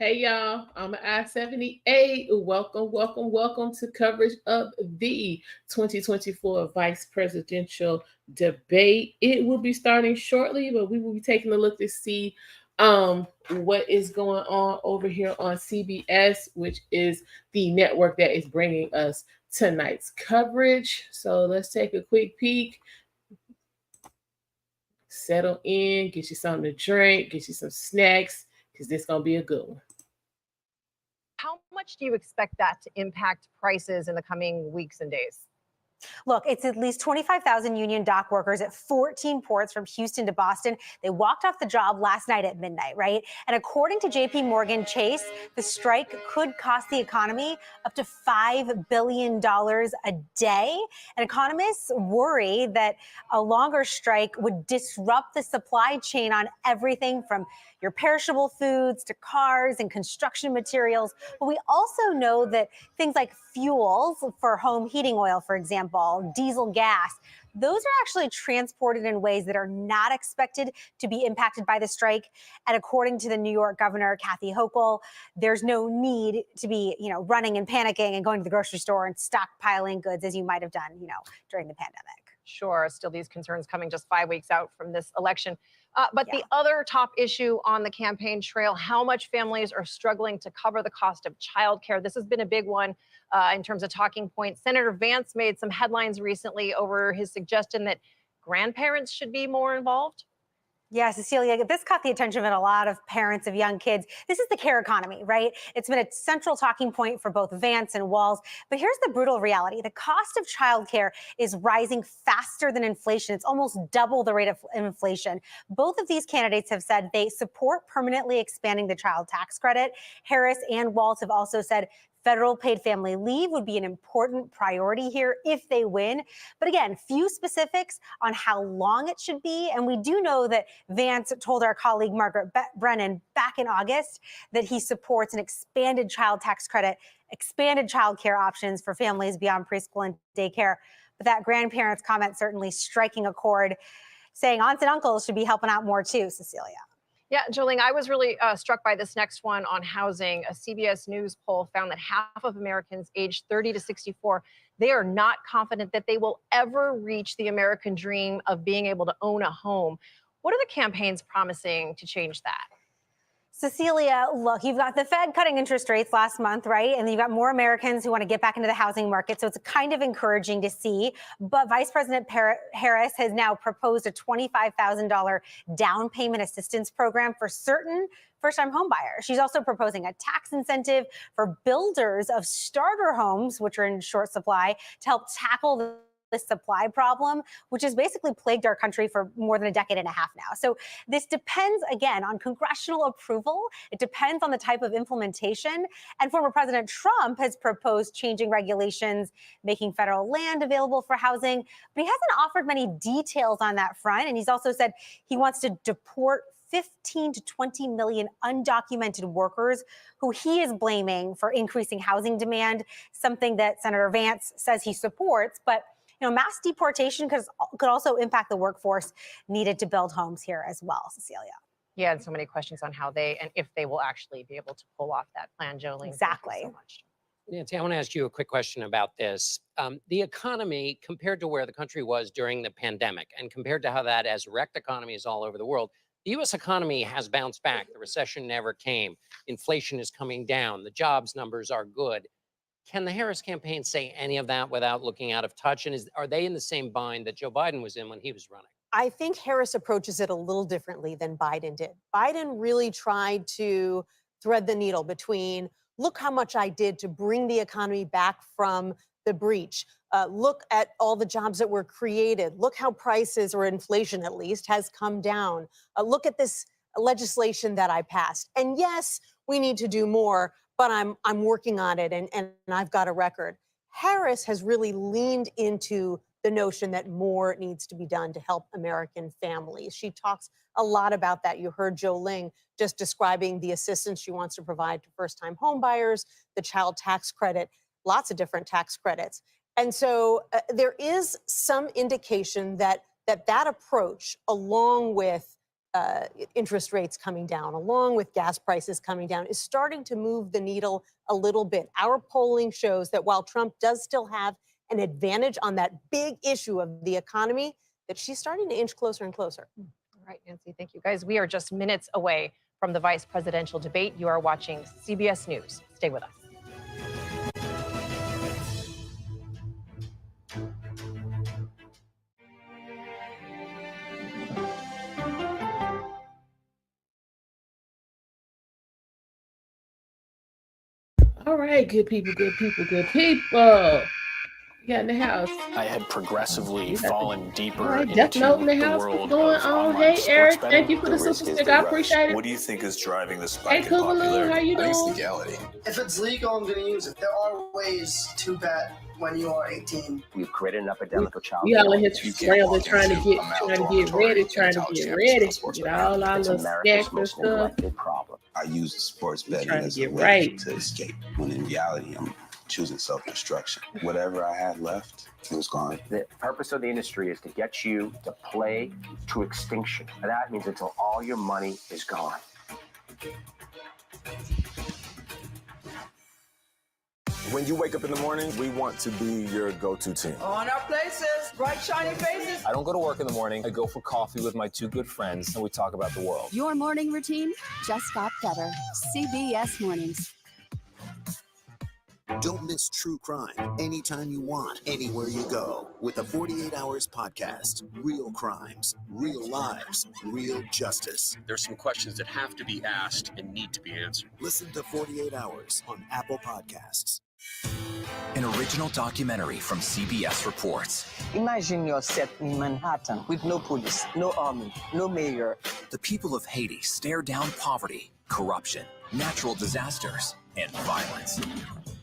Hey y'all, I'm I-78. Welcome to coverage of the 2024 vice presidential debate. It will be starting shortly, but we will be taking a look to see what is going on over here on CBS, which is the network that is bringing us tonight's coverage. So let's take a quick peek. Settle in, get you something to drink, get you some snacks, because this is going to be a good one. How much do you expect that to impact prices in the coming weeks and days? Look, it's at least 25,000 union dock workers at 14 ports from Houston to Boston. They walked off the job last night at midnight, right? And according to J.P. Morgan Chase, the strike could cost the economy up to $5 billion a day. And economists worry that a longer strike would disrupt the supply chain on everything from your perishable foods to cars and construction materials. But we also know that things like fuels for home heating oil, for example, diesel gas, those are actually transported in ways that are not expected to be impacted by the strike. And according to the New York governor, Kathy Hochul, there's no need to be, running and panicking and going to the grocery store and stockpiling goods as you might have done, during the pandemic. Sure, still these concerns coming just 5 weeks out from this election. But the other top issue on the campaign trail, how much families are struggling to cover the cost of childcare. This has been a big one in terms of talking points. Senator Vance made some headlines recently over his suggestion that grandparents should be more involved. Yeah, Cecilia, this caught the attention of a lot of parents of young kids. This is the care economy, right? It's been a central talking point for both Vance and Walz. But here's the brutal reality. The cost of childcare is rising faster than inflation. It's almost double the rate of inflation. Both of these candidates have said they support permanently expanding the child tax credit. Harris and Walz have also said federal paid family leave would be an important priority here if they win. But again, few specifics on how long it should be. And we do know that Vance told our colleague Margaret Brennan back in August that he supports an expanded child tax credit, expanded child care options for families beyond preschool and daycare. But that grandparents' comment certainly striking a chord, saying aunts and uncles should be helping out more too, Cecilia. Yeah, Jolene, I was really struck by this next one on housing. A CBS News poll found that half of Americans aged 30 to 64, they are not confident that they will ever reach the American dream of being able to own a home. What are the campaigns promising to change that? Cecilia, look, you've got the Fed cutting interest rates last month, right? And then you've got more Americans who want to get back into the housing market. So it's kind of encouraging to see. But Vice President Harris has now proposed a $25,000 down payment assistance program for certain first-time home buyers. She's also proposing a tax incentive for builders of starter homes, which are in short supply, to help tackle the supply problem, which has basically plagued our country for more than a decade and a half now. So this depends, again, on congressional approval. It depends on the type of implementation. And former President Trump has proposed changing regulations, making federal land available for housing. But he hasn't offered many details on that front. And he's also said he wants to deport 15 to 20 million undocumented workers who he is blaming for increasing housing demand, something that Senator Vance says he supports. But mass deportation could also impact the workforce needed to build homes here as well, Cecilia. Yeah, and so many questions on how they and if they will actually be able to pull off that plan, Jolene. Exactly. Thank you so much. Nancy, I want to ask you a quick question about this. The economy, compared to where the country was during the pandemic and compared to how that has wrecked economies all over the world, the U.S. economy has bounced back. The recession never came. Inflation is coming down. The jobs numbers are good. Can the Harris campaign say any of that without looking out of touch? And are they in the same bind that Joe Biden was in when he was running? I think Harris approaches it a little differently than Biden did. Biden really tried to thread the needle between, look how much I did to bring the economy back from the breach. Look at all the jobs that were created. Look how prices, or inflation at least, has come down. Look at this legislation that I passed. And yes, we need to do more, but I'm working on it and I've got a record. Harris has really leaned into the notion that more needs to be done to help American families. She talks a lot about that. You heard Jo Ling just describing the assistance she wants to provide to first-time home buyers, the child tax credit, lots of different tax credits. And so there is some indication that approach, along with interest rates coming down, along with gas prices coming down, is starting to move the needle a little bit. Our polling shows that while Trump does still have an advantage on that big issue of the economy, that she's starting to inch closer and closer. All right, Nancy, thank you. Guys, we are just minutes away from the vice presidential debate. You are watching CBS News. Stay with us. All right, good people, good people, good people. You got in the house. I had progressively You got fallen deeper All right, into Death Note in the the house. world What's going of on? online Hey, sports Eric, betting. thank you for the super risk is stick. the I rush. appreciate it. What do you think is driving the Hey, spike in Kubaloo, popularity? how you I think it's doing? legality. If it's legal, I'm going to use it. There are ways to bet when you are 18. We've created an epidemic of child We all in here You can't scrambling, walk trying to into get a male ready, dormitory trying to and get college ready. campus sports Get betting. all our It's little America's stacks and most stuff. neglected problem. I use sports betting trying to as a get way right. to escape, when in reality, I'm choosing self-destruction. Whatever I had left, it was gone. The purpose of the industry is to get you to play to extinction. And that means until all your money is gone. When you wake up in the morning, we want to be your go-to team. On our places, bright shiny faces. I don't go to work in the morning. I go for coffee with my two good friends, and we talk about the world. Your morning routine just got better. CBS Mornings. Don't miss true crime anytime you want, anywhere you go, with the 48 Hours podcast. Real crimes, real lives, real justice. There's some questions that have to be asked and need to be answered. Listen to 48 Hours on Apple Podcasts. An original documentary from CBS Reports. Imagine yourself in Manhattan with no police, no army, no mayor. The people of Haiti stare down poverty, corruption, natural disasters, and violence.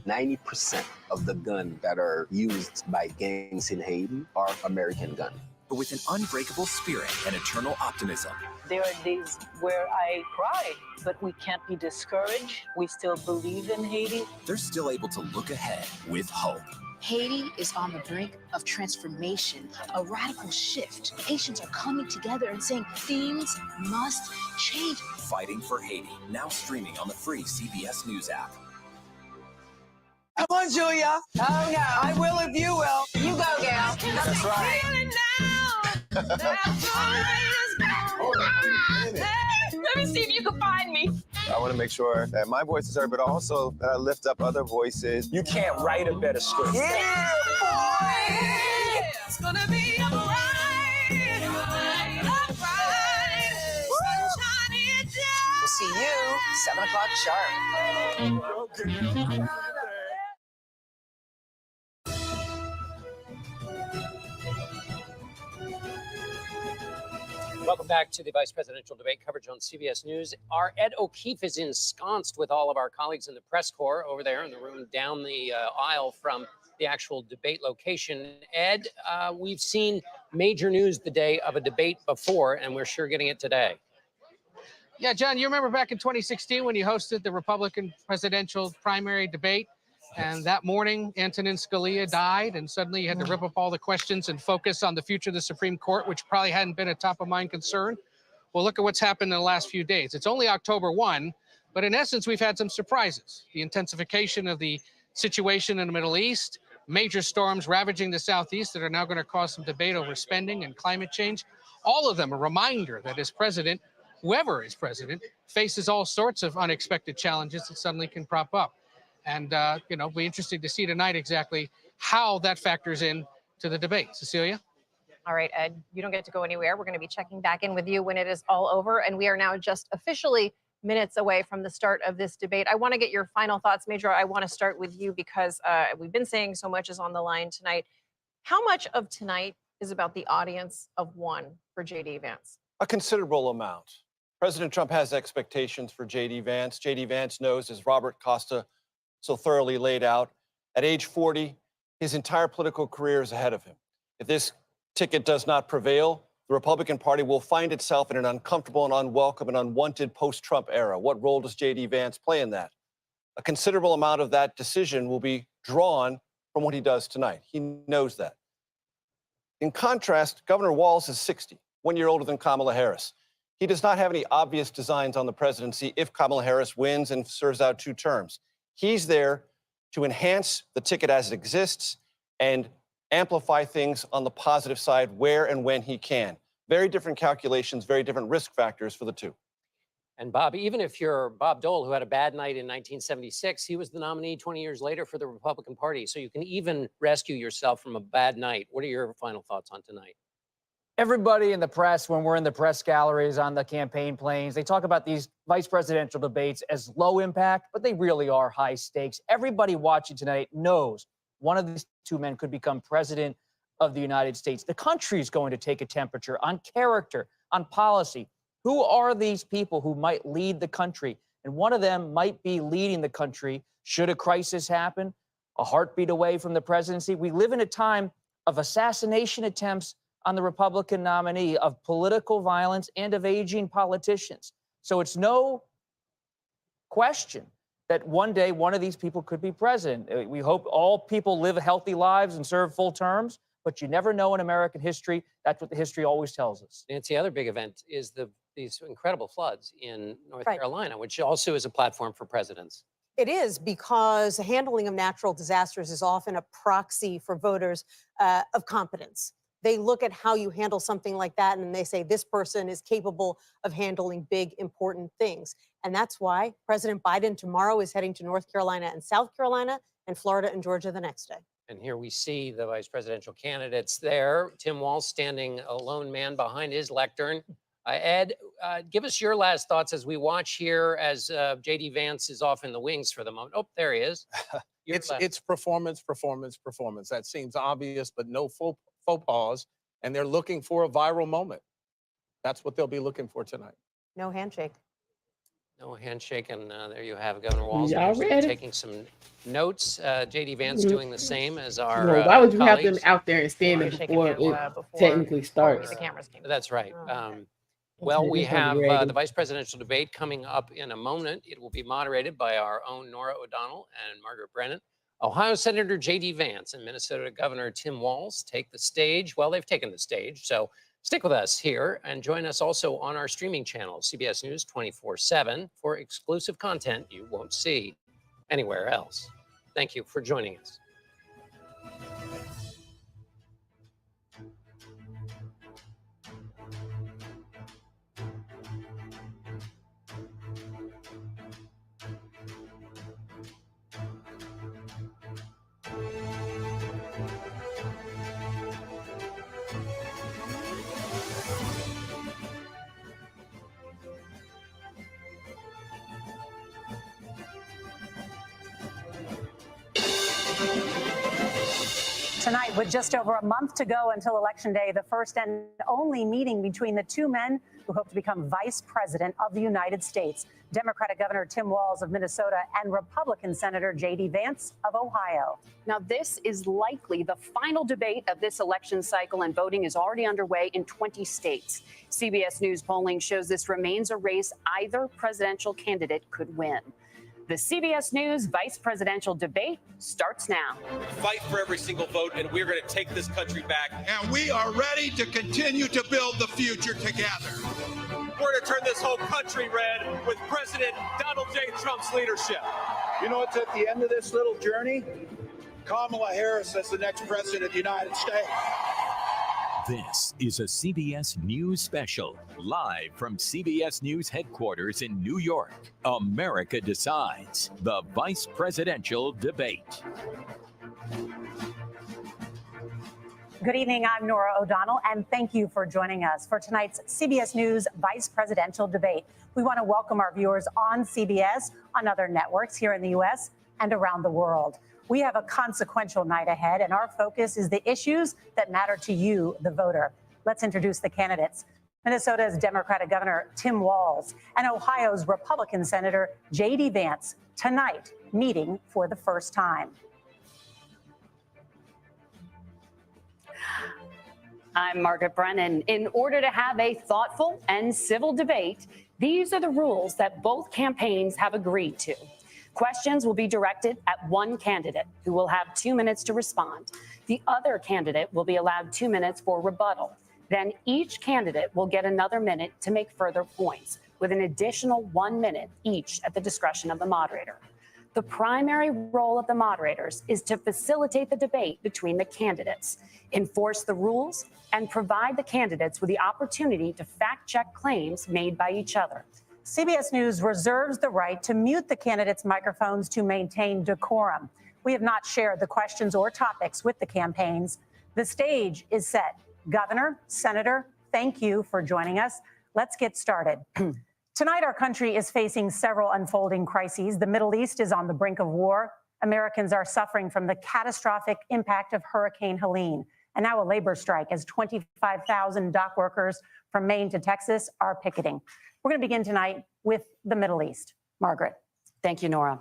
90% of the guns that are used by gangs in Haiti are American guns. But with an unbreakable spirit and eternal optimism. There are days where I cry, but we can't be discouraged. We still believe in Haiti. They're still able to look ahead with hope. Haiti is on the brink of transformation, a radical shift. Haitians are coming together and saying things must change. Fighting for Haiti, now streaming on the free CBS News app. Come on, Julia. Oh, no. I will if you will. You go, gal. That's right. Let me see if you can find me. I want to make sure that my voice is heard, but also that I lift up other voices. You can't write a better script. Yeah, boy. It's gonna be a ride. We'll see you 7 o'clock sharp. Welcome back to the vice presidential debate coverage on CBS News. Our Ed O'Keefe is ensconced with all of our colleagues in the press corps over there in the room down the aisle from the actual debate location. Ed, we've seen major news the day of a debate before, and we're sure getting it today. Yeah, John, you remember back in 2016 when you hosted the Republican presidential primary debate? And that morning, Antonin Scalia died, and suddenly you had to rip up all the questions and focus on the future of the Supreme Court, which probably hadn't been a top-of-mind concern. Well, look at what's happened in the last few days. It's only October 1, but in essence, we've had some surprises. The intensification of the situation in the Middle East, major storms ravaging the Southeast that are now going to cause some debate over spending and climate change. All of them a reminder that as president, whoever is president, faces all sorts of unexpected challenges that suddenly can crop up. And, it'll be interesting to see tonight exactly how that factors in to the debate. Cecilia? All right, Ed, you don't get to go anywhere. We're going to be checking back in with you when it is all over. And we are now just officially minutes away from the start of this debate. I want to get your final thoughts. Major, I want to start with you because we've been saying so much is on the line tonight. How much of tonight is about the audience of one for J.D. Vance? A considerable amount. President Trump has expectations for J.D. Vance. J.D. Vance knows, as Robert Costa so thoroughly laid out, at age 40, his entire political career is ahead of him. If this ticket does not prevail, the Republican Party will find itself in an uncomfortable and unwelcome and unwanted post-Trump era. What role does J.D. Vance play in that? A considerable amount of that decision will be drawn from what he does tonight. He knows that. In contrast, Governor Walz is 60, 1 year older than Kamala Harris. He does not have any obvious designs on the presidency if Kamala Harris wins and serves out 2 terms. He's there to enhance the ticket as it exists and amplify things on the positive side where and when he can. Very different calculations, very different risk factors for the two. And Bob, even if you're Bob Dole, who had a bad night in 1976, he was the nominee 20 years later for the Republican Party. So you can even rescue yourself from a bad night. What are your final thoughts on tonight? Everybody in the press, when we're in the press galleries on the campaign planes, they talk about these vice presidential debates as low impact, but they really are high stakes. Everybody watching tonight knows one of these 2 men could become president of the United States. The country is going to take a temperature on character, on policy. Who are these people who might lead the country? And one of them might be leading the country should a crisis happen, a heartbeat away from the presidency. We live in a time of assassination attempts on the Republican nominee, of political violence, and of aging politicians. So it's no question that one day one of these people could be president. We hope all people live healthy lives and serve full terms, but you never know in American history. That's what the history always tells us. Nancy, the other big event is these incredible floods in North Carolina, which also is a platform for presidents. It is, because the handling of natural disasters is often a proxy for voters of competence. They look at how you handle something like that and they say this person is capable of handling big, important things. And that's why President Biden tomorrow is heading to North Carolina and South Carolina, and Florida and Georgia the next day. And here we see the vice presidential candidates there. Tim Walz standing a lone man behind his lectern. Ed, give us your last thoughts as we watch here as J.D. Vance is off in the wings for the moment. Oh, there he is. It's performance. That seems obvious, but no faux pas. And they're looking for a viral moment. That's what they'll be looking for tonight. No handshake. No handshake, and there you have Governor Walz taking some notes. J.D. Vance doing the same as our Well, why would you have colleagues. them out there and standing before it technically starts? The cameras came. That's right. Oh. Well, we It's gonna have be ready. the vice presidential debate coming up in a moment. It will be moderated by our own Nora O'Donnell and Margaret Brennan. Ohio Senator J.D. Vance and Minnesota Governor Tim Walz take the stage. Well, they've taken the stage, so stick with us here and join us also on our streaming channel, CBS News 24/7, for exclusive content you won't see anywhere else. Thank you for joining us. Tonight, with just over a month to go until Election Day, the first and only meeting between the 2 men who hope to become vice president of the United States, Democratic Governor Tim Walz of Minnesota and Republican Senator J.D. Vance of Ohio. Now, this is likely the final debate of this election cycle, and voting is already underway in 20 states. CBS News polling shows this remains a race either presidential candidate could win. The CBS News vice presidential debate starts now. Fight for every single vote, and we're going to take this country back. And we are ready to continue to build the future together. We're going to turn this whole country red with President Donald J. Trump's leadership. You know what's at the end of this little journey? Kamala Harris as the next president of the United States. This is a CBS News special, live from CBS News headquarters in New York. America Decides, the vice presidential debate. Good evening, I'm Nora O'Donnell, and thank you for joining us for tonight's CBS News vice presidential debate. We want to welcome our viewers on CBS, on other networks here in the U.S. and around the world. We have a consequential night ahead, and our focus is the issues that matter to you, the voter. Let's introduce the candidates. Minnesota's Democratic Governor Tim Walz and Ohio's Republican Senator J.D. Vance, tonight meeting for the first time. I'm Margaret Brennan. In order to have a thoughtful and civil debate, these are the rules that both campaigns have agreed to. Questions will be directed at one candidate who will have 2 minutes to respond. The other candidate will be allowed 2 minutes for rebuttal. Then each candidate will get another minute to make further points, with an additional 1 minute each at the discretion of the moderator. The primary role of the moderators is to facilitate the debate between the candidates, enforce the rules, and provide the candidates with the opportunity to fact-check claims made by each other. CBS News reserves the right to mute the candidates' microphones to maintain decorum. We have not shared the questions or topics with the campaigns. The stage is set. Governor, Senator, thank you for joining us. Let's get started. Tonight, our country is facing several unfolding crises. The Middle East is on the brink of war. Americans are suffering from the catastrophic impact of Hurricane Helene. And now a labor strike as 25,000 dock workers from Maine to Texas are picketing. We're going to begin tonight with the Middle East. Margaret. Thank you, Nora.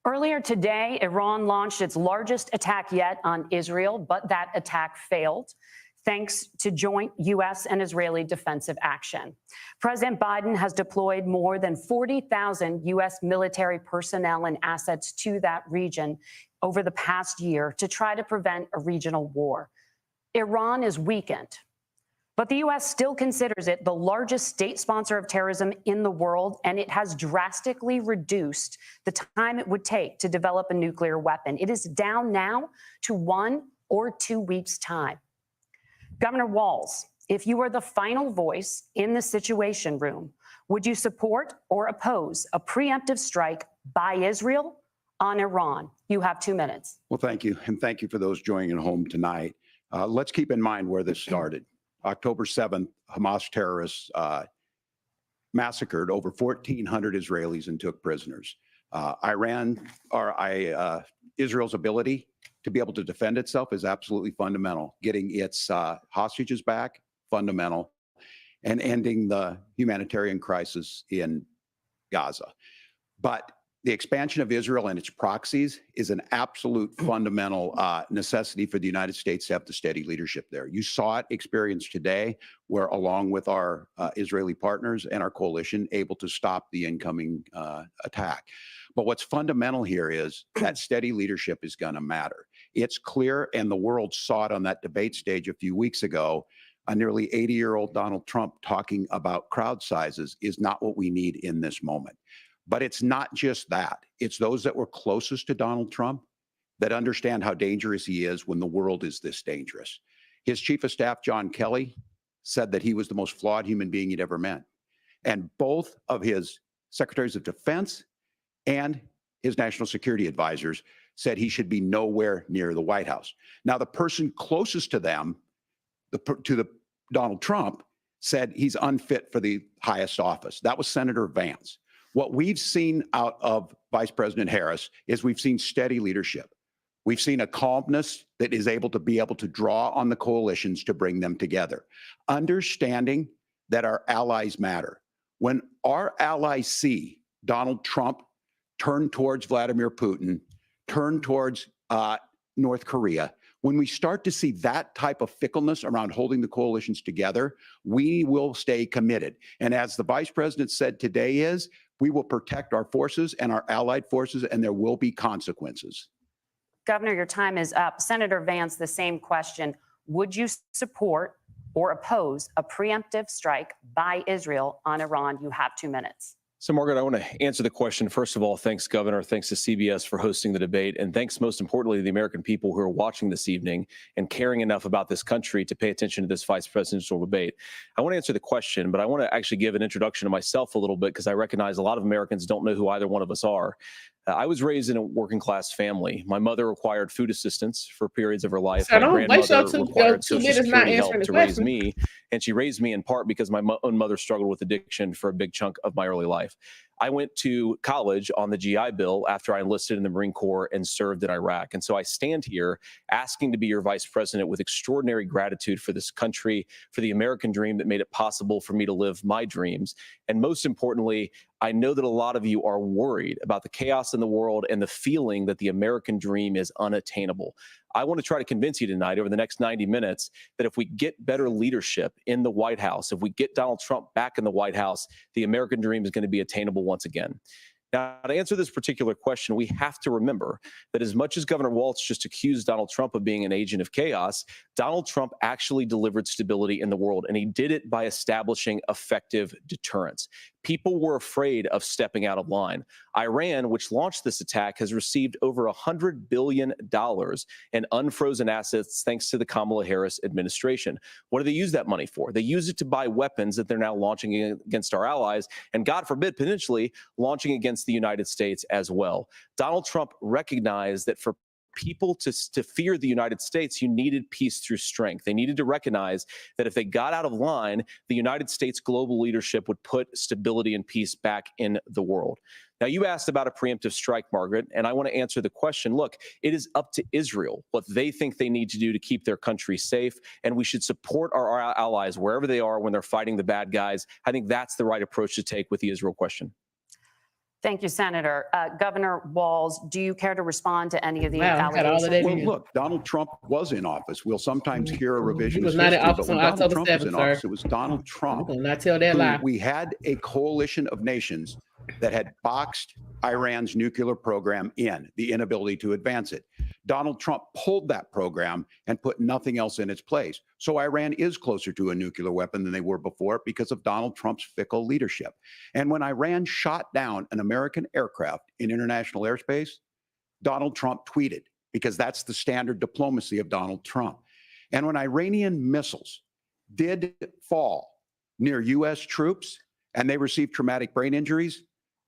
Earlier today, Iran launched its largest attack yet on Israel, but that attack failed, thanks to joint U.S. and Israeli defensive action. President Biden has deployed more than 40,000 U.S. military personnel and assets to that region over the past year to try to prevent a regional war. Iran is weakened, but the U.S. still considers it the largest state sponsor of terrorism in the world, and it has drastically reduced the time it would take to develop a nuclear weapon. It is down now to 1 or 2 weeks' time. Governor Walz, if you were the final voice in the Situation Room, would you support or oppose a preemptive strike by Israel on Iran? You have 2 minutes. Well, thank you. And thank you for those joining at home tonight. Let's keep in mind where this started. October 7th, Hamas terrorists massacred over 1,400 Israelis and took prisoners. Israel's ability to be able to defend itself is absolutely fundamental. Getting its hostages back, fundamental, and ending the humanitarian crisis in Gaza. But the expansion of Israel and its proxies is an absolute fundamental necessity for the United States to have the steady leadership there. You saw it experienced today, where along with our Israeli partners and our coalition, able to stop the incoming attack. But what's fundamental here is that steady leadership is going to matter. It's clear, and the world saw it on that debate stage a few weeks ago, a nearly 80-year-old Donald Trump talking about crowd sizes is not what we need in this moment. But it's not just that. It's those that were closest to Donald Trump that understand how dangerous he is when the world is this dangerous. His chief of staff, John Kelly, said that he was the most flawed human being he'd ever met. And both of his secretaries of defense and his national security advisors said he should be nowhere near the White House. Now, the person closest to them, Donald Trump, said he's unfit for the highest office. That was Senator Vance. What we've seen out of Vice President Harris is we've seen steady leadership. We've seen a calmness that is able to draw on the coalitions to bring them together, understanding that our allies matter. When our allies see Donald Trump turn towards Vladimir Putin, turn towards North Korea, when we start to see that type of fickleness around holding the coalitions together, we will stay committed. And as the vice president said today we will protect our forces and our allied forces, and there will be consequences. Governor, your time is up. Senator Vance, the same question. Would you support or oppose a preemptive strike by Israel on Iran? You have 2 minutes. So, Margaret, I want to answer the question. First of all, thanks, Governor. Thanks to CBS for hosting the debate. And thanks, most importantly, to the American people who are watching this evening and caring enough about this country to pay attention to this vice presidential debate. I want to answer the question, but I want to actually give an introduction to myself a little bit because I recognize a lot of Americans don't know who either one of us are. I was raised in a working class family. My mother required food assistance for periods of her life. My grandmother required Social Security help to raise me. And she raised me in part because my own mother struggled with addiction for a big chunk of my early life. I went to college on the GI Bill after I enlisted in the Marine Corps and served in Iraq. And so I stand here asking to be your vice president with extraordinary gratitude for this country, for the American dream that made it possible for me to live my dreams. And most importantly, I know that a lot of you are worried about the chaos in the world and the feeling that the American dream is unattainable. I want to try to convince you tonight over the next 90 minutes that if we get better leadership in the White House, if we get Donald Trump back in the White House, the American dream is going to be attainable once again. Now, to answer this particular question, we have to remember that as much as Governor Walz just accused Donald Trump of being an agent of chaos, Donald Trump actually delivered stability in the world, and he did it by establishing effective deterrence. People were afraid of stepping out of line. Iran, which launched this attack, has received over $100 billion in unfrozen assets thanks to the Kamala Harris administration. What do they use that money for? They use it to buy weapons that they're now launching against our allies, and God forbid, potentially launching against the United States as well. Donald Trump recognized that for people to fear the United States, you needed peace through strength. They needed to recognize that if they got out of line, the United States global leadership would put stability and peace back in the world. Now, you asked about a preemptive strike, Margaret, and I want to answer the question. Look, it is up to Israel what they think they need to do to keep their country safe, and we should support our allies wherever they are when they're fighting the bad guys. I think that's the right approach to take with the Israel question. Thank you, Senator. Governor Walz, do you care to respond to any of the allegations? Well, look, Donald Trump was in office. We'll sometimes hear a revision. He was not in office on October 7th, sir. It was Donald Trump. We will not tell that lie. We had a coalition of nations that had boxed Iran's nuclear program in, the inability to advance it. Donald Trump pulled that program and put nothing else in its place. So Iran is closer to a nuclear weapon than they were before because of Donald Trump's fickle leadership. And when Iran shot down an American aircraft in international airspace, Donald Trump tweeted, because that's the standard diplomacy of Donald Trump. And when Iranian missiles did fall near U.S. troops and they received traumatic brain injuries,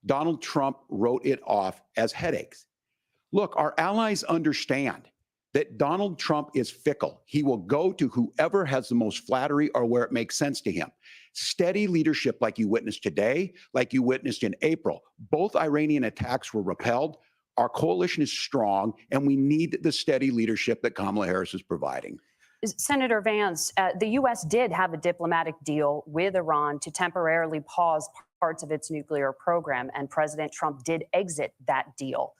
Donald Trump wrote it off as headaches. Look, our allies understand that Donald Trump is fickle. He will go to whoever has the most flattery or where it makes sense to him. Steady leadership like you witnessed today, like you witnessed in April. Both Iranian attacks were repelled. Our coalition is strong, and we need the steady leadership that Kamala Harris is providing. Senator Vance, the U.S. did have a diplomatic deal with Iran to temporarily pause parts of its nuclear program, and President Trump did exit that deal.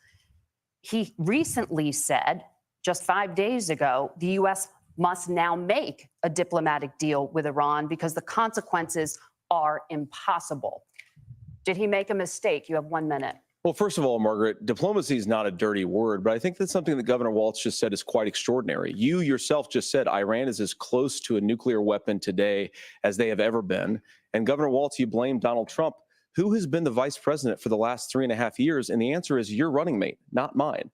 He recently said, just 5 days ago, the U.S. must now make a diplomatic deal with Iran because the consequences are impossible. Did he make a mistake? You have 1 minute. Well, first of all, Margaret, diplomacy is not a dirty word, but I think that's something that Governor Walz just said is quite extraordinary. You yourself just said Iran is as close to a nuclear weapon today as they have ever been. And Governor Walz, you blame Donald Trump. Who has been the vice president for the last 3.5 years? And the answer is your running mate, not mine.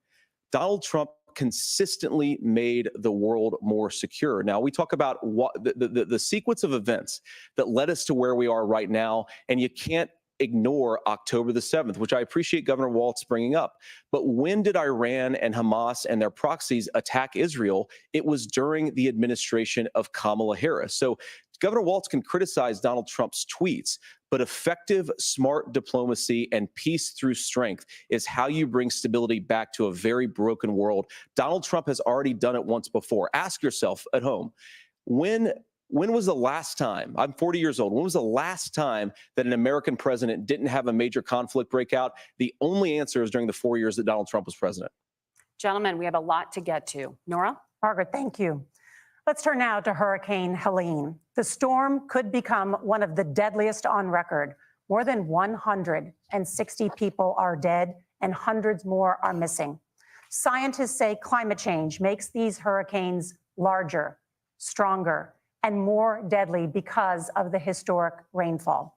Donald Trump consistently made the world more secure. Now, we talk about what the sequence of events that led us to where we are right now, and you can't ignore October the 7th, which I appreciate Governor Walz bringing up. But when did Iran and Hamas and their proxies attack Israel? It was during the administration of Kamala Harris. So Governor Walz can criticize Donald Trump's tweets, but effective, smart diplomacy and peace through strength is how you bring stability back to a very broken world. Donald Trump has already done it once before. Ask yourself at home, when was the last time, I'm 40 years old, when was the last time that an American president didn't have a major conflict break out? The only answer is during the 4 years that Donald Trump was president. Gentlemen, we have a lot to get to. Nora? Margaret, thank you. Let's turn now to Hurricane Helene. The storm could become one of the deadliest on record. More than 160 people are dead and hundreds more are missing. Scientists say climate change makes these hurricanes larger, stronger, and more deadly because of the historic rainfall.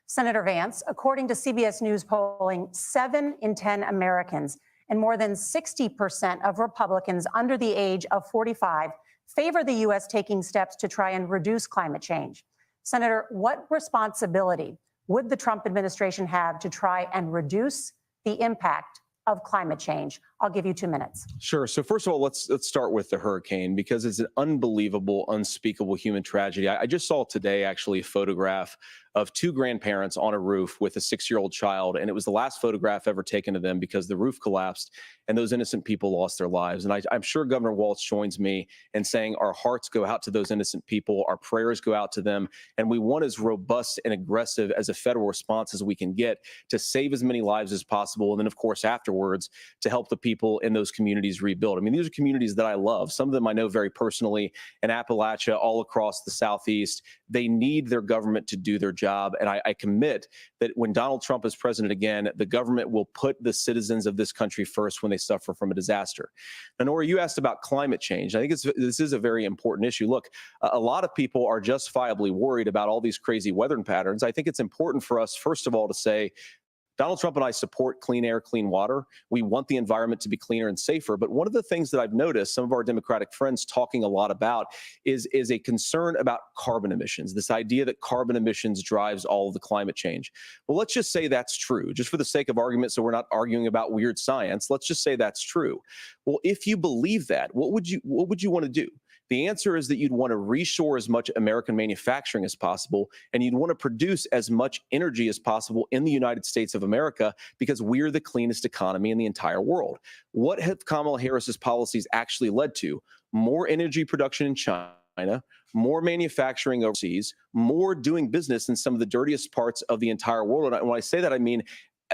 Senator Vance, according to CBS News polling, 7 in 10 Americans and more than 60% of Republicans under the age of 45 favor the U.S. taking steps to try and reduce climate change. Senator, what responsibility would the Trump administration have to try and reduce the impact of climate change? I'll give you 2 minutes. Sure. So first of all, let's start with the hurricane because it's an unbelievable, unspeakable human tragedy. I just saw today actually a photograph of 2 grandparents on a roof with a 6-year-old child, and it was the last photograph ever taken of them because the roof collapsed and those innocent people lost their lives. And I'm sure Governor Walz joins me in saying our hearts go out to those innocent people, our prayers go out to them, and we want as robust and aggressive as a federal response as we can get to save as many lives as possible, and then of course afterwards to help the people in those communities rebuild. I mean, these are communities that I love. Some of them I know very personally in Appalachia, all across the Southeast. They need their government to do their job. And I commit that when Donald Trump is president again, the government will put the citizens of this country first when they suffer from a disaster. Now, Nora, you asked about climate change. I think this is a very important issue. Look, a lot of people are justifiably worried about all these crazy weather patterns. I think it's important for us, first of all, to say, Donald Trump and I support clean air, clean water. We want the environment to be cleaner and safer. But one of the things that I've noticed some of our Democratic friends talking a lot about is a concern about carbon emissions, this idea that carbon emissions drives all of the climate change. Well, let's just say that's true, just for the sake of argument, so we're not arguing about weird science. Let's just say that's true. Well, if you believe that, what would you want to do? The answer is that you'd want to reshore as much American manufacturing as possible, and you'd want to produce as much energy as possible in the United States of America because we're the cleanest economy in the entire world. What have Kamala Harris's policies actually led to? More energy production in China, more manufacturing overseas, more doing business in some of the dirtiest parts of the entire world. And when I say that, I mean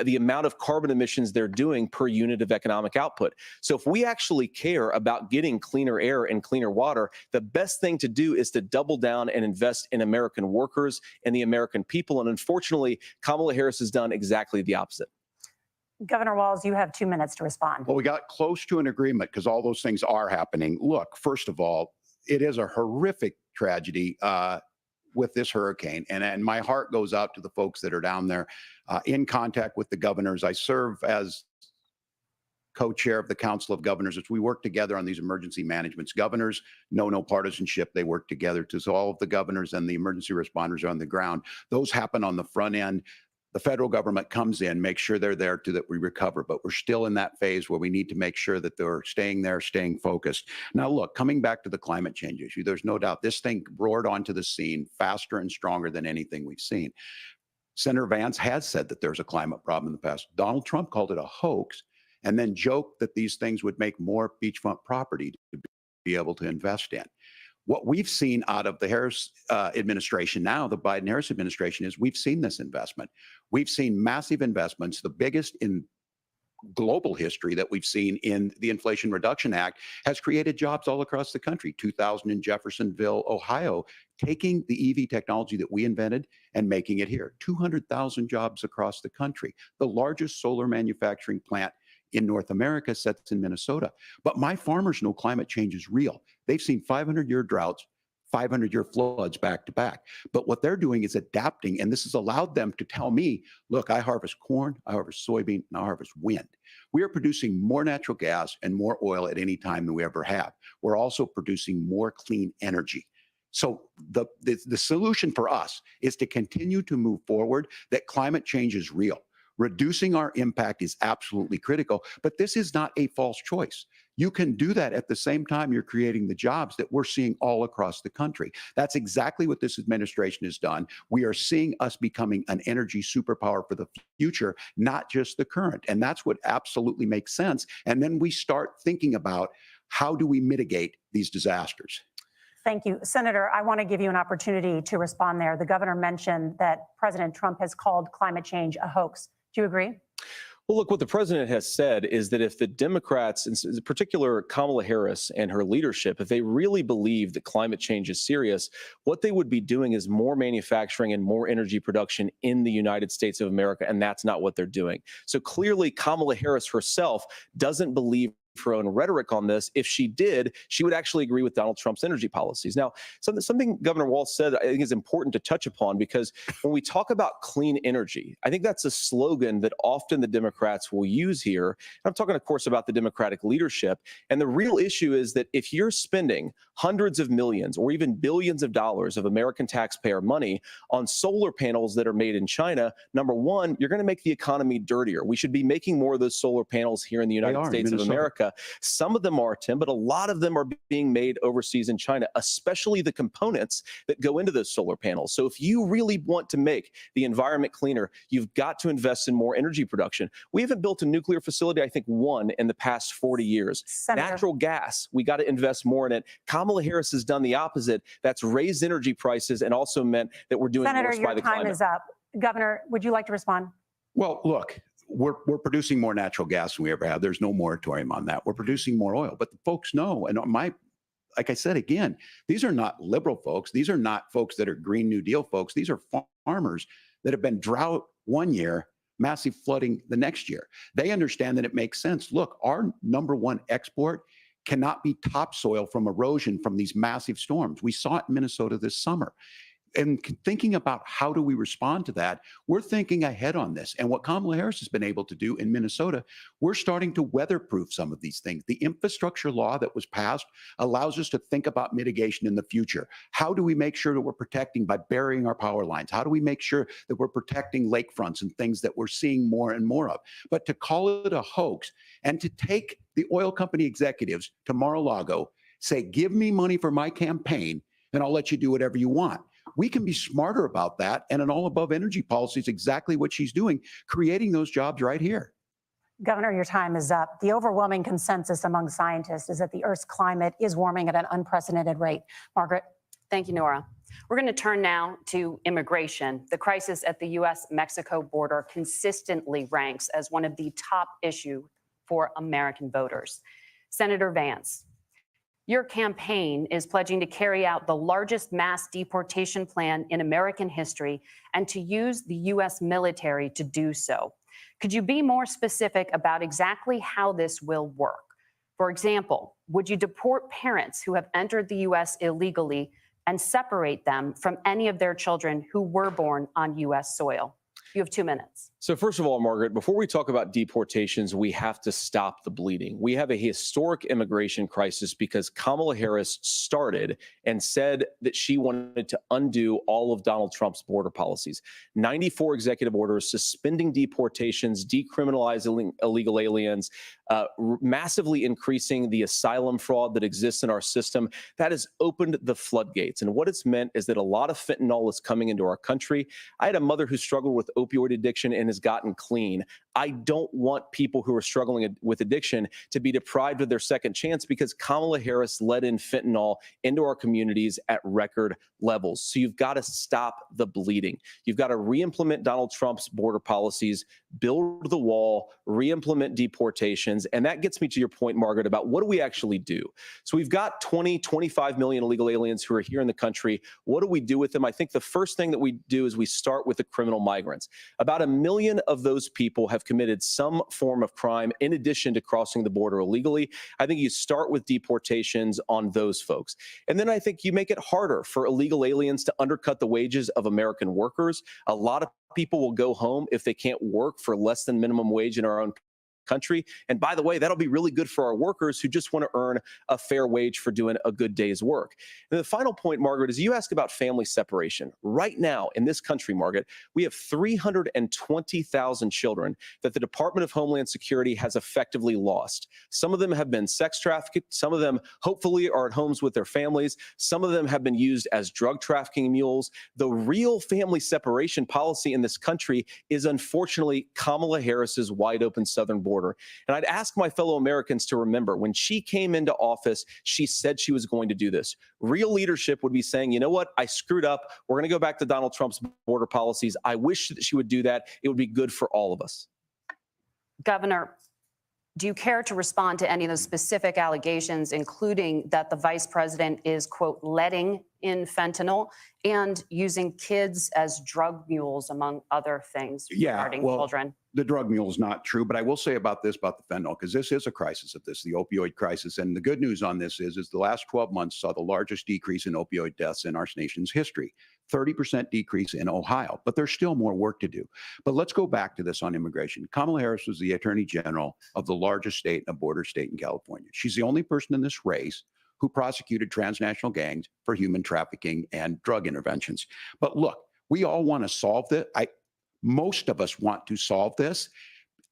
the amount of carbon emissions they're doing per unit of economic output. So if we actually care about getting cleaner air and cleaner water, the best thing to do is to double down and invest in American workers and the American people. And unfortunately, Kamala Harris has done exactly the opposite. Governor Walz, you have 2 minutes to respond. Well, we got close to an agreement because all those things are happening. Look, first of all, it is a horrific tragedy with this hurricane. And my heart goes out to the folks that are down there in contact with the governors. I serve as co-chair of the Council of Governors as we work together on these emergency managements. Governors know no partisanship. They work together to solve the governors and the emergency responders are on the ground. Those happen on the front end. The federal government comes in, makes sure they're there to that we recover, but we're still in that phase where we need to make sure that they're staying there, staying focused. Now, look, coming back to the climate change issue, there's no doubt this thing roared onto the scene faster and stronger than anything we've seen. Senator Vance has said that there's a climate problem in the past. Donald Trump called it a hoax and then joked that these things would make more beachfront property to be able to invest in. What we've seen out of the Harris administration now, the Biden-Harris administration, is we've seen this investment. We've seen massive investments, the biggest in global history that we've seen in the Inflation Reduction Act, has created jobs all across the country. 2,000 in Jeffersonville, Ohio, taking the EV technology that we invented and making it here. 200,000 jobs across the country. The largest solar manufacturing plant in North America sits in Minnesota. But my farmers know climate change is real. They've seen 500-year droughts, 500-year floods back to back. But what they're doing is adapting, and this has allowed them to tell me, look, I harvest corn, I harvest soybean, and I harvest wind. We are producing more natural gas and more oil at any time than we ever have. We're also producing more clean energy. So the solution for us is to continue to move forward, that climate change is real. Reducing our impact is absolutely critical, but this is not a false choice. You can do that at the same time you're creating the jobs that we're seeing all across the country. That's exactly what this administration has done. We are seeing us becoming an energy superpower for the future, not just the current. And that's what absolutely makes sense. And then we start thinking about how do we mitigate these disasters? Thank you. Senator, I want to give you an opportunity to respond there. The governor mentioned that President Trump has called climate change a hoax. Do you agree? Well, look, what the president has said is that if the Democrats, in particular Kamala Harris and her leadership, if they really believe that climate change is serious, what they would be doing is more manufacturing and more energy production in the United States of America, and that's not what they're doing. So clearly, Kamala Harris herself doesn't believe her own rhetoric on this. If she did, she would actually agree with Donald Trump's energy policies. Now, something Governor Walz said I think is important to touch upon, because when we talk about clean energy, I think that's a slogan that often the Democrats will use here. I'm talking, of course, about the Democratic leadership. And the real issue is that if you're spending hundreds of millions or even billions of dollars of American taxpayer money on solar panels that are made in China, number one, you're going to make the economy dirtier. We should be making more of those solar panels here in the United States of America. Some of them are, Tim, but a lot of them are being made overseas in China, especially the components that go into those solar panels. So if you really want to make the environment cleaner, you've got to invest in more energy production. We haven't built a nuclear facility, I think, one in the past 40 years. Senator. Natural gas, we got to invest more in it. Kamala Harris has done the opposite. That's raised energy prices and also meant that we're doing Senator, worse by the climate. your time is up. Governor, would you like to respond? Well, look, we're producing more natural gas than we ever have. There's no moratorium on that. We're producing more oil, but the folks know, and like I said, again, these are not liberal folks. These are not folks that are Green New Deal folks. These are farmers that have been drought one year, massive flooding the next year. They understand that it makes sense. Look, our number one export cannot be topsoil from erosion from these massive storms. We saw it in Minnesota this summer. And thinking about how do we respond to that, we're thinking ahead on this. And what Kamala Harris has been able to do in Minnesota, we're starting to weatherproof some of these things. The infrastructure law that was passed allows us to think about mitigation in the future. How do we make sure that we're protecting by burying our power lines? How do we make sure that we're protecting lakefronts and things that we're seeing more and more of? But to call it a hoax and to take the oil company executives to Mar-a-Lago, say, give me money for my campaign and I'll let you do whatever you want. We can be smarter about that. And an all above energy policy is exactly what she's doing, creating those jobs right here. Governor, your time is up. The overwhelming consensus among scientists is that the Earth's climate is warming at an unprecedented rate. Margaret. Thank you, Nora. We're going to turn now to immigration. The crisis at the U.S.-Mexico border consistently ranks as one of the top issues for American voters. Senator Vance, your campaign is pledging to carry out the largest mass deportation plan in American history and to use the U.S. military to do so. Could you be more specific about exactly how this will work? For example, would you deport parents who have entered the U.S. illegally and separate them from any of their children who were born on U.S. soil? You have 2 minutes. So first of all, Margaret, before we talk about deportations, we have to stop the bleeding. We have a historic immigration crisis because Kamala Harris started and said that she wanted to undo all of Donald Trump's border policies. 94 executive orders suspending deportations, decriminalizing illegal aliens, massively increasing the asylum fraud that exists in our system. That has opened the floodgates. And what it's meant is that a lot of fentanyl is coming into our country. I had a mother who struggled with opioid addiction and has gotten clean. I don't want people who are struggling with addiction to be deprived of their second chance because Kamala Harris let in fentanyl into our communities at record levels. So you've got to stop the bleeding. You've got to re-implement Donald Trump's border policies, build the wall, re-implement deportations. And that gets me to your point, Margaret, about what do we actually do? So we've got 25 million illegal aliens who are here in the country. What do we do with them? I think the first thing that we do is we start with the criminal migrants. About 1 million of those people have committed some form of crime in addition to crossing the border illegally. I think you start with deportations on those folks. And then I think you make it harder for illegal aliens to undercut the wages of American workers. A lot of people will go home if they can't work for less than minimum wage in our own country. And by the way, that'll be really good for our workers who just want to earn a fair wage for doing a good day's work. And the final point, Margaret, is you ask about family separation. Right now in this country, Margaret, we have 320,000 children that the Department of Homeland Security has effectively lost. Some of them have been sex trafficked. Some of them hopefully are at homes with their families. Some of them have been used as drug trafficking mules. The real family separation policy in this country is unfortunately Kamala Harris's wide open southern border. And I'd ask my fellow Americans to remember when she came into office, she said she was going to do this. Real leadership would be saying, you know what, I screwed up. We're going to go back to Donald Trump's border policies. I wish that she would do that. It would be good for all of us. Governor, do you care to respond to any of those specific allegations, including that the vice president is, quote, letting in fentanyl and using kids as drug mules, among other things regarding children? The drug mule is not true, but I will say about this, about the fentanyl, because this is a crisis of this, the opioid crisis. And the good news on this is the last 12 months saw the largest decrease in opioid deaths in our nation's history, 30% decrease in Ohio, but there's still more work to do. But let's go back to this on immigration. Kamala Harris was the Attorney General of the largest state, a border state in California. She's the only person in this race who prosecuted transnational gangs for human trafficking and drug interventions. But look, we all want to solve this. Most of us want to solve this,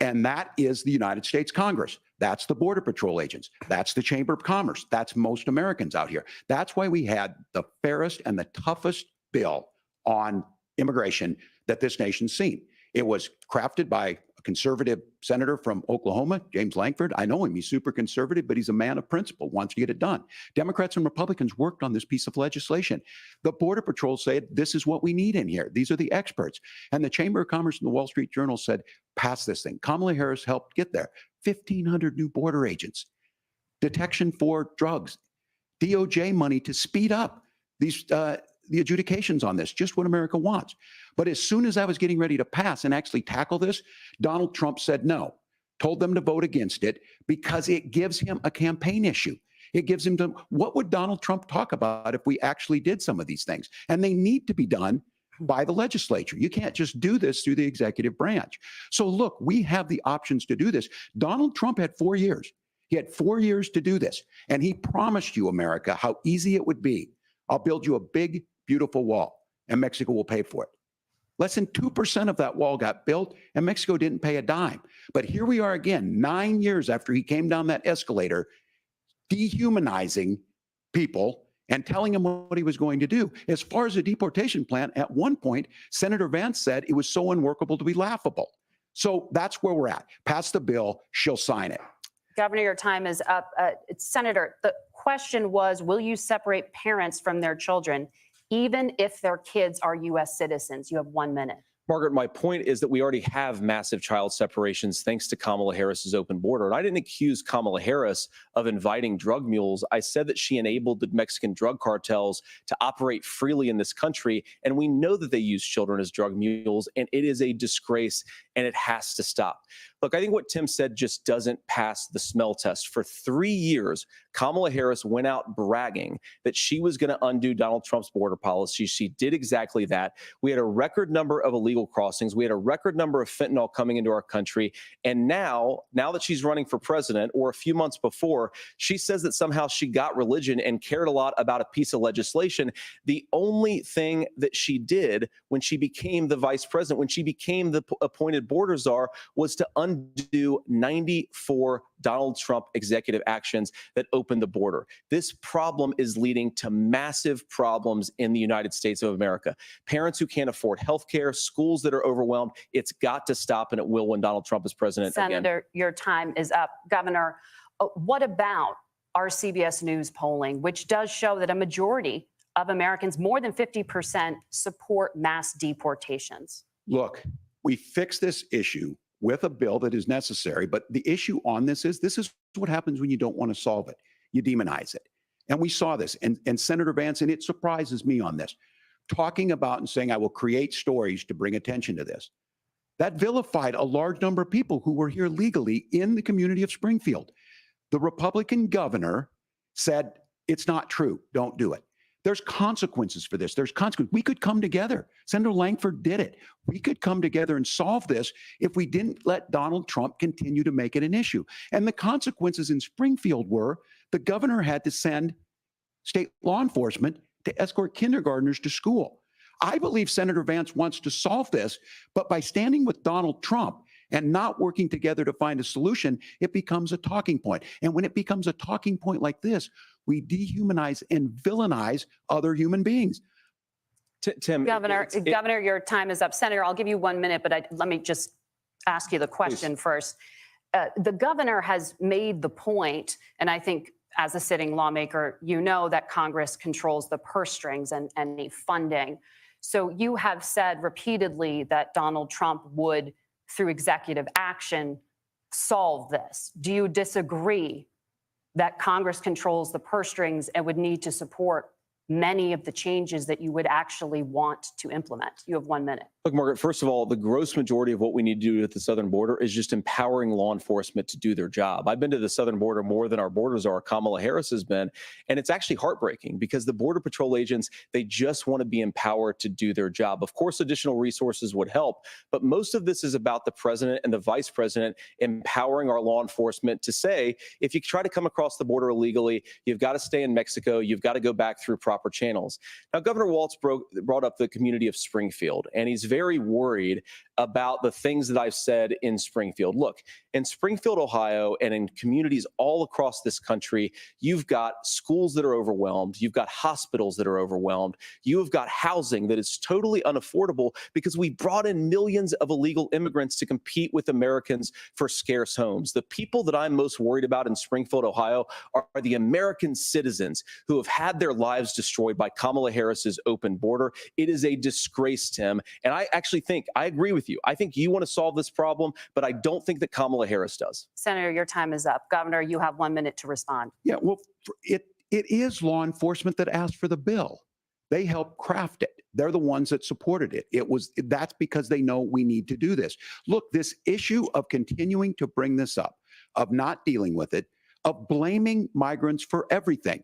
and that is the United States Congress. That's the Border Patrol agents. That's the Chamber of Commerce. That's most Americans out here. That's why we had the fairest and the toughest bill on immigration that this nation's seen. It was crafted by a conservative senator from Oklahoma, James Lankford. I know him. He's super conservative, but he's a man of principle, wants to get it done. Democrats and Republicans worked on this piece of legislation. The Border Patrol said, this is what we need in here. These are the experts. And the Chamber of Commerce and the Wall Street Journal said, pass this thing. Kamala Harris helped get there. 1,500 new border agents, detection for drugs, DOJ money to speed up these the adjudications on this, just what America wants. But as soon as I was getting ready to pass and actually tackle this, Donald Trump said no, told them to vote against it because it gives him a campaign issue. It gives him what would Donald Trump talk about if we actually did some of these things? And they need to be done by the legislature. You can't just do this through the executive branch. So look, we have the options to do this. Donald Trump had 4 years. He had 4 years to do this. And he promised you, America, how easy it would be. I'll build you a big, beautiful wall, and Mexico will pay for it. Less than 2% of that wall got built, and Mexico didn't pay a dime. But here we are again, 9 years after he came down that escalator, dehumanizing people and telling him what he was going to do. As far as the deportation plan, at one point, Senator Vance said it was so unworkable to be laughable. So that's where we're at. Pass the bill, she'll sign it. Governor, your time is up. Senator, the question was, will you separate parents from their children, even if their kids are U.S. citizens? You have 1 minute. Margaret, my point is that we already have massive child separations thanks to Kamala Harris's open border. And I didn't accuse Kamala Harris of inviting drug mules. I said that she enabled the Mexican drug cartels to operate freely in this country. And we know that they use children as drug mules, and it is a disgrace, and it has to stop. Look, I think what Tim said just doesn't pass the smell test. For 3 years, Kamala Harris went out bragging that she was going to undo Donald Trump's border policy. She did exactly that. We had a record number of illegal crossings. We had a record number of fentanyl coming into our country. And now that she's running for president, or a few months before, she says that somehow she got religion and cared a lot about a piece of legislation. The only thing that she did when she became the vice president, when she became the appointed border czar, was to undo 94 Donald Trump executive actions that opened the border. This problem is leading to massive problems in the United States of America. Parents who can't afford health care, schools that are overwhelmed. It's got to stop, and it will when Donald Trump is president again. Senator, your time is up. Governor, what about our CBS News polling, which does show that a majority of Americans, more than 50%, support mass deportations? Look, we fix this issue with a bill that is necessary. But the issue on this is what happens when you don't want to solve it. You demonize it. And we saw this. And Senator Vance, and it surprises me on this, talking about and saying, I will create stories to bring attention to this. That vilified a large number of people who were here legally in the community of Springfield. The Republican governor said, it's not true. Don't do it. There's consequences for this. There's consequences. We could come together. Senator Langford did it. We could come together and solve this if we didn't let Donald Trump continue to make it an issue. And the consequences in Springfield were the governor had to send state law enforcement to escort kindergartners to school. I believe Senator Vance wants to solve this, but by standing with Donald Trump and not working together to find a solution, it becomes a talking point. And when it becomes a talking point like this, we dehumanize and villainize other human beings. Tim, Governor, your time is up. Senator, I'll give you 1 minute, but let me just ask you the question first. The governor has made the point, and I think as a sitting lawmaker, you know that Congress controls the purse strings and any funding. So you have said repeatedly that Donald Trump would, through executive action, solve this. Do you disagree that Congress controls the purse strings and would need to support many of the changes that you would actually want to implement? You have 1 minute. Look, Margaret, first of all, the gross majority of what we need to do at the southern border is just empowering law enforcement to do their job. I've been to the southern border more than our border czar, Kamala Harris, has been, and it's actually heartbreaking because the Border Patrol agents, they just want to be empowered to do their job. Of course, additional resources would help, but most of this is about the president and the vice president empowering our law enforcement to say, if you try to come across the border illegally, you've got to stay in Mexico, you've got to go back through proper channels. Now, Governor Walz brought up the community of Springfield, and he's very worried about the things that I've said in Springfield. Look, in Springfield, Ohio, and in communities all across this country, you've got schools that are overwhelmed. You've got hospitals that are overwhelmed. You have got housing that is totally unaffordable because we brought in millions of illegal immigrants to compete with Americans for scarce homes. The people that I'm most worried about in Springfield, Ohio, are the American citizens who have had their lives destroyed by Kamala Harris's open border. It is a disgrace, Tim. And I actually think, I agree with you. I think you want to solve this problem, but I don't think that Kamala Harris does. Senator, your time is up. Governor, you have 1 minute to respond. Yeah, well, it is law enforcement that asked for the bill. They helped craft it. They're the ones that supported it. That's because they know we need to do this. Look, this issue of continuing to bring this up, of not dealing with it, of blaming migrants for everything.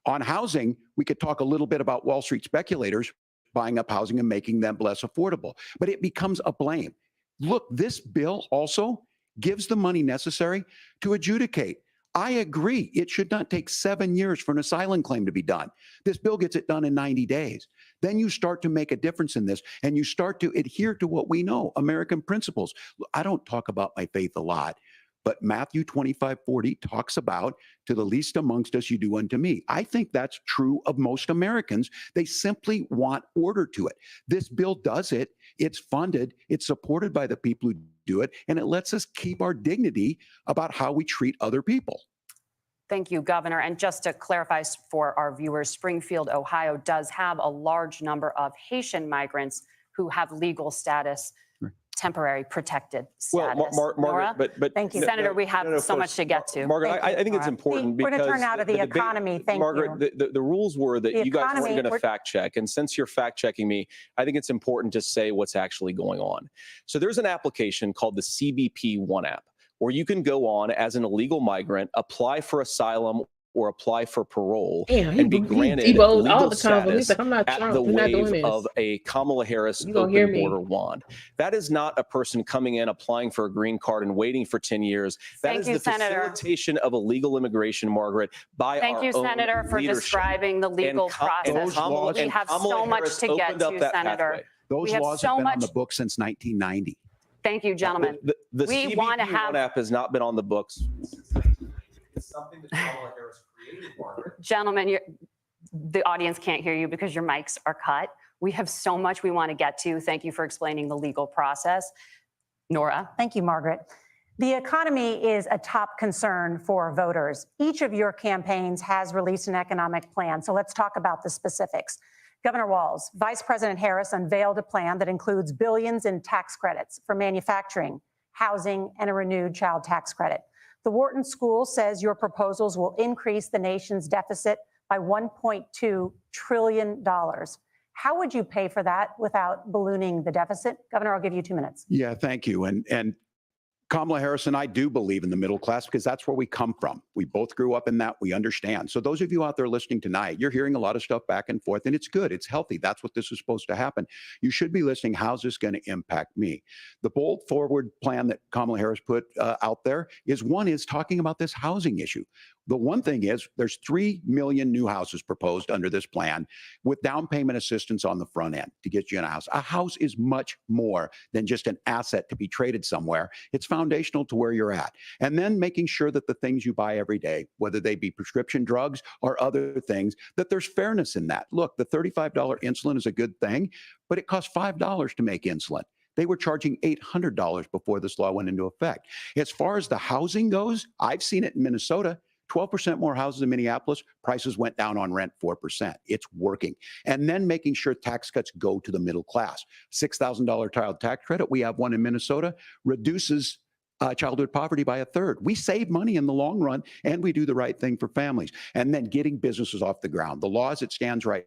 On housing, we could talk a little bit about Wall Street speculators buying up housing and making them less affordable, but it becomes a blame. Look, this bill also gives the money necessary to adjudicate. I agree. It should not take 7 years for an asylum claim to be done. This bill gets it done in 90 days. Then you start to make a difference in this, and you start to adhere to what we know, American principles. I don't talk about my faith a lot, but Matthew 25:40 talks about, to the least amongst us, you do unto me. I think that's true of most Americans. They simply want order to it. This bill does it. It's funded. It's supported by the people who do it. And it lets us keep our dignity about how we treat other people. Thank you, Governor. And just to clarify for our viewers, Springfield, Ohio does have a large number of Haitian migrants who have legal status, temporary protected status. Well, Margaret, but thank you, Senator. We have so much to get to. Margaret, I think it's important because we're going to turn now to the economy. Thank Margaret, you. the rules were that you guys weren't going to we're- fact check, and since you're fact checking me, I think it's important to say what's actually going on. So there's an application called the CBP One app, where you can go on as an illegal migrant, apply for asylum or apply for parole, and be granted legal status I'm not at Trump. the We're not doing wave this. of a Kamala Harris You gonna hear open me. border wand. That is not a person coming in, applying for a green card and waiting for 10 years. That Thank is you, the Senator. facilitation of illegal immigration, Margaret, by Thank our you, own Senator, for leadership. describing the legal And process. We have so much to get to, Senator. Those We have laws so have been on much. the books since 1990. Thank you, gentlemen. The We CBP want to have One app has not been on the books. It's something that Kamala Harris created, Margaret. Gentlemen, the audience can't hear you because your mics are cut. We have so much we want to get to. Thank you for explaining the legal process. Nora. Thank you, Margaret. The economy is a top concern for voters. Each of your campaigns has released an economic plan, so let's talk about the specifics. Governor Walz, Vice President Harris unveiled a plan that includes billions in tax credits for manufacturing, housing, and a renewed child tax credit. The Wharton School says your proposals will increase the nation's deficit by $1.2 trillion. How would you pay for that without ballooning the deficit? Governor, I'll give you 2 minutes. Yeah, thank you. And Kamala Harris and I do believe in the middle class because that's where we come from. We both grew up in that. We understand. So those of you out there listening tonight, you're hearing a lot of stuff back and forth, and it's good. It's healthy. That's what this is supposed to happen. You should be listening. How's this going to impact me? The bold forward plan that Kamala Harris put out there is talking about this housing issue. The one thing is there's 3 million new houses proposed under this plan with down payment assistance on the front end to get you in a house. A house is much more than just an asset to be traded somewhere. It's foundational to where you're at. And then making sure that the things you buy every day, whether they be prescription drugs or other things, that there's fairness in that. Look, the $35 insulin is a good thing, but it costs $5 to make insulin. They were charging $800 before this law went into effect. As far as the housing goes, I've seen it in Minnesota. 12% more houses in Minneapolis, prices went down on rent 4%. It's working. And then making sure tax cuts go to the middle class. $6,000 child tax credit, we have one in Minnesota, reduces childhood poverty by 1/3. We save money in the long run, and we do the right thing for families. And then getting businesses off the ground. The law as it stands right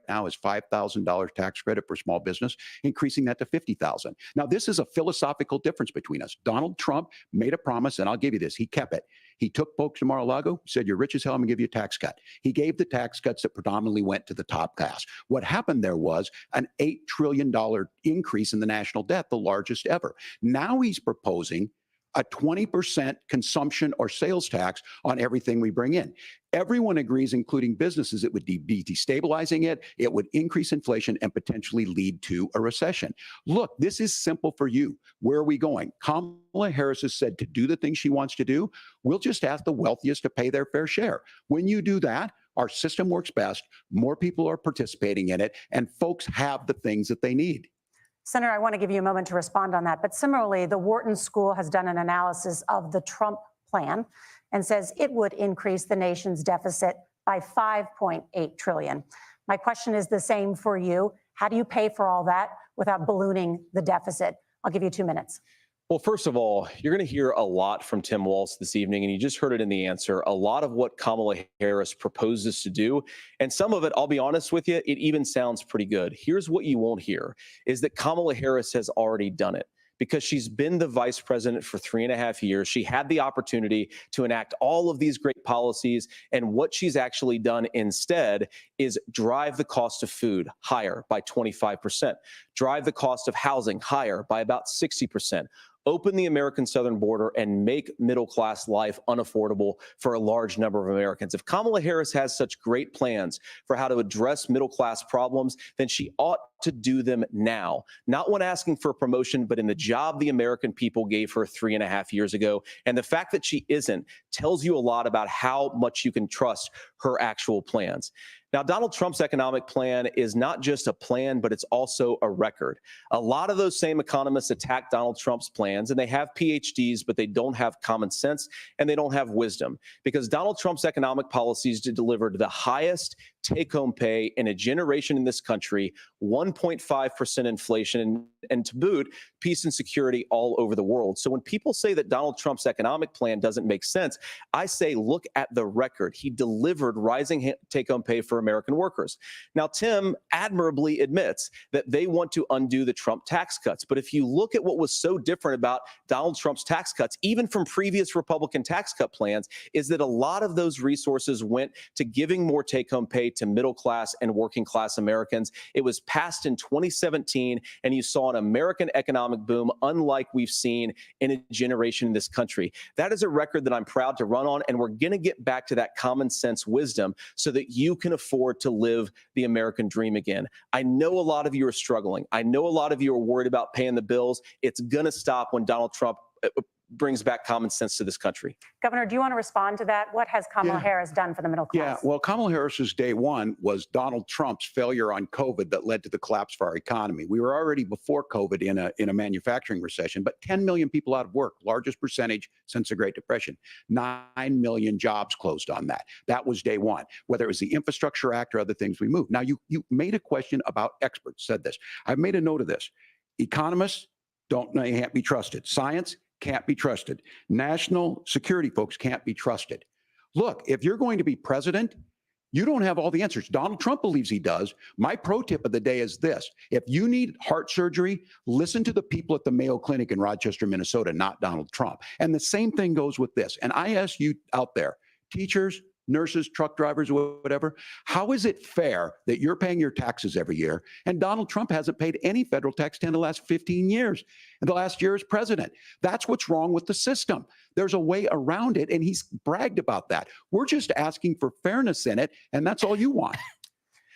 now is $5,000 tax credit for small business, increasing that to $50,000. Now, this is a philosophical difference between us. Donald Trump made a promise, and I'll give you this. He kept it. He took folks to Mar-a-Lago, said, you're rich as hell, I'm gonna give you a tax cut. He gave the tax cuts that predominantly went to the top class. What happened there was an $8 trillion increase in the national debt, the largest ever. Now he's proposing a 20% consumption or sales tax on everything we bring in. Everyone agrees, including businesses, it would be destabilizing it, it would increase inflation and potentially lead to a recession. Look, this is simple for you. Where are we going? Kamala Harris has said to do the things she wants to do. We'll just ask the wealthiest to pay their fair share. When you do that, our system works best, more people are participating in it, and folks have the things that they need. Senator, I want to give you a moment to respond on that. But similarly, the Wharton School has done an analysis of the Trump plan and says it would increase the nation's deficit by $5.8 trillion. My question is the same for you. How do you pay for all that without ballooning the deficit? I'll give you 2 minutes. Well, first of all, you're going to hear a lot from Tim Walz this evening, and you just heard it in the answer. A lot of what Kamala Harris proposes to do, and some of it, I'll be honest with you, it even sounds pretty good. Here's what you won't hear, is that Kamala Harris has already done it. Because she's been the vice president for 3.5 years. She had the opportunity to enact all of these great policies. And what she's actually done instead is drive the cost of food higher by 25%, drive the cost of housing higher by about 60%. Open the American southern border and make middle-class life unaffordable for a large number of Americans. If Kamala Harris has such great plans for how to address middle-class problems, then she ought to do them now, not when asking for a promotion, but in the job the American people gave her 3.5 years ago. And the fact that she isn't tells you a lot about how much you can trust her actual plans. Now, Donald Trump's economic plan is not just a plan, but it's also a record. A lot of those same economists attack Donald Trump's plans, and they have PhDs, but they don't have common sense and they don't have wisdom, because Donald Trump's economic policies delivered the highest take-home pay in a generation in this country, 1.5% inflation, and to boot, peace and security all over the world. So when people say that Donald Trump's economic plan doesn't make sense, I say, look at the record. He delivered rising take-home pay for American workers. Now, Tim admirably admits that they want to undo the Trump tax cuts. But if you look at what was so different about Donald Trump's tax cuts, even from previous Republican tax cut plans, is that a lot of those resources went to giving more take-home pay to middle class and working class Americans. It was passed in 2017, and you saw an American economic boom unlike we've seen in a generation in this country. That is a record that I'm proud to run on, and we're going to get back to that common sense wisdom so that you can afford to live the American dream again. I know a lot of you are struggling. I know a lot of you are worried about paying the bills. It's going to stop when Donald Trump brings back common sense to this country. Governor, do you want to respond to that? What has Kamala Harris done for the middle class? Yeah, well, Kamala Harris's day one was Donald Trump's failure on COVID that led to the collapse of our economy. We were already before COVID in a manufacturing recession, but 10 million people out of work, largest percentage since the Great Depression. 9 million jobs closed on that. That was day one, whether it was the Infrastructure Act or other things we moved. Now, you made a question about experts, said this. I've made a note of this. Economists can't be trusted. Science can't be trusted. National security folks can't be trusted. Look, if you're going to be president, you don't have all the answers. Donald Trump believes he does. My pro tip of the day is this. If you need heart surgery, listen to the people at the Mayo Clinic in Rochester, Minnesota, not Donald Trump. And the same thing goes with this. And I ask you out there, teachers, nurses, truck drivers, whatever, how is it fair that you're paying your taxes every year and Donald Trump hasn't paid any federal tax in the last 15 years, and the last year as president? That's what's wrong with the system. There's a way around it, and he's bragged about that. We're just asking for fairness in it, and that's all you want.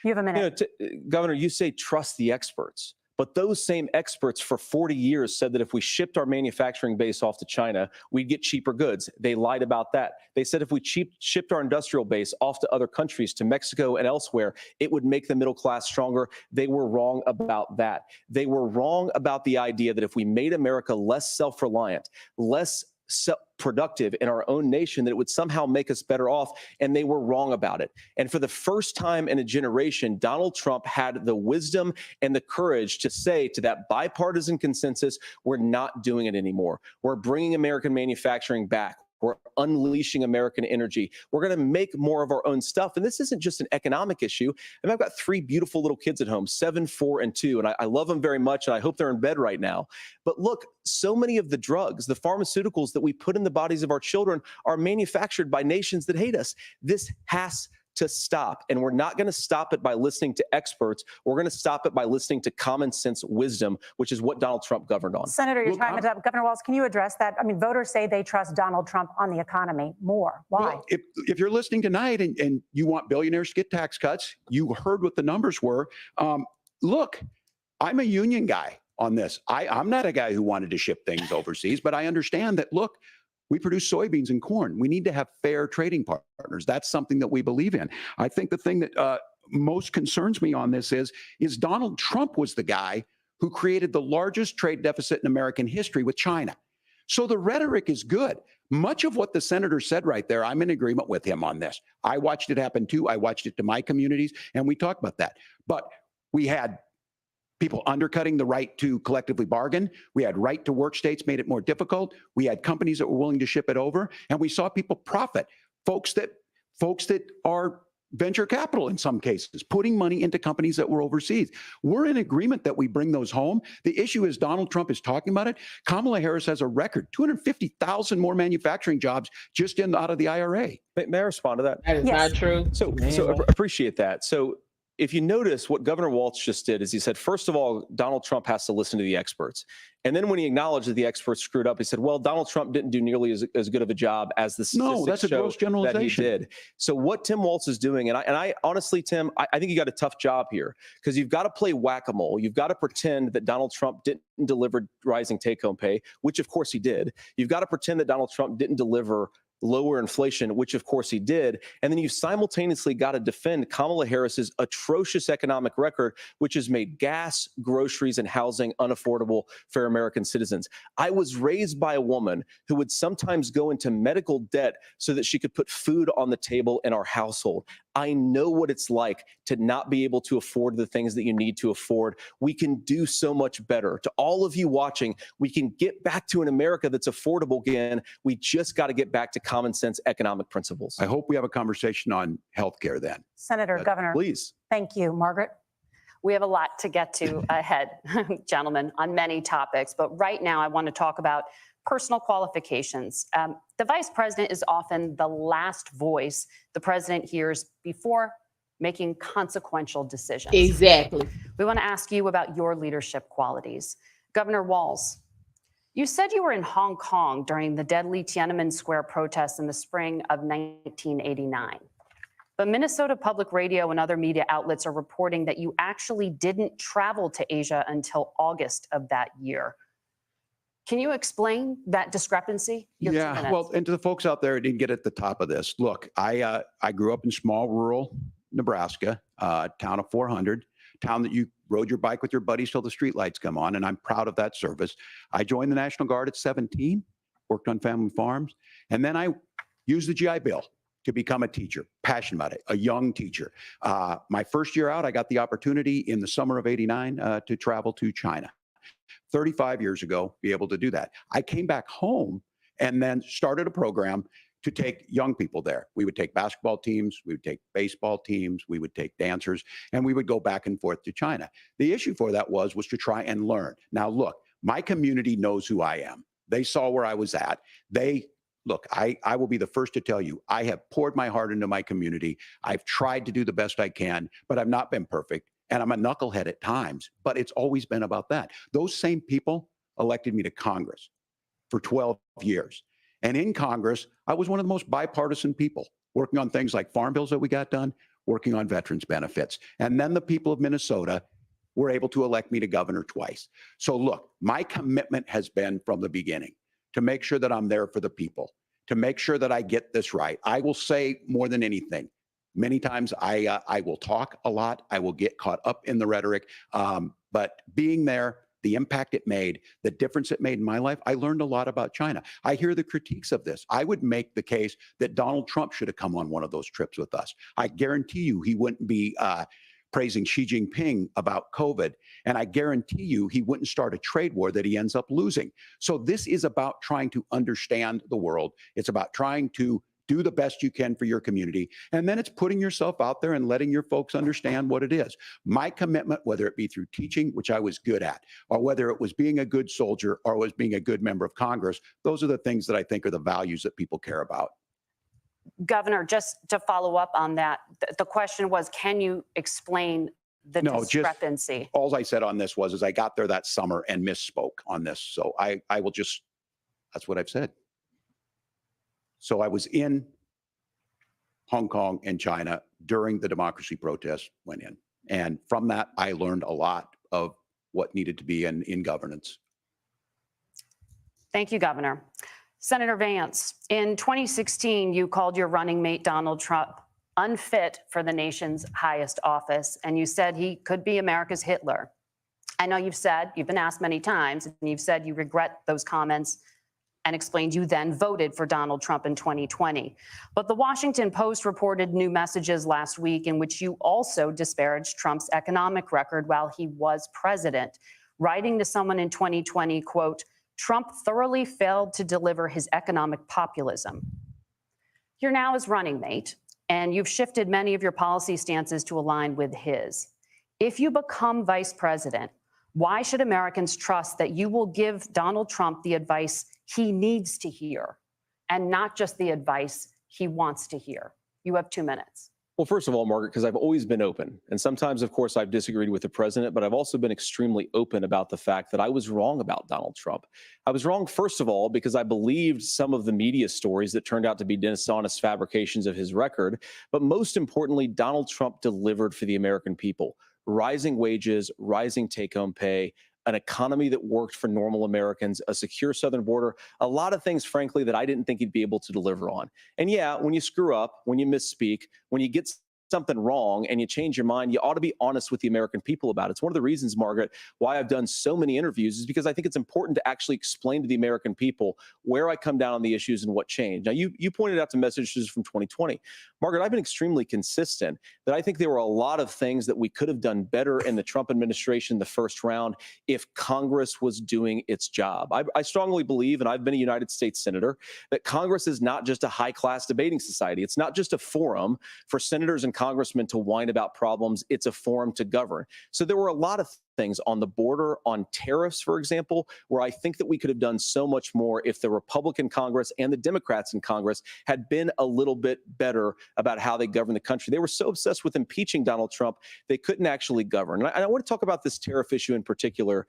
You have a minute. Governor, you say trust the experts. But those same experts for 40 years said that if we shipped our manufacturing base off to China, we'd get cheaper goods. They lied about that. They said if we shipped our industrial base off to other countries, to Mexico and elsewhere, it would make the middle class stronger. They were wrong about that. They were wrong about the idea that if we made America less self-reliant, less productive in our own nation, that it would somehow make us better off, and they were wrong about it. And for the first time in a generation, Donald Trump had the wisdom and the courage to say to that bipartisan consensus, we're not doing it anymore. We're bringing American manufacturing back. We're unleashing American energy. We're going to make more of our own stuff. And this isn't just an economic issue. And I've got 3 beautiful little kids at home, 7, 4, and 2. And I love them very much. And I hope they're in bed right now. But look, so many of the drugs, the pharmaceuticals that we put in the bodies of our children are manufactured by nations that hate us. This has to stop. And we're not going to stop it by listening to experts. We're going to stop it by listening to common sense wisdom, which is what Donald Trump governed on. Senator, your time is up. Governor Walz, can you address that? I mean, voters say they trust Donald Trump on the economy more. Why? Well, if you're listening tonight and you want billionaires to get tax cuts, you heard what the numbers were. Look, I'm a union guy on this. I'm not a guy who wanted to ship things overseas, but I understand that, look, we produce soybeans and corn. We need to have fair trading partners. That's something that we believe in. I think the thing that most concerns me on this is Donald Trump was the guy who created the largest trade deficit in American history with China. So the rhetoric is good. Much of what the senator said right there, I'm in agreement with him on this. I watched it happen too. I watched it to my communities, and we talked about that. But we had people undercutting the right to collectively bargain. We had right to work states made it more difficult. We had companies that were willing to ship it over, and we saw people profit. Folks that are venture capital in some cases, putting money into companies that were overseas. We're in agreement that we bring those home. The issue is Donald Trump is talking about it. Kamala Harris has a record, 250,000 more manufacturing jobs just out of the IRA. May I respond to that? That is not true. So appreciate that. So if you notice what Governor Walz just did is he said, first of all, Donald Trump has to listen to the experts. And then when he acknowledged that the experts screwed up, he said, well, Donald Trump didn't do nearly as good of a job as the statistics No, that's a gross show generalization. that he did. So what Tim Walz is doing, and I honestly, Tim, I think you got a tough job here because you've got to play whack-a-mole. You've got to pretend that Donald Trump didn't deliver rising take-home pay, which of course he did. You've got to pretend that Donald Trump didn't deliver lower inflation, which of course he did. And then you've simultaneously got to defend Kamala Harris's atrocious economic record, which has made gas, groceries, and housing unaffordable for American citizens. I was raised by a woman who would sometimes go into medical debt so that she could put food on the table in our household. I know what it's like to not be able to afford the things that you need to afford. We can do so much better. To all of you watching, we can get back to an America that's affordable again. We just got to get back to common sense economic principles. I hope we have a conversation on healthcare then. Senator, Governor. Please. Thank you. Margaret? We have a lot to get to ahead, gentlemen, on many topics. But right now, I want to talk about personal qualifications. The vice president is often the last voice the president hears before making consequential decisions. Exactly. We want to ask you about your leadership qualities. Governor Walz, you said you were in Hong Kong during the deadly Tiananmen Square protests in the spring of 1989. But Minnesota Public Radio and other media outlets are reporting that you actually didn't travel to Asia until August of that year. Can you explain that discrepancy? Yeah, well, and to the folks out there who didn't get at the top of this, look, I grew up in small rural Nebraska, town of 400, town that you rode your bike with your buddies till the streetlights come on, and I'm proud of that service. I joined the National Guard at 17, worked on family farms, and then I used the GI Bill to become a teacher, passionate about it, a young teacher. My first year out, I got the opportunity in the summer of '89 to travel to China. 35 years ago, be able to do that. I came back home and then started a program to take young people there. We would take basketball teams, we would take baseball teams, we would take dancers, and we would go back and forth to China. The issue for that was to try and learn. Now, look, my community knows who I am. They saw where I was at. Look, I will be the first to tell you, I have poured my heart into my community. I've tried to do the best I can, but I've not been perfect. And I'm a knucklehead at times, but it's always been about that. Those same people elected me to Congress for 12 years. And in Congress, I was one of the most bipartisan people, working on things like farm bills that we got done, working on veterans benefits. And then the people of Minnesota were able to elect me to governor twice. So look, my commitment has been from the beginning to make sure that I'm there for the people, to make sure that I get this right. I will say more than anything, many times I will talk a lot. I will get caught up in the rhetoric. But being there, the impact it made, the difference it made in my life, I learned a lot about China. I hear the critiques of this. I would make the case that Donald Trump should have come on one of those trips with us. I guarantee you he wouldn't be praising Xi Jinping about COVID. And I guarantee you he wouldn't start a trade war that he ends up losing. So this is about trying to understand the world. It's about trying to do the best you can for your community. And then it's putting yourself out there and letting your folks understand what it is. My commitment, whether it be through teaching, which I was good at, or whether it was being a good soldier or was being a good member of Congress, those are the things that I think are the values that people care about. Governor, just to follow up on that, the question was, can you explain the discrepancy? All I said on this was I got there that summer and misspoke on this. So I will just, that's what I've said. So I was in Hong Kong and China during the democracy protests went in. And from that, I learned a lot of what needed to be in governance. Thank you, Governor. Senator Vance, in 2016, you called your running mate, Donald Trump, unfit for the nation's highest office, and you said he could be America's Hitler. I know you've been asked many times, and you've said you regret those comments and explained you then voted for Donald Trump in 2020. But the Washington Post reported new messages last week in which you also disparaged Trump's economic record while he was president, writing to someone in 2020, quote, "Trump thoroughly failed to deliver his economic populism." You're now his running mate, and you've shifted many of your policy stances to align with his. If you become vice president, why should Americans trust that you will give Donald Trump the advice he needs to hear and not just the advice he wants to hear? You have 2 minutes. Well, first of all, Margaret, because I've always been open. And sometimes, of course, I've disagreed with the president, but I've also been extremely open about the fact that I was wrong about Donald Trump. I was wrong, first of all, because I believed some of the media stories that turned out to be dishonest fabrications of his record. But most importantly, Donald Trump delivered for the American people. Rising wages, rising take-home pay, an economy that worked for normal Americans, a secure southern border, a lot of things, frankly, that I didn't think he'd be able to deliver on. And yeah, when you screw up, when you misspeak, when you get something wrong and you change your mind, you ought to be honest with the American people about it. It's one of the reasons, Margaret, why I've done so many interviews is because I think it's important to actually explain to the American people where I come down on the issues and what changed. Now, you pointed out the messages from 2020. Margaret, I've been extremely consistent that I think there were a lot of things that we could have done better in the Trump administration the first round if Congress was doing its job. I strongly believe, and I've been a United States Senator, that Congress is not just a high-class debating society. It's not just a forum for senators and congressmen to whine about problems. It's a forum to govern. So there were a lot of things on the border, on tariffs, for example, where I think that we could have done so much more if the Republican Congress and the Democrats in Congress had been a little bit better about how they govern the country. They were so obsessed with impeaching Donald Trump, they couldn't actually govern. And I want to talk about this tariff issue in particular,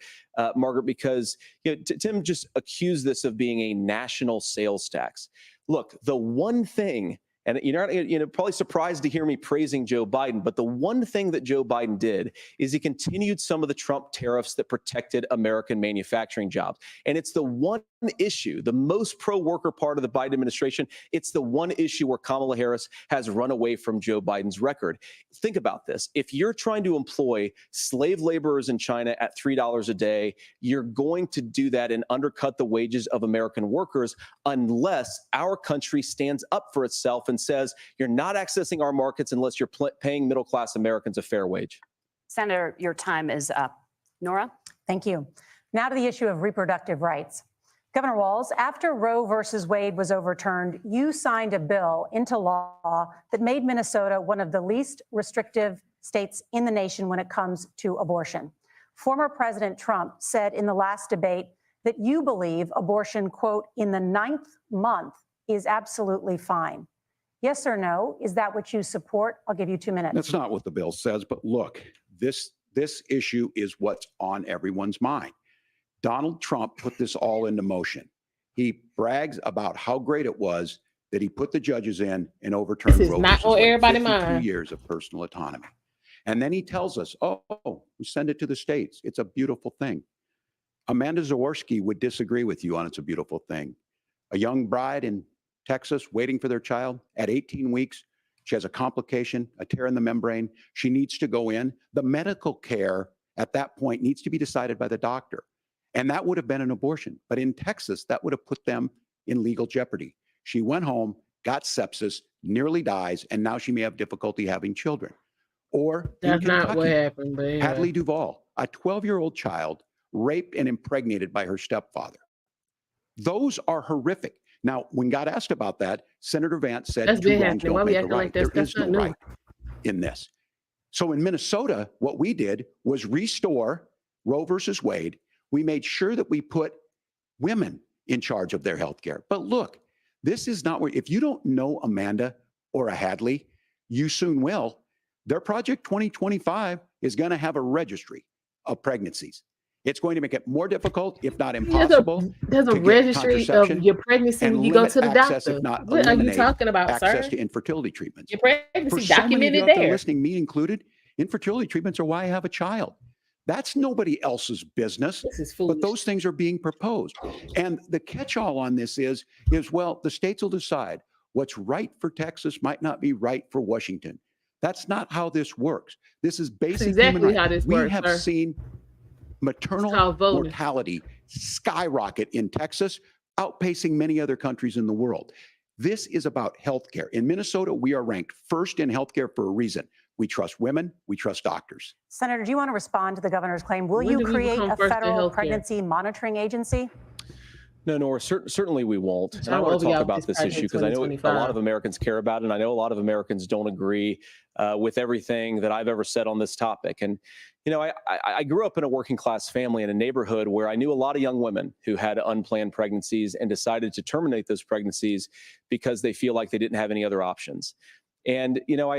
Margaret, because Tim just accused this of being a national sales tax. Look, the one thing, and you're probably surprised to hear me praising Joe Biden, but the one thing that Joe Biden did is he continued some of the Trump tariffs that protected American manufacturing jobs. And it's the one issue, the most pro-worker part of the Biden administration, it's the one issue where Kamala Harris has run away from Joe Biden's record. Think about this. If you're trying to employ slave laborers in China at $3 a day, you're going to do that and undercut the wages of American workers unless our country stands up for itself and says, you're not accessing our markets unless you're paying middle-class Americans a fair wage. Senator, your time is up. Nora? Thank you. Now to the issue of reproductive rights. Governor Walz, after Roe versus Wade was overturned, you signed a bill into law that made Minnesota one of the least restrictive states in the nation when it comes to abortion. Former President Trump said in the last debate that you believe abortion, quote, in the 9th month is absolutely fine. Yes or no? Is that what you support? I'll give you 2 minutes. That's not what the bill says, but look, this issue is what's on everyone's mind. Donald Trump put this all into motion. He brags about how great it was that he put the judges in and overturned This is Roe not versus on Wade, everybody's 52 mind. years of personal autonomy. And then he tells us, oh, we send it to the states. It's a beautiful thing. Amanda Zaworski would disagree with you on it's a beautiful thing. A young bride in Texas waiting for their child at 18 weeks. She has a complication, a tear in the membrane. She needs to go in. The medical care at that point needs to be decided by the doctor. And that would have been an abortion. But in Texas, that would have put them in legal jeopardy. She went home, got sepsis, nearly dies, and now she may have difficulty having children. Or That's not what happened, but anyway. Hadley Duvall, a 12-year-old child raped and impregnated by her stepfather. Those are horrific. Now, when God asked about that, Senator Vance said, That's been two wrongs happening. don't Why we make a acting right. like that's There is no not new? right in this. So in Minnesota, what we did was restore Roe versus Wade. We made sure that we put women in charge of their health care. But look, this is not where, if you don't know Amanda or a Hadley, you soon will. Their Project 2025 is going to have a registry of pregnancies. It's going to make it more difficult, if not impossible. There's a to get registry of contraception your pregnancy and when you go limit to the access, doctor. if not What are you eliminate talking about, access sir? to infertility treatments. Your For pregnancy so many of you documented out there there. listening, me included, infertility treatments are why I have a child. That's nobody else's business. This is foolish. But those things are being proposed. And the catch-all on this is, well, the states will decide what's right for Texas might not be right for Washington. That's not how this works. This is basic exactly human how rights. this We works, have sir. seen maternal called voting. mortality skyrocket in Texas outpacing many other countries in the world. This is about healthcare. In Minnesota, we are ranked first in healthcare for a reason. We trust women. We trust doctors. Senator, do you want to respond to the governor's claim? Will When you do we create become a first in federal healthcare? pregnancy monitoring agency? No, Nora, certainly we won't. And I Trying want to overlap talk with about this this issue because I know a lot 2025. of Americans care about it, and I know a lot of Americans don't agree with everything that I've ever said on this topic. And, you know, I grew up in a working class family in a neighborhood where I knew a lot of young women who had unplanned pregnancies and decided to terminate those pregnancies because they feel like they didn't have any other options. And, you know,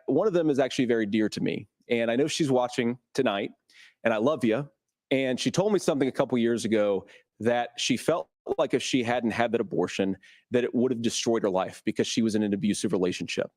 one of them is actually very dear to me. And I know she's watching tonight, and I love you. And she told me something a couple years ago that she felt like if she hadn't had that abortion, that it would have destroyed her life because she was in an abusive relationship.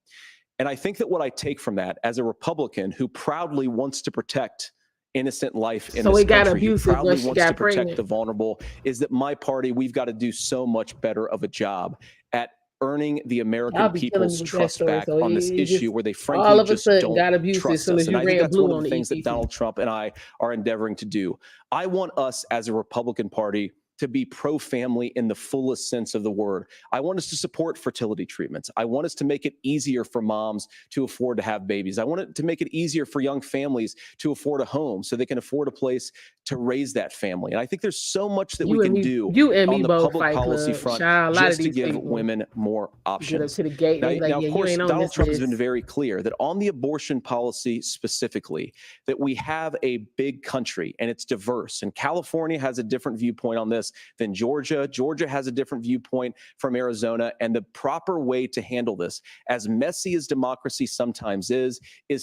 And I think that what I take from that as a Republican who proudly wants to protect innocent life in So this it got country, who abusive proudly once she wants to got protect pregnant. the vulnerable, is that my party, we've got to do so much better of a job at earning the American I'll be killing you people's with that trust story. back So on this it just issue where they all frankly of a just sudden got don't abusive as trust soon us. as And you I think ran that's one blue of on the the things that EPP. Donald Trump and I are endeavoring to do. I want us as a Republican Party to be pro-family in the fullest sense of the word. I want us to support fertility treatments. I want us to make it easier for moms to afford to have babies. I want it to make it easier for young families to afford a home so they can afford a place to raise that family. And I think there's so much that we You and can me, do you and on me the both public Fight policy Club. front Child, a lot of just to these give people women more get up options. to the gate. Now, They be like, of yeah, you course, ain't on Donald this Trump has been list. very clear that on the abortion policy specifically, that we have a big country and it's diverse. And California has a different viewpoint on this than Georgia. Georgia has a different viewpoint from Arizona. And the proper way to handle this, as messy as democracy sometimes is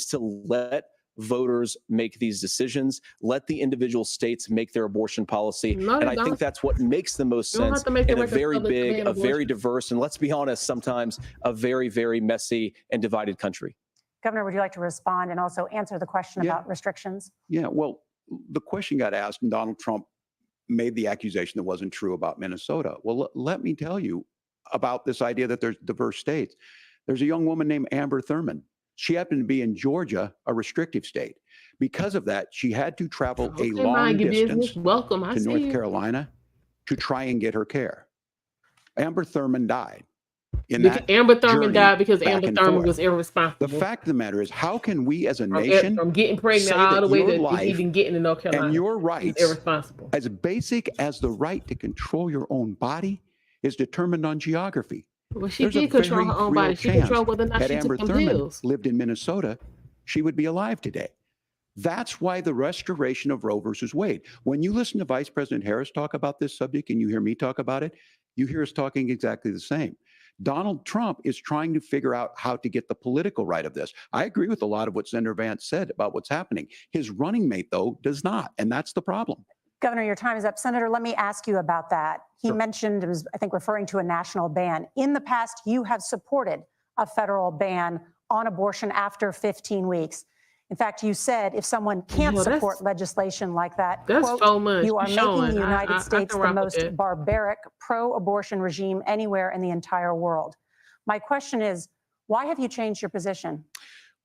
to let voters make these decisions, let the individual states make their abortion policy. No, And they I don't. think that's what makes the most You don't have sense to make the in a record very public to big, ban a very abortion. diverse, and let's be honest, sometimes a very, very messy and divided country. Governor, would you like to respond and also answer the question Yeah. about restrictions? Yeah, well, the question got asked, and Donald Trump made the accusation that wasn't true about Minnesota. Well, let me tell you about this idea that there's diverse states. There's a young woman named Amber Thurman. She happened to be in Georgia, a restrictive state. Because of that, she had to travel a Okay, long mind your distance business. Welcome. I to see North you. Carolina to try and get her care. Amber Thurman died. In Because that Amber Thurman journey died because back Amber and Thurman forth. was irresponsible. The fact of the matter is, how can we as a From nation from getting pregnant say all that the way your to life even getting to North Carolina and your is rights, irresponsible. as basic as the right to control your own body, is determined on geography? Well, she There's a did control very her own real body. She chance controlled whether or not had she Amber took them Thurman pills. lived in Minnesota, she would be alive today. That's why the restoration of Roe versus Wade. When you listen to Vice President Harris talk about this subject and you hear me talk about it, you hear us talking exactly the same. Donald Trump is trying to figure out how to get the political right of this. I agree with a lot of what Senator Vance said about what's happening. His running mate, though, does not, and that's the problem. Governor, your time is up. Senator, let me ask you about that. He mentioned, it was, I think, referring to a national ban. In the past, you have supported a federal ban on abortion after 15 weeks. In fact, you said if someone can't Well, that's- support legislation like that, That's quote, 4 months. you are You making showing. the I United States can the rock with most that. barbaric pro-abortion regime anywhere in the entire world. My question is, why have you changed your position?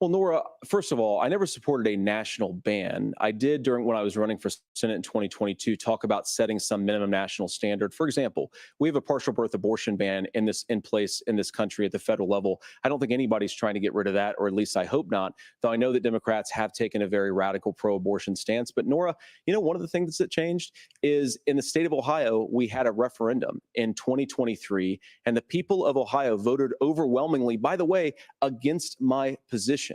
Well, Nora, first of all, I never supported a national ban. I did when I was running for Senate in 2022 talk about setting some minimum national standard. For example, we have a partial birth abortion ban in place in this country at the federal level. I don't think anybody's trying to get rid of that, or at least I hope not, though I know that Democrats have taken a very radical pro-abortion stance. But Nora, you know, one of the things that changed is in the state of Ohio, we had a referendum in 2023, and the people of Ohio voted overwhelmingly, by the way, against my position.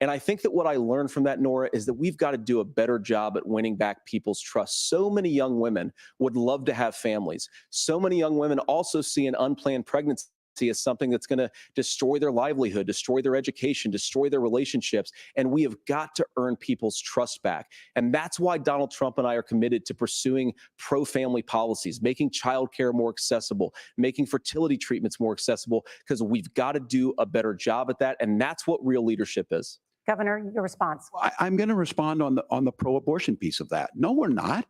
And I think that what I learned from that, Nora, is that we've got to do a better job at winning back people's trust. So many young women would love to have families. So many young women also see an unplanned pregnancy as something that's going to destroy their livelihood, destroy their education, destroy their relationships. And we have got to earn people's trust back. And that's why Donald Trump and I are committed to pursuing pro-family policies, making childcare more accessible, making fertility treatments more accessible, because we've got to do a better job at that. And that's what real leadership is. Governor, your response. I'm going to respond on the pro-abortion piece of that. No, we're not.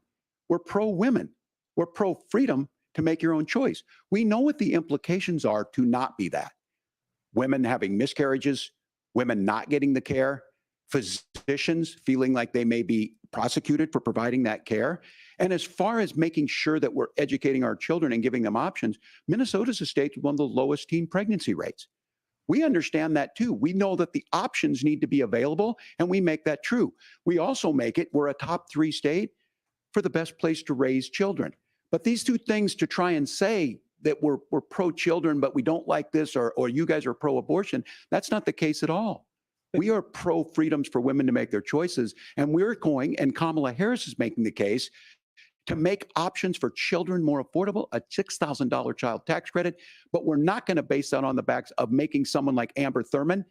We're pro-women. We're pro-freedom to make your own choice. We know what the implications are to not be that. Women having miscarriages, women not getting the care, physicians feeling like they may be prosecuted for providing that care. And as far as making sure that we're educating our children and giving them options, Minnesota's a state with one of the lowest teen pregnancy rates. We understand that too. We know that the options need to be available, and we make that true. We also make it, we're a top 3 state for the best place to raise children. But these two things, to try and say that we're pro-children, but we don't like this, or you guys are pro-abortion, that's not the case at all. We are pro-freedoms for women to make their choices, and we're going, and Kamala Harris is making the case, to make options for children more affordable, a $6,000 child tax credit, but we're not going to base that on the backs of making someone like Amber Thurman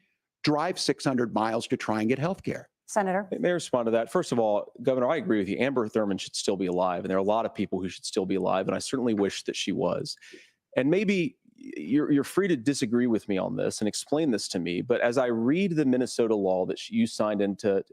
drive 600 miles to try and get health care. Senator? May I respond to that? First of all, Governor, I agree with you. Amber Thurman should still be alive, and there are a lot of people who should still be alive, and I certainly wish that she was. And maybe you're free to disagree with me on this and explain this to me, but as I read the Minnesota law that you signed into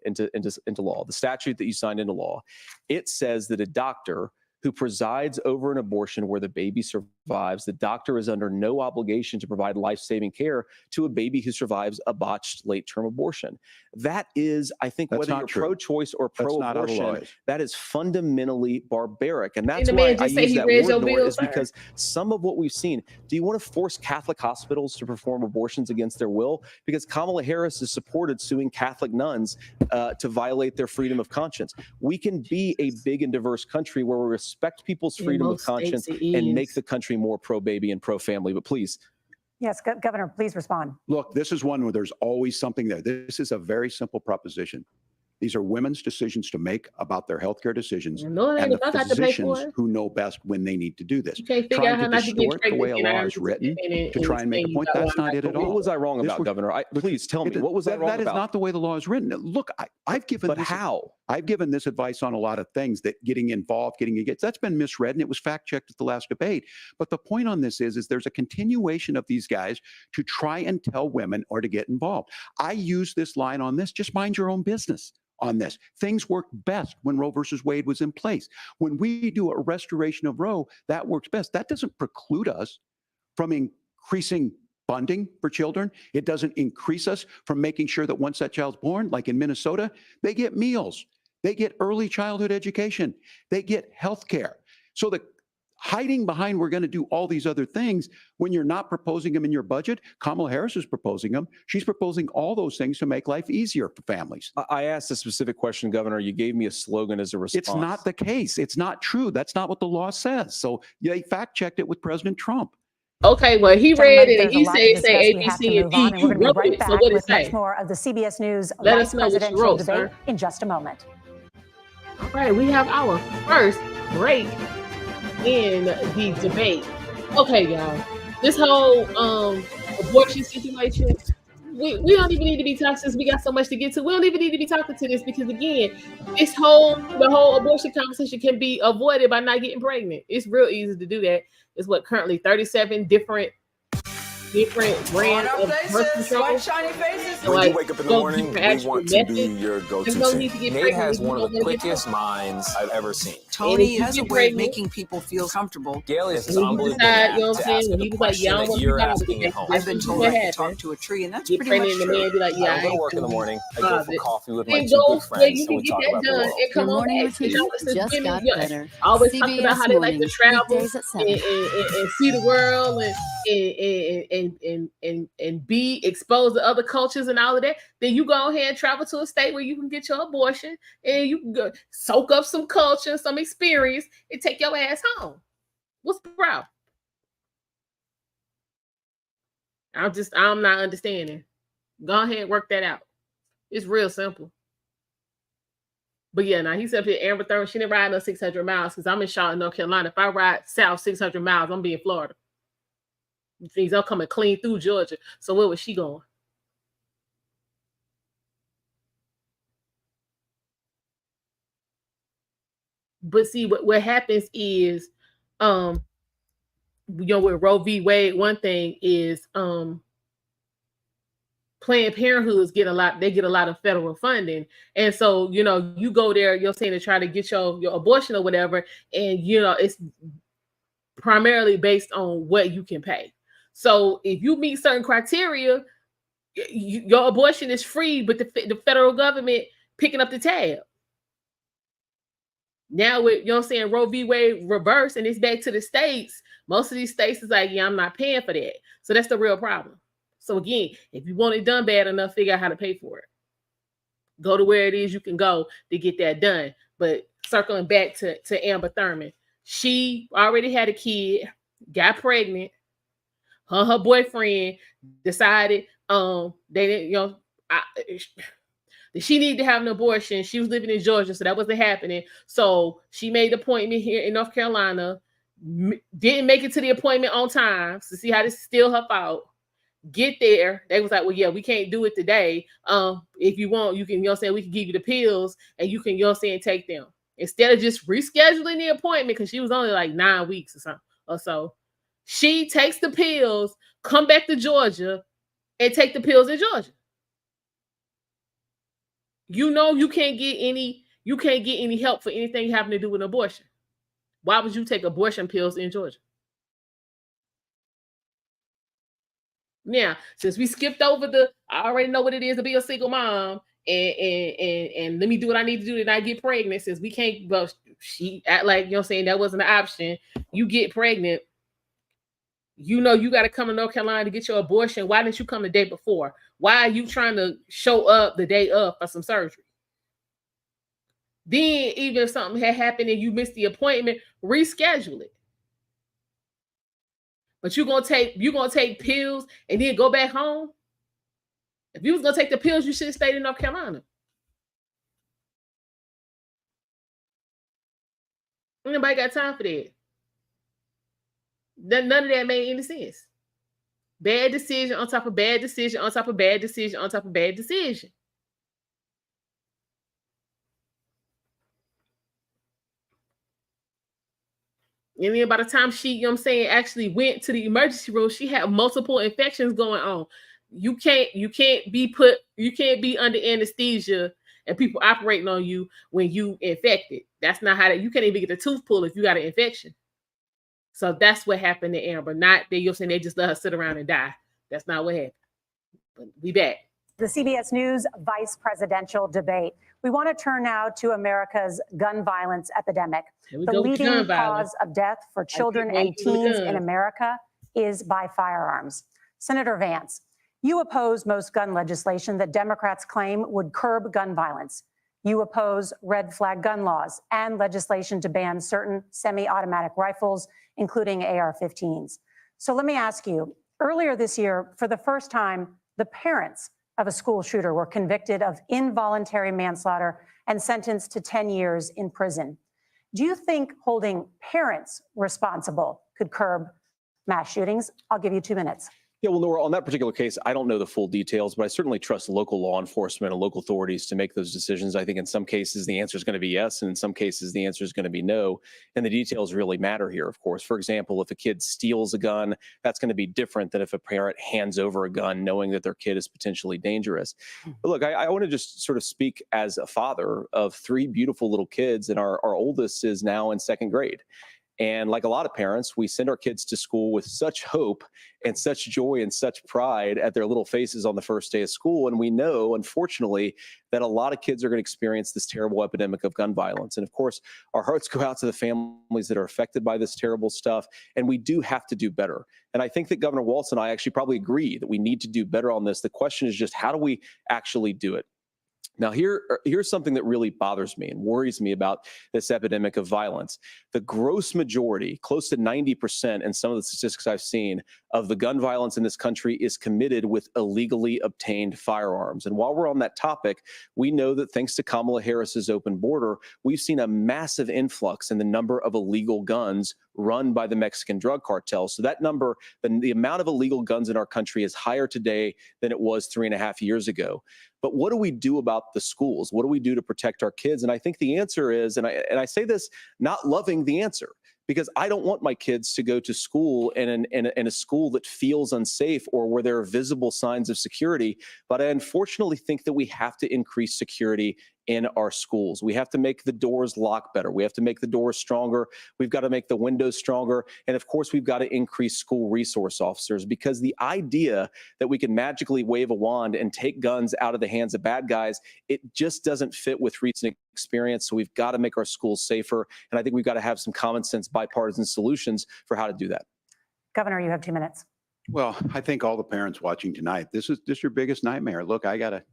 law, the statute that you signed into law, it says that a doctor who presides over an abortion where the baby survives, the doctor is under no obligation to provide life-saving care to a baby who survives a botched late-term abortion. That is, I think, That's whether not you're true. pro-choice or That's not how the law pro-abortion, is. that is fundamentally barbaric. And that's the why man I just say use he that read word, your Nora, bill, is sir? because some of what we've seen, do you want to force Catholic hospitals to perform abortions against their will? Because Kamala Harris has supported suing Catholic nuns to violate their freedom of conscience. We can be a big and diverse country where we respect people's In freedom of most states conscience it and make is. the country more pro-baby and pro-family. But please. Yes, Governor, please respond. Look, this is one where there's always something there. This is a very simple proposition. These are women's decisions to make about their healthcare decisions, No, it ain't. and the If I got to pay for physicians it. who know best when they need to do this. You can't figure Trying out how to not to get distort the way pregnant. a and I law heard is you written and to try and make a explain point, why that's not it at all. What was I wrong This about, was- Governor? Please tell me, what was I wrong That is about? not the way the law is written. Look, I've given But this, how? I've given this advice on a lot of things, that getting involved, that's been misread, and it was fact-checked at the last debate. But the point on this is there's a continuation of these guys to try and tell women or to get involved. I use this line on this, just mind your own business on this. Things worked best when Roe versus Wade was in place. When we do a restoration of Roe, that works best. That doesn't preclude us from increasing funding for children. It doesn't increase us from making sure that once that child's born, like in Minnesota, they get meals, they get early childhood education, they get health care. So the hiding behind we're going to do all these other things when you're not proposing them in your budget. Kamala Harris is proposing them. She's proposing all those things to make life easier for families. I asked a specific question, Governor. You gave me a slogan as a response. It's not the case. It's not true. That's not what the law says. So they fact-checked it with President Trump. Okay, well, he Gentlemen, read it and there's a he lot said to it say discuss. A, We B, have to C, and move D. on, and You we're going to be wrote right it, so back what it with say? much more of the CBS News Let Vice us know what you Presidential wrote, Debate sir. in just a moment. All right, we have our first break in the debate. Okay, y'all. This whole abortion situation, we don't even need to be talking, since we got so much to get to. We don't even need to be talking to this, because again, the whole abortion conversation can be avoided by not getting pregnant. It's real easy to do that. It's what currently 37 different brands of birth control. White shiny faces. So, When like, you wake up in the those morning, different we actual want to be methods. your go-to There's no team. need to get Nate pregnant has if you one of don't the wanna get quickest pregnant. minds I've ever seen. And Tony if has you a get way of pregnant, making people feel comfortable. Gail is and when he decide, you know what I'm saying, when he was like, y'all want you're to asking at home. I've been told what I can happened? talk to a tree, and that's Get pretty pregnant much and the true. man be like, I yeah, don't go to work in the morning. I go for coffee with my and two go good where friends, you and can we get talk that about the done world. and come Your on morning back. routine Y'all listen to just women, got yeah, better. always talk about CBS how they like to Mornings, travel weekdays at 7. and see the world and be exposed to other cultures and all of that. Then you go ahead and travel to a state where you can get your abortion and you can go soak up some culture, some experience, and take your ass home. What's the problem? I'm not understanding. Go ahead and work that out. It's real simple. But yeah, now he said here, Amber Thurman, she didn't ride no 600 miles because I'm in Charlotte, North Carolina. If I ride south 600 miles, I'm being Florida. Which means I'm coming clean through Georgia. So where was she going? But see, what happens is, with Roe v. Wade, one thing is Planned Parenthood get a lot of federal funding. And so, you go there, you're saying to try to get your abortion or whatever, and it's primarily based on what you can pay. So if you meet certain criteria, your abortion is free, but the federal government picking up the tab. Now with, you know what I'm saying, Roe v. Wade reverse and it's back to the states, most of these states is like, yeah, I'm not paying for that. So that's the real problem. So again, if you want it done bad enough, figure out how to pay for it. Go to where it is you can go to get that done. But circling back to Amber Thurman, she already had a kid, got pregnant. Her boyfriend decided they didn't, you know, she needed to have an abortion. She was living in Georgia, so that wasn't happening. So she made the appointment here in North Carolina. Didn't make it to the appointment on time. So see how this is still her fault. Get there. They was like, well, yeah, we can't do it today. If you want, you can, you know what I'm saying, we can give you the pills and you can, you know what I'm saying, take them. Instead of just rescheduling the appointment, because she was only like 9 weeks or something or so. She takes the pills, come back to Georgia, and take the pills in Georgia. You know you can't get any help for anything having to do with abortion. Why would you take abortion pills in Georgia? Now, since we skipped over I already know what it is to be a single mom, and let me do what I need to do to not get pregnant. Since we can't, well, she act like, you know what I'm saying, that wasn't an option. You get pregnant. You know you got to come to North Carolina to get your abortion. Why didn't you come the day before? Why are you trying to show up the day of for some surgery? Then even if something had happened and you missed the appointment, reschedule it. But you're gonna take pills and then go back home? If you was gonna take the pills, you should have stayed in North Carolina. Nobody got time for that. None of that made any sense. Bad decision on top of bad decision on top of bad decision on top of bad decision. And then by the time she, you know what I'm saying, actually went to the emergency room, she had multiple infections going on. You can't be under anesthesia and people operating on you when you infected. That's not how you can't even get a tooth pulled if you got an infection. So that's what happened to Amber. Not that you're saying they just let her sit around and die. That's not what happened. But we back. The CBS News vice presidential debate. We want to turn now to America's gun violence epidemic. The leading cause of death for children and teens in America is by firearms. Senator Vance, you oppose most gun legislation that Democrats claim would curb gun violence. You oppose red flag gun laws and legislation to ban certain semi-automatic rifles, including AR-15s. So let me ask you, earlier this year, for the first time, the parents of a school shooter were convicted of involuntary manslaughter and sentenced to 10 years in prison. Do you think holding parents responsible could curb mass shootings? I'll give you 2 minutes. Yeah, well, Nora, on that particular case, I don't know the full details, but I certainly trust local law enforcement and local authorities to make those decisions. I think in some cases the answer is going to be yes, and in some cases the answer is going to be no. And the details really matter here, of course. For example, if a kid steals a gun, that's going to be different than if a parent hands over a gun knowing that their kid is potentially dangerous. But look, I want to just sort of speak as a father of 3 beautiful little kids, and our oldest is now in 2nd grade. And like a lot of parents, we send our kids to school with such hope and such joy and such pride at their little faces on the first day of school. And we know, unfortunately, that a lot of kids are going to experience this terrible epidemic of gun violence. And of course, our hearts go out to the families that are affected by this terrible stuff. And we do have to do better. And I think that Governor Walz and I actually probably agree that we need to do better on this. The question is just, how do we actually do it? Now, here's something that really bothers me and worries me about this epidemic of violence. The gross majority, close to 90% in some of the statistics I've seen, of the gun violence in this country is committed with illegally obtained firearms. And while we're on that topic, we know that thanks to Kamala Harris's open border, we've seen a massive influx in the number of illegal guns run by the Mexican drug cartels. So that number, the amount of illegal guns in our country is higher today than it was 3.5 years ago. But what do we do about the schools? What do we do to protect our kids? And I think the answer is, and I say this not loving the answer, because I don't want my kids to go to school in a school that feels unsafe or where there are visible signs of security. But I unfortunately think that we have to increase security in our schools. We have to make the doors lock better. We have to make the doors stronger. We've got to make the windows stronger. And of course, we've got to increase school resource officers, because the idea that we can magically wave a wand and take guns out of the hands of bad guys, it just doesn't fit with recent experience. So we've got to make our schools safer. And I think we've got to have some common sense bipartisan solutions for how to do that. Governor, you have 2 minutes. Well, I think all the parents watching tonight, this is your biggest nightmare. Look, I got a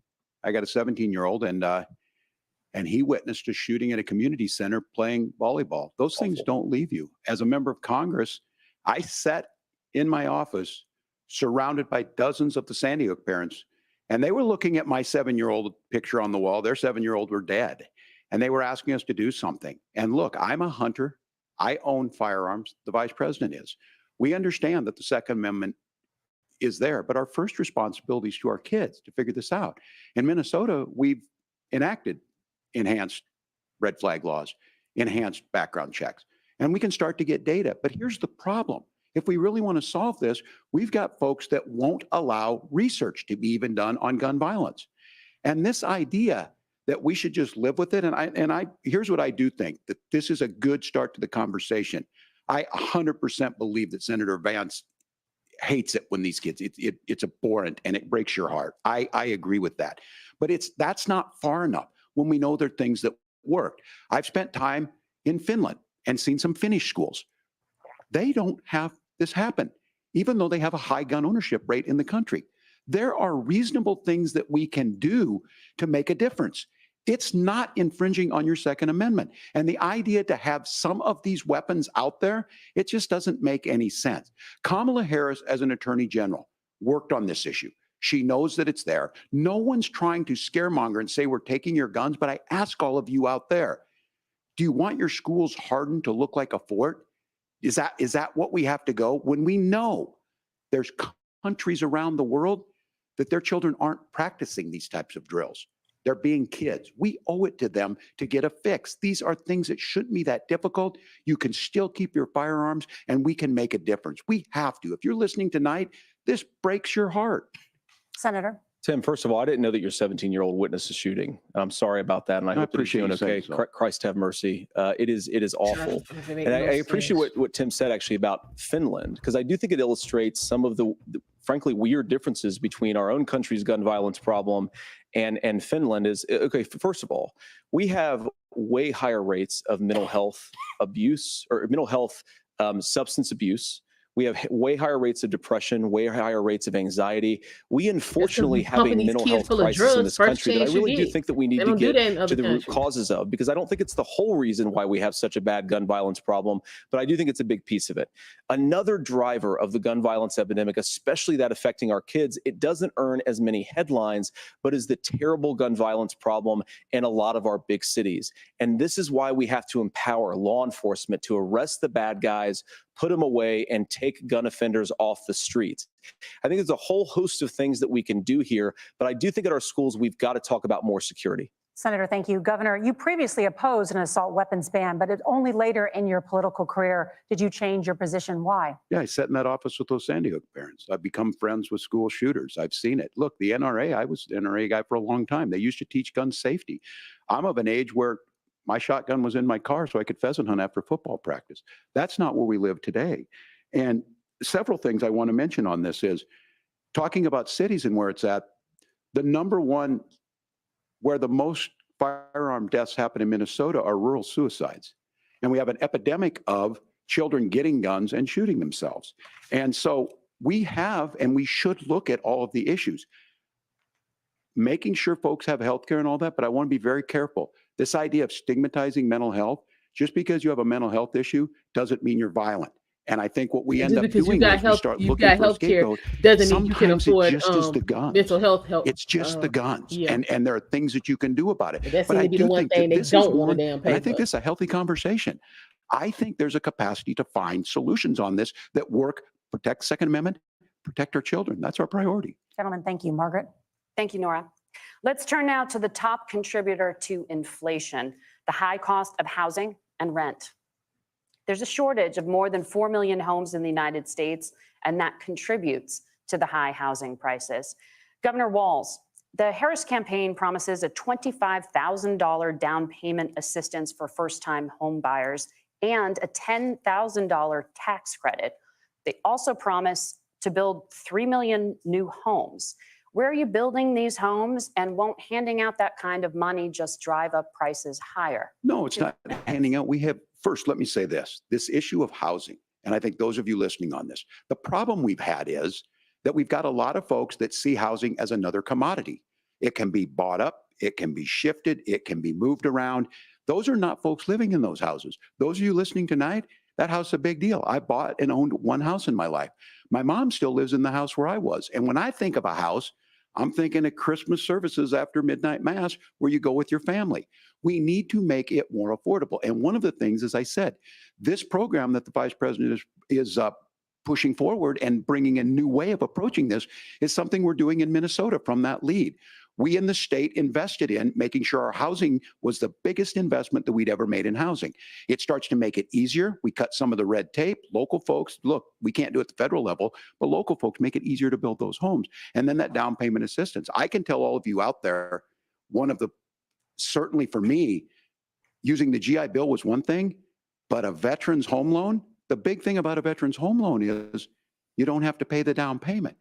17-year-old, and he witnessed a shooting at a community center playing volleyball. Those things don't leave you. As a member of Congress, I sat in my office surrounded by dozens of the Sandy Hook parents, and they were looking at my 7-year-old picture on the wall. Their 7-year-old were dead, and they were asking us to do something. And look, I'm a hunter. I own firearms. The vice president is. We understand that the Second Amendment is there, but our first responsibility is to our kids to figure this out. In Minnesota, we've enacted enhanced red flag laws, enhanced background checks, and we can start to get data. But here's the problem. If we really want to solve this, we've got folks that won't allow research to be even done on gun violence. And this idea that we should just live with it, and here's what I do think, that this is a good start to the conversation. I 100% believe that Senator Vance hates it when these kids, it's abhorrent and it breaks your heart. I agree with that. But that's not far enough when we know there are things that work. I've spent time in Finland and seen some Finnish schools. They don't have this happen, even though they have a high gun ownership rate in the country. There are reasonable things that we can do to make a difference. It's not infringing on your Second Amendment. And the idea to have some of these weapons out there, it just doesn't make any sense. Kamala Harris, as an attorney general, worked on this issue. She knows that it's there. No one's trying to scaremonger and say we're taking your guns, but I ask all of you out there, do you want your schools hardened to look like a fort? Is that what we have to go? When we know there's countries around the world that their children aren't practicing these types of drills. They're being kids. We owe it to them to get a fix. These are things that shouldn't be that difficult. You can still keep your firearms, and we can make a difference. We have to. If you're listening tonight, this breaks your heart. Senator. Tim, first of all, I didn't know that your 17-year-old witnessed a shooting. I'm sorry about that, and I hope that he's doing okay. Christ have mercy. It is awful. And I appreciate what Tim said actually about Finland, because I do think it illustrates some of the frankly weird differences between our own country's gun violence problem and Finland. Is okay. First of all, we have way higher rates of mental health abuse or mental health substance abuse. We have way higher rates of depression, way higher rates of anxiety. We unfortunately have a mental health crisis in this country that I really do think that we need to get to the root causes of, because I don't think it's the whole reason why we have such a bad gun violence problem, but I do think it's a big piece of it. Another driver of the gun violence epidemic, especially that affecting our kids, it doesn't earn as many headlines, but is the terrible gun violence problem in a lot of our big cities. And this is why we have to empower law enforcement to arrest the bad guys, put them away, and take gun offenders off the streets. I think there's a whole host of things that we can do here, but I do think at our schools, we've got to talk about more security. Senator, thank you. Governor, you previously opposed an assault weapons ban, but only later in your political career did you change your position. Why? Yeah, I sat in that office with those Sandy Hook parents. I've become friends with school shooters. I've seen it. Look, the NRA, I was an NRA guy for a long time. They used to teach gun safety. I'm of an age where my shotgun was in my car so I could pheasant hunt after football practice. That's not where we live today. And several things I want to mention on this is talking about cities and where it's at. The number one where the most firearm deaths happen in Minnesota are rural suicides. And we have an epidemic of children getting guns and shooting themselves. And so we have, and we should look at all of the issues, making sure folks have health care and all that, but I want to be very careful. This idea of stigmatizing mental health, just because you have a mental health issue doesn't mean you're violent. And I think what we end up doing is we start looking for a scapegoat. Doesn't mean you can afford it's just the guns. Mental health help. It's just the guns. Yeah. And there are things that you can do about it. But I do think that this is one, and I think this is a healthy conversation. I think there's a capacity to find solutions on this that work, protect Second Amendment, protect our children. That's our priority. Gentlemen, thank you. Margaret? Thank you, Nora. Let's turn now to the top contributor to inflation, the high cost of housing and rent. There's a shortage of more than 4 million homes in the United States, and that contributes to the high housing prices. Governor Walz, The Harris campaign promises a $25,000 down payment assistance for first-time home buyers and a $10,000 tax credit. They also promise to build 3 million new homes. Where are you building these homes, and won't handing out that kind of money just drive up prices higher? No, it's not handing out. First, let me say this issue of housing, and I think those of you listening on this, the problem we've had is that we've got a lot of folks that see housing as another commodity. It can be bought up, it can be shifted, it can be moved around. Those are not folks living in those houses. Those of you listening tonight, that house is a big deal. I bought and owned one house in my life. My mom still lives in the house where I was. And when I think of a house, I'm thinking of Christmas services after midnight mass where you go with your family. We need to make it more affordable. And one of the things, as I said, this program that the vice president is pushing forward and bringing a new way of approaching this is something we're doing in Minnesota from that lead. We in the state invested in making sure our housing was the biggest investment that we'd ever made in housing. It starts to make it easier. We cut some of the red tape. Local folks, look, we can't do it at the federal level, but local folks make it easier to build those homes. And then that down payment assistance. I can tell all of you out there, certainly for me, using the GI Bill was one thing, but a veteran's home loan, the big thing about a veteran's home loan is you don't have to pay the down payment.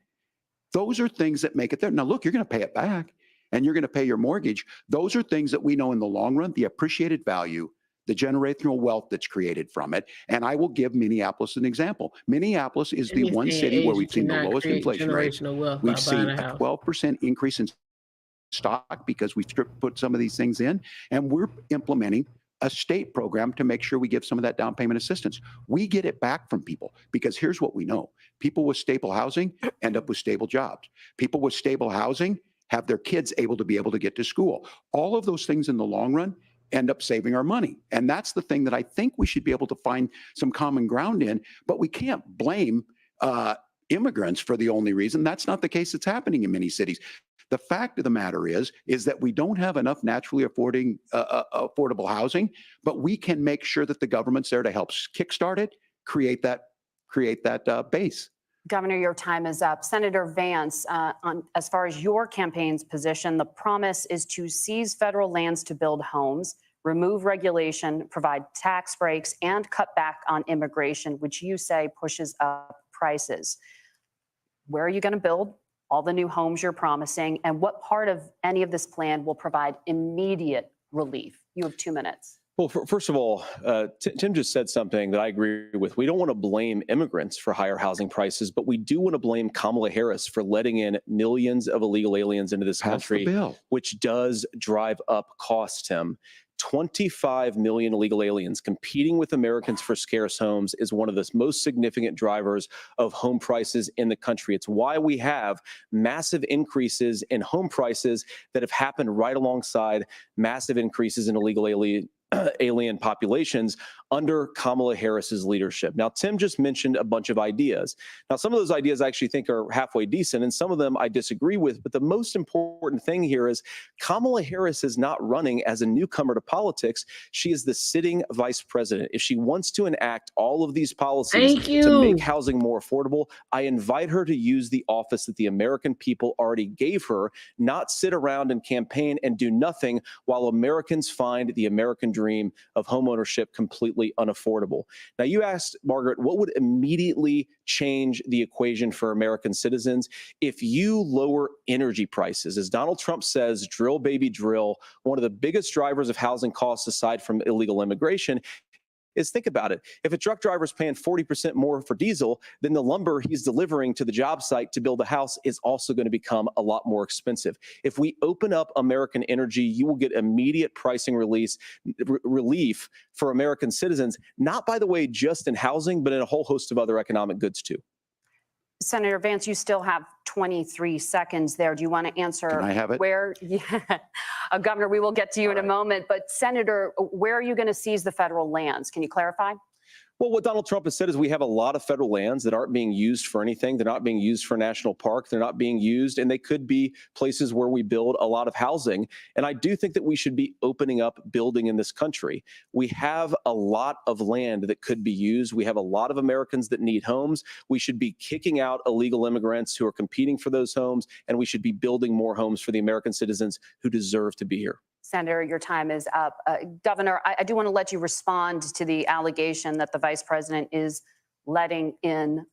Those are things that make it there. Now, look, you're going to pay it back and you're going to pay your mortgage. Those are things that we know in the long run, the appreciated value, the generational wealth that's created from it. And I will give Minneapolis an example. Minneapolis is the one city where we've seen the lowest inflation rate. We've seen a 12% increase in stock because we put some of these things in, and we're implementing a state program to make sure we give some of that down payment assistance. We get it back from people because here's what we know. People with stable housing end up with stable jobs. People with stable housing have their kids able to get to school. All of those things in the long run end up saving our money. And that's the thing that I think we should be able to find some common ground in, but we can't blame immigrants for the only reason. That's not the case that's happening in many cities. The fact of the matter is that we don't have enough naturally affordable housing, but we can make sure that the government's there to help kickstart it, create that base. Governor, your time is up. Senator Vance, as far as your campaign's position, the promise is to seize federal lands to build homes, remove regulation, provide tax breaks, and cut back on immigration, which you say pushes up prices. Where are you going to build all the new homes you're promising, and what part of any of this plan will provide immediate relief? You have 2 minutes. Well, first of all, Tim just said something that I agree with. We don't want to blame immigrants for higher housing prices, but we do want to blame Kamala Harris for letting in millions of illegal aliens into this country, which does drive up costs, Tim. 25 million illegal aliens competing with Americans for scarce homes is one of the most significant drivers of home prices in the country. It's why we have massive increases in home prices that have happened right alongside massive increases in illegal alien populations under Kamala Harris's leadership. Now, Tim just mentioned a bunch of ideas. Now, some of those ideas I actually think are halfway decent, and some of them I disagree with. But the most important thing here is Kamala Harris is not running as a newcomer to politics. She is the sitting vice president. If she wants to enact all of these policies to make housing more affordable, I invite her to use the office that the American people already gave her, not sit around and campaign and do nothing while Americans find the American dream of homeownership completely unaffordable. Now, you asked, Margaret, what would immediately change the equation for American citizens? If you lower energy prices, as Donald Trump says, drill, baby, drill, one of the biggest drivers of housing costs aside from illegal immigration is, think about it. If a truck driver is paying 40% more for diesel, then the lumber he's delivering to the job site to build a house is also going to become a lot more expensive. If we open up American energy, you will get immediate pricing relief for American citizens, not, by the way, just in housing, but in a whole host of other economic goods too. Senator Vance, you still have 23 seconds there. Do you want to answer? Can I have it? Where, Governor, we will get to you in a moment. But Senator, where are you going to seize the federal lands? Can you clarify? Well, what Donald Trump has said is we have a lot of federal lands that aren't being used for anything. They're not being used for national park. They're not being used, and they could be places where we build a lot of housing. And I do think that we should be opening up building in this country. We have a lot of land that could be used. We have a lot of Americans that need homes. We should be kicking out illegal immigrants who are competing for those homes, and we should be building more homes for the American citizens who deserve to be here. Senator, your time is up. Governor, I do want to let you respond to the allegation that the vice president is letting in.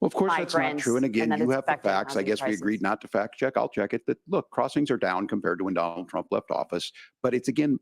Well, of course, that's not migrants true. And again, that you it's have the affecting facts. I housing guess we prices. agreed not to fact check. I'll check it. That look, crossings are down compared to when Donald Trump left office. But it's again,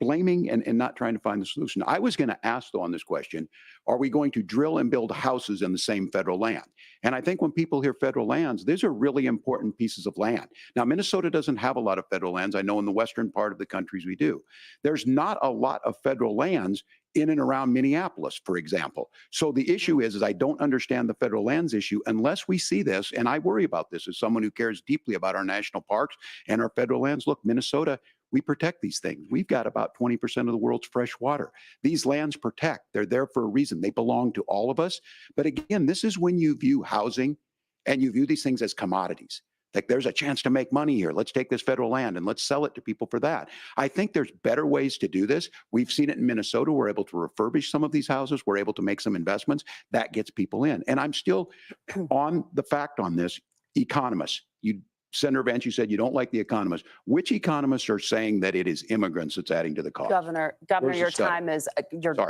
blaming and not trying to find the solution. I was going to ask, though, on this question, are we going to drill and build houses in the same federal land? And I think when people hear federal lands, these are really important pieces of land. Now, Minnesota doesn't have a lot of federal lands. I know in the western part of the countries we do. There's not a lot of federal lands in and around Minneapolis, for example. So the issue is I don't understand the federal lands issue unless we see this, and I worry about this as someone who cares deeply about our national parks and our federal lands. Look, Minnesota, we protect these things. We've got about 20% of the world's fresh water. These lands protect. They're there for a reason. They belong to all of us. But again, this is when you view housing and you view these things as commodities. Like there's a chance to make money here. Let's take this federal land and let's sell it to people for that. I think there's better ways to do this. We've seen it in Minnesota. We're able to refurbish some of these houses. We're able to make some investments. That gets people in. And I'm still on the fact on this. Economists, Senator Vance, you said you don't like the economists. Which economists are saying that it is immigrants that's adding to the cost? Governor, Where's the your study?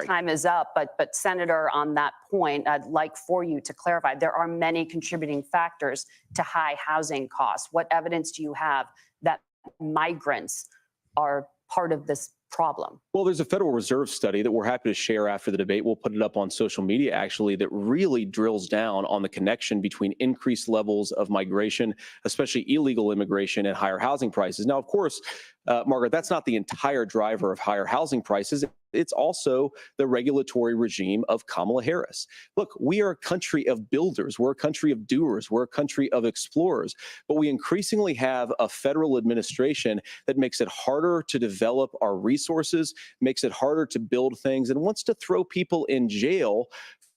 time is up. But Senator, on that point, I'd like for you to clarify. There are many contributing factors to high housing costs. What evidence do you have that migrants are part of this problem? Well, there's a Federal Reserve study that we're happy to share after the debate. We'll put it up on social media, actually, that really drills down on the connection between increased levels of migration, especially illegal immigration, and higher housing prices. Now, of course, Margaret, that's not the entire driver of higher housing prices. It's also the regulatory regime of Kamala Harris. Look, we are a country of builders. We're a country of doers. We're a country of explorers. But we increasingly have a federal administration that makes it harder to develop our resources, makes it harder to build things, and wants to throw people in jail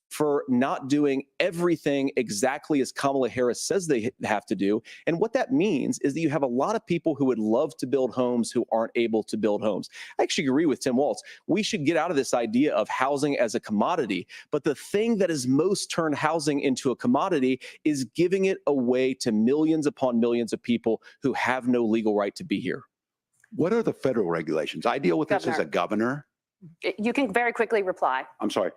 for not doing everything exactly as Kamala Harris says they have to do. And what that means is that you have a lot of people who would love to build homes who aren't able to build homes. I actually agree with Tim Walz. We should get out of this idea of housing as a commodity. But the thing that has most turned housing into a commodity is giving it away to millions upon millions of people who have no legal right to be here. What are the federal regulations? I deal with this as a governor. You can very quickly reply. I'm sorry.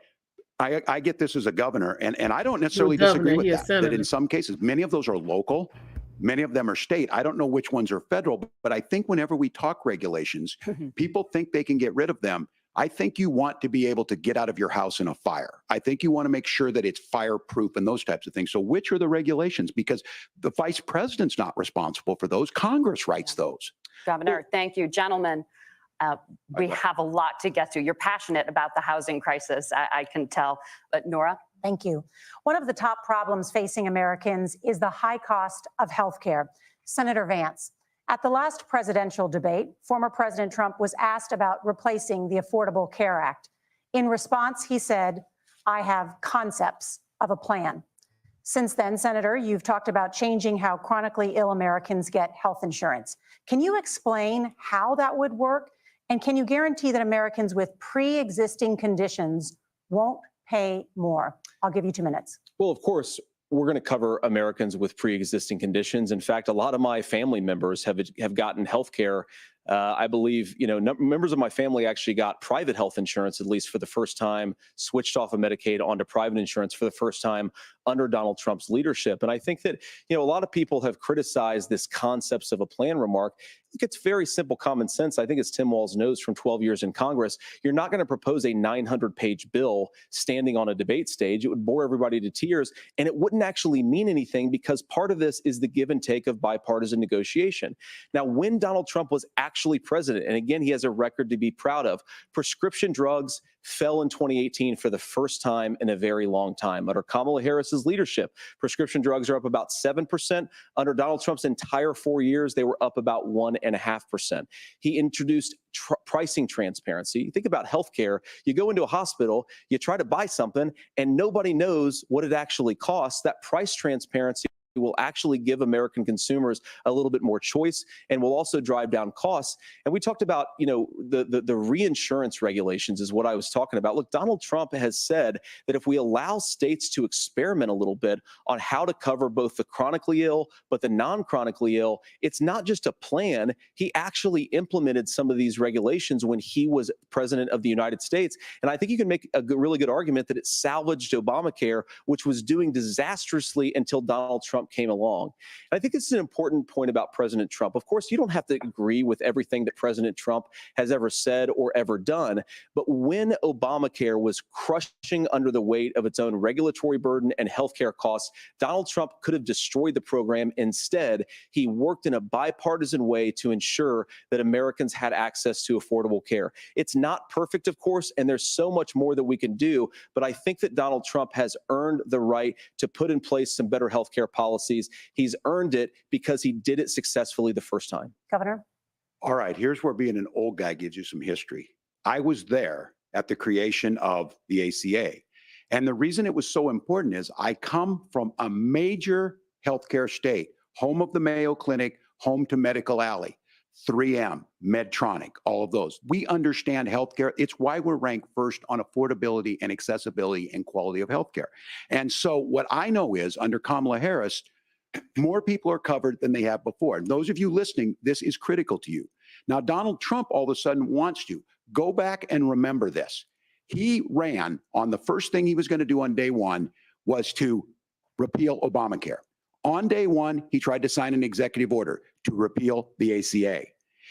I get this as a governor, and I don't necessarily Well, disagree governor, with he a that in senator. some cases, many of those are local, many of them are state. I don't know which ones are federal, but I think whenever we talk regulations, people think they can get rid of them. I think you want to be able to get out of your house in a fire. I think you want to make sure that it's fireproof and those types of things. So which are the regulations? Because the vice president's not responsible for those. Congress writes those. Governor, thank you. Gentlemen, we have a lot to get to. You're passionate about the housing crisis, I can tell. But Nora? Thank you. One of the top problems facing Americans is the high cost of health care. Senator Vance, at the last presidential debate, former President Trump was asked about replacing the Affordable Care Act. In response, he said, "I have concepts of a plan." Since then, Senator, you've talked about changing how chronically ill Americans get health insurance. Can you explain how that would work? And can you guarantee that Americans with pre-existing conditions won't pay more? I'll give you 2 minutes. Well, of course, we're going to cover Americans with pre-existing conditions. In fact, a lot of my family members have gotten health care. I believe, members of my family actually got private health insurance, at least for the first time, switched off of Medicaid onto private insurance for the first time under Donald Trump's leadership. And I think that, a lot of people have criticized this concepts of a plan remark. I think it's very simple common sense. I think as Tim Walz knows from 12 years in Congress, you're not going to propose a 900-page bill standing on a debate stage. It would bore everybody to tears, and it wouldn't actually mean anything because part of this is the give and take of bipartisan negotiation. Now, when Donald Trump was actually actually president. And again, he has a record to be proud of. Prescription drugs fell in 2018 for the first time in a very long time. Under Kamala Harris's leadership, prescription drugs are up about 7%. Under Donald Trump's entire 4 years, they were up about 1.5%. He introduced pricing transparency. Think about healthcare. You go into a hospital, you try to buy something, and nobody knows what it actually costs. That price transparency will actually give American consumers a little bit more choice and will also drive down costs. And we talked about, the reinsurance regulations is what I was talking about. Look, Donald Trump has said that if we allow states to experiment a little bit on how to cover both the chronically ill, but the non-chronically ill, it's not just a plan. He actually implemented some of these regulations when he was president of the United States. And I think you can make a really good argument that it salvaged Obamacare, which was doing disastrously until Donald Trump came along. And I think this is an important point about President Trump. Of course, you don't have to agree with everything that President Trump has ever said or ever done. But when Obamacare was crushing under the weight of its own regulatory burden and healthcare costs, Donald Trump could have destroyed the program. Instead, he worked in a bipartisan way to ensure that Americans had access to affordable care. It's not perfect, of course, and there's so much more that we can do. But I think that Donald Trump has earned the right to put in place some better healthcare policies. He's earned it because he did it successfully the first time. Governor? All right, here's where being an old guy gives you some history. I was there at the creation of the ACA. And the reason it was so important is I come from a major healthcare state, home of the Mayo Clinic, home to Medical Alley, 3M, Medtronic, all of those. We understand healthcare. It's why we're ranked first on affordability and accessibility and quality of healthcare. And so what I know is under Kamala Harris, more people are covered than they have before. And those of you listening, this is critical to you. Now, Donald Trump all of a sudden wants to go back and remember this. He ran on the first thing he was going to do on day one was to repeal Obamacare. On day one, he tried to sign an executive order to repeal the ACA.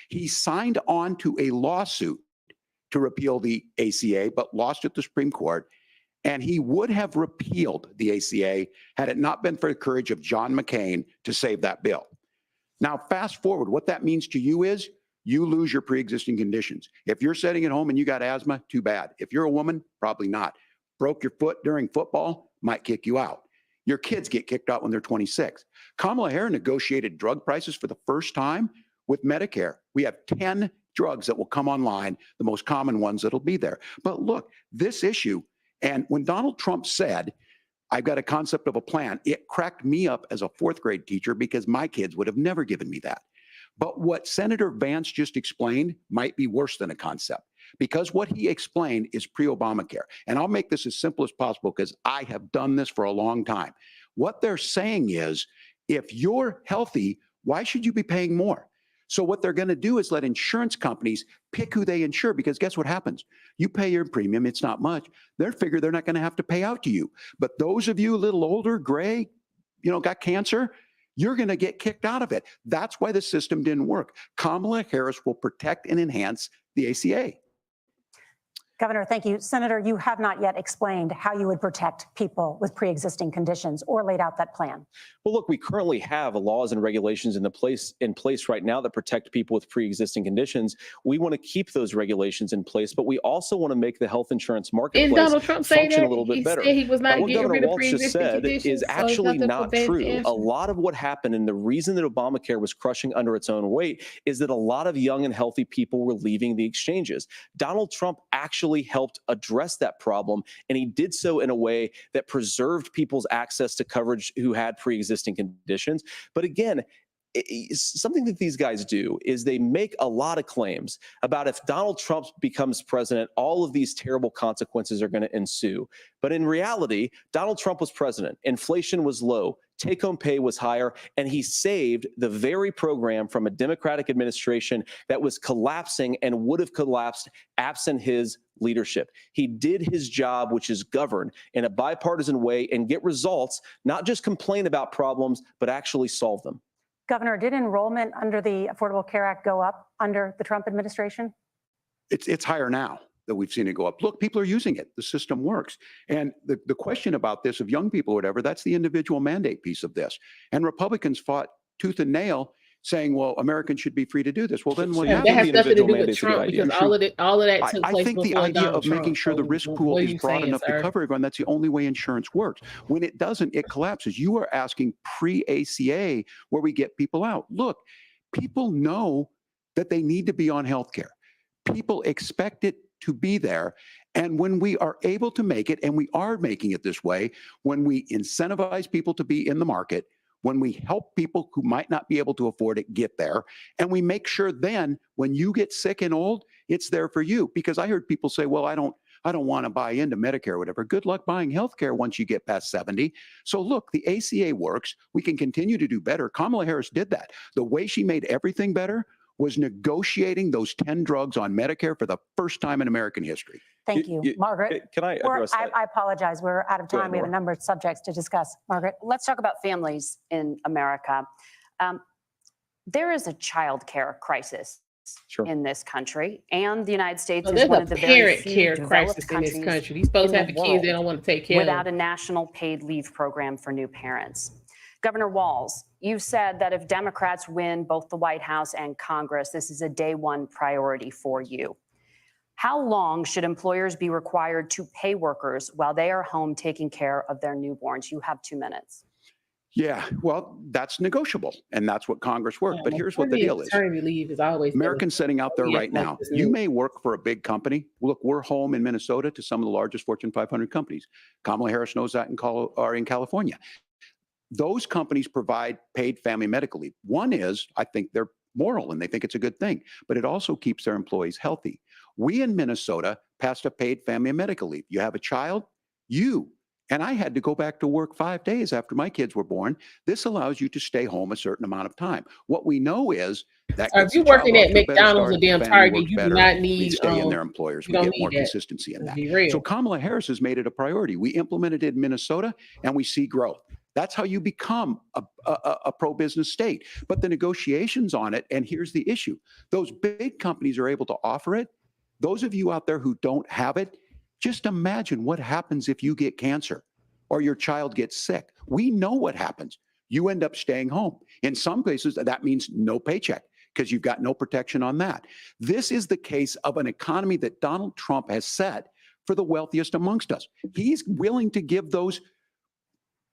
He signed on to a lawsuit to repeal the ACA, but lost at the Supreme Court. And he would have repealed the ACA had it not been for the courage of John McCain to save that bill. Now, fast forward, what that means to you is you lose your pre-existing conditions. If you're sitting at home and you got asthma, too bad. If you're a woman, probably not. Broke your foot during football, might kick you out. Your kids get kicked out when they're 26. Kamala Harris negotiated drug prices for the first time with Medicare. We have 10 drugs that will come online, the most common ones that'll be there. But look, this issue, and when Donald Trump said, I've got a concept of a plan, it cracked me up as a fourth grade teacher because my kids would have never given me that. But what Senator Vance just explained might be worse than a concept, because what he explained is pre-Obamacare. And I'll make this as simple as possible because I have done this for a long time. What they're saying is, if you're healthy, why should you be paying more? So what they're going to do is let insurance companies pick who they insure, because guess what happens? You pay your premium, it's not much. They figure they're not going to have to pay out to you. But those of you a little older, gray, got cancer, you're going to get kicked out of it. That's why the system didn't work. Kamala Harris will protect and enhance the ACA. Governor, thank you. Senator, you have not yet explained how you would protect people with pre-existing conditions or laid out that plan. Well, look, we currently have laws and regulations in place right now that protect people with pre-existing conditions. We want to keep those regulations in place, but we also want to make the health insurance marketplace function a little bit better. He was not what getting Governor rid of Walz just said conditions, is actually not true. answer. A lot of what happened, and the reason that Obamacare was crushing under its own weight, is that a lot of young and healthy people were leaving the exchanges. Donald Trump actually helped address that problem, and he did so in a way that preserved people's access to coverage who had pre-existing conditions. But again, something that these guys do is they make a lot of claims about if Donald Trump becomes president, all of these terrible consequences are going to ensue. But in reality, Donald Trump was president. Inflation was low. Take-home pay was higher, and he saved the very program from a Democratic administration that was collapsing and would have collapsed absent his leadership. He did his job, which is govern in a bipartisan way and get results, not just complain about problems, but actually solve them. Governor, did enrollment under the Affordable Care Act go up under the Trump administration? It's higher now that we've seen it go up. Look, people are using it. The system works. And the question about this of young people or whatever, that's the individual mandate piece of this. And Republicans fought tooth and nail saying, well, Americans should be free to do this. Well, then what That happens? has nothing to do with mandate's a good Trump idea. because all of that took I place think the before idea Donald of making Trump. sure the So risk what pool are is you broad saying, enough to sir? cover everyone, that's the only way insurance works. When it doesn't, it collapses. You are asking pre-ACA where we get people out. Look, people know that they need to be on health care. People expect it to be there. And when we are able to make it, and we are making it this way, when we incentivize people to be in the market, when we help people who might not be able to afford it get there, and we make sure then when you get sick and old, it's there for you. Because I heard people say, well, I don't want to buy into Medicare or whatever. Good luck buying health care once you get past 70. So look, the ACA works. We can continue to do better. Kamala Harris did that. The way she made everything better was negotiating those 10 drugs on Medicare for the first time in American history. Thank you. Margaret. Can I address that? I apologize. We're out of Go time. ahead, We have a Nora. number of subjects to discuss. Margaret. Let's talk about families in America. There is a child care crisis in this country, and the United States is There's one a of the very parent few care developed crisis in this countries country. These folks in have the the kids they world don't want to take care without of. a national paid leave program for new parents. Governor Walz, you said that if Democrats win both the White House and Congress, this is a day one priority for you. How long should employers be required to pay workers while they are home taking care of their newborns? You have 2 minutes. Yeah, well, that's negotiable, and that's what Congress worked. But here's what the deal is. Maternity leave is always Americans sitting out there Yeah, right like now, this you new- may work for a big company. Look, we're home in Minnesota to some of the largest Fortune 500 companies. Kamala Harris knows that in California. Those companies provide paid family medical leave. One is, I think they're moral and they think it's a good thing, but it also keeps their employees healthy. We in Minnesota passed a paid family medical leave. You have a child, and I had to go back to work 5 days after my kids were born. This allows you to stay home a certain amount of time. What we know is that Or if gets you're the child working off at to a better McDonald's start, or damn the family Target, works you do better, not they need, stay in their employers. you We don't get more need that. consistency in Let's that. be real. So Kamala Harris has made it a priority. We implemented it in Minnesota, and we see growth. That's how you become a pro-business state. But the negotiations on it, and here's the issue. Those big companies are able to offer it. Those of you out there who don't have it, just imagine what happens if you get cancer or your child gets sick. We know what happens. You end up staying home. In some cases, that means no paycheck because you've got no protection on that. This is the case of an economy that Donald Trump has set for the wealthiest amongst us. He's willing to give those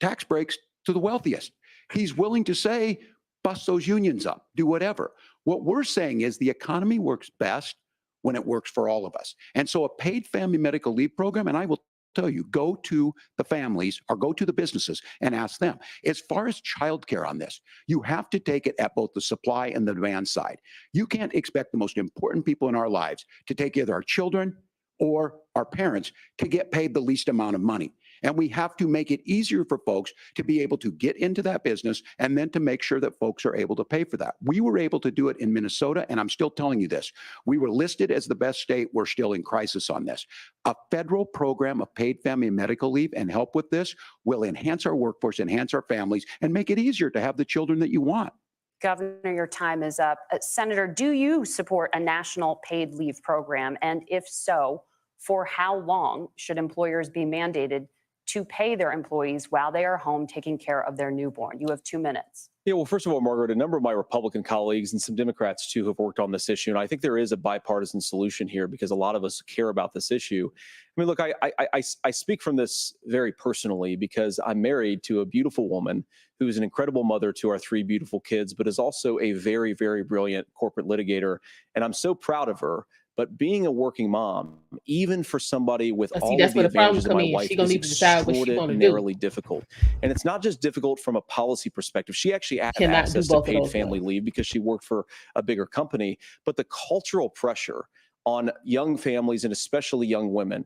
tax breaks to the wealthiest. He's willing to say, bust those unions up, do whatever. What we're saying is the economy works best when it works for all of us. And so a paid family medical leave program, and I will tell you, go to the families or go to the businesses and ask them. As far as childcare on this, you have to take it at both the supply and the demand side. You can't expect the most important people in our lives to take either our children or our parents to get paid the least amount of money. And we have to make it easier for folks to be able to get into that business and then to make sure that folks are able to pay for that. We were able to do it in Minnesota, and I'm still telling you this. We were listed as the best state. We're still in crisis on this. A federal program of paid family medical leave and help with this will enhance our workforce, enhance our families, and make it easier to have the children that you want. Governor, your time is up. Senator, do you support a national paid leave program? And if so, for how long should employers be mandated to pay their employees while they are home taking care of their newborn? You have 2 minutes. Yeah, well, first of all, Margaret, a number of my Republican colleagues and some Democrats too have worked on this issue. And I think there is a bipartisan solution here because a lot of us care about this issue. I mean, look, I speak from this very personally because I'm married to a beautiful woman who is an incredible mother to our 3 beautiful kids, but is also a very, very brilliant corporate litigator. And I'm so proud of her. But being a working mom, even for somebody with all of the advantages of my wife, is extraordinarily difficult. And it's not just difficult from a policy perspective. She actually had access to paid family leave because she worked for a bigger company. But the cultural pressure on young families and especially young women,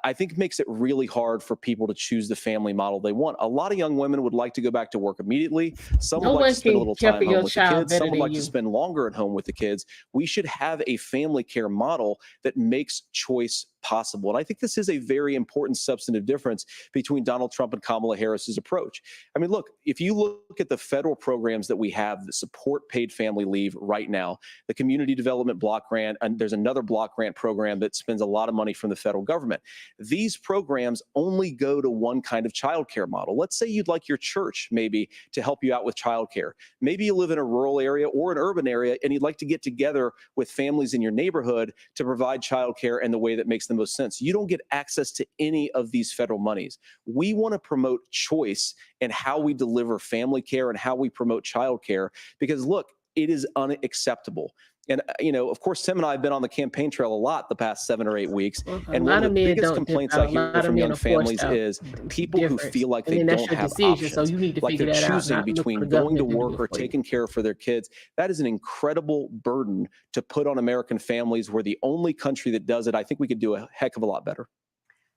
I think makes it really hard for people to choose the family model they want. A lot of young women would like to go back to work immediately. Some would like to spend a little time home with the kids. Some would like to spend longer at home with the kids. We should have a family care model that makes choice possible. And I think this is a very important substantive difference between Donald Trump and Kamala Harris's approach. I mean, look, if you look at the federal programs that we have that support paid family leave right now, the Community Development Block Grant, and there's another block grant program that spends a lot of money from the federal government. These programs only go to one kind of childcare model. Let's say you'd like your church maybe to help you out with childcare. Maybe you live in a rural area or an urban area and you'd like to get together with families in your neighborhood to provide childcare in the way that makes the most sense. You don't get access to any of these federal monies. We want to promote choice in how we deliver family care and how we promote childcare, because look, it is unacceptable. And, of course, Tim and I have been on the campaign trail a lot the past 7 or 8 weeks. And one of the biggest complaints I hear from young families is people who feel like they don't have options, so you need to like figure they're that out, choosing not look for between the going to government to do work it or for you. taking care for their kids. That is an incredible burden to put on American families. We're the only country that does it. I think we could do a heck of a lot better.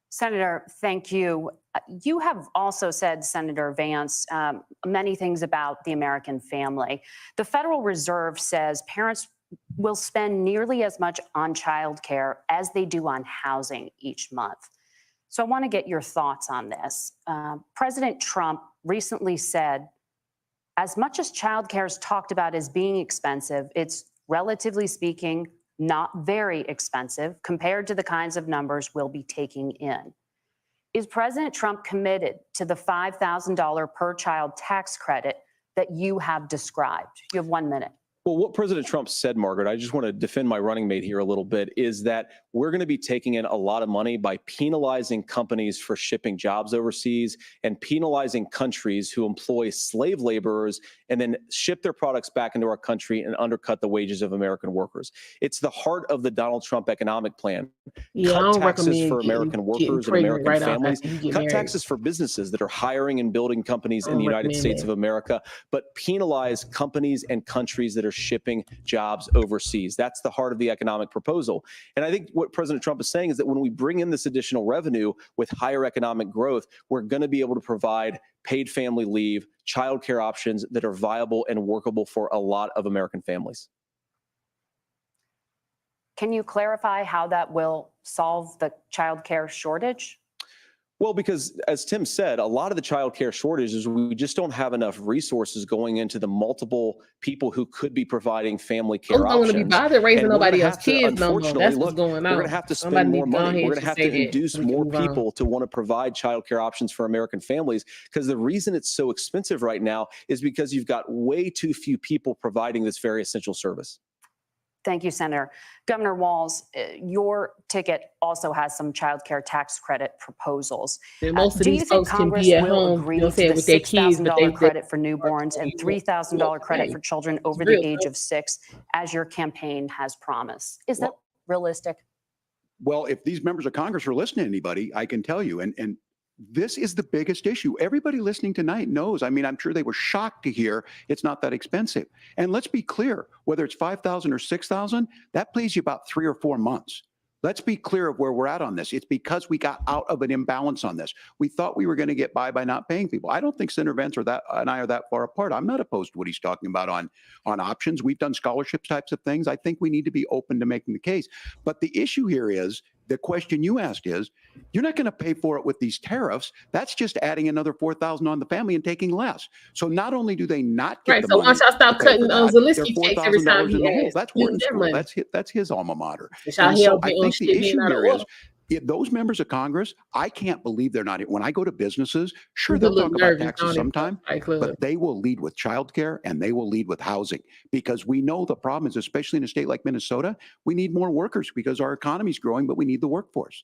Senator, thank you. You have also said, Senator Vance, many things about the American family. The Federal Reserve says parents will spend nearly as much on childcare as they do on housing each month. So I want to get your thoughts on this. President Trump recently said, as much as childcare is talked about as being expensive, it's relatively speaking not very expensive compared to the kinds of numbers we'll be taking in. Is President Trump committed to the $5,000 per child tax credit that you have described? You have 1 minute. Well, what President Trump said, Margaret, I just want to defend my running mate here a little bit, is that we're going to be taking in a lot of money by penalizing companies for shipping jobs overseas and penalizing countries who employ slave laborers and then ship their products back into our country and undercut the wages of American workers. It's the heart of the Donald Trump economic plan. Yeah, I Cut don't taxes recommend for American workers and pregnant American right off families. after you get Cut married. taxes for businesses that are hiring and building companies I in the don't United recommend States that. of America, but penalize companies and countries that are shipping jobs overseas. That's the heart of the economic proposal. And I think what President Trump is saying is that when we bring in this additional revenue with higher economic growth, we're going to be able to provide paid family leave, childcare options that are viable and workable for a lot of American families. Can you clarify how that will solve the childcare shortage? Well, because as Tim said, a lot of the child care shortage is we just don't have enough resources going into the multiple people who could be providing family care Folks don't want to be options. bothered raising And we're gonna nobody have else's to, kids no more. unfortunately, That's what's look, going on. we're going to have to Somebody spend need more to go money. ahead We're and going to have say to that induce so we can more move on. people to want to provide child care options for American families, because the reason it's so expensive right now is because you've got way too few people providing this very essential service. Thank you, Senator. Governor Walz, your ticket also has some child care tax credit proposals. And most of Do you these think folks can Congress be at will home, agree you know, to saying the with their kids, but $6,000 credit for newborns and $3,000 credit for children over the real, age though. of 6, as your campaign has promised? Is that realistic? Well, if these members of Congress are listening to anybody, I can tell you, and this is the biggest issue. Everybody listening tonight knows. I mean, I'm sure they were shocked to hear it's not that expensive. And let's be clear, whether it's 5,000 or 6,000, that pays you about 3 or 4 months. Let's be clear of where we're at on this. It's because we got out of an imbalance on this. We thought we were going to get by not paying people. I don't think Senator Vance and I are that far apart. I'm not opposed to what he's talking about on options. We've done scholarship types of things. I think we need to be open to making the case. But the issue here is, the question you asked is, you're not going to pay for it with these tariffs. That's just adding another $4,000 on the family and taking less. So not only do they not get Right. the So money once y'all stop to pay cutting for that, Zelensky they're checks every time $4,000 he in the hole. asks, That's use Wharton their School. money. That's his alma mater. But y'all And so held I me on think the shit being issue out of here is, order. if those members of Congress, I can't believe they're not. When I go to businesses, sure, People they'll look talk about nervous, taxes don't they? sometime, Fight Club. but they will lead with childcare and they will lead with housing, because we know the problem is, especially in a state like Minnesota, we need more workers because our economy's growing, but we need the workforce.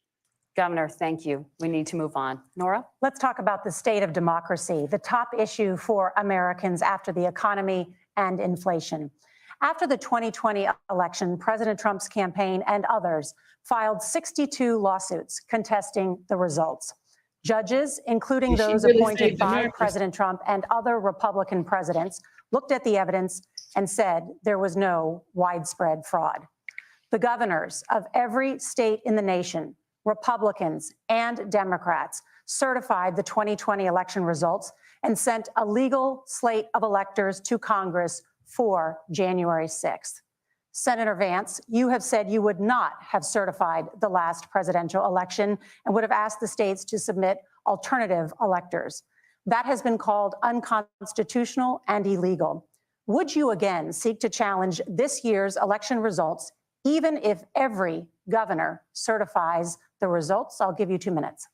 Governor, thank you. We need to move on. Nora? Let's talk about the state of democracy, the top issue for Americans after the economy and inflation. After the 2020 election, President Trump's campaign and others filed 62 lawsuits contesting the results. Judges, including Did she those really appointed say by democracy? President Trump and other Republican presidents, looked at the evidence and said there was no widespread fraud. The governors of every state in the nation, Republicans and Democrats, certified the 2020 election results and sent a legal slate of electors to Congress for January 6th. Senator Vance, you have said you would not have certified the last presidential election and would have asked the states to submit alternative electors. That has been called unconstitutional and illegal. Would you again seek to challenge this year's election results, even if every governor certifies the results? I'll give you 2 minutes.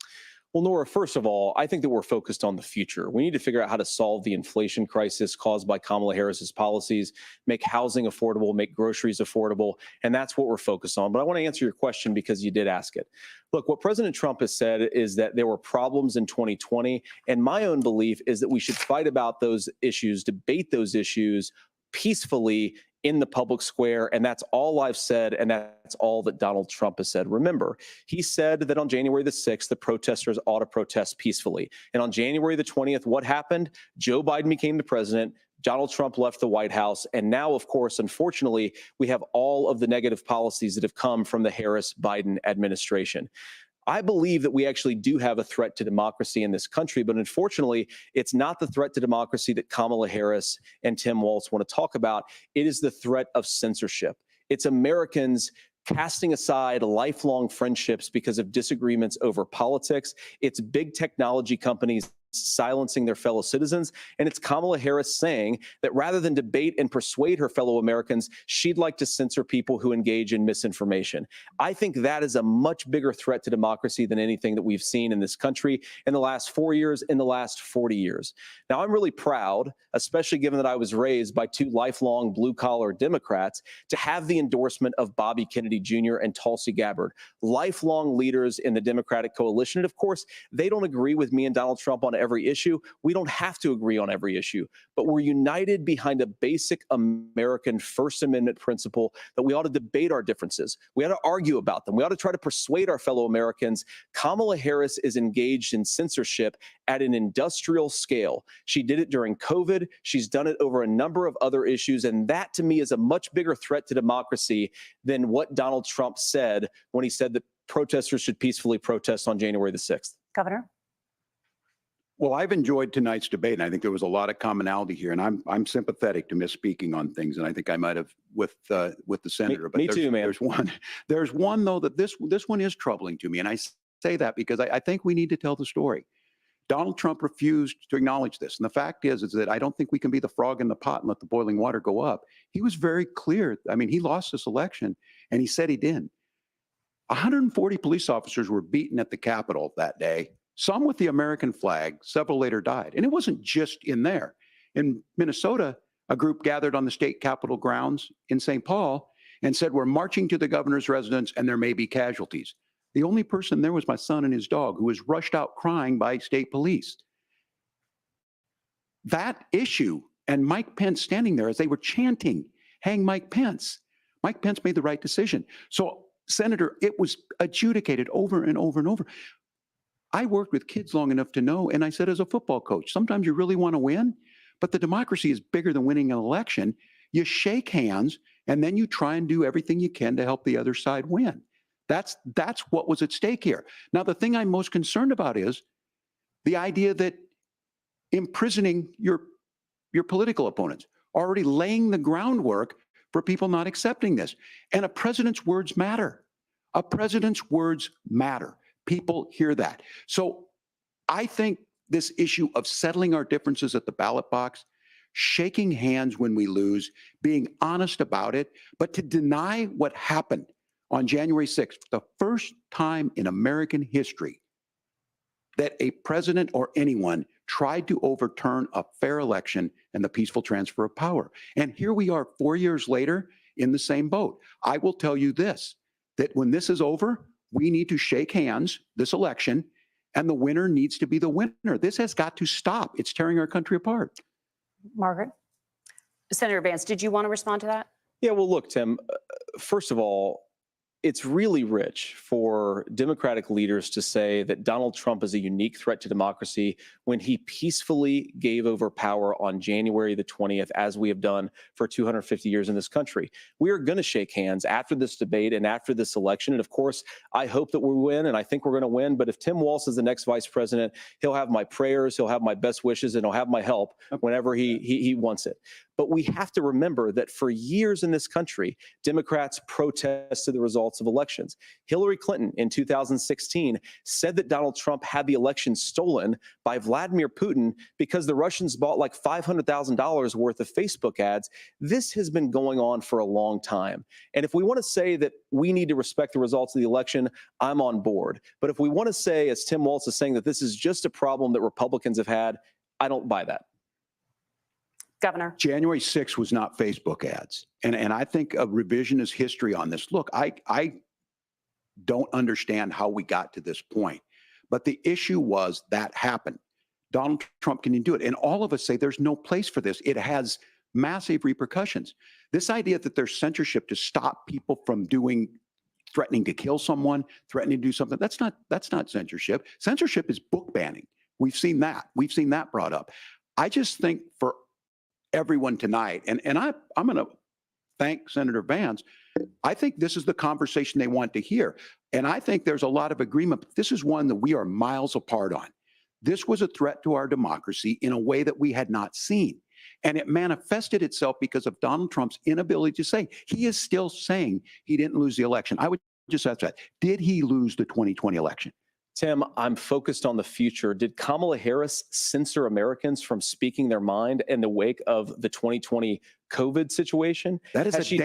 Well, Nora, first of all, I think that we're focused on the future. We need to figure out how to solve the inflation crisis caused by Kamala Harris's policies, make housing affordable, make groceries affordable, and that's what we're focused on. But I want to answer your question because you did ask it. Look, what President Trump has said is that there were problems in 2020, and my own belief is that we should fight about those issues, debate those issues peacefully in the public square, and that's all I've said, and that's all that Donald Trump has said. Remember, he said that on January the 6th, the protesters ought to protest peacefully. And on January the 20th, what happened? Joe Biden became the president. Donald Trump left the White House. And now, of course, unfortunately, we have all of the negative policies that have come from the Harris-Biden administration. I believe that we actually do have a threat to democracy in this country, but unfortunately, it's not the threat to democracy that Kamala Harris and Tim Walz want to talk about. It is the threat of censorship. It's Americans casting aside lifelong friendships because of disagreements over politics. It's big technology companies silencing their fellow citizens. And it's Kamala Harris saying that rather than debate and persuade her fellow Americans, she'd like to censor people who engage in misinformation. I think that is a much bigger threat to democracy than anything that we've seen in this country in the last 4 years, in the last 40 years. Now, I'm really proud, especially given that I was raised by two lifelong blue-collar Democrats, to have the endorsement of Bobby Kennedy Jr. and Tulsi Gabbard, lifelong leaders in the Democratic coalition. And of course, they don't agree with me and Donald Trump on every issue. We don't have to agree on every issue, but we're united behind a basic American First Amendment principle that we ought to debate our differences. We ought to argue about them. We ought to try to persuade our fellow Americans. Kamala Harris is engaged in censorship at an industrial scale. She did it during COVID. She's done it over a number of other issues. And that, to me, is a much bigger threat to democracy than what Donald Trump said when he said that protesters should peacefully protest on January the 6th. Governor? Well, I've enjoyed tonight's debate, and I think there was a lot of commonality here. And I'm sympathetic to misspeaking on things, and I think I might have with the senator. Me too, man. There's one though that this one is troubling to me, and I say that because I think we need to tell the story. Donald Trump refused to acknowledge this, and the fact is that I don't think we can be the frog in the pot and let the boiling water go up. He was very clear. I mean, he lost this election, and he said he didn't. 140 police officers were beaten at the Capitol that day. Some with the American flag, several later died. And it wasn't just in there. In Minnesota, a group gathered on the state capitol grounds in St. Paul and said, we're marching to the governor's residence and there may be casualties. The only person there was my son and his dog, who was rushed out crying by state police. That issue and Mike Pence standing there as they were chanting, hang Mike Pence. Mike Pence made the right decision. So, Senator, it was adjudicated over and over and over. I worked with kids long enough to know, and I said as a football coach, sometimes you really want to win, but the democracy is bigger than winning an election. You shake hands, and then you try and do everything you can to help the other side win. That's what was at stake here. Now, the thing I'm most concerned about is the idea that imprisoning your political opponents, already laying the groundwork for people not accepting this. And a president's words matter. A president's words matter. People hear that. So I think this issue of settling our differences at the ballot box, shaking hands when we lose, being honest about it, but to deny what happened on January 6th, the first time in American history that a president or anyone tried to overturn a fair election and the peaceful transfer of power. And here we are 4 years later in the same boat. I will tell you this, that when this is over, we need to shake hands this election, and the winner needs to be the winner. This has got to stop. It's tearing our country apart. Margaret? Senator Vance, did you want to respond to that? Yeah, well, look, Tim, first of all, it's really rich for Democratic leaders to say that Donald Trump is a unique threat to democracy when he peacefully gave over power on January the 20th, as we have done for 250 years in this country. We are going to shake hands after this debate and after this election. And of course, I hope that we win, and I think we're going to win. But if Tim Walz is the next vice president, he'll have my prayers, he'll have my best wishes, and he'll have my help whenever he wants it. But we have to remember that for years in this country, Democrats protested the results results of elections. Hillary Clinton in 2016 said that Donald Trump had the election stolen by Vladimir Putin because the Russians bought like $500,000 worth of Facebook ads. This has been going on for a long time. And if we want to say that we need to respect the results of the election, I'm on board. But if we want to say, as Tim Walz is saying, that this is just a problem that Republicans have had, I don't buy that. Governor. January 6th was not Facebook ads. And I think a revisionist history on this. Look, I don't understand how we got to this point. But the issue was that happened. Donald Trump can do it. And all of us say there's no place for this. It has massive repercussions. This idea that there's censorship to stop people from threatening to kill someone, threatening to do something, that's not censorship. Censorship is book banning. We've seen that. We've seen that brought up. I just think for everyone tonight, and I'm going to thank Senator Vance. I think this is the conversation they want to hear. And I think there's a lot of agreement. But this is one that we are miles apart on. This was a threat to our democracy in a way that we had not seen. And it manifested itself because of Donald Trump's inability to say. He is still saying he didn't lose the election. I would just ask that. Did he lose the 2020 election? Tim, I'm focused on the future. Did Kamala Harris censor Americans from speaking their mind in the wake of the 2020 COVID situation? That is a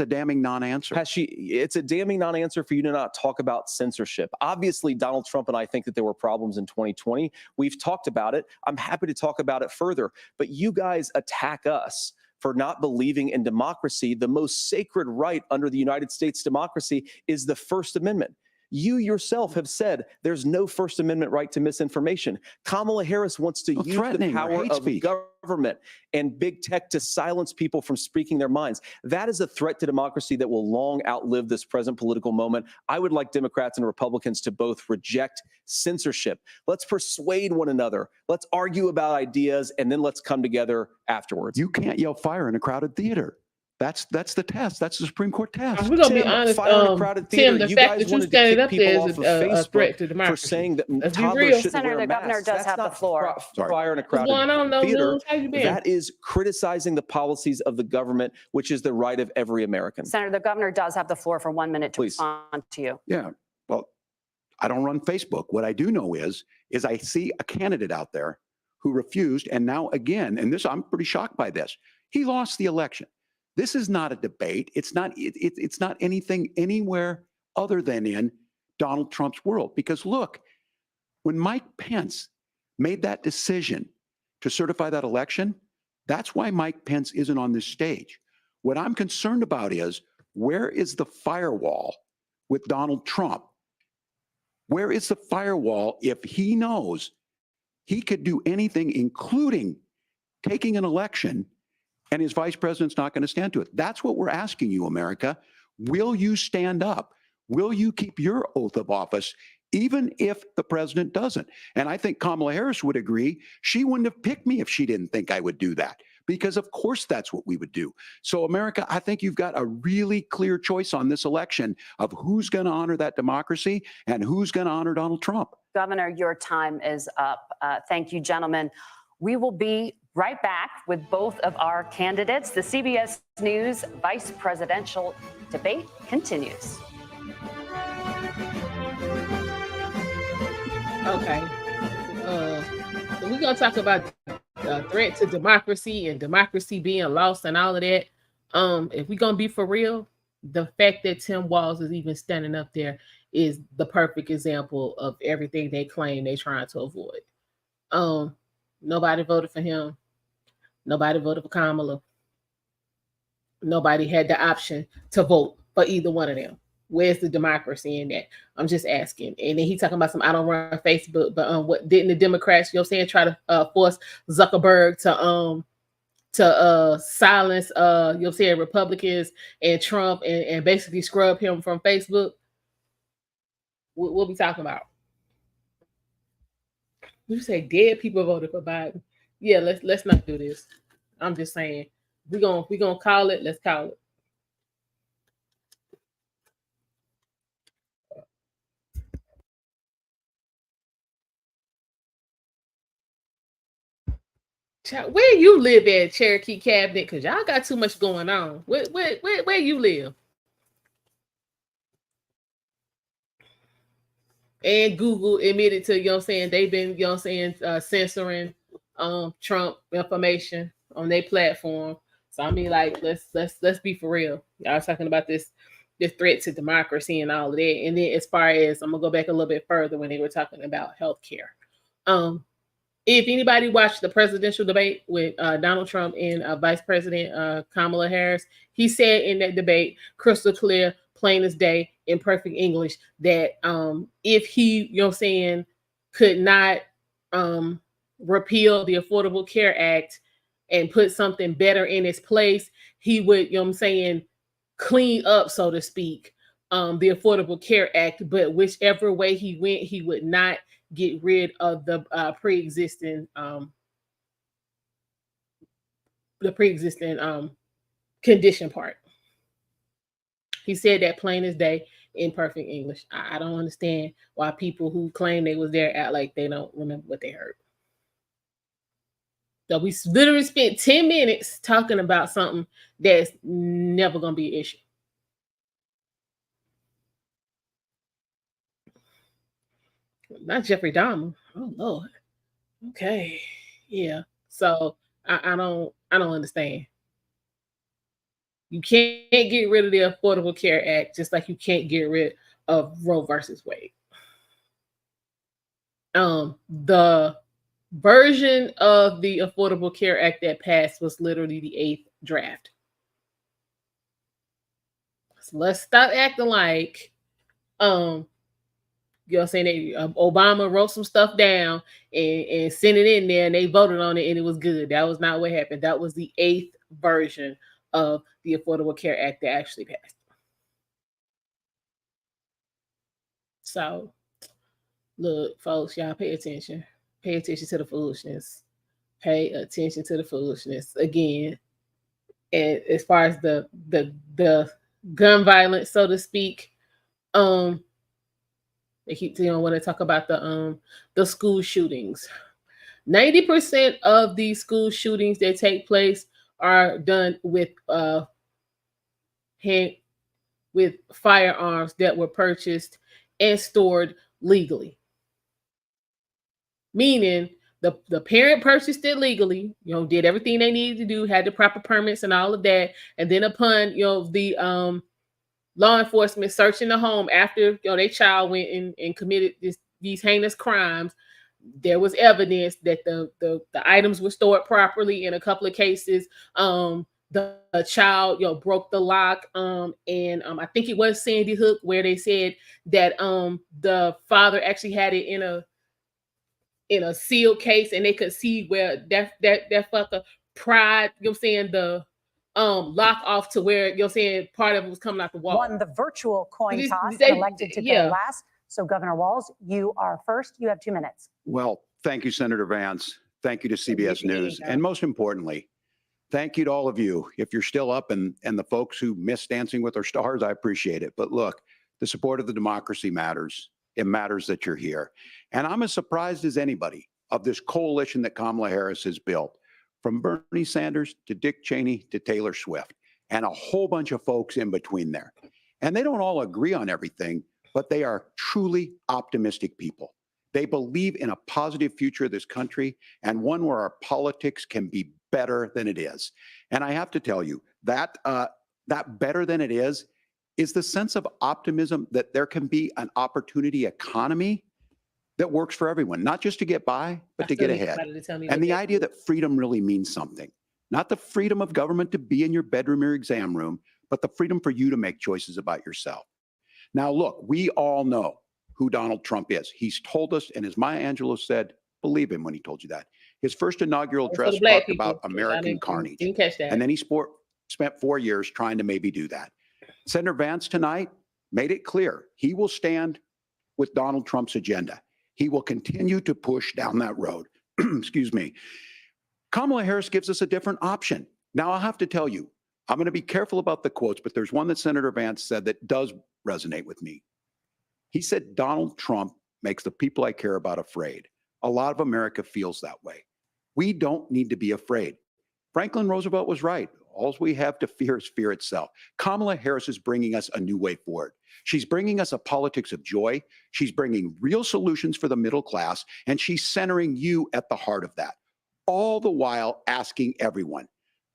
damning non-answer. It's a damning non-answer for you to not talk about censorship. Obviously, Donald Trump and I think that there were problems in 2020. We've talked about it. I'm happy to talk about it further. But you guys attack us for not believing in democracy. The most sacred right under the United States democracy is the First Amendment. You yourself have said there's no First Amendment right to misinformation. Kamala Harris wants to use the power of government and big tech to silence people from speaking their minds. That is a threat to democracy that will long outlive this present political moment. I would like Democrats and Republicans to both reject censorship. Let's persuade one another. Let's argue about ideas, and then let's come together afterwards. You can't yell fire in a crowded theater. That's the test. That's the Supreme Court test. We're gonna be honest, Tim. The fact that you standing up there is a threat to democracy. For saying that Let's be toddlers real. shouldn't Senator, wear the governor masks. does That's have the not floor. fire in a crowded What's going on, though, theater. Luz? How you been? That is criticizing the policies of the government, which is the right of every American. Senator, the governor does have the floor for 1 minute to Please. respond to you. Yeah. Well, I don't run Facebook. What I do know is I see a candidate out there who refused, and now again, and this I'm pretty shocked by this. He lost the election. This is not a debate. It's not anything anywhere other than in Donald Trump's world. Because look, when Mike Pence made that decision to certify that election, that's why Mike Pence isn't on this stage. What I'm concerned about is, where is the firewall with Donald Trump? Where is the firewall if he knows he could do anything, including taking an election, and his vice president's not going to stand to it? That's what we're asking you, America. Will you stand up? Will you keep your oath of office, even if the president doesn't? And I think Kamala Harris would agree. She wouldn't have picked me if she didn't think I would do that, because of course that's what we would do. So America, I think you've got a really clear choice on this election of who's going to honor that democracy and who's going to honor Donald Trump. Governor, your time is up. Thank you, gentlemen. We will be right back with both of our candidates. The CBS News vice presidential debate continues. Okay. So we're going to talk about threat to democracy and democracy being lost and all of that. If we're going to be for real, the fact that Tim Walz is even standing up there is the perfect example of everything they claim they're trying to avoid. Nobody voted for him. Nobody voted for Kamala. Nobody had the option to vote for either one of them. Where's the democracy in that? I'm just asking. And then he talking about I don't run Facebook, but what didn't the Democrats, try to force Zuckerberg to silence Republicans and Trump and basically scrub him from Facebook? What we talking about? You say dead people voted for Biden. Yeah, let's not do this. I'm just saying we gonna call it. Let's call it. Where you live at, Cherokee Cabinet? Because y'all got too much going on. Where you live? and Google admitted to, you know what I'm saying, they've been, you know what I'm saying, censoring Trump information on their platform. So I mean, like, let's be for real. Y'all talking about this threat to democracy and all of that. And then as far as, I'm gonna go back a little bit further when they were talking about healthcare. If anybody watched the presidential debate with Donald Trump and Vice President Kamala Harris, he said in that debate, crystal clear, plain as day, in perfect English, that if he, you know what I'm saying, could not repeal the Affordable Care Act and put something better in its place, he would, you know what I'm saying, clean up, so to speak, the Affordable Care Act. But whichever way he went, he would not get rid of the pre-existing condition part. He said that plain as day in perfect English. I don't understand why people who claim they was there act like they don't remember what they heard. So we literally spent 10 minutes talking about something that's never going to be an issue. Not Jeffrey Dahmer. Oh Lord. Okay. Yeah. So I don't understand. You can't get rid of the Affordable Care Act, just like you can't get rid of Roe versus Wade. The version of the Affordable Care Act that passed was literally the 8th draft. So let's stop acting like you know what I'm saying, Obama wrote some stuff down and sent it in there and they voted on it and it was good. That was not what happened. That was the 8th version of the Affordable Care Act that actually passed. So, look, folks, y'all pay attention. Pay attention to the foolishness. Pay attention to the foolishness. Again, and as far as the gun violence, so to speak, they keep, you know, when they talk about the school shootings. 90% of these school shootings that take place are done with firearms that were purchased and stored legally. Meaning the parent purchased it legally, you know, did everything they needed to do, had the proper permits and all of that, and then upon, you know, the law enforcement searching the home after, you know, their child went and committed these heinous crimes, there was evidence that the items were stored properly. In a couple of cases, the child, you know, broke the lock, and I think it was Sandy Hook, where they said that the father actually had it in a sealed case, and they could see where that fucker pried, you know what I'm saying, the lock off to where, you know what I'm saying, part of it was coming out the wall. Won the virtual coin toss and elected to go last. So Governor Walz, you are first. You have 2 minutes. Well, thank you, Senator Vance. Thank you to CBS News. And most importantly, thank you to all of you. If you're still up and the folks who miss Dancing with Our Stars, I appreciate it. But look, the support of the democracy matters. It matters that you're here. And I'm as surprised as anybody of this coalition that Kamala Harris has built, from Bernie Sanders to Dick Cheney to Taylor Swift, and a whole bunch of folks in between there. And they don't all agree on everything, but they are truly optimistic people. They believe in a positive future of this country, and one where our politics can be better than it is. And I have to tell you, that better than it is the sense of optimism that there can be an opportunity economy that works for everyone, not just to get by, but to get ahead. And the idea that freedom really means something, not the freedom of government to be in your bedroom or exam room, but the freedom for you to make choices about yourself. Now, look, we all know who Donald Trump is. He's told us, and as Maya Angelou said, believe him when he told you that. His first inaugural address talked about American carnage. Didn't catch that. And then he spent 4 years trying to maybe do that. Senator Vance tonight made it clear he will stand with Donald Trump's agenda. He will continue to push down that road. Excuse me. Kamala Harris gives us a different option. Now, I'll have to tell you, I'm going to be careful about the quotes, but there's one that Senator Vance said that does resonate with me. He said, Donald Trump makes the people I care about afraid. A lot of America feels that way. We don't need to be afraid. Franklin Roosevelt was right. All we have to fear is fear itself. Kamala Harris is bringing us a new way forward. She's bringing us a politics of joy. She's bringing real solutions for the middle class, and she's centering you at the heart of that. All the while asking everyone,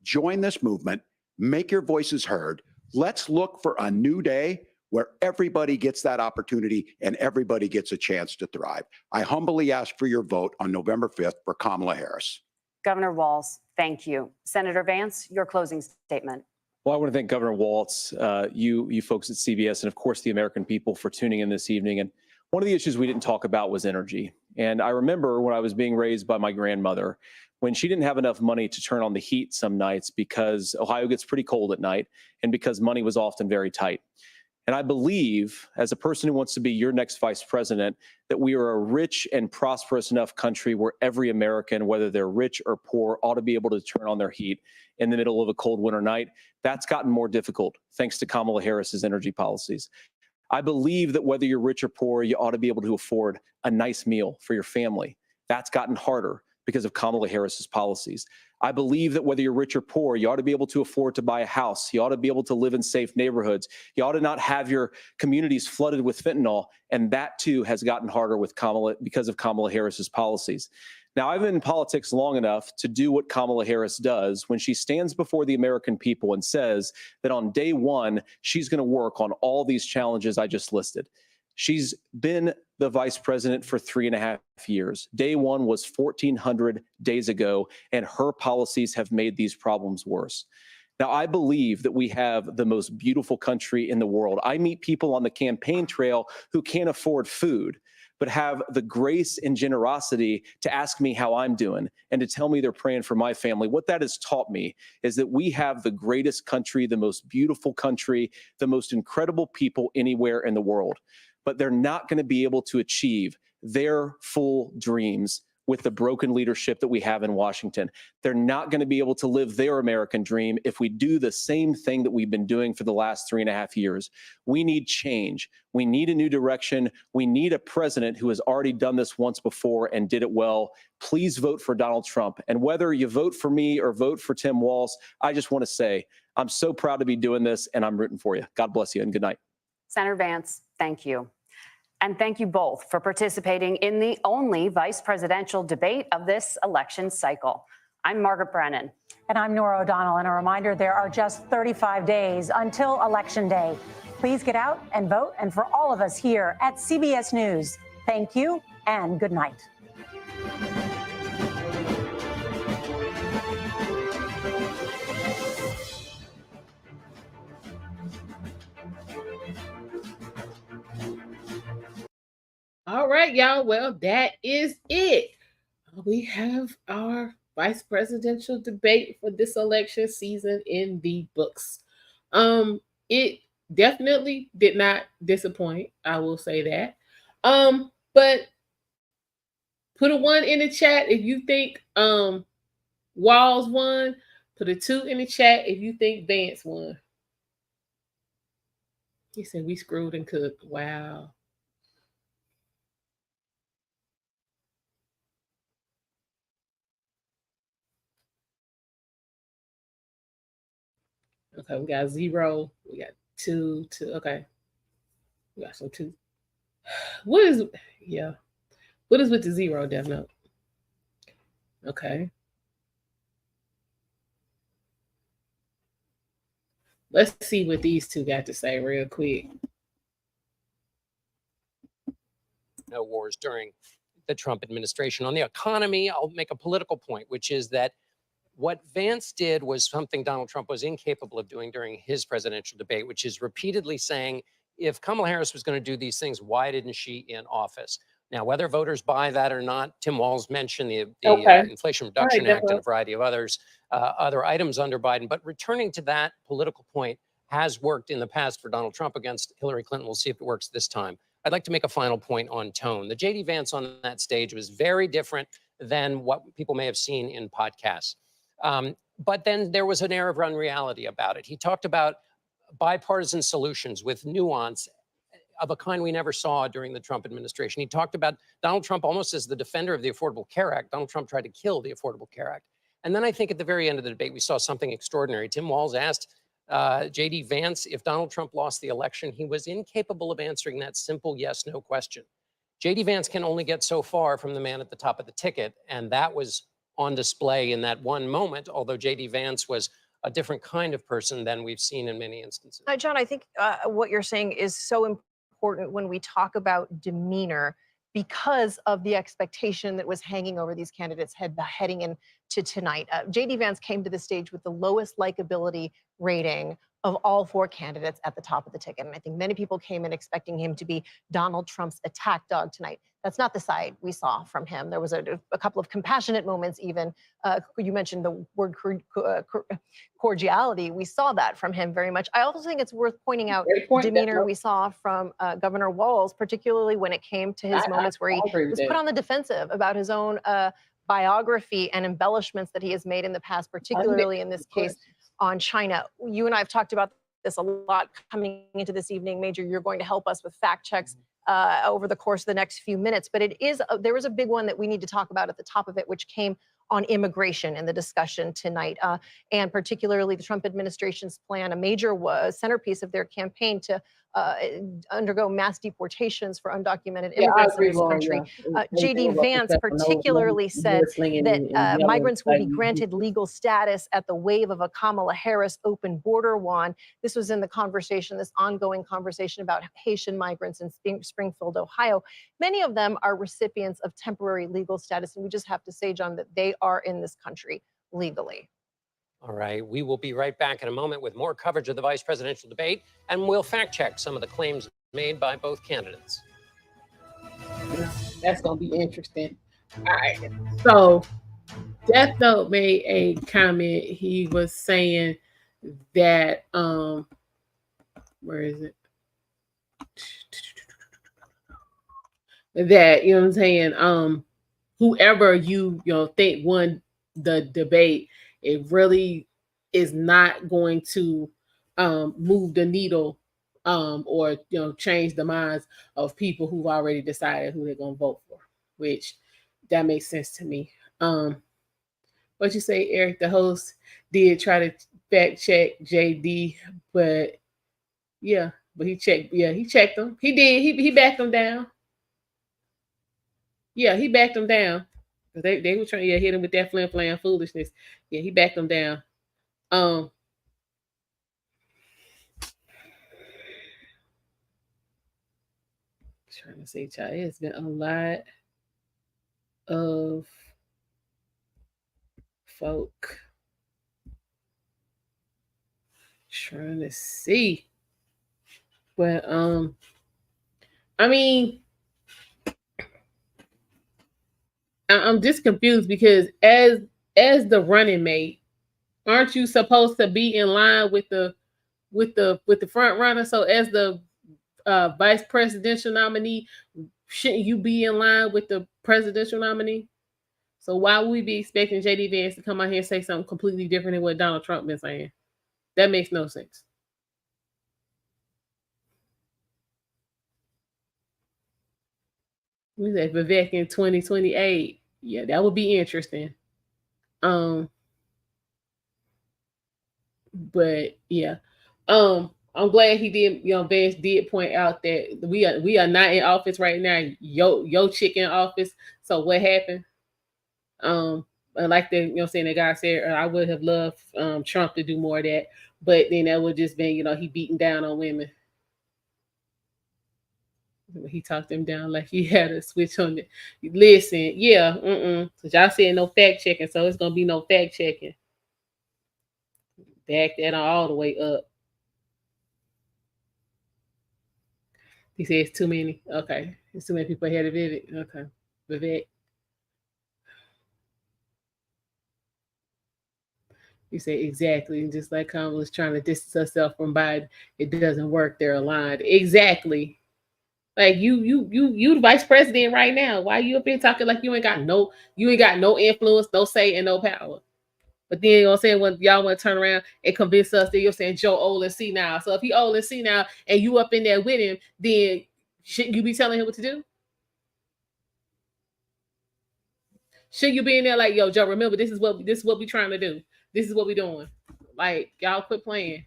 join this movement, make your voices heard. Let's look for a new day where everybody gets that opportunity and everybody gets a chance to thrive. I humbly ask for your vote on November 5th for Kamala Harris. Governor Walz, thank you. Senator Vance, your closing statement. Well, I want to thank Governor Walz, you folks at CBS, and of course the American people for tuning in this evening. And one of the issues we didn't talk about was energy. And I remember when I was being raised by my grandmother, when she didn't have enough money to turn on the heat some nights because Ohio gets pretty cold at night and because money was often very tight. And I believe, as a person who wants to be your next vice president, that we are a rich and prosperous enough country where every American, whether they're rich or poor, ought to be able to turn on their heat in the middle of a cold winter night. That's gotten more difficult thanks to Kamala Harris's energy policies. I believe that whether you're rich or poor, you ought to be able to afford a nice meal for your family. That's gotten harder because of Kamala Harris's policies. I believe that whether you're rich or poor, you ought to be able to afford to buy a house. You ought to be able to live in safe neighborhoods. You ought to not have your communities flooded with fentanyl. And that too has gotten harder with because of Kamala Harris's policies. Now, I've been in politics long enough to do what Kamala Harris does when she stands before the American people and says that on day one, she's going to work on all these challenges I just listed. She's been the vice president for 3.5 years. Day one was 1,400 days ago, and her policies have made these problems worse. Now, I believe that we have the most beautiful country in the world. I meet people on the campaign trail who can't afford food, but have the grace and generosity to ask me how I'm doing and to tell me they're praying for my family. What that has taught me is that we have the greatest country, the most beautiful country, the most incredible people anywhere in the world. But they're not going to be able to achieve their full dreams with the broken leadership that we have in Washington. They're not going to be able to live their American dream if we do the same thing that we've been doing for the last 3.5 years. We need change. We need a new direction. We need a president who has already done this once before and did it well. Please vote for Donald Trump. And whether you vote for me or vote for Tim Walz, I just want to say I'm so proud to be doing this, and I'm rooting for you. God bless you and good night. Senator Vance, thank you. And thank you both for participating in the only vice presidential debate of this election cycle. I'm Margaret Brennan. And I'm Nora O'Donnell. And a reminder, there are just 35 days until Election Day. Please get out and vote. And for all of us here at CBS News, thank you and good night. All right, y'all. Well, that is it. We have our vice presidential debate for this election season in the books. It definitely did not disappoint. I will say that. But put a 1 in the chat if you think Walz won. Put a 2 in the chat if you think Vance won. He said we screwed and cooked. Wow. Okay, we got 0. We got 2. Okay. We got some 2. What is with the 0, Dev Note? Okay. Let's see what these two got to say real quick. No wars during the Trump administration. On the economy, I'll make a political point, which is that what Vance did was something Donald Trump was incapable of doing during his presidential debate, which is repeatedly saying, if Kamala Harris was going to do these things, why didn't she in office? Now, whether voters buy that or not, Tim Walz mentioned the Inflation Reduction Act and a variety of other items under Biden. But returning to that political point has worked in the past for Donald Trump against Hillary Clinton. We'll see if it works this time. I'd like to make a final point on tone. The J.D. Vance on that stage was very different than what people may have seen in podcasts. But then there was an air of unreality about it. He talked about bipartisan solutions with nuance of a kind we never saw during the Trump administration. He talked about Donald Trump almost as the defender of the Affordable Care Act. Donald Trump tried to kill the Affordable Care Act. And then I think at the very end of the debate, we saw something extraordinary. Tim Walz asked J.D. Vance if Donald Trump lost the election. He was incapable of answering that simple yes/no question. J.D. Vance can only get so far from the man at the top of the ticket, and that was on display in that one moment, although J.D. Vance was a different kind of person than we've seen in many instances. John, I think what you're saying is so important when we talk about demeanor because of the expectation that was hanging over these candidates heading into tonight. J.D. Vance came to the stage with the lowest likability rating of all four candidates at the top of the ticket. And I think many people came in expecting him to be Donald Trump's attack dog tonight. That's not the side we saw from him. There was a couple of compassionate moments even. You mentioned the word cordiality. We saw that from him very much. I also think it's worth pointing out demeanor we saw from Governor Walz, particularly when it came to his moments where he was put on the defensive about his own biography and embellishments that he has made in the past, particularly in this case on China. You and I have talked about this a lot coming into this evening. Major, you're going to help us with fact checks over the course of the next few minutes. But there was a big one that we need to talk about at the top of it, which came on immigration in the discussion tonight, and particularly the Trump administration's plan, a major centerpiece of their campaign to undergo mass deportations for undocumented immigrants in this country. J.D. Vance particularly said that migrants will be granted legal status at the wave of a Kamala Harris open border wand. This was in the conversation, this ongoing conversation about Haitian migrants in Springfield, Ohio. Many of them are recipients of temporary legal status, and we just have to say, John, that they are in this country legally. All right, we will be right back in a moment with more coverage of the vice presidential debate, and we'll fact check some of the claims made by both candidates. That's going to be interesting. All right, so Death Note made a comment. He was saying that, where is it? That, you know what I'm saying, whoever you think won the debate, it really is not going to move the needle or change the minds of people who've already decided who they're going to vote for, which that makes sense to me. What you say, Eric, the host did try to fact check JD, but he checked them. He did. He backed them down. Yeah, he backed them down. They were trying to hit him with that flim-flam foolishness. Yeah, he backed them down. Trying to say, child, it's been a lot of folk trying to see. But I mean, I'm just confused because as the running mate, aren't you supposed to be in line with the front runner? So as the vice presidential nominee, shouldn't you be in line with the presidential nominee? So why would we be expecting J.D. Vance to come out here and say something completely different than what Donald Trump been saying? That makes no sense. We say Vivek in 2028. Yeah, that would be interesting. But yeah. I'm glad he did, Vance did point out that we are not in office right now. Yo chick in office. So what happened? Like the guy said, I would have loved Trump to do more of that, but then that would just been, he beating down on women. He talked him down like he had a switch on it. Listen, because y'all said no fact checking, so it's gonna be no fact checking. Back that all the way up. He said it's too many. Okay, it's too many people ahead of Vivek. Okay, Vivek. You say exactly, and just like Kamala's trying to distance herself from Biden, it doesn't work. They're aligned. Exactly. Like you the vice president right now. Why you up here talking like you ain't got no influence, no say, and no power? But then when y'all want to turn around and convince us that you're saying Joe old and senile. So if he old and senile and you up in there with him, then shouldn't you be telling him what to do? Should you be in there like, yo, Joe, remember this is what we trying to do. This is what we doing. Like, y'all quit playing.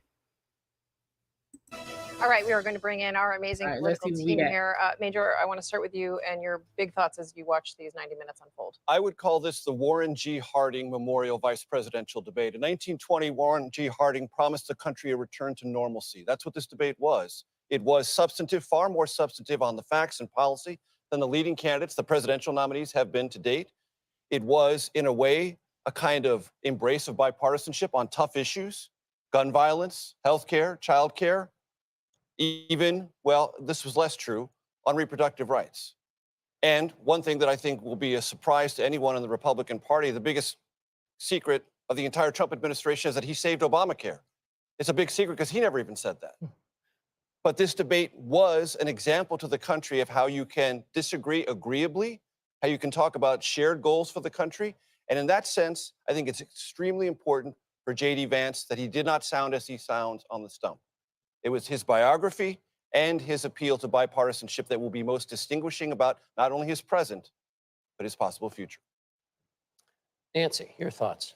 All right, we are going to bring in our amazing political team here. Major, I want to start with you and your big thoughts as you watch these 90 minutes unfold. I would call this the Warren G. Harding Memorial Vice Presidential Debate. In 1920, Warren G. Harding promised the country a return to normalcy. That's what this debate was. It was substantive, far more substantive on the facts and policy than the leading candidates, the presidential nominees, have been to date. It was, in a way, a kind of embrace of bipartisanship on tough issues, gun violence, healthcare, childcare, even, well, this was less true, on reproductive rights. And one thing that I think will be a surprise to anyone in the Republican Party, the biggest secret of the entire Trump administration is that he saved Obamacare. It's a big secret because he never even said that. But this debate was an example to the country of how you can disagree agreeably, how you can talk about shared goals for the country. And in that sense, I think it's extremely important for J.D. Vance that he did not sound as he sounds on the stump. It was his biography and his appeal to bipartisanship that will be most distinguishing about not only his present, but his possible future. Nancy, your thoughts?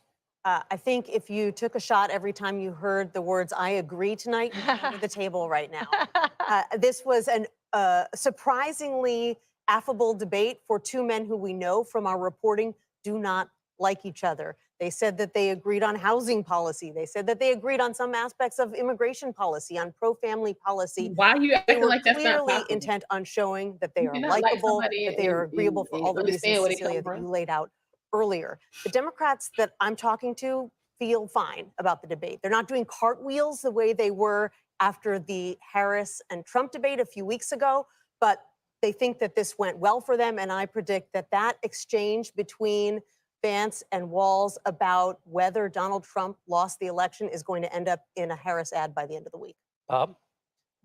I think if you took a shot every time you heard the words "I agree" tonight, you'd be under the table right now. This was a surprisingly affable debate for two men who we know from our reporting do not like each other. They said that they agreed on housing policy. They said that they agreed on some aspects of immigration policy, on pro-family policy. Why are you They acting were like that's not clearly possible? intent on showing that they You are cannot like likable, somebody that they are and- agreeable for and all the reasons, understand where they Cecilia, come that you from. laid out earlier. The Democrats that I'm talking to feel fine about the debate. They're not doing cartwheels the way they were after the Harris and Trump debate a few weeks ago, but they think that this went well for them. And I predict that that exchange between Vance and Walz about whether Donald Trump lost the election is going to end up in a Harris ad by the end of the week. Bob?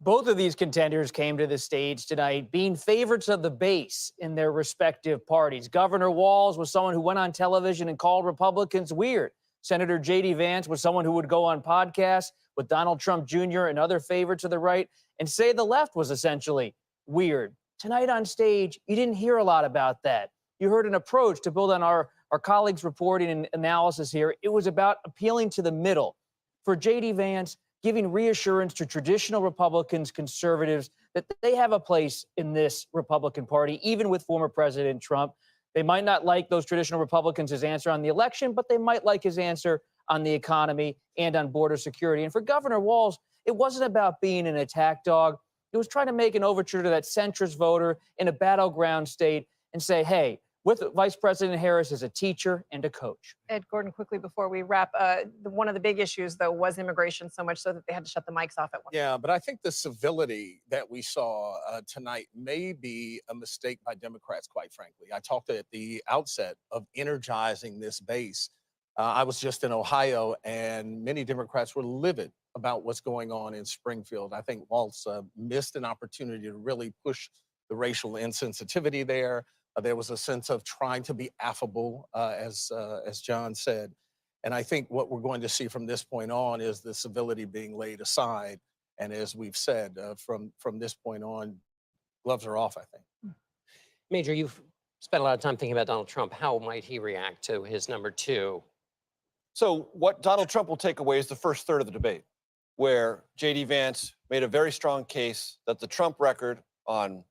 Both of these contenders came to the stage tonight being favorites of the base in their respective parties. Governor Walz was someone who went on television and called Republicans weird. Senator J.D. Vance was someone who would go on podcasts with Donald Trump Jr. and other favorites of the right and say the left was essentially weird. Tonight on stage, you didn't hear a lot about that. You heard an approach to build on our colleagues' reporting and analysis here. It was about appealing to the middle. For J.D. Vance, giving reassurance to traditional Republicans, conservatives, that they have a place in this Republican Party, even with former President Trump. They might not like those traditional Republicans' answer on the election, but they might like his answer on the economy and on border security. And for Governor Walz, it wasn't about being an attack dog. It was trying to make an overture to that centrist voter in a battleground state and say, hey, with Vice President Harris as a teacher and a coach. Ed Gordon, quickly before we wrap, one of the big issues, though, was immigration, so much so that they had to shut the mics off at one. Yeah, but I think the civility that we saw tonight may be a mistake by Democrats, quite frankly. I talked at the outset of energizing this base. I was just in Ohio, and many Democrats were livid about what's going on in Springfield. I think Walz missed an opportunity to really push the racial insensitivity there. There was a sense of trying to be affable, as John said. And I think what we're going to see from this point on is the civility being laid aside. And as we've said, from this point on, gloves are off, I think. Major, you've spent a lot of time thinking about Donald Trump. How might he react to his number two? So what Donald Trump will take away is the first third of the debate, where J.D. Vance made a very strong case that the Trump record on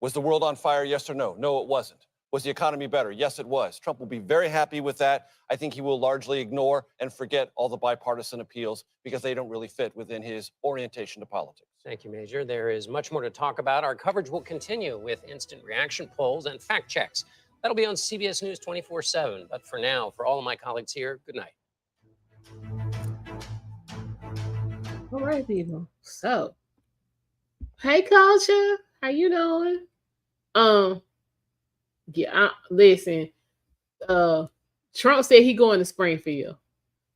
was the world on fire, yes or no? No, it wasn't. Was the economy better? Yes, it was. Trump will be very happy with that. I think he will largely ignore and forget all the bipartisan appeals because they don't really fit within his orientation to politics. Thank you, Major. There is much more to talk about. Our coverage will continue with instant reaction polls and fact checks. That'll be on CBS News 24/7. But for now, for all of my colleagues here, good night. All right, people. So, hey, Culture. How you doing? Listen, Trump said he going to Springfield.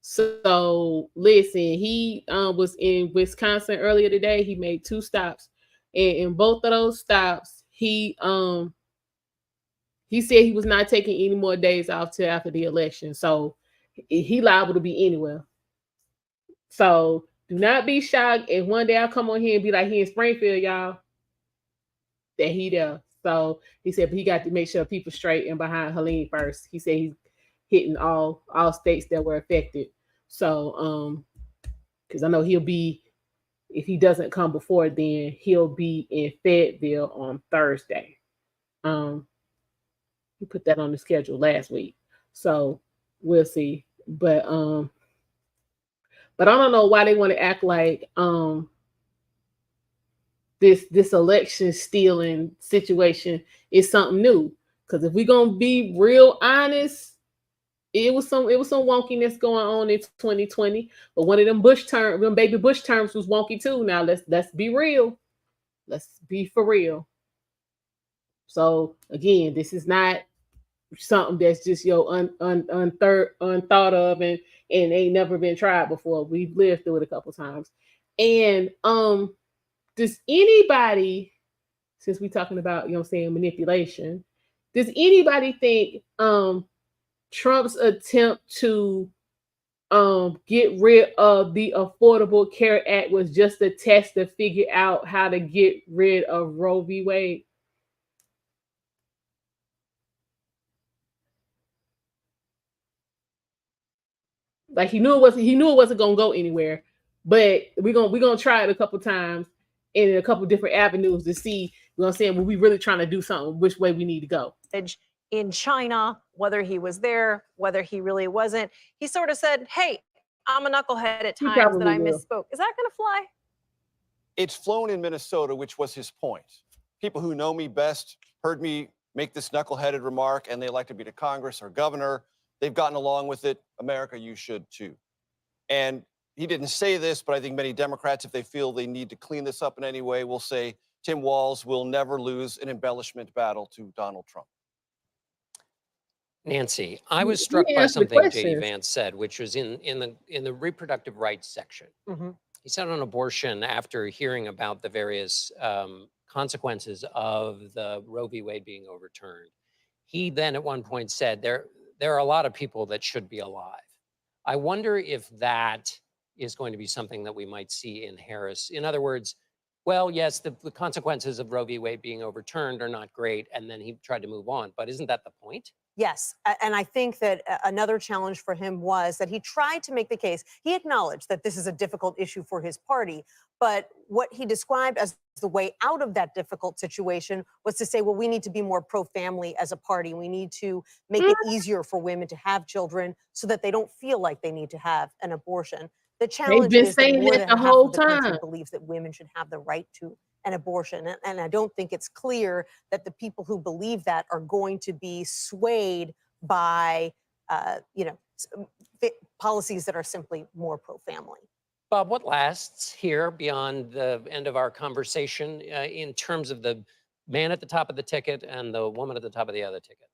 So listen, he was in Wisconsin earlier today. He made 2 stops, and in both of those stops, he said he was not taking any more days off till after the election. So he liable to be anywhere. So do not be shocked if one day I come on here and be like, he in Springfield, y'all. That he there. So he said, but he got to make sure people straight and behind Helene first. He said he's hitting all states that were affected. So because I know he'll be, if he doesn't come before then, he'll be in Fayetteville on Thursday. He put that on the schedule last week. So we'll see. But I don't know why they want to act like this election stealing situation is something new. Because if we're gonna be real honest, it was some wonkiness going on in 2020. But one of them baby Bush terms was wonky too. Now let's be real. Let's be for real. So again, this is not something that's just unthought of and ain't never been tried before. We've lived through it a couple times. And does anybody, since we're talking about, manipulation, does anybody think Trump's attempt to get rid of the Affordable Care Act was just a test to figure out how to get rid of Roe v. Wade? Like he knew it wasn't gonna go anywhere, but we're gonna try it a couple times in a couple different avenues to see, when we really trying to do something, which way we need to go. In China, whether he was there, whether he really wasn't, he sort of said, hey, I'm a knucklehead at times that I misspoke. Is that going to fly? It's flown in Minnesota, which was his point. People who know me best heard me make this knuckleheaded remark, and they like to be to Congress or governor. They've gotten along with it. America, you should too. And he didn't say this, but I think many Democrats, if they feel they need to clean this up in any way, will say Tim Walz will never lose an embellishment battle to Donald Trump. Nancy, I was struck by something J.D. Vance said, which was in the reproductive rights section. Mm-hmm. He said on abortion, after hearing about the various consequences of the Roe v. Wade being overturned, he then at one point said, there are a lot of people that should be alive. I wonder if that is going to be something that we might see in Harris. In other words, well, yes, the consequences of Roe v. Wade being overturned are not great, and then he tried to move on. But isn't that the point? Yes, and I think that another challenge for him was that he tried to make the case. He acknowledged that this is a difficult issue for his party, but what he described as the way out of that difficult situation was to say, well, we need to be more pro-family as a party. We need to make it easier for women to have children so that they don't feel like they need to have an abortion. The challenge is that more than half of the country believes that women should have the right to an abortion. And I don't think it's clear that the people who believe that are going to be swayed by, policies that are simply more pro-family. Bob, what lasts here beyond the end of our conversation in terms of the man at the top of the ticket and the woman at the top of the other ticket?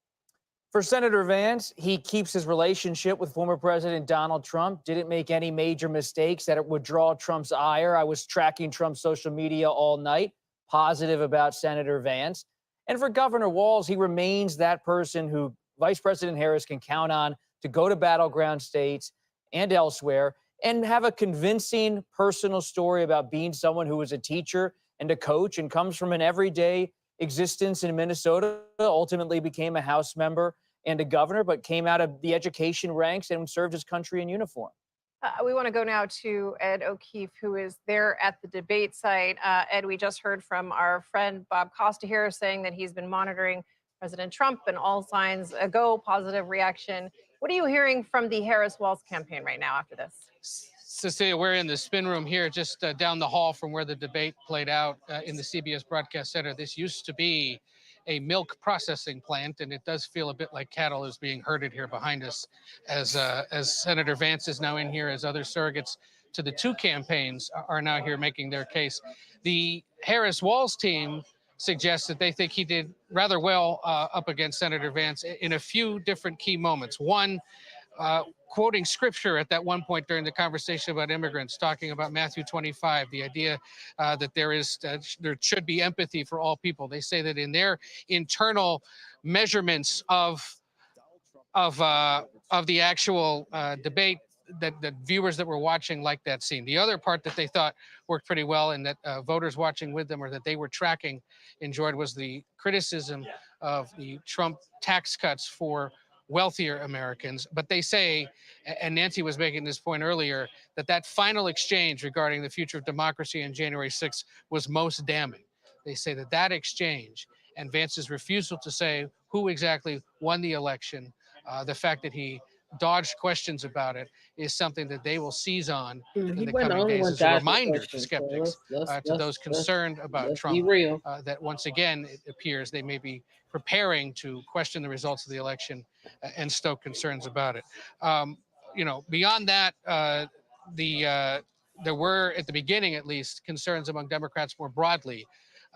For Senator Vance, he keeps his relationship with former President Donald Trump, didn't make any major mistakes that would draw Trump's ire. I was tracking Trump's social media all night, positive about Senator Vance. And for Governor Walz, he remains that person who Vice President Harris can count on to go to battleground states and elsewhere and have a convincing personal story about being someone who was a teacher and a coach and comes from an everyday existence in Minnesota, ultimately became a House member and a governor, but came out of the education ranks and served his country in uniform. We want to go now to Ed O'Keefe, who is there at the debate site. Ed, we just heard from our friend Bob Costa here saying that he's been monitoring President Trump and all signs a go, positive reaction. What are you hearing from the Harris-Walz campaign right now after this? Cecilia, we're in the spin room here just down the hall from where the debate played out in the CBS Broadcast Center. This used to be a milk processing plant, and it does feel a bit like cattle is being herded here behind us as Senator Vance is now in here, as other surrogates to the two campaigns are now here making their case. The Harris-Walz team suggests that they think he did rather well up against Senator Vance in a few different key moments. One, quoting scripture at that one point during the conversation about immigrants, talking about Matthew 25, the idea that there should be empathy for all people. They say that in their internal measurements of the actual debate, that viewers that were watching liked that scene. The other part that they thought worked pretty well and that voters watching with them or that they were tracking enjoyed was the criticism of the Trump tax cuts for wealthier Americans. But they say, and Nancy was making this point earlier, that final exchange regarding the future of democracy on January 6th was most damning. They say that exchange and Vance's refusal to say who exactly won the election, the fact that he dodged questions about it, is something that they will seize on in the coming days as a reminder to skeptics, to those concerned about Trump, that once again, it appears they may be preparing to question the results of the election and stoke concerns about it. Beyond that, there were, at the beginning at least, concerns among Democrats more broadly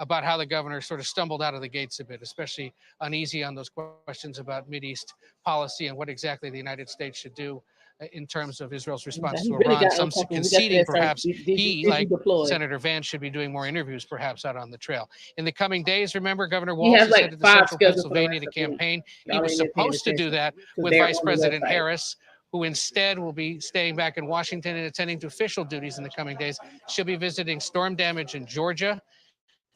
about how the governor sort of stumbled out of the gates a bit, especially uneasy on those questions about Mideast policy and what exactly the United States should do in terms of Israel's response to Iran. Some conceding perhaps he, like Senator Vance, should be doing more interviews perhaps out on the trail. In the coming days, remember, Governor Walz is headed to central Pennsylvania to campaign. He was supposed to do that with Vice President Harris, who instead will be staying back in Washington and attending to official duties in the coming days. She'll be visiting storm damage in Georgia.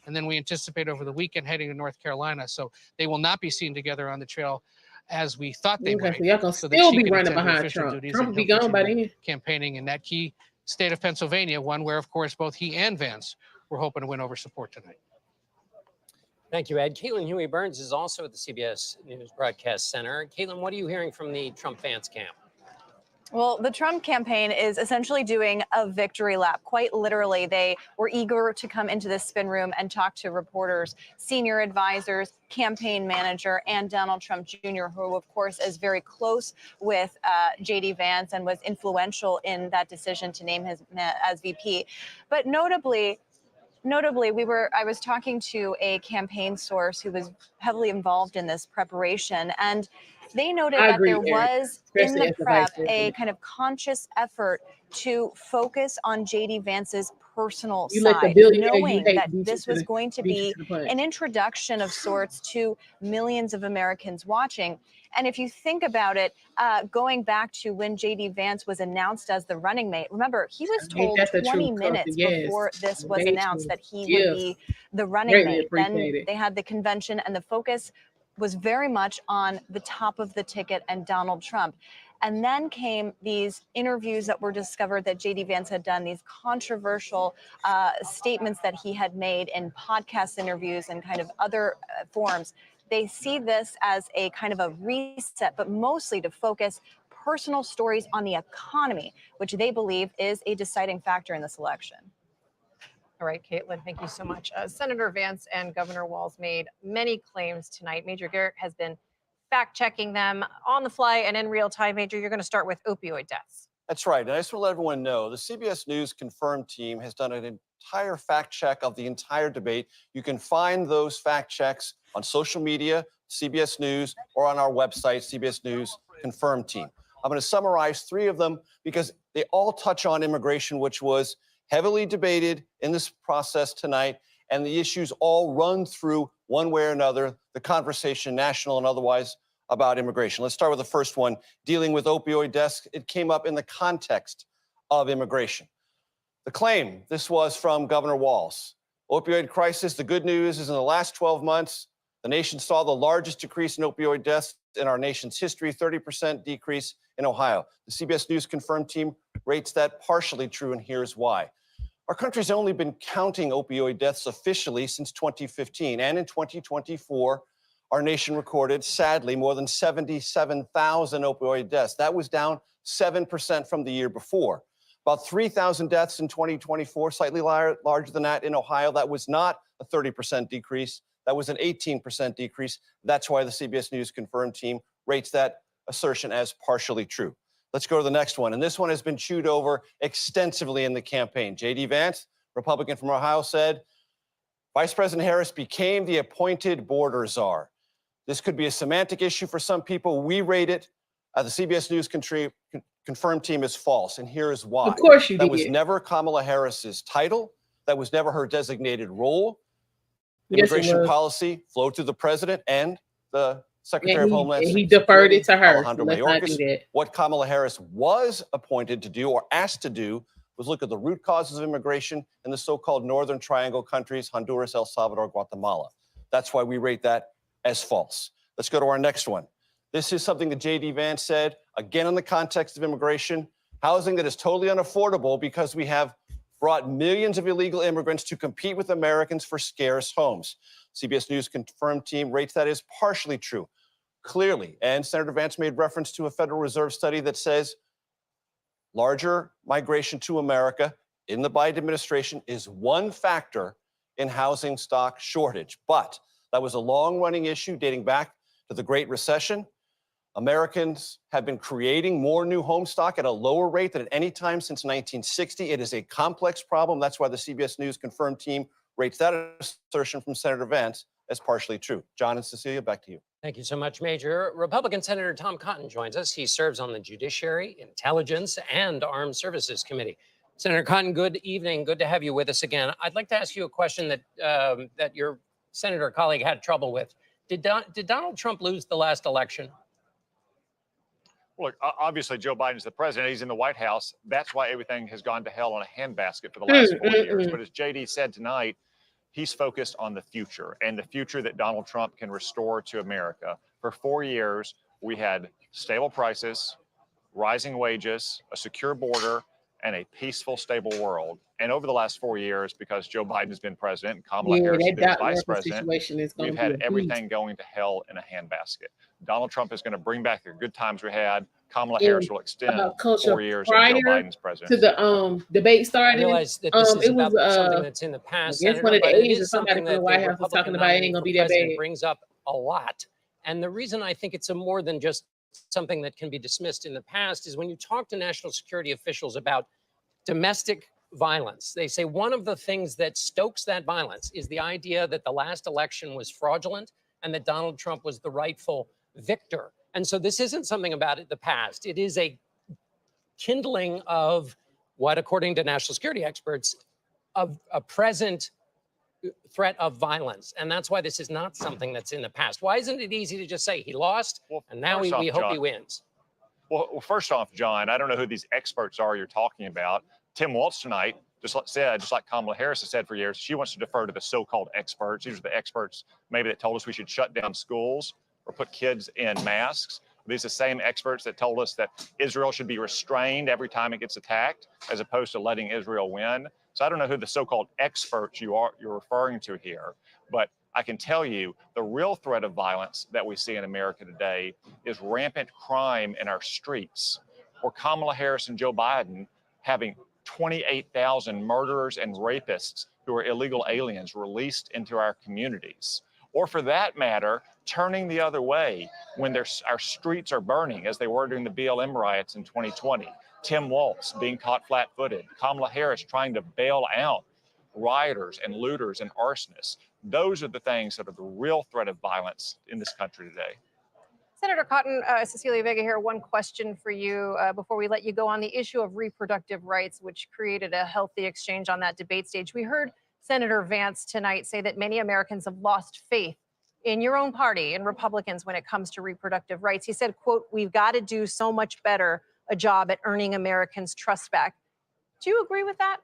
And then we anticipate over the weekend heading to North Carolina. So they will not be seen together on the trail as we thought they might. So y'all gonna still be running behind Trump. Trump will be gone by then. Campaigning in that key state of Pennsylvania, one where, of course, both he and Vance were hoping to win over support tonight. Thank you, Ed. Caitlin Huey-Burns is also at the CBS News Broadcast Center. Caitlin, what are you hearing from the Trump-Vance camp? Well, the Trump campaign is essentially doing a victory lap. Quite literally, they were eager to come into this spin room and talk to reporters, senior advisors, campaign manager, and Donald Trump Jr., who, of course, is very close with J.D. Vance and was influential in that decision to name him as VP. But notably, I was talking to a campaign source who was heavily involved in this preparation, and they noted that there was in the prep a kind of conscious effort to focus on J.D. Vance's personal side, knowing that this was going to be an introduction of sorts to millions of Americans watching. And if you think about it, going back to when J.D. Vance was announced as the running mate, remember, he was told 20 minutes before this was announced that he would be the running mate. Then they had the convention, and the focus was very much on the top of the ticket and Donald Trump. And then came these interviews that were discovered that J.D. Vance had done, these controversial statements that he had made in podcast interviews and kind of other forums. They see this as a kind of a reset, but mostly to focus personal stories on the economy, which they believe is a deciding factor in this election. All right, Caitlin, thank you so much. Senator Vance and Governor Walz made many claims tonight. Major Garrett has been fact-checking them on the fly and in real time. Major, you're going to start with opioid deaths. That's right. And I just want to let everyone know, the CBS News Confirmed team has done an entire fact check of the entire debate. You can find those fact checks on social media, CBS News, or on our website, CBS News Confirmed team. I'm going to summarize 3 of them because they all touch on immigration, which was heavily debated in this process tonight, and the issues all run through one way or another, the conversation, national and otherwise, about immigration. Let's start with the first one, dealing with opioid deaths. It came up in the context of immigration. The claim, this was from Governor Walz. Opioid crisis, the good news is in the last 12 months, the nation saw the largest decrease in opioid deaths in our nation's history, 30% decrease in Ohio. The CBS News Confirmed team rates that partially true, and here's why. Our country's only been counting opioid deaths officially since 2015, and in 2024, our nation recorded, sadly, more than 77,000 opioid deaths. That was down 7% from the year before. About 3,000 deaths in 2024, slightly larger than that in Ohio. That was not a 30% decrease. That was an 18% decrease. That's why the CBS News Confirmed team rates that assertion as partially true. Let's go to the next one. And this one has been chewed over extensively in the campaign. J.D. Vance, Republican from Ohio, said, Vice President Harris became the appointed border czar. This could be a semantic issue for some people. We rate it, the CBS News Confirmed team, is false. And here is why. Of course you did. That was never Kamala Harris's title. That was never her designated role. Immigration policy flowed through the president and the Secretary of Homeland he deferred it to her. Alejandro Let's not do Mayorkas. that. What Kamala Harris was appointed to do or asked to do was look at the root causes of immigration in the so-called Northern Triangle countries, Honduras, El Salvador, Guatemala. That's why we rate that as false. Let's go to our next one. This is something that J.D. Vance said, again, in the context of immigration, housing that is totally unaffordable because we have brought millions of illegal immigrants to compete with Americans for scarce homes. CBS News confirmed team rates that as partially true, clearly. And Senator Vance made reference to a Federal Reserve study that says larger migration to America in the Biden administration is one factor in housing stock shortage. But that was a long-running issue dating back to the Great Recession. Americans have been creating more new home stock at a lower rate than at any time since 1960. It is a complex problem. That's why the CBS News confirmed team rates that assertion from Senator Vance as partially true. John and Cecilia, back to you. Thank you so much, Major. Republican Senator Tom Cotton joins us. He serves on the Judiciary, Intelligence, and Armed Services Committee. Senator Cotton, good evening. Good to have you with us again. I'd like to ask you a question that your senator colleague had trouble with. Did Donald Trump lose the last election? Look, obviously, Joe Biden's the president. He's in the White House. That's why everything has gone to hell in a handbasket for the last 4 years. But as J.D. said tonight, he's focused on the future and the future that Donald Trump can restore to America. For 4 years, we had stable prices, rising wages, a secure border, and a peaceful, stable world. And over the last 4 years, because Joe Biden has been president and Kamala Harris has been vice president, we've had everything going to hell in a handbasket. Donald Trump is going to bring back the good times we had. Kamala Harris will extend 4 years of Joe Biden's presidency. To the debate started. I realize that this is about something that's in the past, Senator, one of the but it aides or is somebody something from the that White the House was talking Republican about. It nominee ain't gonna for be that president bad. brings up a lot. And the reason I think it's a more than just something that can be dismissed in the past is when you talk to national security officials about domestic violence, they say one of the things that stokes that violence is the idea that the last election was fraudulent and that Donald Trump was the rightful victor. And so this isn't something about the past. It is a kindling of what, according to national security experts, of a present threat of violence. And that's why this is not something that's in the past. Why isn't it easy to just say he lost and now we hope he wins? Well, first off, John, I don't know who these experts are you're talking about. Tim Walz tonight just like Kamala Harris has said for years, she wants to defer to the so-called experts. These are the experts maybe that told us we should shut down schools or put kids in masks. These are the same experts that told us that Israel should be restrained every time it gets attacked, as opposed to letting Israel win. So I don't know who the so-called experts you're referring to here, but I can tell you the real threat of violence that we see in America today is rampant crime in our streets, or Kamala Harris and Joe Biden having 28,000 murderers and rapists who are illegal aliens released into our communities. Or for that matter, turning the other way when our streets are burning, as they were during the BLM riots in 2020. Tim Walz being caught flat-footed. Kamala Harris trying to bail out rioters and looters and arsonists. Those are the things that are the real threat of violence in this country today. Senator Cotton, Cecilia Vega here. One question for you before we let you go on the issue of reproductive rights, which created a healthy exchange on that debate stage. We heard Senator Vance tonight say that many Americans have lost faith in your own party and Republicans when it comes to reproductive rights. He said, quote, "We've got to do so much better a job at earning Americans' trust back." Do you agree with that?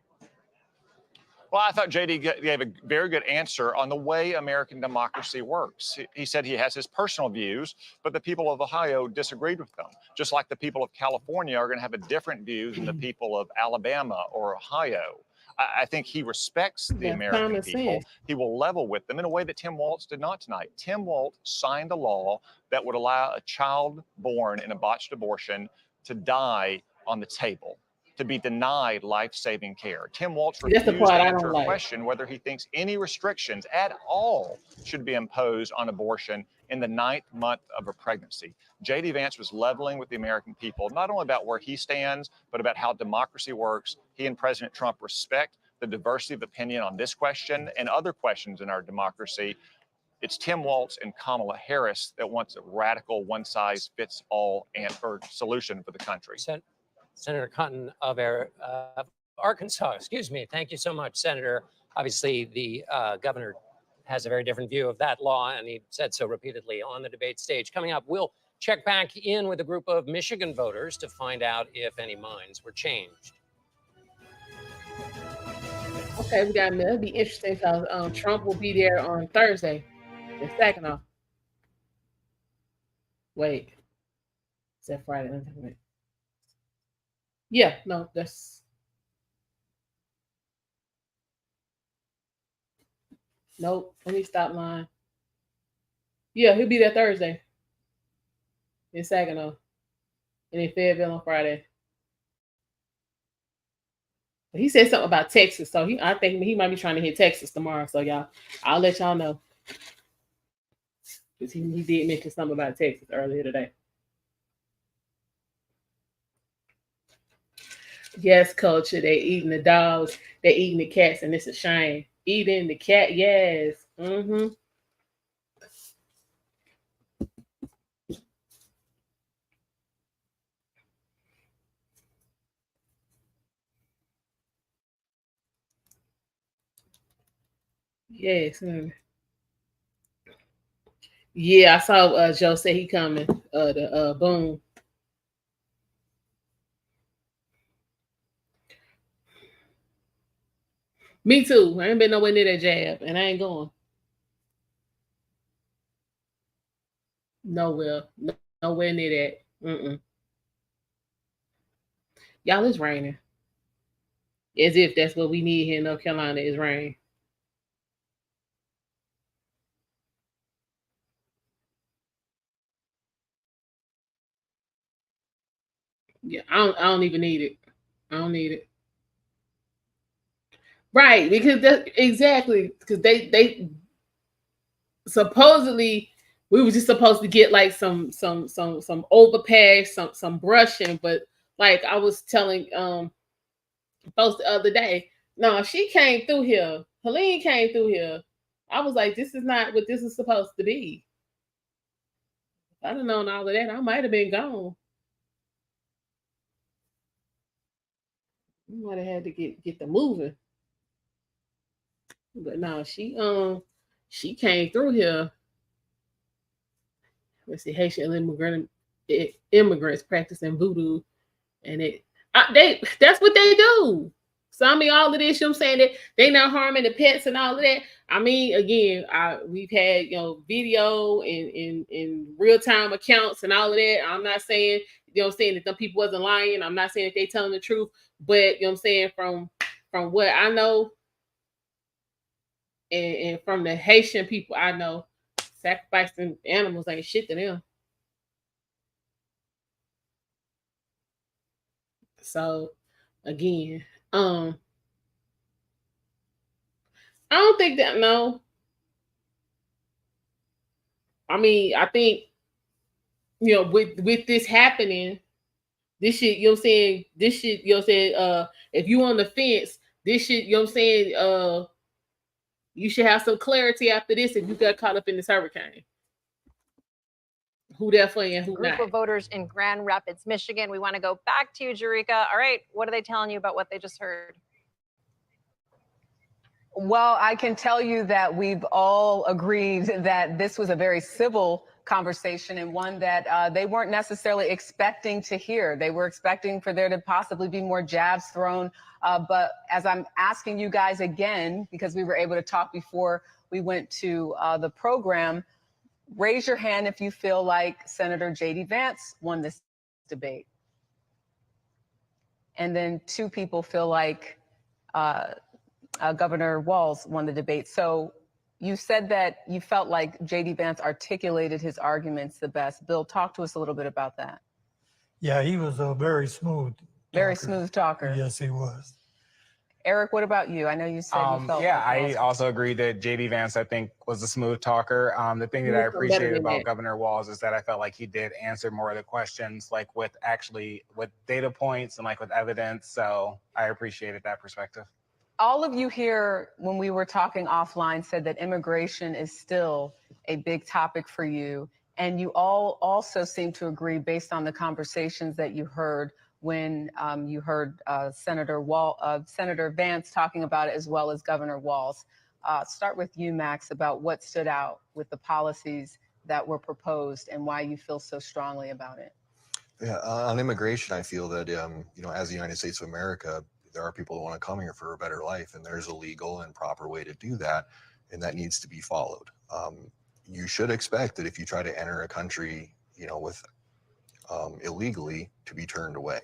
Well, I thought J.D. gave a very good answer on the way American democracy works. He said he has his personal views, but the people of Ohio disagreed with them, just like the people of California are going to have a different view than the people of Alabama or Ohio. I think he respects the American people. He will level with them in a way that Tim Walz did not tonight. Tim Walz signed a law that would allow a child born in a botched abortion to die on the table, to be denied life-saving care. Tim Walz refused to answer a question whether he thinks any restrictions at all should be imposed on abortion in the 9th month of a pregnancy. J.D. Vance was leveling with the American people, not only about where he stands, but about how democracy works. He and President Trump respect the diversity of opinion on this question and other questions in our democracy. It's Tim Walz and Kamala Harris that wants a radical one-size-fits-all solution for the country. Senator Cotton of Arkansas, excuse me. Thank you so much, Senator. Obviously, the governor has a very different view of that law, and he said so repeatedly on the debate stage. Coming up, we'll check back in with a group of Michigan voters to find out if any minds were changed. Okay, we got it'll be interesting because Trump will be there on Thursday. The second off. Wait. Is that Friday? Wait. Yeah, no, that's nope. Let me stop lying. Yeah, he'll be there Thursday. In Saginaw. And in Fayetteville on Friday. He said something about Texas, so I think he might be trying to hit Texas tomorrow. So y'all, I'll let y'all know. Because he did mention something about Texas earlier today. Yes, culture. They eating the dogs, they eating the cats, and it's a shame. Eating the cat, yes. Mm-hmm. Yes. Yeah, I saw Joe say he coming. The boom. Me too. I ain't been nowhere near that jab, and I ain't going. Nowhere. Nowhere near that. Mm-mm. Y'all, it's raining. As if that's what we need here in North Carolina is rain. Yeah, I don't even need it. I don't need it. Right, because exactly because they supposedly we were just supposed to get like some overpass, some brushing, but like I was telling folks the other day, no, she came through here. Helene came through here. I was like, this is not what this is supposed to be. If I'd have known all of that, I might have been gone. You might have had to get the moving. But no, she came through here. Let's see, Haitian immigrants practicing voodoo, and that's what they do. So I mean, all of this, you know what I'm saying, that they not harming the pets and all of that. I mean, again, we've had video and real time accounts and all of that. I'm not saying I'm saying that them people wasn't lying. I'm not saying that they telling the truth, but I'm saying from what I know and from the Haitian people I know, sacrificing animals ain't shit to them. So again, I don't think that no. I mean, I think with this happening, this shit, you know what I'm saying, this shit, you know what I'm saying, if you on the fence, this shit, you know what I'm saying, you should have some clarity after this if you got caught up in this hurricane. Who they're for and who Group not. of voters in Grand Rapids, Michigan. We want to go back to you, Jerika. All right, what are they telling you about what they just heard? Well, I can tell you that we've all agreed that this was a very civil conversation and one that they weren't necessarily expecting to hear. They were expecting for there to possibly be more jabs thrown. But as I'm asking you guys again, because we were able to talk before we went to the program, raise your hand if you feel like Senator J.D. Vance won this debate. And then 2 people feel like Governor Walz won the debate. So you said that you felt like J.D. Vance articulated his arguments the best. Bill, talk to us a little bit about that. Yeah, he was a very smooth talker. Yes, he was. Eric, what about you? I know you said you felt yeah, like I also agree that J.D. Vance, I think, was a smooth talker. The thing that I appreciated about Governor Walz is that I felt like he did answer more of the questions, like with data points and like with evidence. So I appreciated that perspective. All of you here, when we were talking offline, said that immigration is still a big topic for you. And you all also seem to agree based on the conversations that you heard when you heard Senator Vance talking about it, as well as Governor Walz. Start with you, Max, about what stood out with the policies that were proposed and why you feel so strongly about it. Yeah, on immigration, I feel that, you know, as the United States of America, there are people that want to come here for a better life, and there's a legal and proper way to do that, and that needs to be followed. You should expect that if you try to enter a country, you know, with illegally, to be turned away.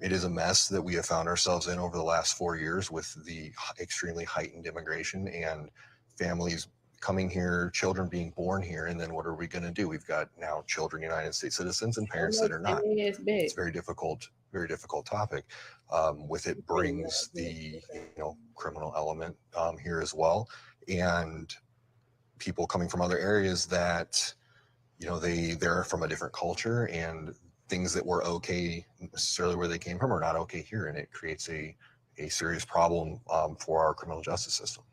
It is a mess that we have found ourselves in over the last 4 years with the extremely heightened immigration and families coming here, children being born here, and then what are we going to do? We've got now children, United States citizens, and parents that are not. It's very difficult topic. With it brings the criminal element here as well, and people coming from other areas that they're from a different culture, and things that were okay necessarily where they came from are not okay here, and it creates a serious problem for our criminal justice system.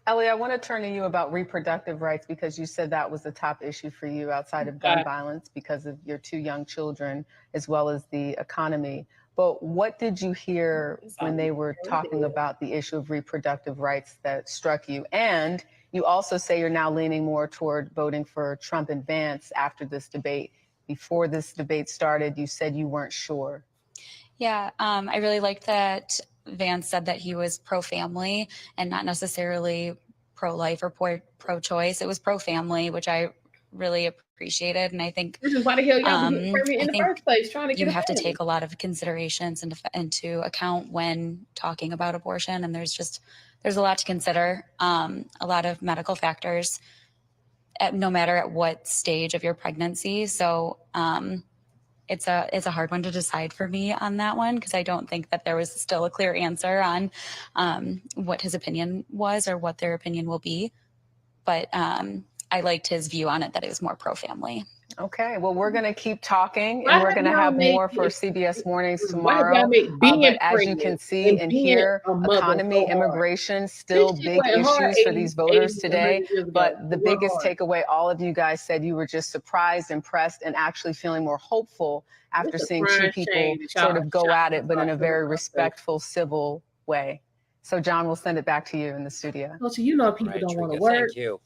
Ellie, I want to turn to you about reproductive rights because you said that was the top issue for you outside of gun violence because of your 2 young children as well as the economy. But what did you hear when they were talking about the issue of reproductive rights that struck you? And you also say you're now leaning more toward voting for Trump and Vance after this debate. Before this debate started, you said you weren't sure. Yeah, I really liked that Vance said that he was pro-family and not necessarily pro-life or pro-choice. It was pro-family, which I really appreciated. And I think this is why the hell y'all in the first place, trying to get you have to take a lot of considerations into account when talking about abortion. And there's a lot to consider, a lot of medical factors, no matter at what stage of your pregnancy. So it's a hard one to decide for me on that one, because I don't think that there was still a clear answer on what his opinion was or what their opinion will be. But I liked his view on it, that it was more pro-family. Okay, well, we're going to keep talking, and we're going to have more for CBS Mornings tomorrow. But as you can see and hear, economy, immigration, still big issues for these voters today. But the biggest takeaway, all of you guys said you were just surprised, impressed, and actually feeling more hopeful after seeing 2 people sort of go at it, but in a very respectful, civil way. So, John, we'll send it back to you in the studio. Well, so people don't want to work. Thank you.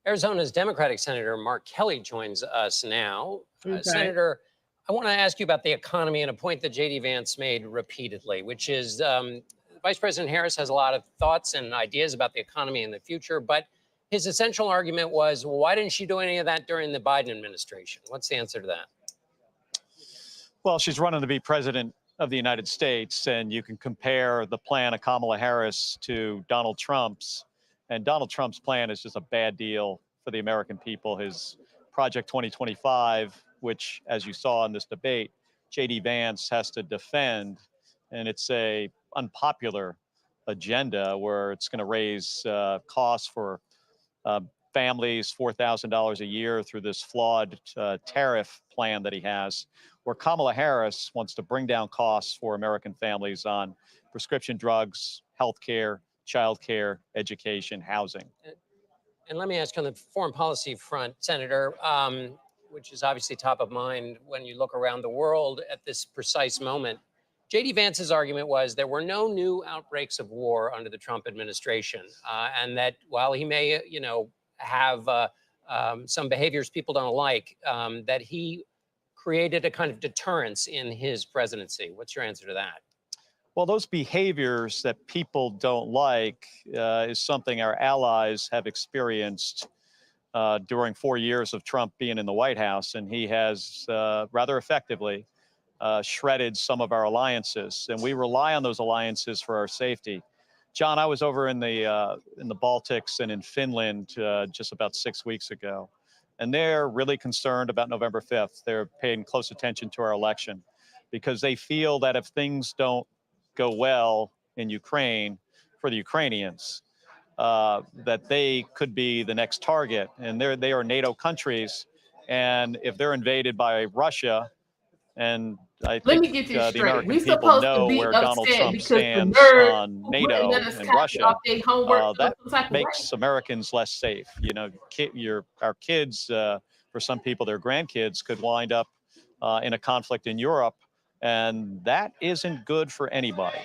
Arizona's Democratic Senator Mark Kelly joins us now. Senator, I want to ask you about the economy and a point that J.D. Vance made repeatedly, which is Vice President Harris has a lot of thoughts and ideas about the economy in the future, but his essential argument was, well, why didn't she do any of that during the Biden administration? What's the answer to that? Well, she's running to be president of the United States, and you can compare the plan of Kamala Harris to Donald Trump's. And Donald Trump's plan is just a bad deal for the American people. His Project 2025, which, as you saw in this debate, J.D. Vance has to defend. And it's a unpopular agenda where it's going to raise costs for families, $4,000 a year through this flawed tariff plan that he has, where Kamala Harris wants to bring down costs for American families on prescription drugs, health care, childcare, education, housing. And let me ask you on the foreign policy front, Senator, which is obviously top of mind when you look around the world at this precise moment. J.D. Vance's argument was there were no new outbreaks of war under the Trump administration, and that while he may, have some behaviors people don't like, that he created a kind of deterrence in his presidency. What's your answer to that? Well, those behaviors that people don't like is something our allies have experienced during 4 years of Trump being in the White House, and he has rather effectively shredded some of our alliances, and we rely on those alliances for our safety. John, I was over in the Baltics and in Finland just about 6 weeks ago, and they're really concerned about November 5th. They're paying close attention to our election because they feel that if things don't go well in Ukraine for the Ukrainians, that they could be the next target. And they are NATO countries. And if they're invaded by Russia, and I think the American people know where Donald Trump stands on NATO and Russia, that makes Americans less safe. Our kids, for some people, their grandkids could wind up in a conflict in Europe. And that isn't good for anybody.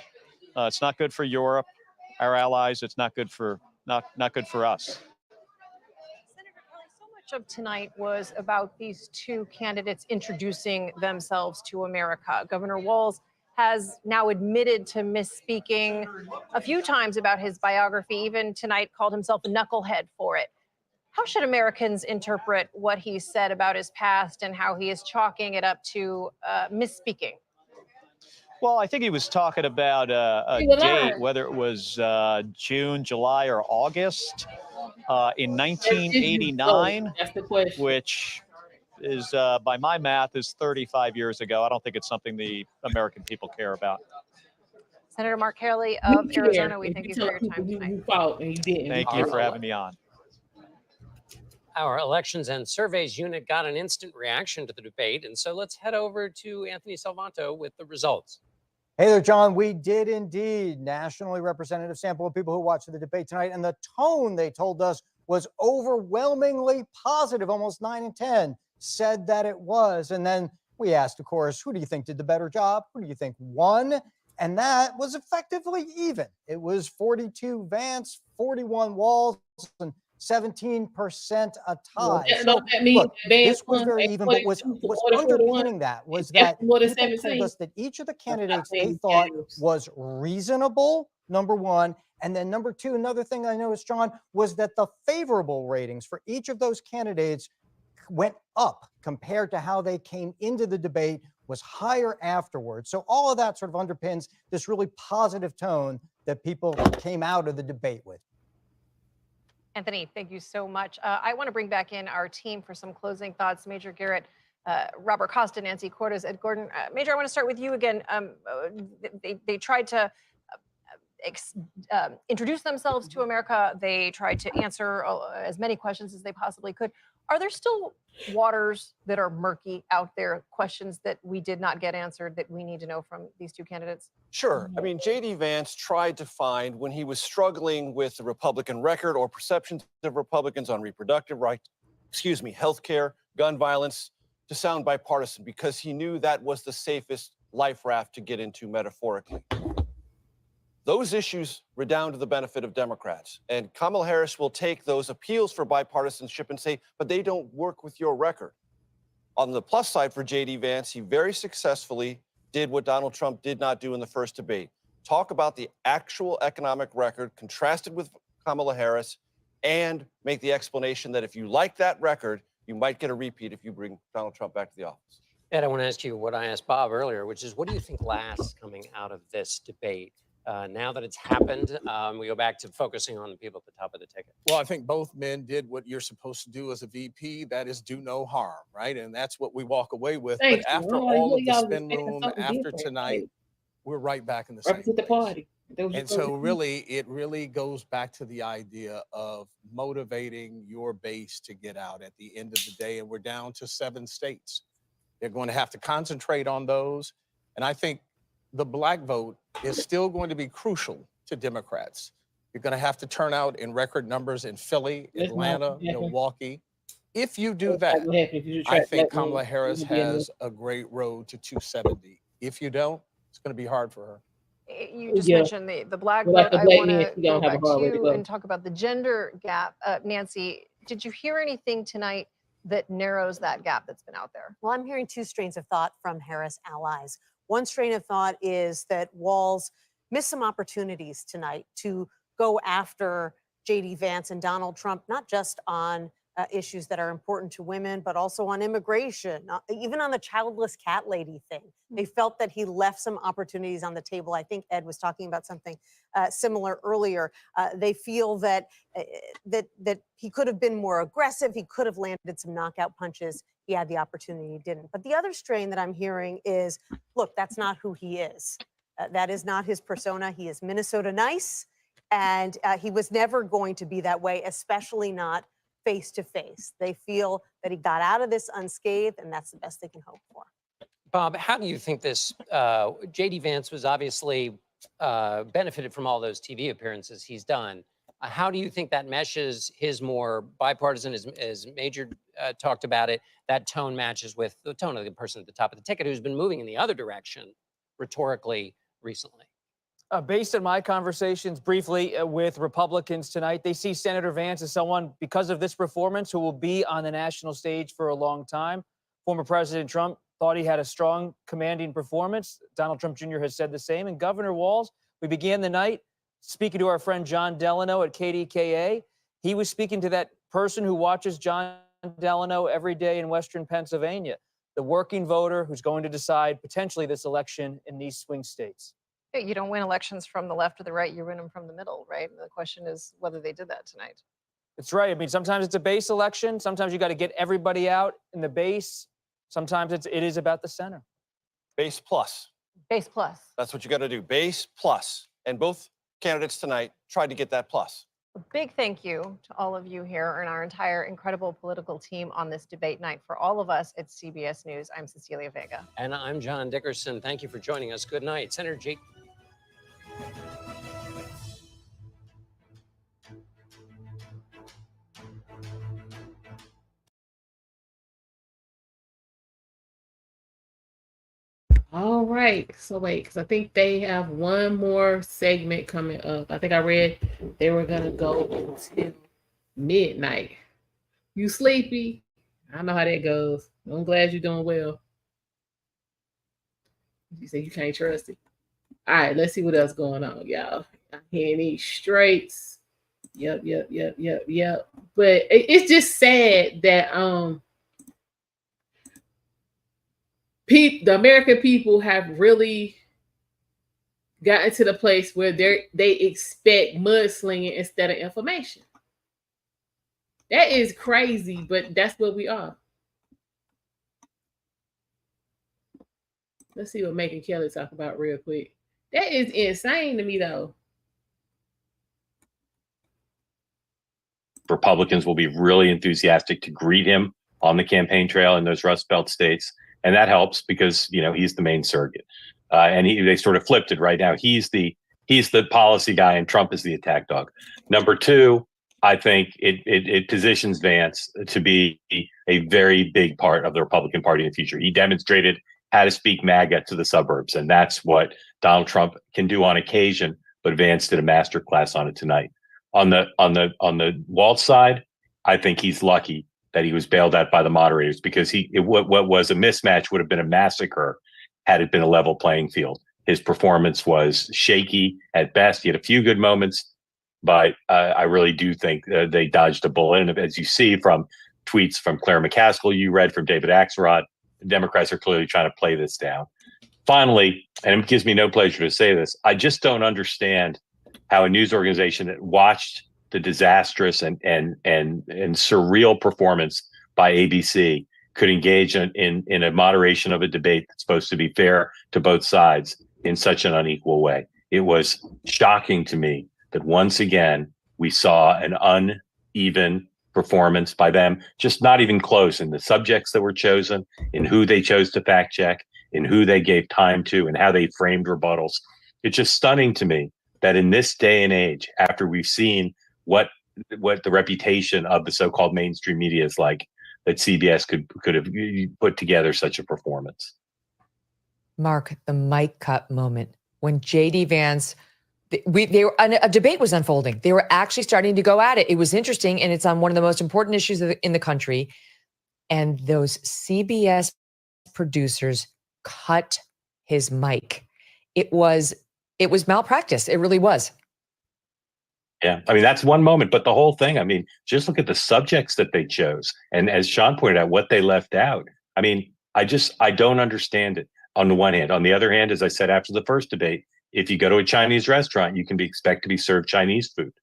It's not good for Europe, our allies. It's not good for not good for us. Much of tonight was about these two candidates introducing themselves to America. Governor Walz has now admitted to misspeaking a few times about his biography, even tonight called himself a knucklehead for it. How should Americans interpret what he said about his past and how he is chalking it up to misspeaking? Well, I think he was talking about a date, whether it was June, July, or August in 1989, which is, by my math, is 35 years ago. I don't think it's something the American people care about. Senator Mark Haley of Arizona, we thank you for your time tonight. Thank you for having me on. Our elections and surveys unit got an instant reaction to the debate, and so let's head over to Anthony Salvanto with the results. Hey there, John. We did indeed nationally representative sample of people who watched the debate tonight, and the tone, they told us, was overwhelmingly positive. Almost 9 in 10 said that it was. And then we asked, of course, who do you think did the better job? Who do you think won? And that was effectively even. It was 42 Vance, 41 Walz, and 17% a tie. So, look, this was very even, but was underpinning that was that people told us that each of the candidates they thought was reasonable, number one. And then number two, another thing I noticed, John, was that the favorable ratings for each of those candidates went up compared to how they came into the debate, was higher afterwards. So all of that sort of underpins this really positive tone that people came out of the debate with. Anthony, thank you so much. I want to bring back in our team for some closing thoughts. Major Garrett, Robert Costa, Nancy Cortez, Ed Gordon. Major, I want to start with you again. They tried to introduce themselves to America. They tried to answer as many questions as they possibly could. Are there still waters that are murky out there, questions that we did not get answered that we need to know from these two candidates? Sure. I mean, J.D. Vance tried to find, when he was struggling with the Republican record or perceptions of Republicans on reproductive rights, healthcare, gun violence, to sound bipartisan, because he knew that was the safest life raft to get into metaphorically. Those issues redound to the benefit of Democrats. And Kamala Harris will take those appeals for bipartisanship and say, but they don't work with your record. On the plus side for J.D. Vance, he very successfully did what Donald Trump did not do in the first debate. Talk about the actual economic record contrasted with Kamala Harris and make the explanation that if you like that record, you might get a repeat if you bring Donald Trump back to the office. Ed, I want to ask you what I asked Bob earlier, which is what do you think lasts coming out of this debate? Now that it's happened, we go back to focusing on the people at the top of the ticket. Well, I think both men did what you're supposed to do as a VP. That is do no harm, right? And that's what we walk away with. But after all of the spin room, after tonight, we're right back in the same place. And so really, it really goes back to the idea of motivating your base to get out at the end of the day. And we're down to 7 states. They're going to have to concentrate on those. And I think the black vote is still going to be crucial to Democrats. You're going to have to turn out in record numbers in Philly, Atlanta, Milwaukee. If you do that, I think Kamala Harris has a great road to 270. If you don't, it's going to be hard for her. You just mentioned the black vote. I want to go back to you and talk about the gender gap. Nancy, did you hear anything tonight that narrows that gap that's been out there? Well, I'm hearing two strains of thought from Harris allies. One strain of thought is that Walz missed some opportunities tonight to go after J.D. Vance and Donald Trump, not just on issues that are important to women, but also on immigration, even on the childless cat lady thing. They felt that he left some opportunities on the table. I think Ed was talking about something similar earlier. They feel that that he could have been more aggressive. He could have landed some knockout punches. He had the opportunity, he didn't. But the other strain that I'm hearing is, look, that's not who he is. That is not his persona. He is Minnesota nice, and he was never going to be that way, especially not face to face. They feel that he got out of this unscathed, and that's the best they can hope for. Bob, how do you think this, J.D. Vance was obviously benefited from all those TV appearances he's done. How do you think that meshes his more bipartisan, as Major talked about it, that tone matches with the tone of the person at the top of the ticket who's been moving in the other direction rhetorically recently? Based on my conversations briefly with Republicans tonight, they see Senator Vance as someone, because of this performance, who will be on the national stage for a long time. Former President Trump thought he had a strong, commanding performance. Donald Trump Jr. has said the same. And Governor Walz, we began the night speaking to our friend John Delano at KDKA. He was speaking to that person who watches John Delano every day in Western Pennsylvania, the working voter who's going to decide potentially this election in these swing states. Yeah, you don't win elections from the left or the right, you win them from the middle, right? And the question is whether they did that tonight. That's right. I mean, sometimes it's a base election. Sometimes you got to get everybody out in the base. Sometimes it is about the center. Base plus. Base plus. That's what you got to do. Base plus. And both candidates tonight tried to get that plus. A big thank you to all of you here and our entire incredible political team on this debate night. For all of us at CBS News, I'm Cecilia Vega. And I'm John Dickerson. Thank you for joining us. Good night. Senator J.D. All right. So wait, because I think they have one more segment coming up. I think I read they were going to go until midnight. You sleepy? I know how that goes. I'm glad you're doing well. You say you can't trust it. All right, let's see what else going on, y'all. I'm hearing these straights. Yep. But it's just sad that the American people have really gotten to the place where they expect mudslinging instead of information. That is crazy, but that's what we are. Let's see what Megyn Kelly talk about real quick. That is insane to me, though. Republicans will be really enthusiastic to greet him on the campaign trail in those Rust Belt states. And that helps because, you know, he's the main surrogate. And they sort of flipped it right now. He's the policy guy and Trump is the attack dog. Number two, I think it positions Vance to be a very big part of the Republican Party in the future. He demonstrated how to speak MAGA to the suburbs, and that's what Donald Trump can do on occasion. But Vance did a master class on it tonight. On the Walz side, I think he's lucky that he was bailed out by the moderators because what was a mismatch would have been a massacre had it been a level playing field. His performance was shaky at best. He had a few good moments, but I really do think they dodged a bullet. And as you see from tweets from Claire McCaskill, you read from David Axelrod, the Democrats are clearly trying to play this down. Finally, and it gives me no pleasure to say this, I just don't understand how a news organization that watched the disastrous and surreal performance by ABC could engage in a moderation of a debate that's supposed to be fair to both sides in such an unequal way. It was shocking to me that once again, we saw an uneven performance by them, just not even close in the subjects that were chosen, in who they chose to fact check, in who they gave time to, and how they framed rebuttals. It's just stunning to me that in this day and age, after we've seen what the reputation of the so-called mainstream media is like, that CBS could have put together such a performance. Mark, the mic cut moment when J.D. Vance, a debate was unfolding. They were actually starting to go at it. It was interesting, and it's on one of the most important issues in the country. And those CBS producers cut his mic. It was malpractice. It really was. Yeah, I mean, that's one moment, but the whole thing, I mean, just look at the subjects that they chose. And as Sean pointed out, what they left out. I mean, I don't understand it on the one hand. On the other hand, as I said after the first debate, if you go to a Chinese restaurant, you can expect to be served Chinese food.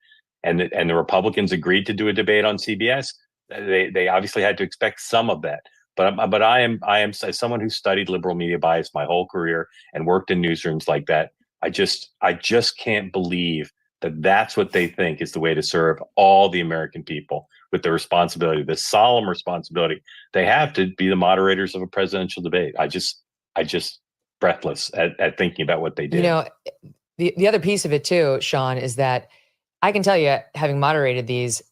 And the Republicans agreed to do a debate on CBS. They obviously had to expect some of that. But I am as someone who studied liberal media bias my whole career and worked in newsrooms like that. I just can't believe that that's what they think is the way to serve all the American people with the responsibility, the solemn responsibility they have to be the moderators of a presidential debate. I just breathless at thinking about what they did. You know, the other piece of it too, Sean, is that I can tell you, having moderated these,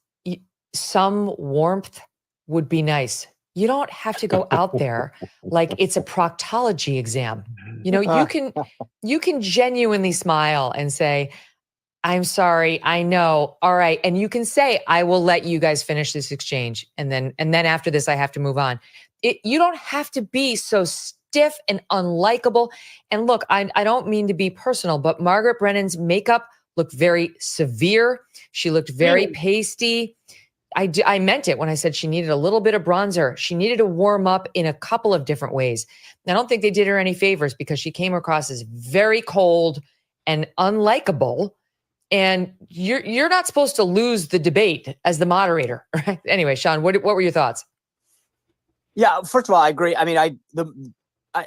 some warmth would be nice. you don't have to go out there like it's a proctology exam. You know, you can genuinely smile and say, I'm sorry, I know. All right. And you can say, I will let you guys finish this exchange. And then after this, I have to move on. You don't have to be so stiff and unlikable. And look, I don't mean to be personal, but Margaret Brennan's makeup looked very severe. She looked very pasty. I meant it when I said she needed a little bit of bronzer. She needed to warm up in a couple of different ways. I don't think they did her any favors because she came across as very cold and unlikable. And you're not supposed to lose the debate as the moderator, right? Anyway, Sean, what were your thoughts? Yeah, first of all, I agree. I mean,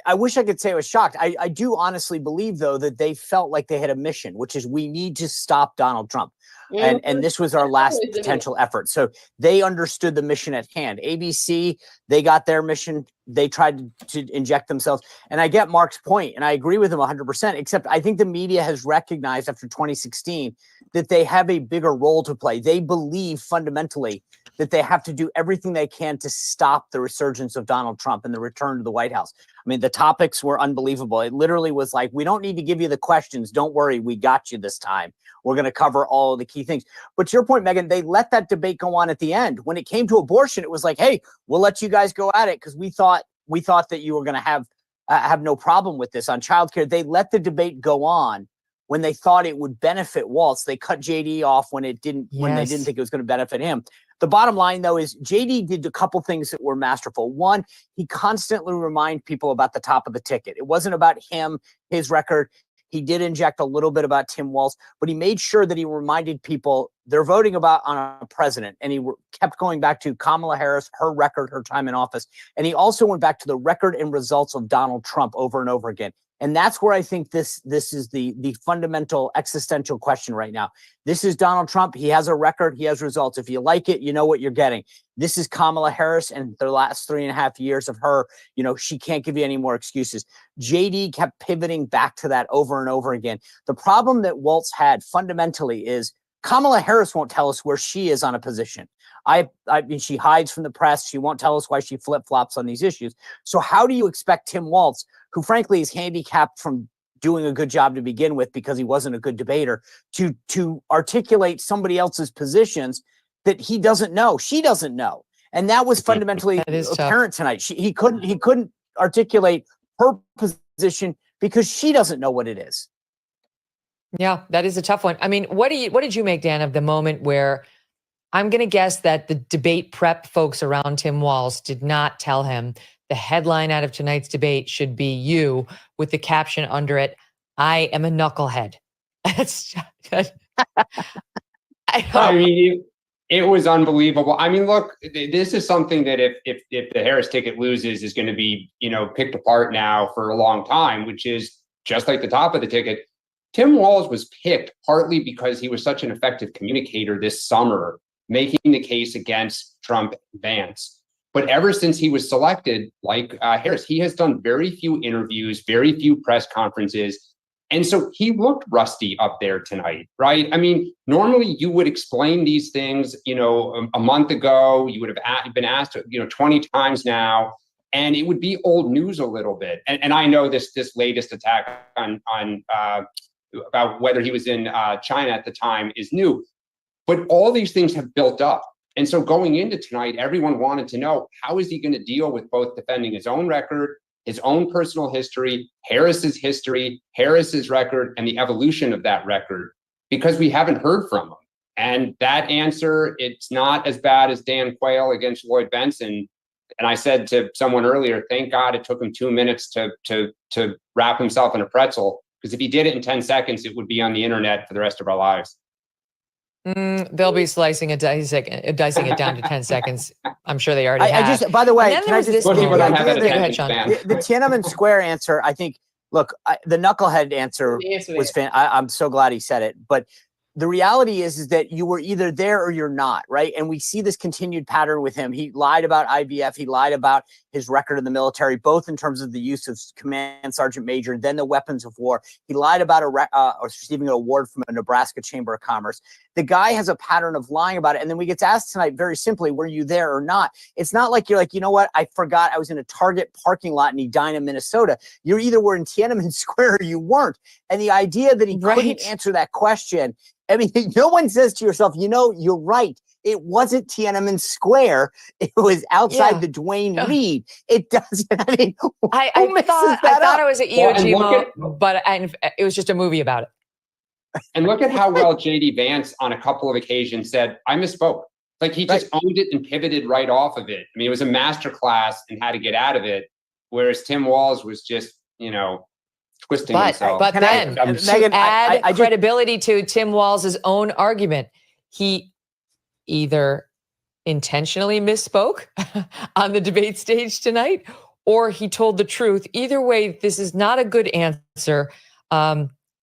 I wish I could say I was shocked. I do honestly believe, though, that they felt like they had a mission, which is we need to stop Donald Trump. And this was our last potential effort. So they understood the mission at hand. ABC, they got their mission. They tried to inject themselves. And I get Mark's point, and I agree with him 100%, except I think the media has recognized after 2016 that they have a bigger role to play. They believe fundamentally that they have to do everything they can to stop the resurgence of Donald Trump and the return to the White House. I mean, the topics were unbelievable. It literally was like, we don't need to give you the questions. Don't worry, we got you this time. We're going to cover all of the key things. But to your point, Megyn, they let that debate go on at the end. When it came to abortion, it was like, hey, we'll let you guys go at it because we thought that you were going to have no problem with this. On childcare, they let the debate go on when they thought it would benefit Walz. They cut JD off when it didn't, when they didn't think it was going to benefit him. The bottom line, though, is JD did a couple things that were masterful. One, he constantly reminded people about the top of the ticket. It wasn't about him, his record. He did inject a little bit about Tim Walz, but he made sure that he reminded people they're voting about on a president. And he kept going back to Kamala Harris, her record, her time in office. And he also went back to the record and results of Donald Trump over and over again. And that's where I think this is the fundamental existential question right now. This is Donald Trump. He has a record. He has results. If you like it, you know what you're getting. This is Kamala Harris and the last 3.5 years of her. You know, she can't give you any more excuses. JD kept pivoting back to that over and over again. The problem that Walz had fundamentally is Kamala Harris won't tell us where she is on a position. I mean, she hides from the press. She won't tell us why she flip-flops on these issues. So how do you expect Tim Walz, who frankly is handicapped from doing a good job to begin with because he wasn't a good debater, to articulate somebody else's positions that he doesn't know, she doesn't know? And that was fundamentally apparent tonight. He couldn't articulate her position because she doesn't know what it is. Yeah, that is a tough one. I mean, what did you make, Dan, of the moment where I'm going to guess that the debate prep folks around Tim Walz did not tell him the headline out of tonight's debate should be you with the caption under it, I am a knucklehead. I mean, it was unbelievable. I mean, look, this is something that if the Harris ticket loses is going to be, picked apart now for a long time, which is just like the top of the ticket. Tim Walz was picked partly because he was such an effective communicator this summer, making the case against Trump and Vance. But ever since he was selected, like Harris, he has done very few interviews, very few press conferences. And so he looked rusty up there tonight, right? I mean, normally you would explain these things, a month ago, you would have been asked, 20 times now, and it would be old news a little bit. And I know this latest attack on about whether he was in China at the time is new, but all these things have built up. And so going into tonight, everyone wanted to know, how is he going to deal with both defending his own record, his own personal history, Harris's record, and the evolution of that record, because we haven't heard from him. And that answer, it's not as bad as Dan Quayle against Lloyd Bentsen. And I said to someone earlier, thank God it took him 2 minutes to wrap himself in a pretzel, because if he did it in 10 seconds, it would be on the internet for the rest of our lives. They'll be dicing it down to 10 seconds. I'm sure they already have. By the way, can I just the Tiananmen Square answer? I think, look, the knucklehead answer was I'm so glad he said it. But the reality is that you were either there or you're not, right? And we see this continued pattern with him. He lied about IVF. He lied about his record in the military, both in terms of the use of command sergeant major, then the weapons of war. He lied about receiving an award from a Nebraska Chamber of Commerce. The guy has a pattern of lying about it. And then we get asked tonight very simply, were you there or not? It's not like you're like, you know what? I forgot I was in a Target parking lot in Edina, Minnesota. You either were in Tiananmen Square or you weren't. And the idea that he couldn't answer that question, I mean, no one says to yourself, you know, you're right. It wasn't Tiananmen Square. It was outside the Dwayne Reed. It doesn't. I mean, I thought it was an EOG but it was just a movie about it. And look at how well J.D. Vance on a couple of occasions said, I misspoke. Like he just owned it and pivoted right off of it. I mean, it was a masterclass in how to get out of it. Whereas Tim Walz was just, you know, twisting himself. But then, to add credibility to Tim Walz's own argument, he either intentionally misspoke on the debate stage tonight, or he told the truth. Either way, this is not a good answer.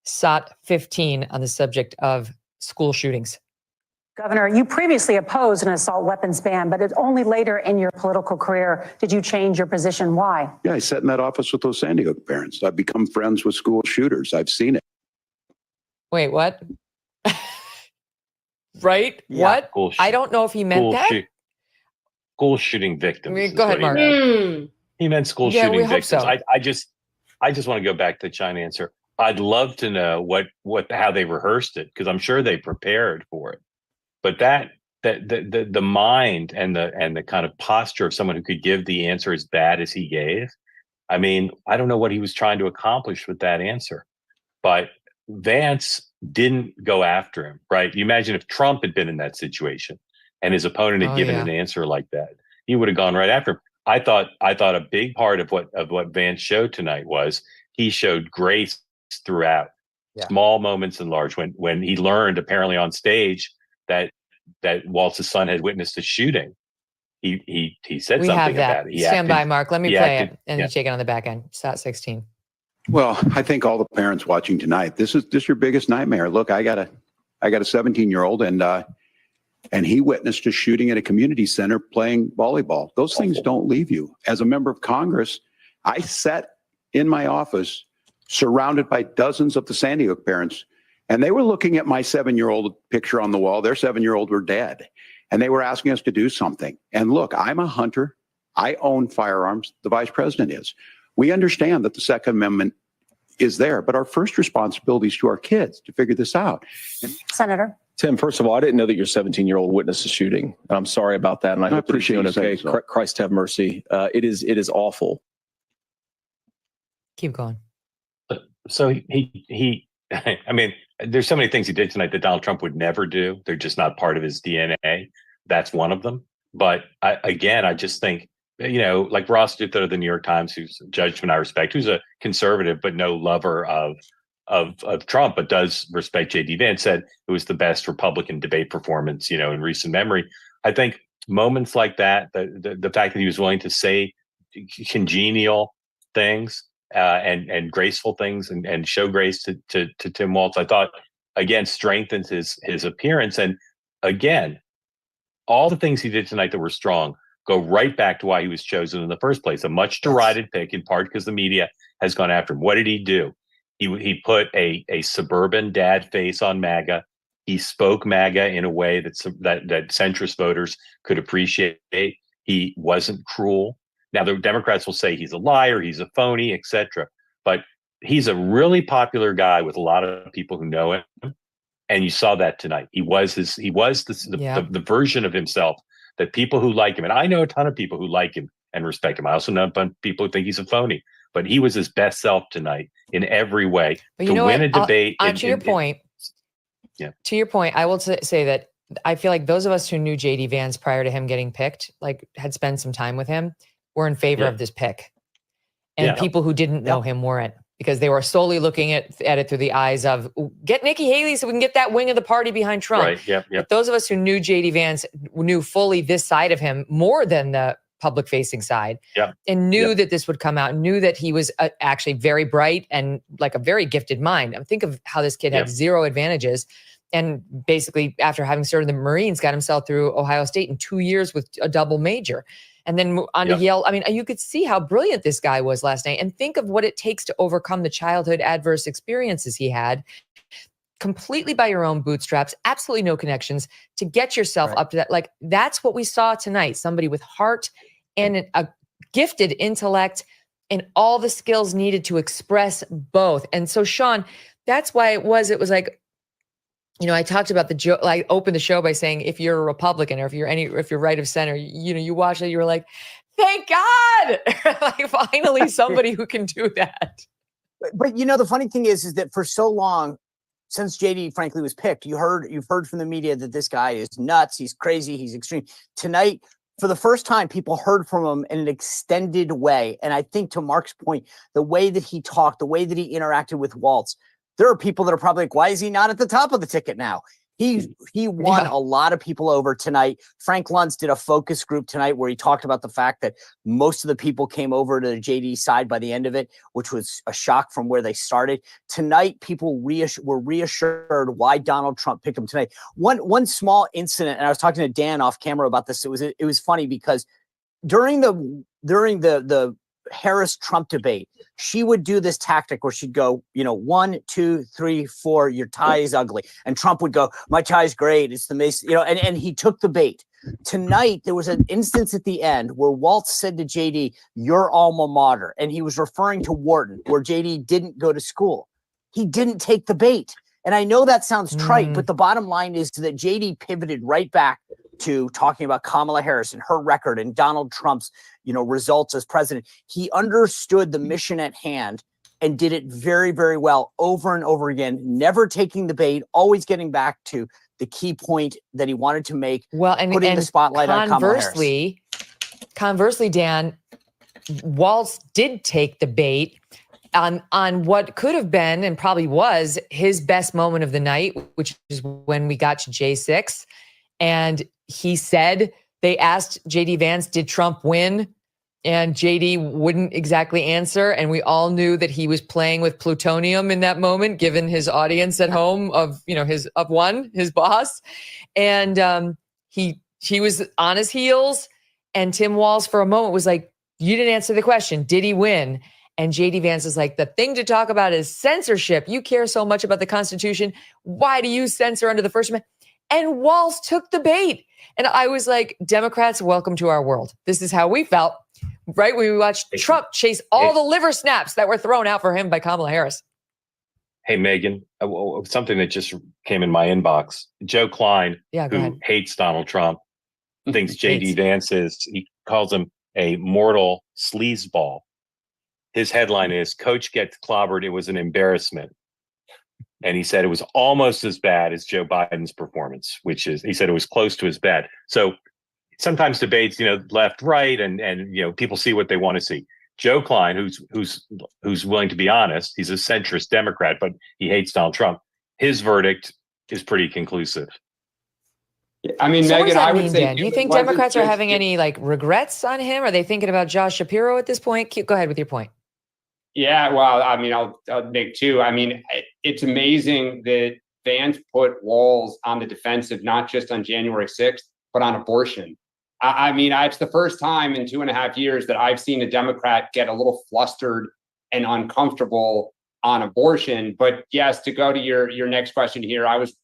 SOT 15 on the subject of school shootings. Governor, you previously opposed an assault weapons ban, but it's only later in your political career did you change your position. Why? Yeah, I sat in that office with those Sandy Hook parents. I've become friends with school shooters. I've seen it. Wait, what? Right? Yeah. What? I don't know if he meant that. School shooting victims. I mean, go ahead, Mark. He meant school shooting victims. So. I just want to go back to the China answer. I'd love to know how they rehearsed it, because I'm sure they prepared for it. But the mind and the kind of posture of someone who could give the answer as bad as he gave. I mean, I don't know what he was trying to accomplish with that answer, but Vance didn't go after him, right? You imagine if Trump had been in that situation and his opponent had given an answer like that, he would have gone right after him. I thought a big part of what Vance showed tonight was he showed grace throughout, small moments and large. When he learned apparently on stage that Waltz's son had witnessed a shooting, he said we something have that. about it. Stand by, Mark. Let me play it and you take it on the back end. SOT 16. Well, I think all the parents watching tonight, this is your biggest nightmare. Look, I got a 17-year-old and he witnessed a shooting at a community center playing volleyball. Those things don't leave you. As a member of Congress, I sat in my office surrounded by dozens of the Sandy Hook parents, and they were looking at my 7-year-old picture on the wall. Their 7-year-old were dead, and they were asking us to do something. And look, I'm a hunter. I own firearms. The vice president is. We understand that the Second Amendment is there, but our first responsibility is to our kids to figure this out. Senator. Tim, first of all, I didn't know that your 17-year-old witnessed a shooting. And I'm sorry about that. And I hope that you're doing okay. So. Christ have mercy. It is awful. Keep going. So he I mean, there's so many things he did tonight that Donald Trump would never do. They're just not part of his DNA. That's one of them. But I just think, you know, like Ross Duthor of the New York Times, who's a judge whom I respect, who's a conservative but no lover of Trump, but does respect J.D. Vance, said it was the best Republican debate performance, you know, in recent memory. I think moments like that, the fact that he was willing to say congenial things and graceful things and show grace to Tim Walz, I thought again strengthens his appearance. And again, all the things he did tonight that were strong go right back to why he was chosen in the first place. A much derided pick, in part because the media has gone after him. What did he do? He put a suburban dad face on MAGA. He spoke MAGA in a way that centrist voters could appreciate. He wasn't cruel. Now, the Democrats will say he's a liar, he's a phony, etc. But he's a really popular guy with a lot of people who know him. And you saw that tonight. He was the version of himself that people who like him, and I know a ton of people who like him and respect him. I also know a bunch of people who think he's a phony, but he was his best self tonight in every way. But you know win what? a debate. To your point, I will say that I feel like those of us who knew J.D. Vance prior to him getting picked, like had spent some time with him, were in favor of this pick. And people who didn't know him weren't, because they were solely looking at it through the eyes of get Nikki Haley so we can get that wing of the party behind Trump. Right. But those of us who knew J.D. Vance knew fully this side of him more than the public facing side, and knew that this would come out, knew that he was actually very bright and like a very gifted mind. Think of how this kid had zero advantages. And basically, after having served in the Marines, got himself through Ohio State in 2 years with a double major. And then on to Yale. I mean, you could see how brilliant this guy was last night. And think of what it takes to overcome the childhood adverse experiences he had. completely by your own bootstraps, absolutely no connections to get yourself up to that. Like, that's what we saw tonight. Somebody with heart and a gifted intellect and all the skills needed to express both. And so, Sean, that's why it was like, you know, I talked about the joke. I opened the show by saying, if you're a Republican or if you're right of center, you know, you watch it, you were like, thank God, like finally somebody who can do that. But you know, the funny thing is that for so long, since JD frankly was picked, you've heard from the media that this guy is nuts, he's crazy, he's extreme. Tonight, for the first time, people heard from him in an extended way. And I think, to Mark's point, the way that he talked, the way that he interacted with Walz, there are people that are probably like, why is he not at the top of the ticket now? He won a lot of people over tonight. Frank Luntz did a focus group tonight where he talked about the fact that most of the people came over to the JD side by the end of it, which was a shock from where they started. Tonight, people were reassured why Donald Trump picked him tonight. One small incident, and I was talking to Dan off camera about this. It was funny because during the Harris-Trump debate, she would do this tactic where she'd go, 1, 2, 3, 4, your tie is ugly. And Trump would go, my tie is great. It's the most, and he took the bait. Tonight, there was an instance at the end where Walz said to JD, your alma mater. And he was referring to Wharton, where JD didn't go to school. He didn't take the bait. And I know that sounds trite, but the bottom line is that JD pivoted right back to talking about Kamala Harris and her record and Donald Trump's, results as president. He understood the mission at hand and did it very, very well over and over again, never taking the bait, always getting back to the key point that he wanted to make. Well, and putting the spotlight on Kamala Harris. Conversely, Dan, Walz did take the bait on what could have been and probably was his best moment of the night, which is when we got to J6. And he said, they asked JD Vance, did Trump win? And JD wouldn't exactly answer. And we all knew that he was playing with plutonium in that moment, given his audience at home of, his boss. And he was on his heels. And Tim Walz for a moment was like, you didn't answer the question. Did he win? And JD Vance is like, the thing to talk about is censorship. You care so much about the Constitution. Why do you censor under the First Amendment? And Walz took the bait. And I was like, Democrats, welcome to our world. This is how we felt, right? When we watched Trump chase all the liver snaps that were thrown out for him by Kamala Harris. Hey, Megan, something that just came in my inbox. Joe Klein, who hates Donald Trump, thinks JD Vance he calls him a mortal sleazeball. His headline is, Coach gets clobbered. It was an embarrassment. And he said it was almost as bad as Joe Biden's performance, he said it was close to as bad. So sometimes debates, left, right, and people see what they want to see. Joe Klein, who's willing to be honest, he's a centrist Democrat, but he hates Donald Trump. His verdict is pretty conclusive. I mean, so Megan, I would say, Dan? Do you think Democrats are having any regrets on him? Are they thinking about Josh Shapiro at this point? Go ahead with your point. Yeah, well, I mean, I'll make two. I mean, it's amazing that Vance put Walz on the defensive, not just on January 6th, but on abortion. I mean, it's the first time in 2.5 years that I've seen a Democrat get a little flustered and uncomfortable on abortion. But yes, to go to your next question here, I was,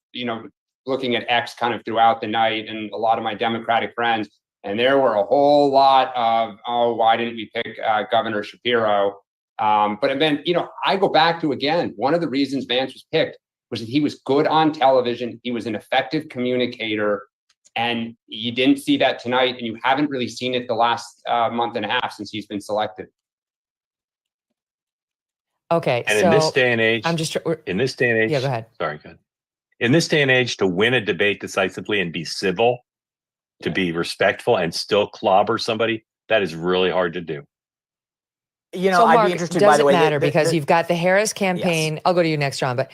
looking at X kind of throughout the night and a lot of my Democratic friends, and there were a whole lot of, why didn't we pick Governor Shapiro? But then, I go back to, again, one of the reasons Vance was picked was that he was good on television. He was an effective communicator, and you didn't see that tonight, and you haven't really seen it the last month and a half since he's been selected. Okay. And so in this day and age, yeah, go ahead. Sorry, go ahead. In this day and age, to win a debate decisively and be civil, to be respectful and still clobber somebody, that is really hard to do. So I'd Mark, be interested, by the way. Doesn't matter because you've got the Harris campaign. Yes. I'll go to you next, John. But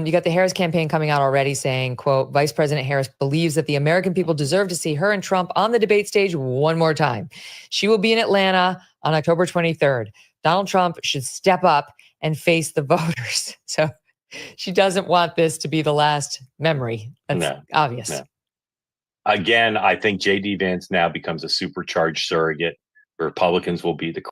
you got the Harris campaign coming out already saying, quote, Vice President Harris believes that the American people deserve to see her and Trump on the debate stage one more time. She will be in Atlanta on October 23rd. Donald Trump should step up and face the voters. So she doesn't want this to be the last memory. That's obvious. No. Again, I think J.D. Vance now becomes a supercharged surrogate. The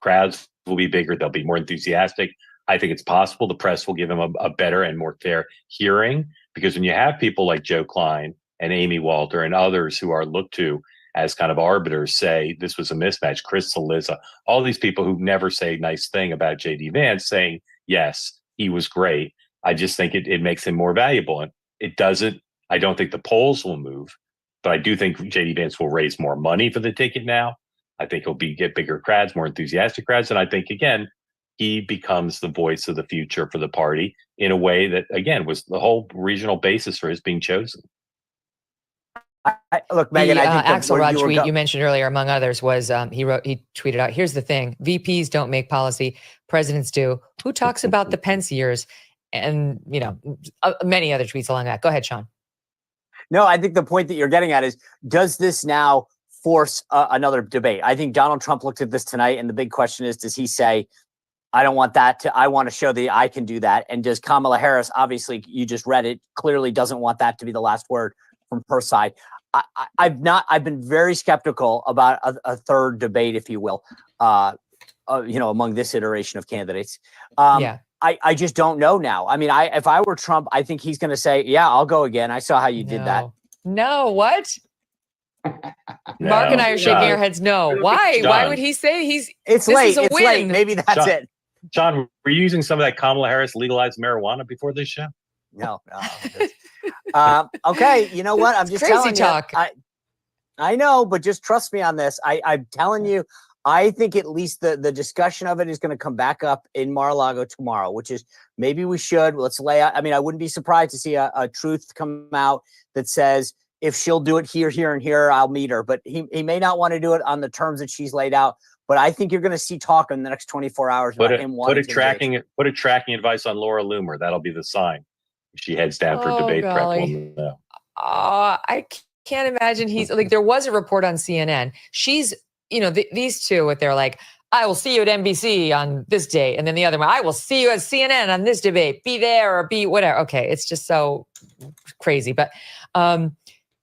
crowds will be bigger. They'll be more enthusiastic. I think it's possible the press will give him a better and more fair hearing because when you have people like Joe Klein and Amy Walter and others who are looked to as kind of arbiters say this was a mismatch, Chris Cillizza, all these people who never say a nice thing about J.D. Vance saying, yes, he was great. I just think it makes him more valuable. And it doesn't, I don't think the polls will move, but I do think J.D. Vance will raise more money for the ticket now. I think he'll get bigger crowds, more enthusiastic crowds. And I think, again, he becomes the voice of the future for the party in a way that, again, was the whole regional basis for his being chosen. Look, Megan, the, I think Axelrod tweet you mentioned earlier, among others, was he tweeted out, here's the thing, VPs don't make policy, presidents do. Who talks about the Pence years? And, many other tweets along that. Go ahead, Sean. No, I think the point that you're getting at is, does this now force another debate? I think Donald Trump looked at this tonight, and the big question is, does he say, I don't want that I want to show that I can do that? And does Kamala Harris, obviously, you just read it, clearly doesn't want that to be the last word from her side. I've been very skeptical about a third debate, if you will, among this iteration of candidates. I just don't know now. I mean, if I were Trump, I think he's going to say, yeah, I'll go again. I saw how you did that. No, what? Mark and I are shaking our heads. No. Why? John. Why would he say It's late. It's late. Maybe that's John, it. John, were you using some of that Kamala Harris legalized marijuana before this show? No. Okay. You know what? I'm just telling talk. you. I know, but just trust me on this. I'm telling you, I think at least the discussion of it is going to come back up in Mar-a-Lago tomorrow, which is maybe we should. Let's lay out. I mean, I wouldn't be surprised to see a truth come out that says, if she'll do it here, here, and here, I'll meet her. But he may not want to do it on the terms that she's laid out. But I think you're going to see talk in the next 24 hours about him wanting to engage. Put a tracking advice on Laura Loomer. That'll be the sign. If she heads down for debate prep. We'll know. I can't imagine he's like, there was a report on CNN. She's, these two, they're like, I will see you at NBC on this day. And then the other one, I will see you at CNN on this debate. Be there or be whatever. Okay. It's just so crazy. But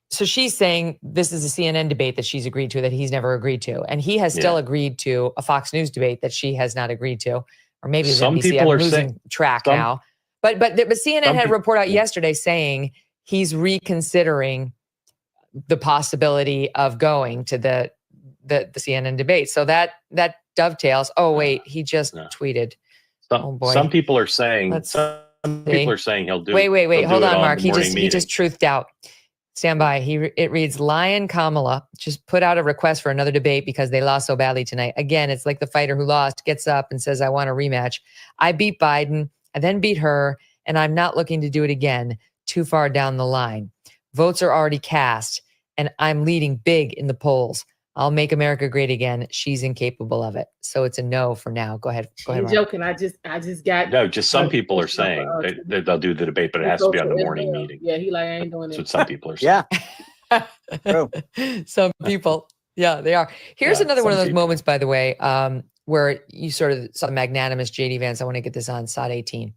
so she's saying this is a CNN debate that she's agreed to, that he's never agreed to. And he has still agreed to a Fox News debate that she has not agreed to. Or maybe it's some NBC. people I'm are losing saying, track now. But CNN had a report out yesterday saying he's reconsidering the possibility of going to the CNN debate. So that dovetails. Oh wait, he just tweeted. Some people are saying people are saying he'll do. Wait. Hold on, Mark. He just truthed out. Stand by. It reads, Lion Kamala just put out a request for another debate because they lost so badly tonight. Again, it's like the fighter who lost gets up and says, I want a rematch. I beat Biden. I then beat her, and I'm not looking to do it again too far down the line. Votes are already cast, and I'm leading big in the polls. I'll make America great again. She's incapable of it. So it's a no for now. Go ahead. You're joking. I just got. No, just some people are saying that they'll do the debate, but it has to be on the morning meeting. Yeah, he like, I ain't doing it. That's what some people are saying. Yeah. Some people. Yeah, they are. Here's another one of those moments, by the way, where you sort of saw magnanimous J.D. Vance. I want to get this on SOT 18.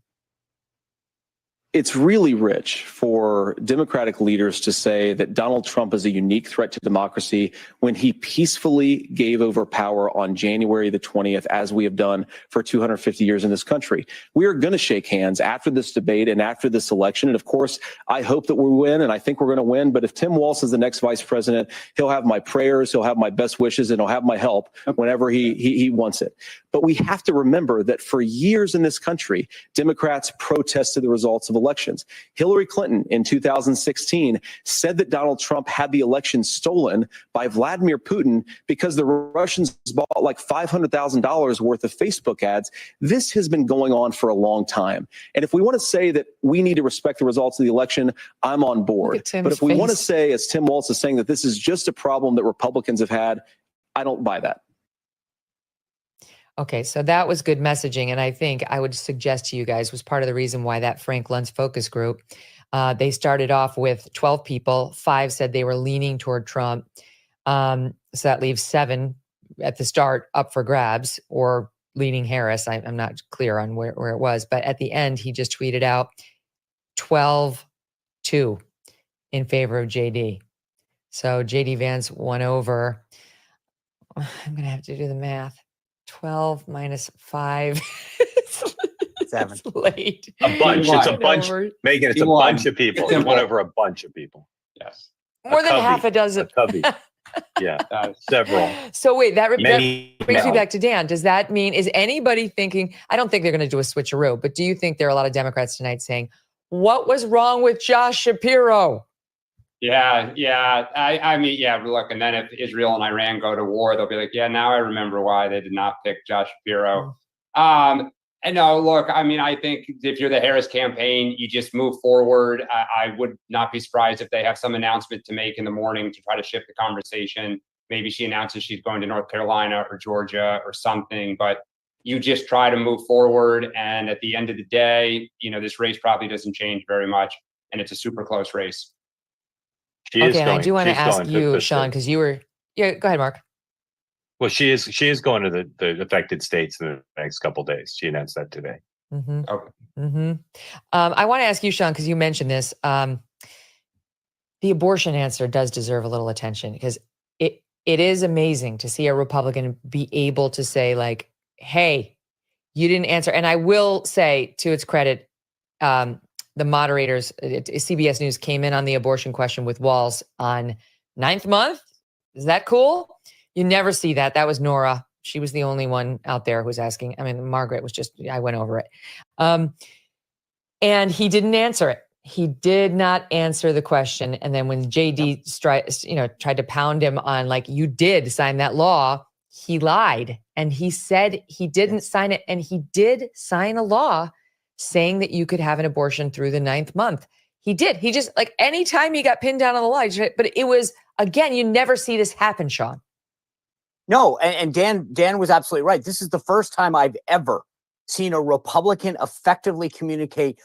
It's really rich for Democratic leaders to say that Donald Trump is a unique threat to democracy when he peacefully gave over power on January the 20th, as we have done for 250 years in this country. We are going to shake hands after this debate and after this election. And of course, I hope that we win, and I think we're going to win. But if Tim Walz is the next vice president, he'll have my prayers, he'll have my best wishes, and he'll have my help whenever he wants it. But we have to remember that for years in this country, Democrats protested the results of elections. Hillary Clinton in 2016 said that Donald Trump had the election stolen by Vladimir Putin because the Russians bought like $500,000 worth of Facebook ads. This has been going on for a long time. And if we want to say that we need to respect the results of the election, I'm on board. But if we want to say, as Tim Walz is saying, that this is just a problem that Republicans have had, I don't buy that. Okay, so that was good messaging. And I think I would suggest to you guys was part of the reason why that Frank Luntz focus group, they started off with 12 people. 5 said they were leaning toward Trump. So that leaves 7 at the start up for grabs or leaning Harris. I'm not clear on where it was. But at the end, he just tweeted out 12-2 in favor of JD. So JD Vance won over. I'm going to have to do the math. 12 minus 5. 7. It's late. A bunch. It's a Won bunch. over- Megan, it's He a won. bunch of people. It's He won simple. over a bunch of people. Yes. More than half a dozen. covey. Yeah, several. So wait, that Many brings me now. back to Dan. Does that mean, is anybody thinking, I don't think they're going to do a switcheroo, but do you think there are a lot of Democrats tonight saying, what was wrong with Josh Shapiro? Yeah. I mean, yeah, look, and then if Israel and Iran go to war, they'll be like, yeah, now I remember why they did not pick Josh Shapiro. And no, look, I mean, I think if you're the Harris campaign, you just move forward. I would not be surprised if they have some announcement to make in the morning to try to shift the conversation. Maybe she announces she's going to North Carolina or Georgia or something, but you just try to move forward. And at the end of the day, this race probably doesn't change very much. And it's a super close race. Okay, and I do want to ask you, Sean, because you were, yeah, go ahead, Mark. Well, she is going to the affected states in the next couple of days. She announced that today. Mm-hmm. Okay. Mm-hmm. I want to ask you, Sean, because you mentioned this. The abortion answer does deserve a little attention because it is amazing to see a Republican be able to say, like, hey, you didn't answer. And I will say, to its credit, the moderators at CBS News came in on the abortion question with Walz on 9th month. Is that cool? You never see that. That was Nora. She was the only one out there who was asking. I mean, Margaret was just, I went over it. And he didn't answer it. He did not answer the question. And then when J.D. tried to pound him on, like, you did sign that law, he lied. And he said he didn't sign it. And he did sign a law saying that you could have an abortion through the 9th month. He did. He just, like, anytime he got pinned down on the law, but it was, again, you never see this happen, Sean. No, and Dan was absolutely right. This is the first time I've ever seen a Republican effectively communicate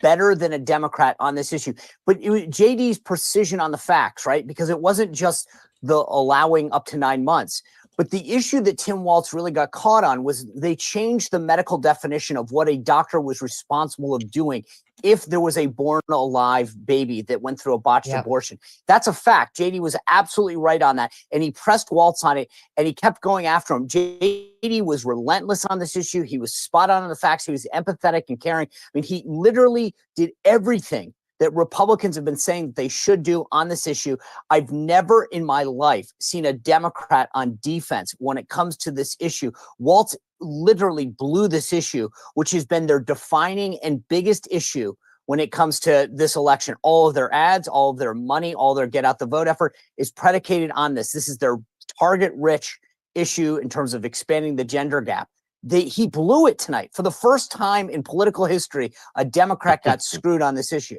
better than a Democrat on this issue. But it was JD's precision on the facts, right? Because it wasn't just the allowing up to 9 months. But the issue that Tim Walz really got caught on was they changed the medical definition of what a doctor was responsible of doing if there was a born alive baby that went through a botched abortion. That's a fact. JD was absolutely right on that. And he pressed Walz on it and he kept going after him. JD was relentless on this issue. He was spot on the facts. He was empathetic and caring. I mean, he literally did everything that Republicans have been saying that they should do on this issue. I've never in my life seen a Democrat on defense when it comes to this issue. Walz literally blew this issue, which has been their defining and biggest issue when it comes to this election. All of their ads, all of their money, all their get out the vote effort is predicated on this. This is their target rich issue in terms of expanding the gender gap. He blew it tonight. For the first time in political history, a Democrat got screwed on this issue.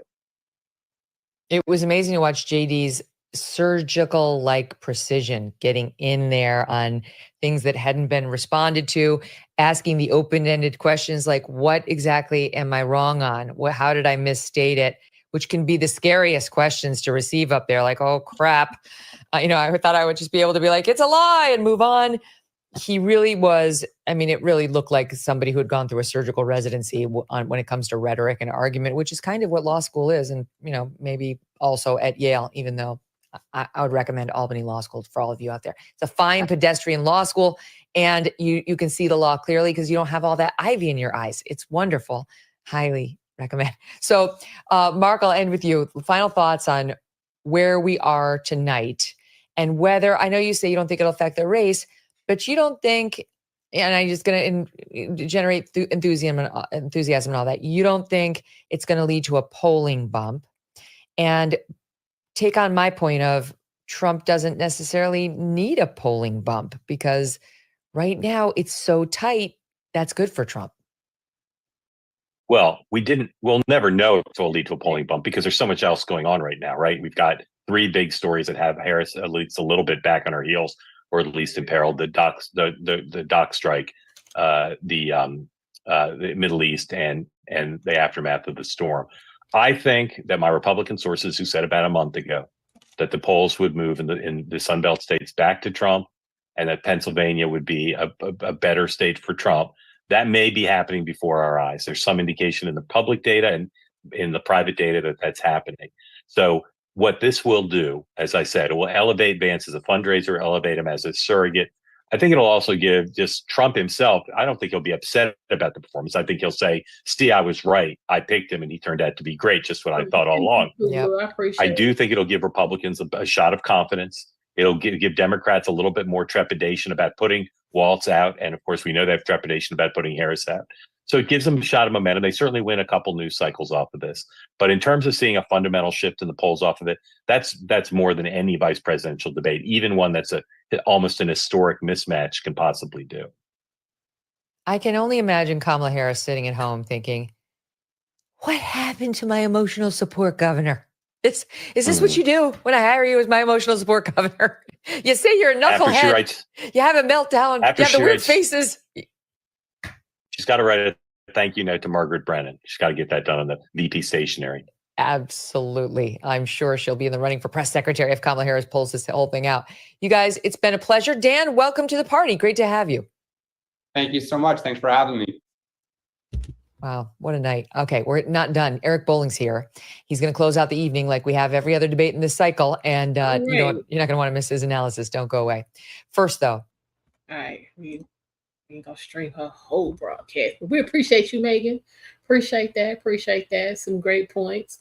It was amazing to watch JD's surgical like precision getting in there on things that hadn't been responded to, asking the open-ended questions like, what exactly am I wrong on? How did I misstate it? Which can be the scariest questions to receive up there. Like, oh crap. I thought I would just be able to be like, it's a lie and move on. He really was. I mean, it really looked like somebody who had gone through a surgical residency when it comes to rhetoric and argument, which is kind of what law school is. And, maybe also at Yale, even though I would recommend Albany Law School for all of you out there. It's a fine pedestrian law school. And you can see the law clearly because you don't have all that ivy in your eyes. It's wonderful. Highly recommend. So, Mark, I'll end with you. Final thoughts on where we are tonight and whether, I know you say you don't think it'll affect the race, but you don't think, and I'm just going to generate enthusiasm and all that, you don't think it's going to lead to a polling bump and take on my point of Trump doesn't necessarily need a polling bump because right now it's so tight, that's good for Trump. Well, we'll never know if it'll lead to a polling bump because there's so much else going on right now, right? We've got 3 big stories that have Harris at least a little bit back on her heels, or at least imperiled: the dock strike, the Middle East, and the aftermath of the storm. I think that my Republican sources, who said about a month ago that the polls would move in the Sunbelt states back to Trump, and that Pennsylvania would be a better state for Trump, that may be happening before our eyes. There's some indication in the public data and in the private data that that's happening. So what this will do, as I said, it will elevate Vance as a fundraiser, elevate him as a surrogate. I think it'll also give just Trump himself. I don't think he'll be upset about the performance. I think he'll say, "See, I was right. I picked him, and he turned out to be great. Just what I thought all along." I do think it'll give Republicans a shot of confidence. It'll give Democrats a little bit more trepidation about putting Walz out, and of course, we know they have trepidation about putting Harris out. So it gives them a shot of momentum. They certainly win a couple news cycles off of this. But in terms of seeing a fundamental shift in the polls off of it, that's more than any vice presidential debate, even one that's almost an historic mismatch can possibly do. I can only imagine Kamala Harris sitting at home thinking, what happened to my emotional support governor? Is this what you do when I hire you as my emotional support governor? You say you're a knucklehead. You have a meltdown. You have the weird faces. She's got to write a thank you note to Margaret Brennan. She's got to get that done on the VP stationery. Absolutely. I'm sure she'll be in the running for press secretary if Kamala Harris pulls this whole thing out. You guys, it's been a pleasure. Dan, welcome to the party. Great to have you. Thank you so much. Thanks for having me. Wow, what a night. Okay, we're not done. Eric Bolling's here. He's going to close out the evening like we have every other debate in this cycle. And you're not going to want to miss his analysis. Don't go away. First, though. All right. We ain't going to stream her whole broadcast. But we appreciate you, Megan. Appreciate that. Some great points.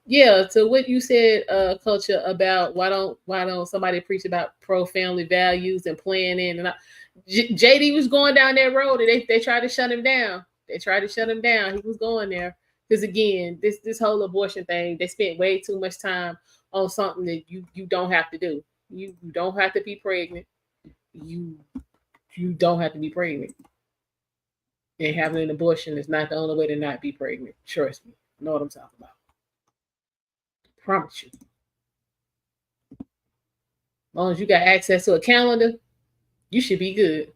Yeah, so what you said, Culture, about why don't somebody preach about pro-family values and planning? And JD was going down that road and they tried to shut him down. He was going there because, again, this whole abortion thing, they spent way too much time on something that you don't have to do. You don't have to be pregnant. You don't have to be pregnant. And having an abortion is not the only way to not be pregnant. Trust me. I know what I'm talking about. I promise you. As long as you got access to a calendar, you should be good.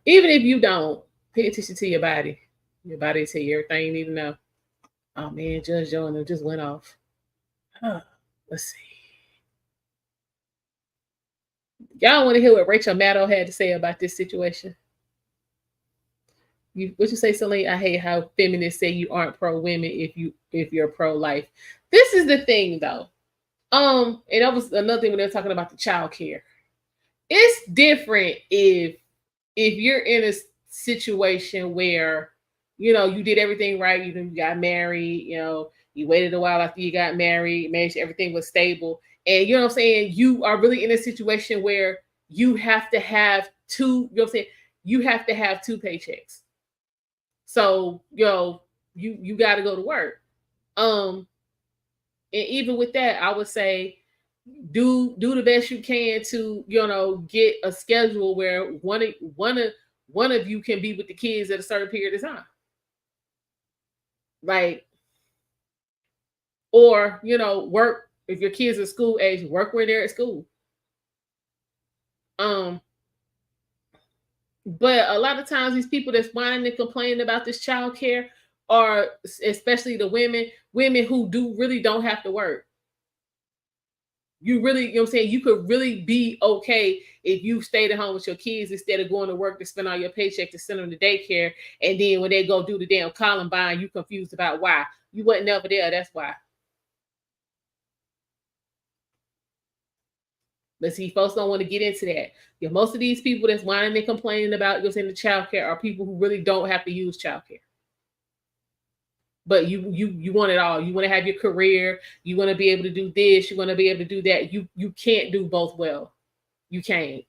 Even if you don't, pay attention to your body. Your body will tell you everything you need to know. Oh man, Judge Joe and them just went off. Let's see. Y'all want to hear what Rachel Maddow had to say about this situation? What you say, Celine? I hate how feminists say you aren't pro-women if you're pro-life. This is the thing, though. And that was another thing when they were talking about the child care. It's different if you're in a situation where, you did everything right. You got married, you waited a while after you got married, made sure everything was stable. And you know what I'm saying? You are really in a situation where you have to have two, you have to have two paychecks. So, you got to go to work. And even with that, I would say do the best you can to, get a schedule where one of you can be with the kids at a certain period of time. Like, or, work if your kids are school age, work when they're at school. But a lot of times these people that's whining and complaining about this child care are, especially the women who really don't have to work. You really, you could really be okay if you stayed at home with your kids instead of going to work to spend all your paycheck to send them to daycare. And then when they go do the damn Columbine, you confused about why. You wasn't never there, that's why. But see, folks don't want to get into that. Most of these people that's whining and complaining about the child care are people who really don't have to use child care. But you want it all. You want to have your career. You want to be able to do this. You want to be able to do that. You can't do both well. You can't.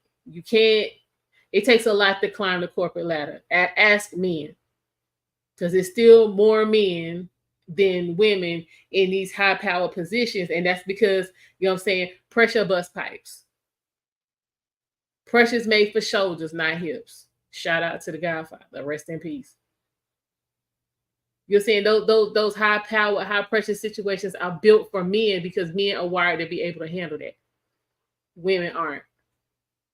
It takes a lot to climb the corporate ladder. Ask men. Because there's still more men than women in these high power positions. And that's because, pressure bust pipes. Pressure's made for shoulders, not hips. Shout out to the Godfather. Rest in peace. You're saying those high power, high pressure situations are built for men because men are wired to be able to handle that. Women aren't.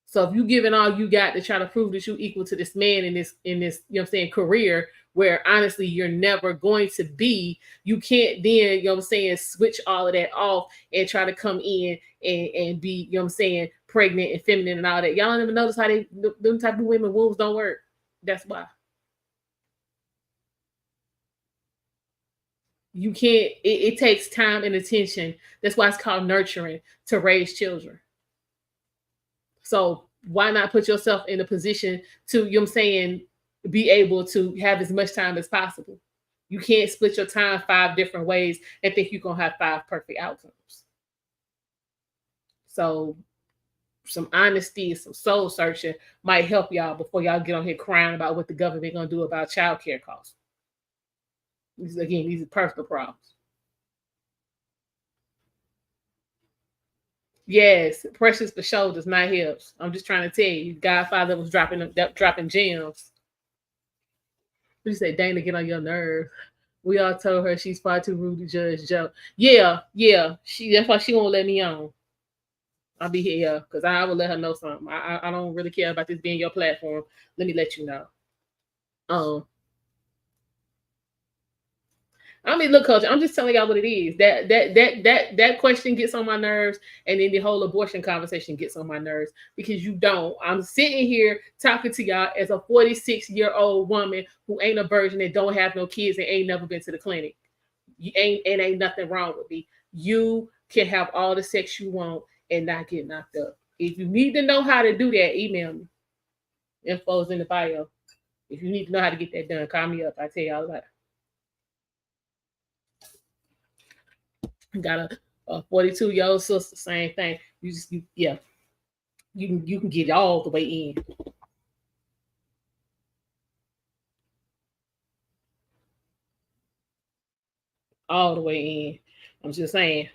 So if you giving all you got to try to prove that you're equal to this man in this career where honestly you're never going to be, you can't then, switch all of that off and try to come in and be, pregnant and feminine and all that. Y'all don't even notice how them type of women wombs don't work. That's why. You can't, it takes time and attention. That's why it's called nurturing to raise children. So why not put yourself in a position to, you know what I'm saying, be able to have as much time as possible? You can't split your time 5 different ways and think you're going to have 5 perfect outcomes. So some honesty, some soul searching might help y'all before y'all get on here crying about what the government going to do about child care costs. These are personal problems. Yes, precious for shoulders, not hips. I'm just trying to tell you, Godfather was dropping gems. You say, Dana, get on your nerve. We all told her she's far too rude to Judge Joe. Yeah. That's why she won't let me on. I'll be here because I will let her know something. I don't really care about this being your platform. Let me let you know. I mean, look, Coach, I'm just telling y'all what it is. That question gets on my nerves, and then the whole abortion conversation gets on my nerves because you don't. I'm sitting here talking to y'all as a 46-year-old woman who ain't a virgin and don't have no kids and ain't never been to the clinic. Ain't nothing wrong with me. You can have all the sex you want and not get knocked up. If you need to know how to do that, email me. Info's in the bio. If you need to know how to get that done, call me up. I tell you all about it. Got a 42-year-old sister, same thing. You can get all the way in. All the way in. I'm just saying.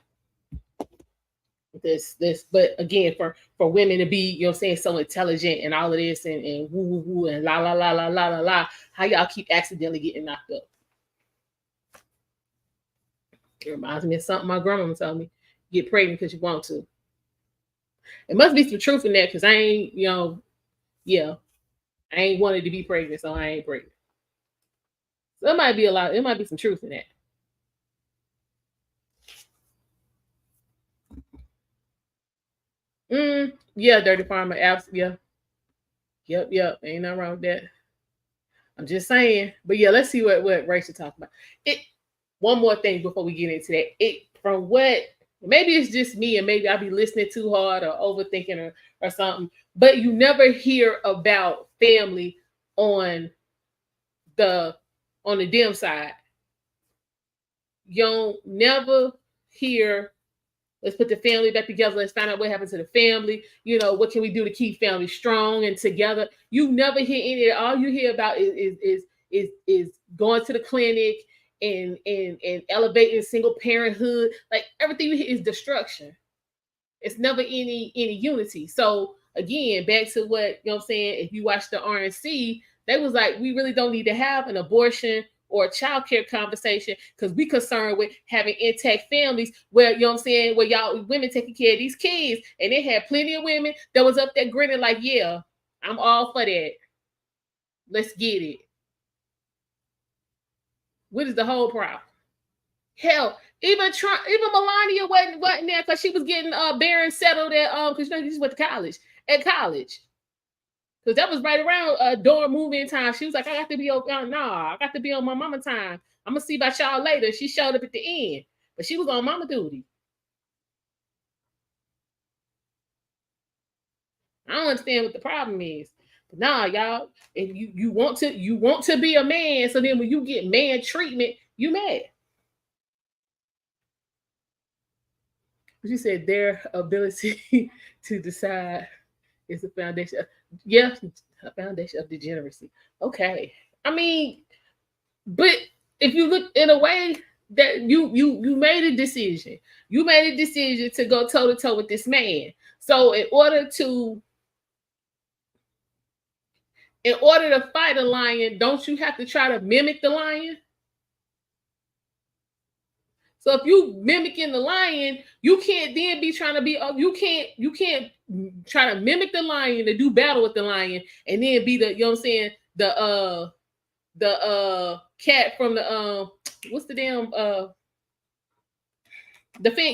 This, but again, for women to be, you know what I'm saying, so intelligent and all of this and woo woo woo and la la la la la la la, how y'all keep accidentally getting knocked up? It reminds me of something my grandma told me. Get pregnant because you want to. It must be some truth in that because I ain't, I ain't wanted to be pregnant, so I ain't pregnant. So it might be some truth in that. Yeah, Dirty Farmer, apps, yeah. Yep. Ain't nothing wrong with that. I'm just saying. But yeah, let's see what Rachel talked about. One more thing before we get into that. Maybe it's just me and maybe I'll be listening too hard or overthinking or something, but you never hear about family on the dim side. You don't never hear, let's put the family back together. Let's find out what happened to the family. What can we do to keep family strong and together? You never hear any of that. All you hear about is going to the clinic and elevating single parenthood. Like everything you hear is destruction. It's never any unity. So again, back to what, you know what I'm saying, if you watch the RNC, they was like, we really don't need to have an abortion or a child care conversation because we concerned with having intact families where, you know what I'm saying, where y'all women taking care of these kids. And they had plenty of women that was up there grinning like, yeah, I'm all for that. Let's get it. What is the whole problem? Hell, even Melania wasn't there because she was getting Barron settled at because she just went to college. Because that was right around dorm moving time. She was like, I got to be I got to be on my mama time. I'm gonna see about y'all later. She showed up at the end, but she was on mama duty. I don't understand what the problem is. But nah, y'all, if you want to be a man, so then when you get man treatment, you mad. She said their ability to decide is a foundation. A foundation of degeneracy. Okay. I mean, but if you look in a way that you made a decision. You made a decision to go toe to toe with this man. So in order to fight a lion, don't you have to try to mimic the lion? So if you mimicking the lion, you can't then be trying to be, you can't try to mimic the lion to do battle with the lion and then be the, you know what I'm saying, the cat from the what's the damn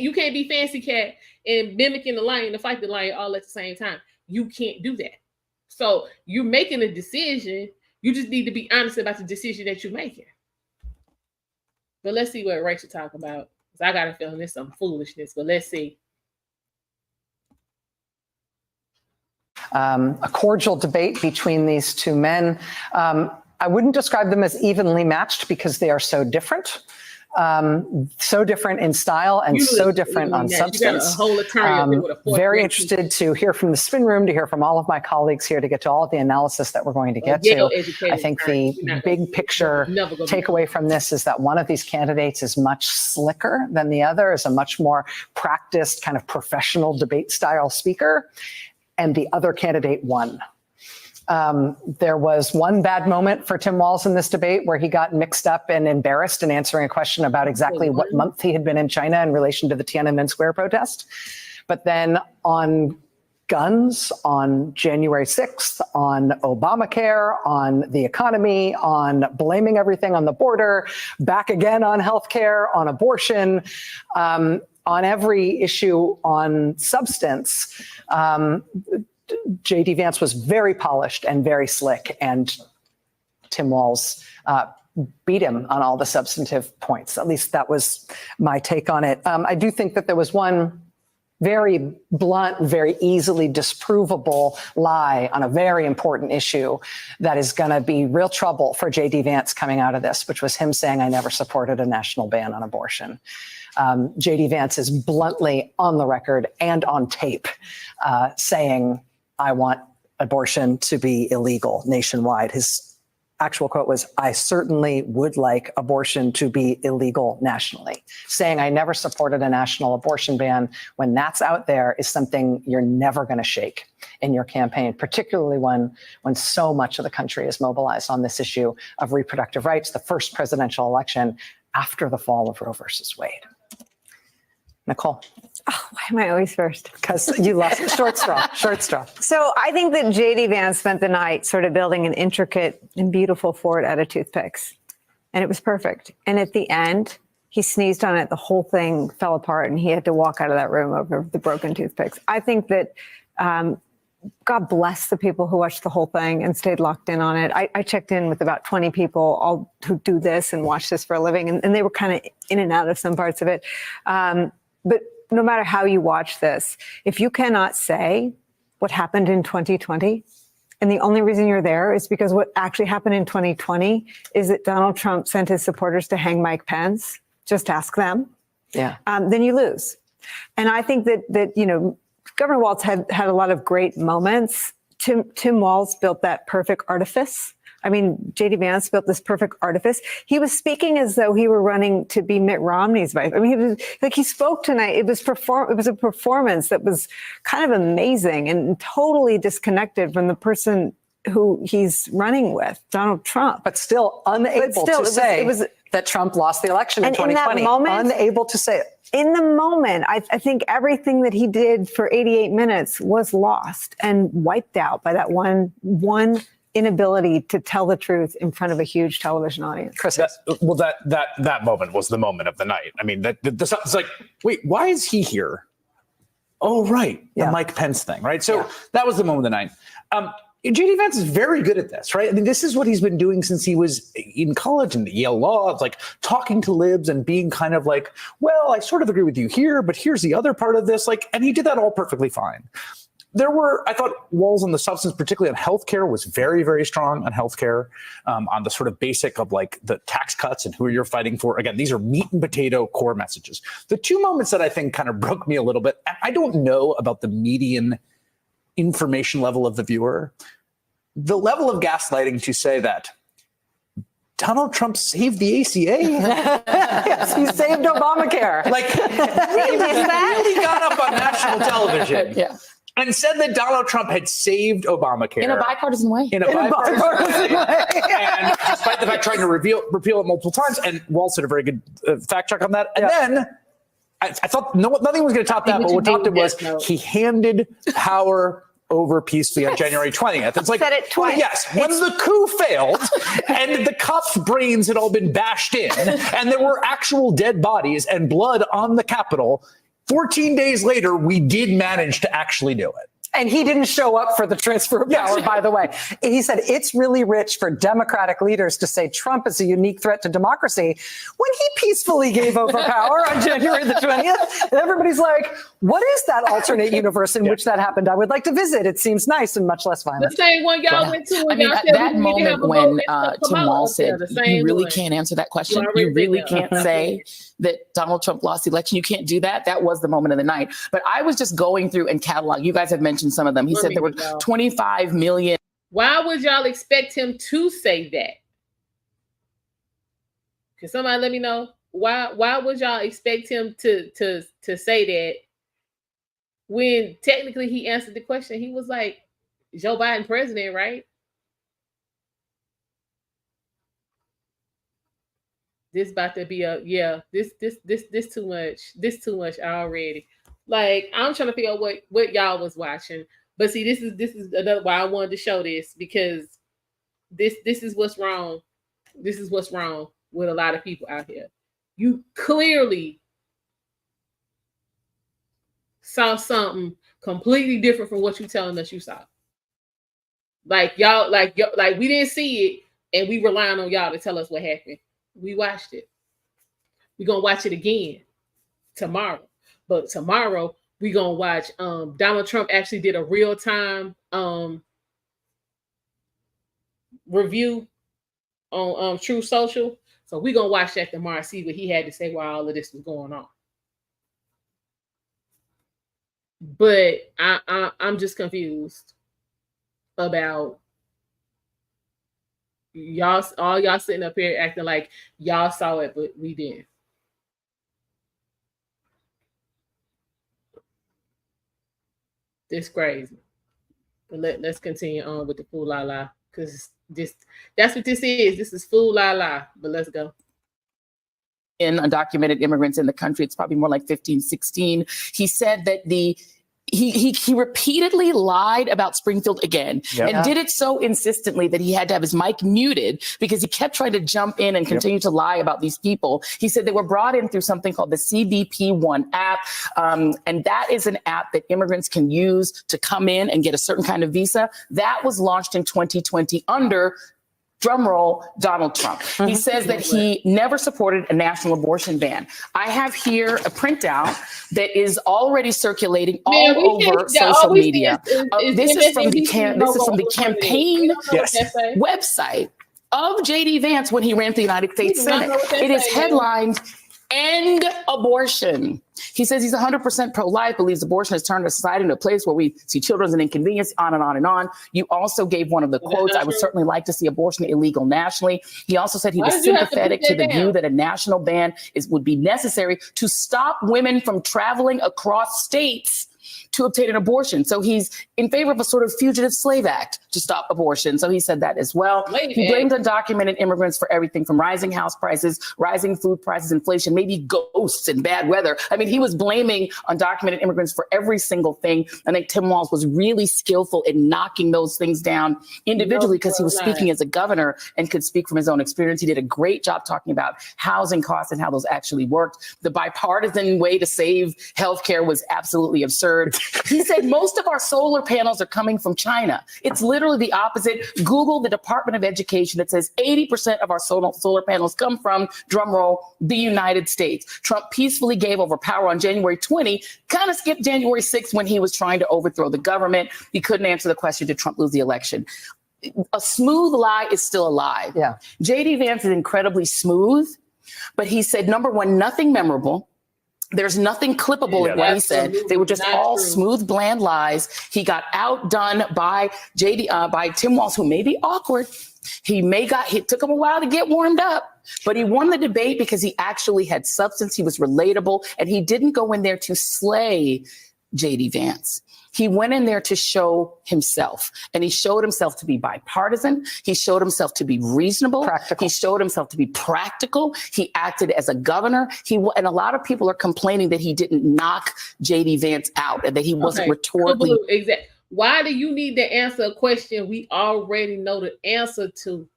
you can't be fancy cat and mimicking the lion to fight the lion all at the same time. You can't do that. So you're making a decision. You just need to be honest about the decision that you're making. But let's see what Rachel talk about. I got a feeling there's some foolishness, but let's see. a cordial debate between these two men. I wouldn't describe them as evenly matched because they are so different. So different in style and so different on substance. You got a whole attorney up there with a fourth Very grade interested to hear from the spin room, to hear from all of my colleagues here, to get to all of the analysis that we're going to get to. I think the big picture takeaway from this is that one of these candidates is much slicker than the other, is a much more practiced kind of professional debate style speaker, and the other candidate won. There was one bad moment for Tim Walz in this debate where he got mixed up and embarrassed in answering a question about exactly what month he had been in China in relation to the Tiananmen Square protest. But then on guns, on January 6th, on Obamacare, on the economy, on blaming everything on the border, back again on healthcare, on abortion, on every issue on substance, J.D. Vance was very polished and very slick, and Tim Walz beat him on all the substantive points. At least that was my take on it. I do think that there was one very blunt, very easily disprovable lie on a very important issue that is going to be real trouble for J.D. Vance coming out of this, which was him saying, I never supported a national ban on abortion. J.D. Vance is bluntly on the record and on tape saying, I want abortion to be illegal nationwide. His actual quote was, I certainly would like abortion to be illegal nationally. Saying I never supported a national abortion ban when that's out there is something you're never going to shake in your campaign, particularly when so much of the country is mobilized on this issue of reproductive rights, the first presidential election after the fall of Roe versus Wade. Nicole. Oh, why am I always first? Because you lost short straw. So I think that J.D. Vance spent the night sort of building an intricate and beautiful fort out of toothpicks. And it was perfect. And at the end, he sneezed on it. The whole thing fell apart and he had to walk out of that room over the broken toothpicks. I think that God bless the people who watched the whole thing and stayed locked in on it. I checked in with about 20 people all who do this and watch this for a living. And they were kind of in and out of some parts of it. But no matter how you watch this, if you cannot say what happened in 2020, and the only reason you're there is because what actually happened in 2020 is that Donald Trump sent his supporters to hang Mike Pence, just ask them, then you lose. And I think that you know, Governor Walz had a lot of great moments. Tim Walz built that perfect artifice. I mean, J.D. Vance built this perfect artifice. He was speaking as though he were running to be Mitt Romney's vice. I mean, he was like, he spoke tonight. It was a performance that was kind of amazing and totally disconnected from the person who he's running with, Donald Trump. But still unable to say that Trump lost the election in 2020. In that moment, unable to say it. In the moment, I think everything that he did for 88 minutes was lost and wiped out by that one inability to tell the truth in front of a huge television audience. Chris, that moment was the moment of the night. I mean, it's like, wait, why is he here? Oh, right, the Mike Pence thing, right? So that was the moment of the night. J.D. Vance is very good at this, right? I mean, this is what he's been doing since he was in college and Yale Law. It's like talking to libs and being kind of like, well, I sort of agree with you here, but here's the other part of this. Like, and he did that all perfectly fine. I thought Walz on the substance, particularly on healthcare, was very, very strong on healthcare, on the sort of basic of like the tax cuts and who you're fighting for. Again, these are meat and potato core messages. The two moments that I think kind of broke me a little bit, I don't know about the median information level of the viewer, the level of gaslighting to say that Donald Trump saved the ACA. Yes, he saved Obamacare. Like, he really got up on national television and said that Donald Trump had saved Obamacare. In a bipartisan way. In a bipartisan way. And despite the fact trying to repeal it multiple times, and Walz did a very good fact check on that. And then I thought nothing was going to top that, but what topped it was he handed power over peacefully on January 20th. It's like, said it twice. Well, yes, when the coup failed and the cops' brains had all been bashed in and there were actual dead bodies and blood on the Capitol, 14 days later, we did manage to actually do it. And he didn't show up for the transfer of power, by the way. He said it's really rich for Democratic leaders to say Trump is a unique threat to democracy when he peacefully gave over power on January the 20th. And everybody's like, what is that alternate universe in which that happened? I would like to visit. It seems nice and much less violent. The same one y'all went to. I mean, y'all at said that we need to have moment a when vote against Tim Kamala Walz up there, said, the you same really one. can't answer that question. already You really did that. can't say that Donald Trump lost the election. You can't do that. That was the moment of the night. But I was just going through and catalog. You guys have mentioned some of them. He said there were 25 million. Why would y'all expect him to say that? Can somebody let me know? Why would y'all expect him to say that when technically he answered the question? He was like, Joe Biden president, right? This about to be this too much. This too much already. Like, I'm trying to figure out what y'all was watching. But see, this is another why I wanted to show this, because this is what's wrong. This is what's wrong with a lot of people out here. You clearly saw something completely different from what you telling us you saw. Like y'all, like we didn't see it, and we relying on y'all to tell us what happened. We watched it. We're gonna watch it again tomorrow. But tomorrow we're gonna watch Donald Trump actually did a real-time review on True Social. So we're gonna watch that tomorrow, see what he had to say while all of this was going on. But I'm just confused about y'all, all y'all sitting up here acting like y'all saw it, but we didn't. This crazy. But let's continue on with the fool la la, because that's what this is. This is fool la la. But let's go. In undocumented immigrants in the country, it's probably more like 15, 16. He said that he repeatedly lied about Springfield again, and did it so insistently that he had to have his mic muted because he kept trying to jump in and continue to lie about these people. He said they were brought in through something called the CBP-1 app, and that is an app that immigrants can use to come in and get a certain kind of visa. That was launched in 2020 under drumroll, Donald Trump. He says that he never supported a national abortion ban. I have here a printout that is already circulating all over social media. This is from the campaign website of J.D. Vance when he ran for the United States Senate. It is headlined, "End Abortion." He says he's 100% pro-life, believes abortion has turned our society into a place where we see children as an inconvenience, on and on and on. You also gave one of the quotes, "I would certainly like to see abortion illegal nationally." He also said he was sympathetic to the view that a national ban would be necessary to stop women from traveling across states to obtain an abortion. So he's in favor of a sort of fugitive slave act to stop abortion. So he said that as well. He blamed undocumented immigrants for everything from rising house prices, rising food prices, inflation, maybe ghosts and bad weather. I mean, he was blaming undocumented immigrants for every single thing. I think Tim Walz was really skillful in knocking those things down individually because he was speaking as a governor and could speak from his own experience. He did a great job talking about housing costs and how those actually worked. The bipartisan way to save healthcare was absolutely absurd. He said most of our solar panels are coming from China. It's literally the opposite. Google the Department of Education that says 80% of our solar panels come from, drumroll, the United States. Trump peacefully gave over power on January 20, kind of skipped January 6 when he was trying to overthrow the government. He couldn't answer the question, did Trump lose the election? A smooth lie is still a lie. J.D. Vance is incredibly smooth, but he said, number one, nothing memorable. There's nothing clippable in what he said. They were just all smooth, bland lies. He got outdone by by Tim Walz, who may be awkward. It took him a while to get warmed up, but he won the debate because he actually had substance. He was relatable, and he didn't go in there to slay J.D. Vance. He went in there to show himself, and he showed himself to be bipartisan. He showed himself to be reasonable. He showed himself to be practical. He acted as a governor. And a lot of people are complaining that he didn't knock J.D. Vance out and that he wasn't rhetorically. Exactly. Why do you need to answer a question we already know the answer to?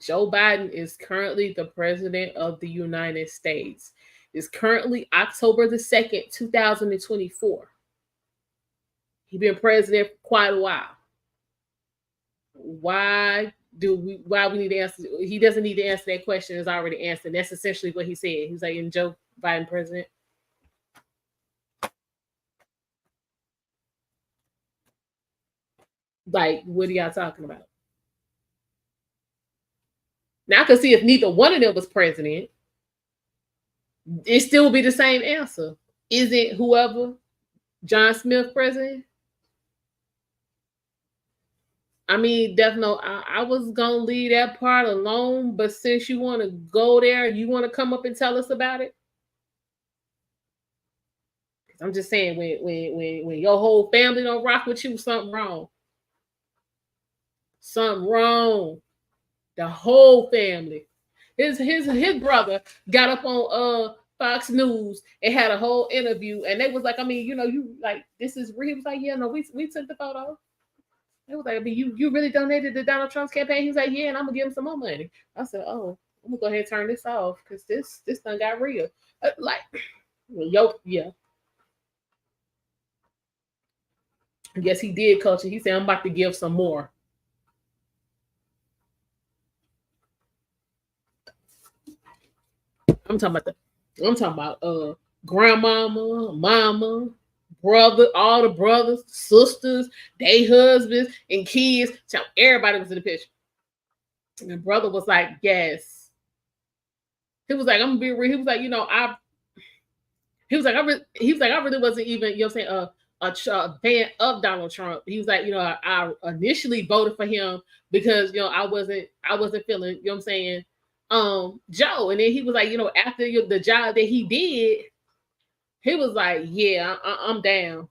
Joe Biden is currently the president of the United States. It's currently October the 2nd, 2024. He's been president for quite a while. Why we need to answer? He doesn't need to answer that question. It's already answered. That's essentially what he said. He's like, in Joe Biden president. Like, what are y'all talking about? Now I can see if neither one of them was president, it still would be the same answer. Isn't whoever John Smith president? I mean, definitely, I was gonna leave that part alone, but since you want to go there, you want to come up and tell us about it. I'm just saying, when your whole family don't rock with you, something wrong. Something wrong. The whole family. His brother got up on Fox News and had a whole interview, and they was like, I mean, you like, this is real. He was like, yeah, no, we took the photo. It was like, I mean, you really donated to Donald Trump's campaign? He was like, yeah, and I'm gonna give him some more money. I said, oh, I'm gonna go ahead and turn this off because this thing got real. Yeah. Yes, he did, Culture. He said, I'm about to give some more. I'm talking about grandmama, mama, brother, all the brothers, sisters, they husbands, and kids. So everybody was in the picture. And the brother was like, yes. He was like, I'm gonna be real. He was like, I really wasn't even, a fan of Donald Trump. He was like, I initially voted for him because I wasn't feeling, Joe. And then he was like, after the job that he did, he was like, yeah, I'm down.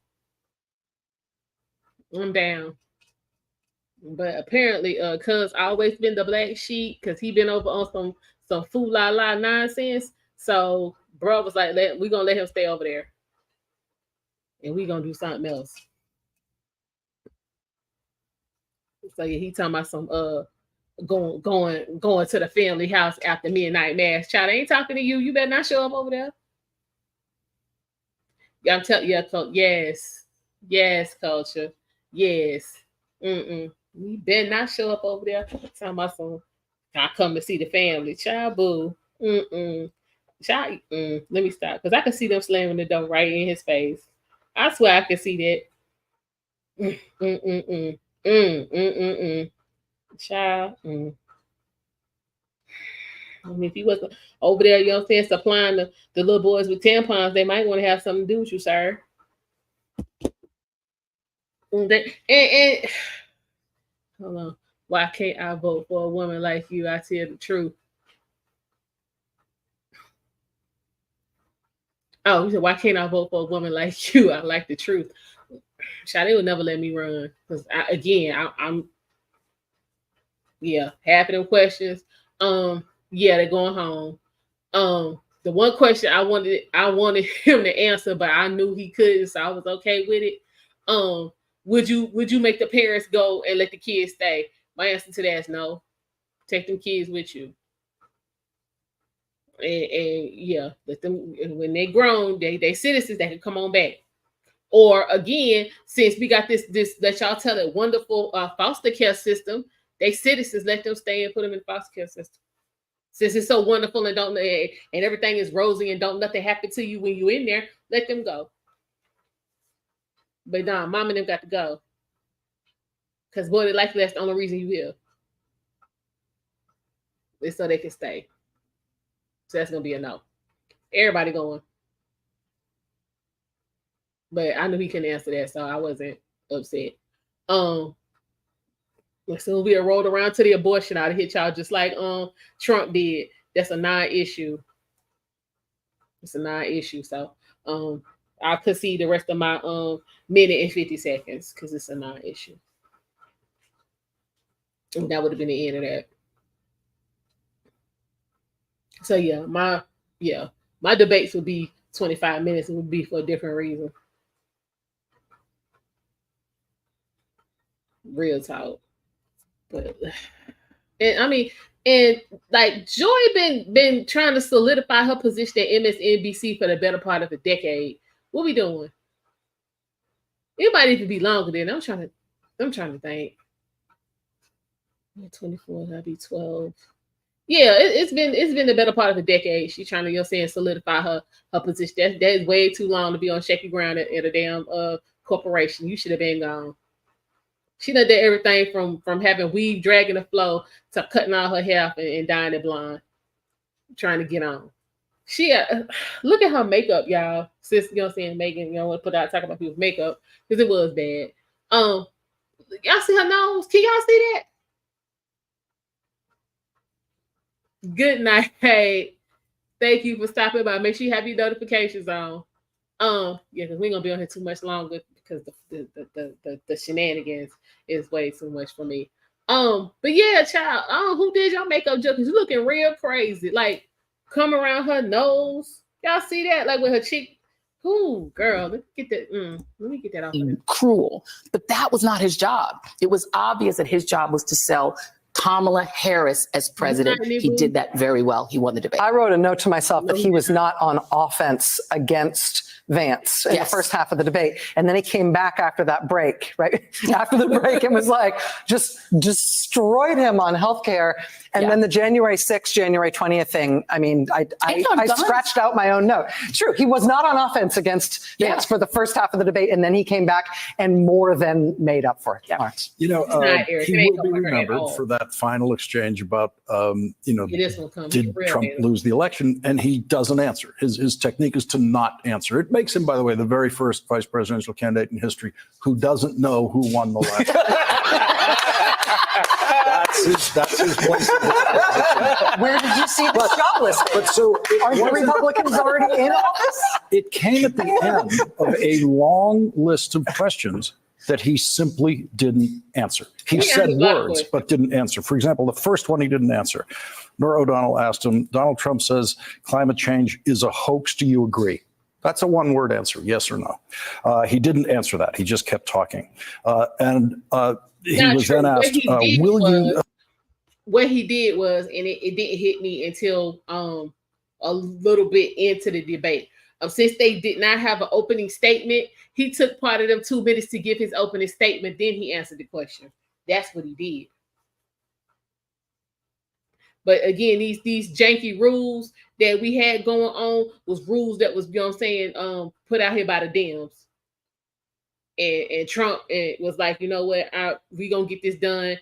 I'm down. But apparently, cuz always been the black sheep, because he been over on some fool la la nonsense. So bro was like, we gonna let him stay over there. And we gonna do something else. So yeah, he talking about some going to the family house after midnight mass. Child, I ain't talking to you. You better not show up over there. Yeah, I'm telling you, yes, Culture, yes. You better not show up over there. Talking about some, I come to see the family. Child, boo. Child, let me stop, because I can see them slamming the door right in his face. I swear I can see that. Child. I mean, if you wasn't over there, supplying the little boys with tampons, they might want to have something to do with you, sir. And hold on. Why can't I vote for a woman like you? I tell the truth. Oh, he said, why can't I vote for a woman like you? I like the truth. Child, they would never let me run. Because I'm half of them questions. They're going home. The one question I wanted him to answer, but I knew he couldn't, so I was okay with it. Would you make the parents go and let the kids stay? My answer to that is no. Take them kids with you. And let them, when they grown, they citizens, they can come on back. Or again, since we got this that y'all tell it wonderful foster care system, they citizens, let them stay and put them in foster care system. Since it's so wonderful and everything is rosy and don't nothing happen to you when you in there, let them go. But nah, mom and them got to go. Because boy, likely that's the only reason you here. It's so they can stay. So that's gonna be a no. Everybody going. But I knew he couldn't answer that, so I wasn't upset. So we'll rolled around to the abortion, I'd hit y'all just like Trump did. That's a non-issue. It's a non-issue. So I could see the rest of my minute and 50 seconds because it's a non-issue. And that would have been the end of that. So my debates would be 25 minutes. It would be for a different reason. Real talk. But and I mean, And like Joy been trying to solidify her position at MSNBC for the better part of a decade. What we doing? It might even be longer than I'm trying to think. 24, that'd be 12. Yeah, it's been the better part of a decade. She's trying to, solidify her position. That's way too long to be on shaky ground at a damn corporation. You should have been gone. She done did everything from having weave dragging the flow to cutting all her hair off and dyeing it blonde, trying to get on. She look at her makeup, y'all. Sis, Megan, put out talk about people's makeup because it was bad. Y'all see her nose? Can y'all see that? Good night. Hey, thank you for stopping by. Make sure you have your notifications on. Yeah, because we ain't gonna be on here too much longer because the shenanigans is way too much for me. But yeah, child. Who did your makeup job? Because you looking real crazy. Like come around her nose. Y'all see that? Like with her cheek. Ooh, girl, let me get that off. Cruel, but that was not his job. It was obvious that his job was to sell Kamala Harris as president. He did that very well. He won the debate. I wrote a note to myself that he was not on offense against Vance in the first half of the debate. And then he came back after that break, right? After the break, and was like, just destroyed him on healthcare. And then the January 6th, January 20th thing, I mean, I scratched out my own note. True, he was not on offense against Vance for the first half of the debate, and then he came back and more than made up for it. He will be remembered for that final exchange about, did Trump lose the election? And he doesn't answer. His technique is to not answer. It makes him, by the way, the very first vice presidential candidate in history who doesn't know who won the election. That's his place. Where did you see the shot list? But so are the Republicans already in office? It came at the end of a long list of questions that he simply didn't answer. He said words, but didn't answer. For example, the first one he didn't answer. Norah O'Donnell asked him, Donald Trump says climate change is a hoax. Do you agree? That's a one-word answer, yes or no. He didn't answer that. He just kept talking. He was then asked, will you... What he did was, and it didn't hit me until a little bit into the debate. Since they did not have an opening statement, he took part of them 2 minutes to give his opening statement. Then he answered the question. That's what he did. But again, these janky rules that we had going on was rules that was, put out here by the Dems. And Trump was like, you know what, we gonna get this done.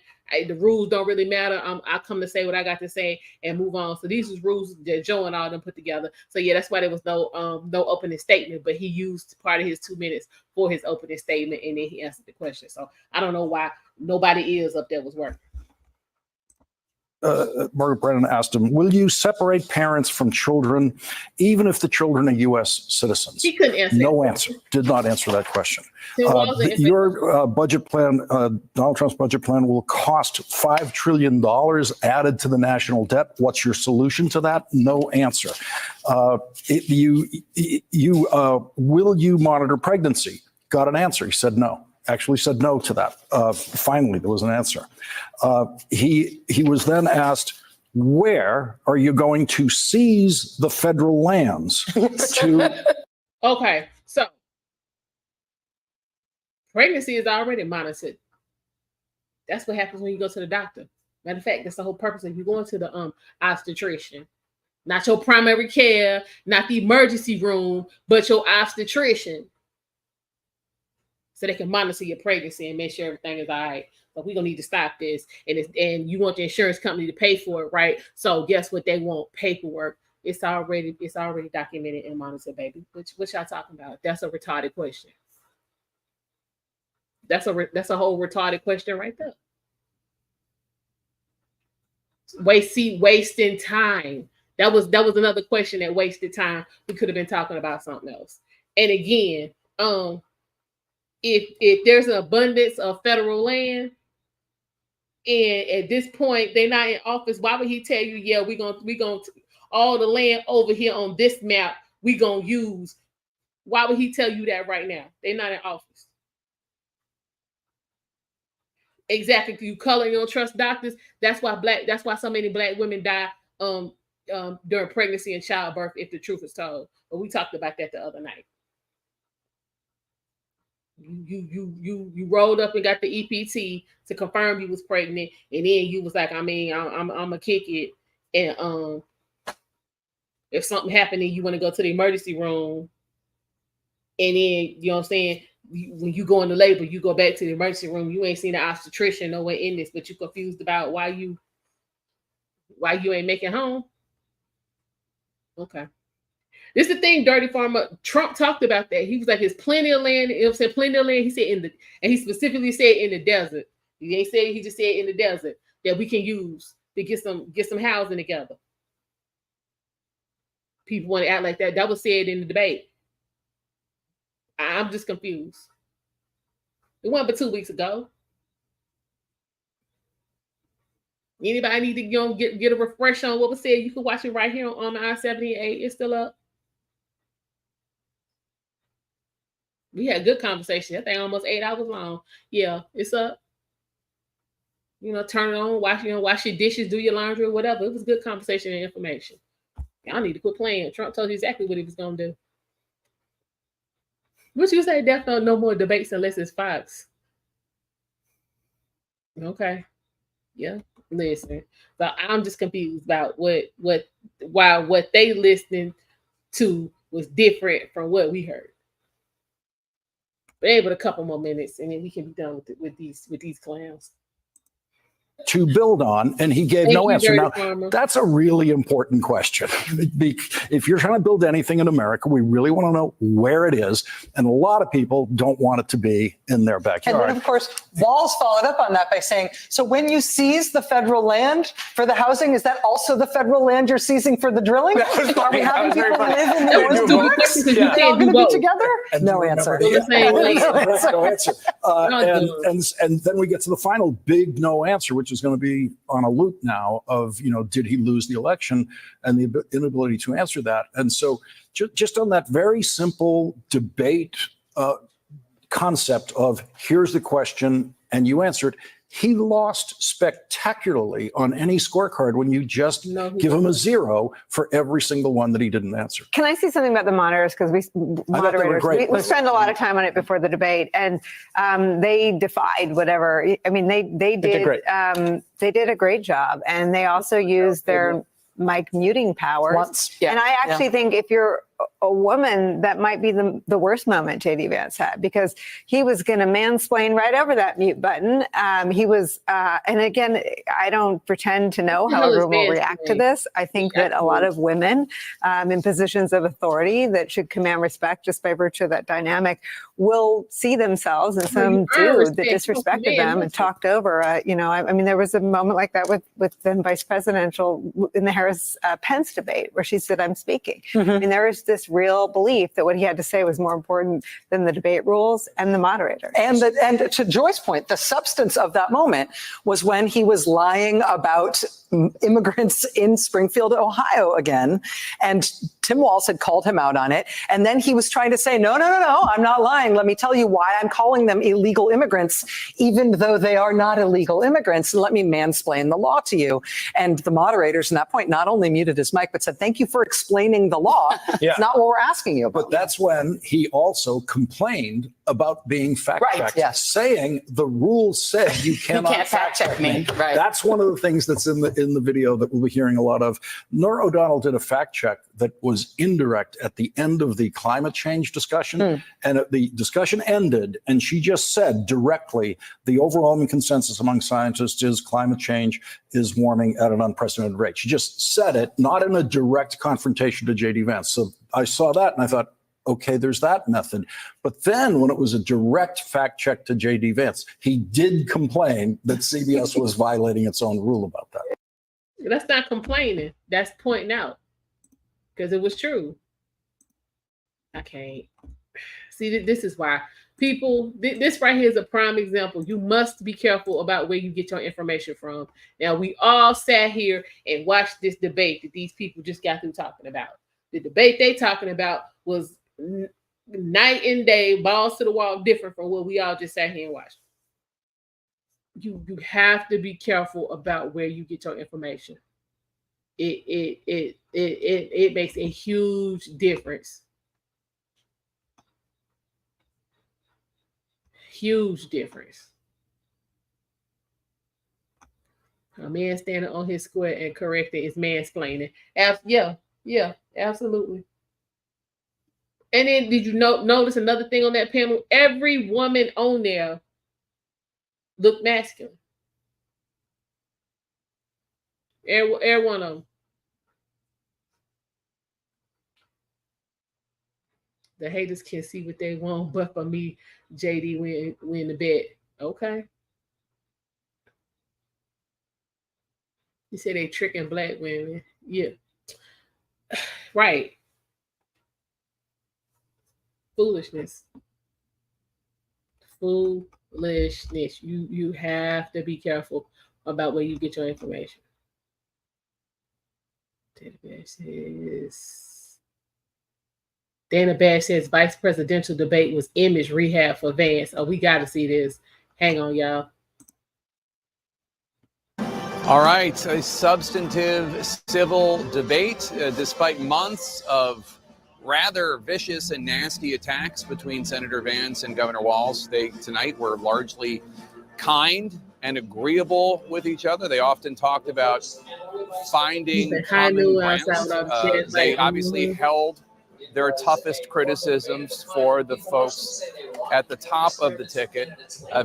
The rules don't really matter. I come to say what I got to say and move on. So these was rules that Joe and all of them put together. So yeah, that's why there was no opening statement, but he used part of his 2 minutes for his opening statement, and then he answered the question. So I don't know why nobody ears up there was working. Margaret Brennan asked him, will you separate parents from children, even if the children are U.S. citizens? He couldn't answer. No answer. Did not answer that question. Your budget plan, Donald Trump's budget plan, will cost $5 trillion added to the national debt. What's your solution to that? No answer. Will you monitor pregnancy? Got an answer. He said no. Actually said no to that. Finally, there was an answer. He was then asked, where are you going to seize the federal lands to? Okay, so pregnancy is already monitored. That's what happens when you go to the doctor. Matter of fact, that's the whole purpose of you going to the obstetrician. Not your primary care, not the emergency room, but your obstetrician. So they can monitor your pregnancy and make sure everything is all right. But we're gonna need to stop this. And you want the insurance company to pay for it, right? So guess what? They want paperwork. It's already documented and monitored, baby. What y'all talking about? That's a retarded question. That's a whole retarded question right there. Wasting time. That was another question that wasted time. We could have been talking about something else. And again, if there's an abundance of federal land, and at this point they're not in office, why would he tell you, yeah, we gonna all the land over here on this map we gonna use? Why would he tell you that right now? They're not in office. Exactly. You color, you don't trust doctors. That's why so many black women die during pregnancy and childbirth if the truth is told. But we talked about that the other night. You rolled up and got the EPT to confirm you was pregnant, and then you was like, I'm gonna kick it. And if something happened and you want to go to the emergency room, and then you know what I'm saying, when you go into labor, you go back to the emergency room. You ain't seen the obstetrician nowhere in this, but you confused about why you ain't making home. Okay. This is the thing, Dirty Farmer. Trump talked about that. He was like, there's plenty of land. You know what I'm saying? Plenty of land. He said and he specifically said in the desert. He ain't said, he just said in the desert that we can use to get some housing together. People want to act like that. That was said in the debate. I'm just confused. It wasn't but 2 weeks ago. Anybody need to get a refresh on what was said? You can watch it right here on I-78. It's still up. We had a good conversation. That thing almost 8 hours long. Yeah, it's up. You know, turn it on, wash your dishes, do your laundry, or whatever. It was good conversation and information. Y'all need to quit playing. Trump told you exactly what he was gonna do. What you say? Definitely no more debates unless it's Fox. Okay. Yeah. Listen. But I'm just confused about why what they listening to was different from what we heard. But able a couple more minutes, and then we can be done with these clowns. To build on, and he gave no answer. Now, that's a really important question. If you're trying to build anything in America, we really want to know where it is, and a lot of people don't want it to be in their backyard. And then, of course, Walz followed up on that by saying, so when you seize the federal land for the housing, is that also the federal land you're seizing for the drilling? Are we having people live in the oil works? Are they all going to be together? No answer. No answer. And then we get to the final big no answer, which is going to be on a loop now of, did he lose the election, and the inability to answer that. And so just on that very simple debate concept of here's the question and you answer it, he lost spectacularly on any scorecard when you just give him a 0 for every single one that he didn't answer. Can I say something about the moderators? Because we spend a lot of time on it before the debate, and they defied whatever. I mean, they did a great job, and they also used their mic muting powers. And I actually think if you're a woman, that might be the worst moment J.D. Vance had, because he was going to mansplain right over that mute button. He was, and again, I don't pretend to know how everyone will react to this. I think that a lot of women in positions of authority that should command respect just by virtue of that dynamic will see themselves in some dude that disrespected them and talked over. I mean, there was a moment like that with then vice presidential in the Harris-Pence debate where she said, "I'm speaking." I mean, there was this real belief that what he had to say was more important than the debate rules and the moderator. And to Joy's point, the substance of that moment was when he was lying about immigrants in Springfield, Ohio again. And Tim Walz had called him out on it. And then he was trying to say, no, I'm not lying. Let me tell you why I'm calling them illegal immigrants, even though they are not illegal immigrants. And let me mansplain the law to you. And the moderators at that point not only muted his mic, but said, thank you for explaining the law. It's not what we're asking you about. But that's when he also complained about being fact-checked, saying the rules said you cannot fact-check me. Right. That's one of the things that's in the video that we'll be hearing a lot of. Norah O'Donnell did a fact-check that was indirect at the end of the climate change discussion, and the discussion ended, and she just said directly, the overwhelming consensus among scientists is climate change is warming at an unprecedented rate. She just said it, not in a direct confrontation to J.D. Vance. So I saw that and I thought, okay, there's that method. But then when it was a direct fact check to J.D. Vance, he did complain that CBS was violating its own rule about that. That's not complaining. That's pointing out. Because it was true. I can't. See, this is why people, this right here is a prime example. You must be careful about where you get your information from. Now, we all sat here and watched this debate that these people just got through talking about. The debate they talking about was night and day, balls to the wall, different from what we all just sat here and watched. you have to be careful about where you get your information. It makes a huge difference. Huge difference. A man standing on his square and correcting is mansplaining. Yeah, absolutely. And then did you notice another thing on that panel? Every woman on there looked masculine. Every one of them. The haters can see what they want, but for me, JD win the bet. Okay. You say they tricking black women. Yeah. Right. Foolishness. Foolishness. You have to be careful about where you get your information. Dana Bash says vice presidential debate was image rehab for Vance. Oh, we got to see this. Hang on, y'all. All right, a substantive civil debate, despite months of rather vicious and nasty attacks between Senator Vance and Governor Walz. They tonight were largely kind and agreeable with each other. They often talked about finding common ground. They obviously held their toughest criticisms for the folks at the top of the ticket.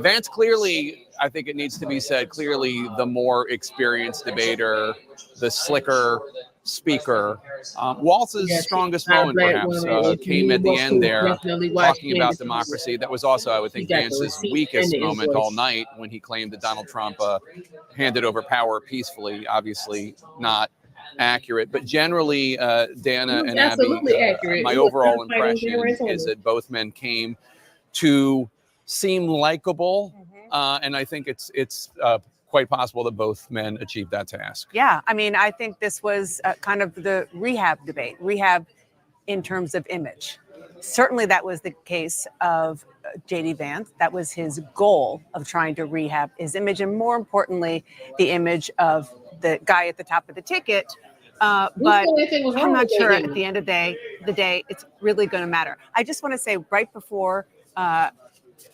Vance clearly, I think it needs to be said, clearly the more experienced debater, the slicker speaker. Walz's strongest moment, perhaps, came at the end there, talking about democracy. That was also, I would think, Vance's weakest moment all night when he claimed that Donald Trump handed over power peacefully. Obviously not accurate, but generally, Dana and Abby, my overall impression is that both men came to seem likable, and I think it's quite possible that both men achieved that task. Yeah, I mean, I think this was kind of the rehab debate, rehab in terms of image. Certainly that was the case of J.D. Vance. That was his goal of trying to rehab his image, and more importantly, the image of the guy at the top of the ticket. But I'm not sure at the end of the day, it's really going to matter. I just want to say right before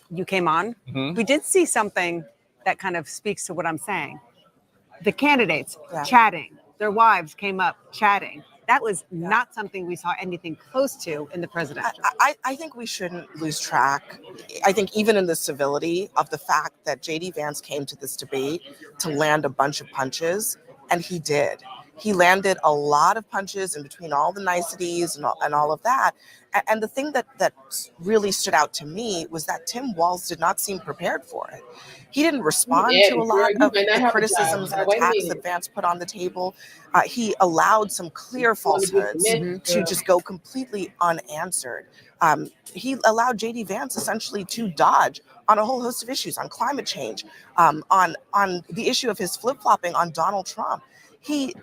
you came on, we did see something that kind of speaks to what I'm saying. The candidates chatting, their wives came up chatting. That was not something we saw anything close to in the presidential. I think we shouldn't lose track. I think even in the civility of the fact that J.D. Vance came to this debate to land a bunch of punches, and he did. He landed a lot of punches in between all the niceties and all of that. And the thing that really stood out to me was that Tim Walz did not seem prepared for it. He didn't respond to a lot of the criticisms and attacks that Vance put on the table. He allowed some clear falsehoods to just go completely unanswered. He allowed J.D. Vance essentially to dodge on a whole host of issues, on climate change, on the issue of his flip-flopping on Donald Trump. He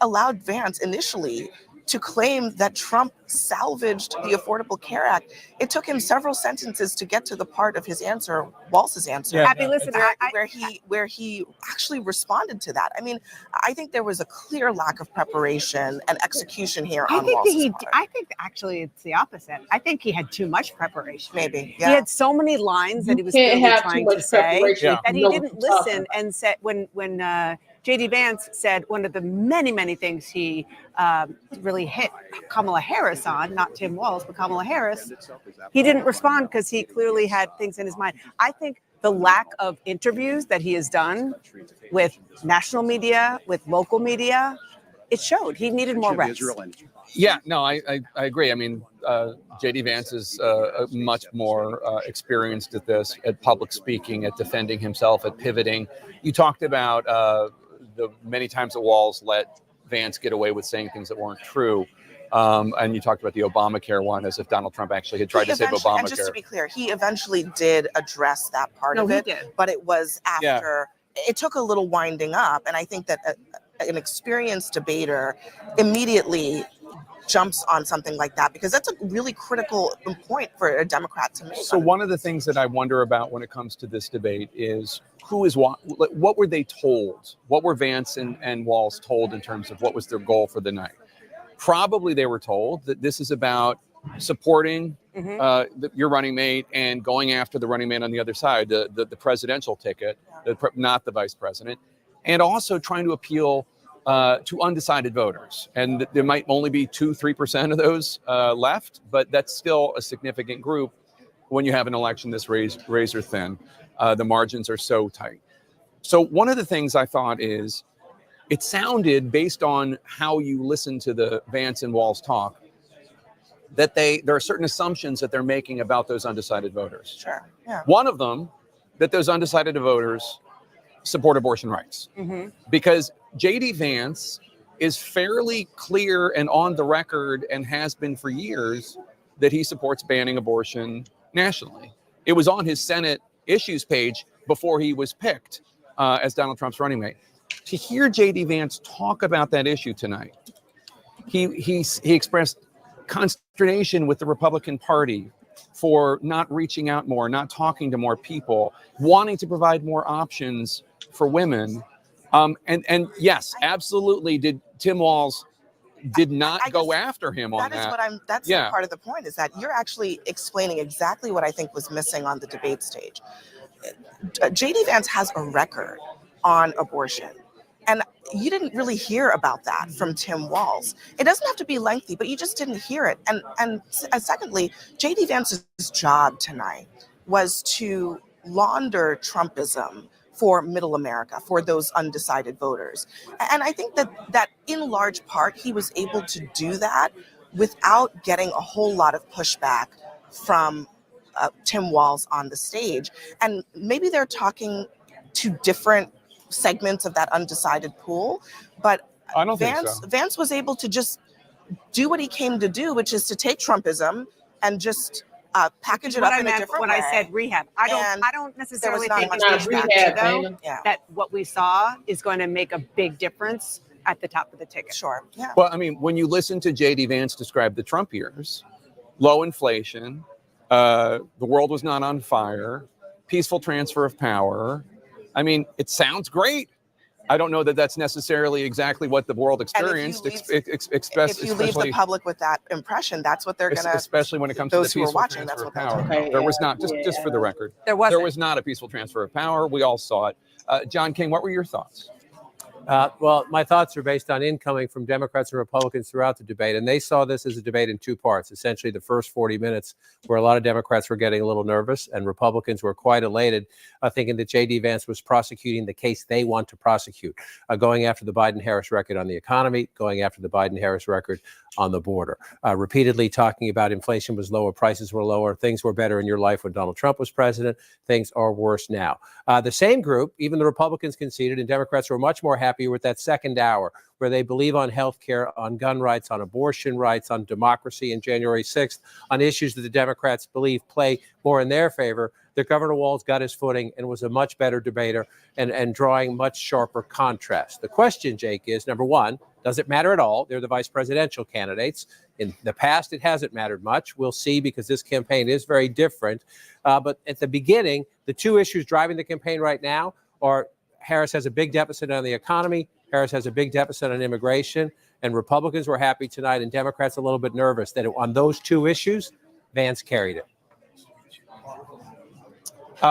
allowed Vance initially to claim that Trump salvaged the Affordable Care Act. It took him several sentences to get to the part of his answer, Walz's answer, where he actually responded to that. I mean, I think there was a clear lack of preparation and execution here on Walz's part. I think actually it's the opposite. I think he had too much preparation. Maybe, He had so many lines that he was really trying to say that he didn't listen and said when J.D. Vance said one of the many things he really hit Kamala Harris on, not Tim Walz, but Kamala Harris, he didn't respond because he clearly had things in his mind. I think the lack of interviews that he has done with national media, with local media, it showed. He needed more reps. Yeah, no, I agree. I mean, J.D. Vance is much more experienced at this, at public speaking, at defending himself, at pivoting. You talked about the many times that Walz let Vance get away with saying things that weren't true. And you talked about the Obamacare one as if Donald Trump actually had tried to save Obamacare. And just to be clear, he eventually did address that part of it, but it was after, it took a little winding up. And I think that an experienced debater immediately jumps on something like that, because that's a really critical point for a Democrat to make. So one of the things that I wonder about when it comes to this debate is who is what were they told? What were Vance and Walz told in terms of what was their goal for the night? Probably they were told that this is about supporting your running mate and going after the running mate on the other side, the presidential ticket, not the vice president, and also trying to appeal to undecided voters. And there might only be 2-3% of those left, but that's still a significant group when you have an election this razor thin. The margins are so tight. So one of the things I thought is, it sounded, based on how you listen to the Vance and Walz talk, that there are certain assumptions that they're making about those undecided voters. Sure. Yeah. One of them, that those undecided voters support abortion rights. Because J.D. Vance is fairly clear and on the record, and has been for years, that he supports banning abortion nationally. It was on his Senate issues page before he was picked as Donald Trump's running mate. To hear J.D. Vance talk about that issue tonight, he expressed consternation with the Republican Party for not reaching out more, not talking to more people, wanting to provide more options for women. And yes, absolutely, Tim Walz did not go after him on that. That is what I'm, that's part of the point, is that you're actually explaining exactly what I think was missing on the debate stage. J.D. Vance has a record on abortion. And you didn't really hear about that from Tim Walz. It doesn't have to be lengthy, but you just didn't hear it. And secondly, J.D. Vance's job tonight was to launder Trumpism for middle America, for those undecided voters. And I think that in large part, he was able to do that without getting a whole lot of pushback from Tim Walz on the stage. And maybe they're talking to different segments of that undecided pool, but I don't think so. Vance was able to just do what he came to do, which is to take Trumpism and just package it up in a different when way. I said rehab, I don't necessarily think Yeah. that what we saw is going to make a big difference at the top of the ticket. Sure. Yeah. Well, I mean, when you listen to J.D. Vance describe the Trump years, low inflation, the world was not on fire, peaceful transfer of power. I mean, it sounds great. I don't know that that's necessarily exactly what the world experienced. If you leave the public with that impression, that's what they're going to. Especially when it comes to the peaceful transfer of power. There was not, just for the record, there was not a peaceful transfer of power. We all saw it. John King, what were your thoughts? Well, my thoughts are based on incoming from Democrats and Republicans throughout the debate, and they saw this as a debate in two parts. Essentially, the first 40 minutes where a lot of Democrats were getting a little nervous and Republicans were quite elated, thinking that J.D. Vance was prosecuting the case they want to prosecute, going after the Biden-Harris record on the economy, going after the Biden-Harris record on the border, repeatedly talking about inflation was lower, prices were lower, things were better in your life when Donald Trump was president, things are worse now. The same group, even the Republicans conceded, and Democrats were much more happy with that second hour, where they believe on health care, on gun rights, on abortion rights, on democracy, and January 6th, on issues that the Democrats believe play more in their favor, that Governor Walz got his footing and was a much better debater and drawing much sharper contrast. The question, Jake, is, number one, does it matter at all? They're the vice presidential candidates. In the past, it hasn't mattered much. We'll see, because this campaign is very different. But at the beginning, the two issues driving the campaign right now are Harris has a big deficit on the economy. Harris has a big deficit on immigration. And Republicans were happy tonight, and Democrats a little bit nervous that on those two issues, Vance carried it.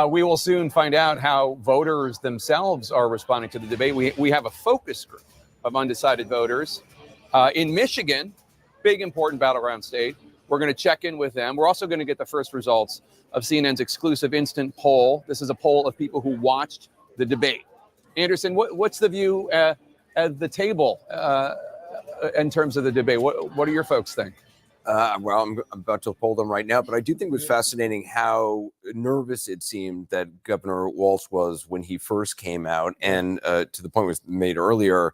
We will soon find out how voters themselves are responding to the debate. We have a focus group of undecided voters in Michigan, big important battleground state. We're going to check in with them. We're also going to get the first results of CNN's exclusive instant poll. This is a poll of people who watched the debate. Anderson, what's the view at the table in terms of the debate? What do your folks think? Well, I'm about to poll them right now, but I do think it was fascinating how nervous it seemed that Governor Walz was when he first came out. And to the point was made earlier,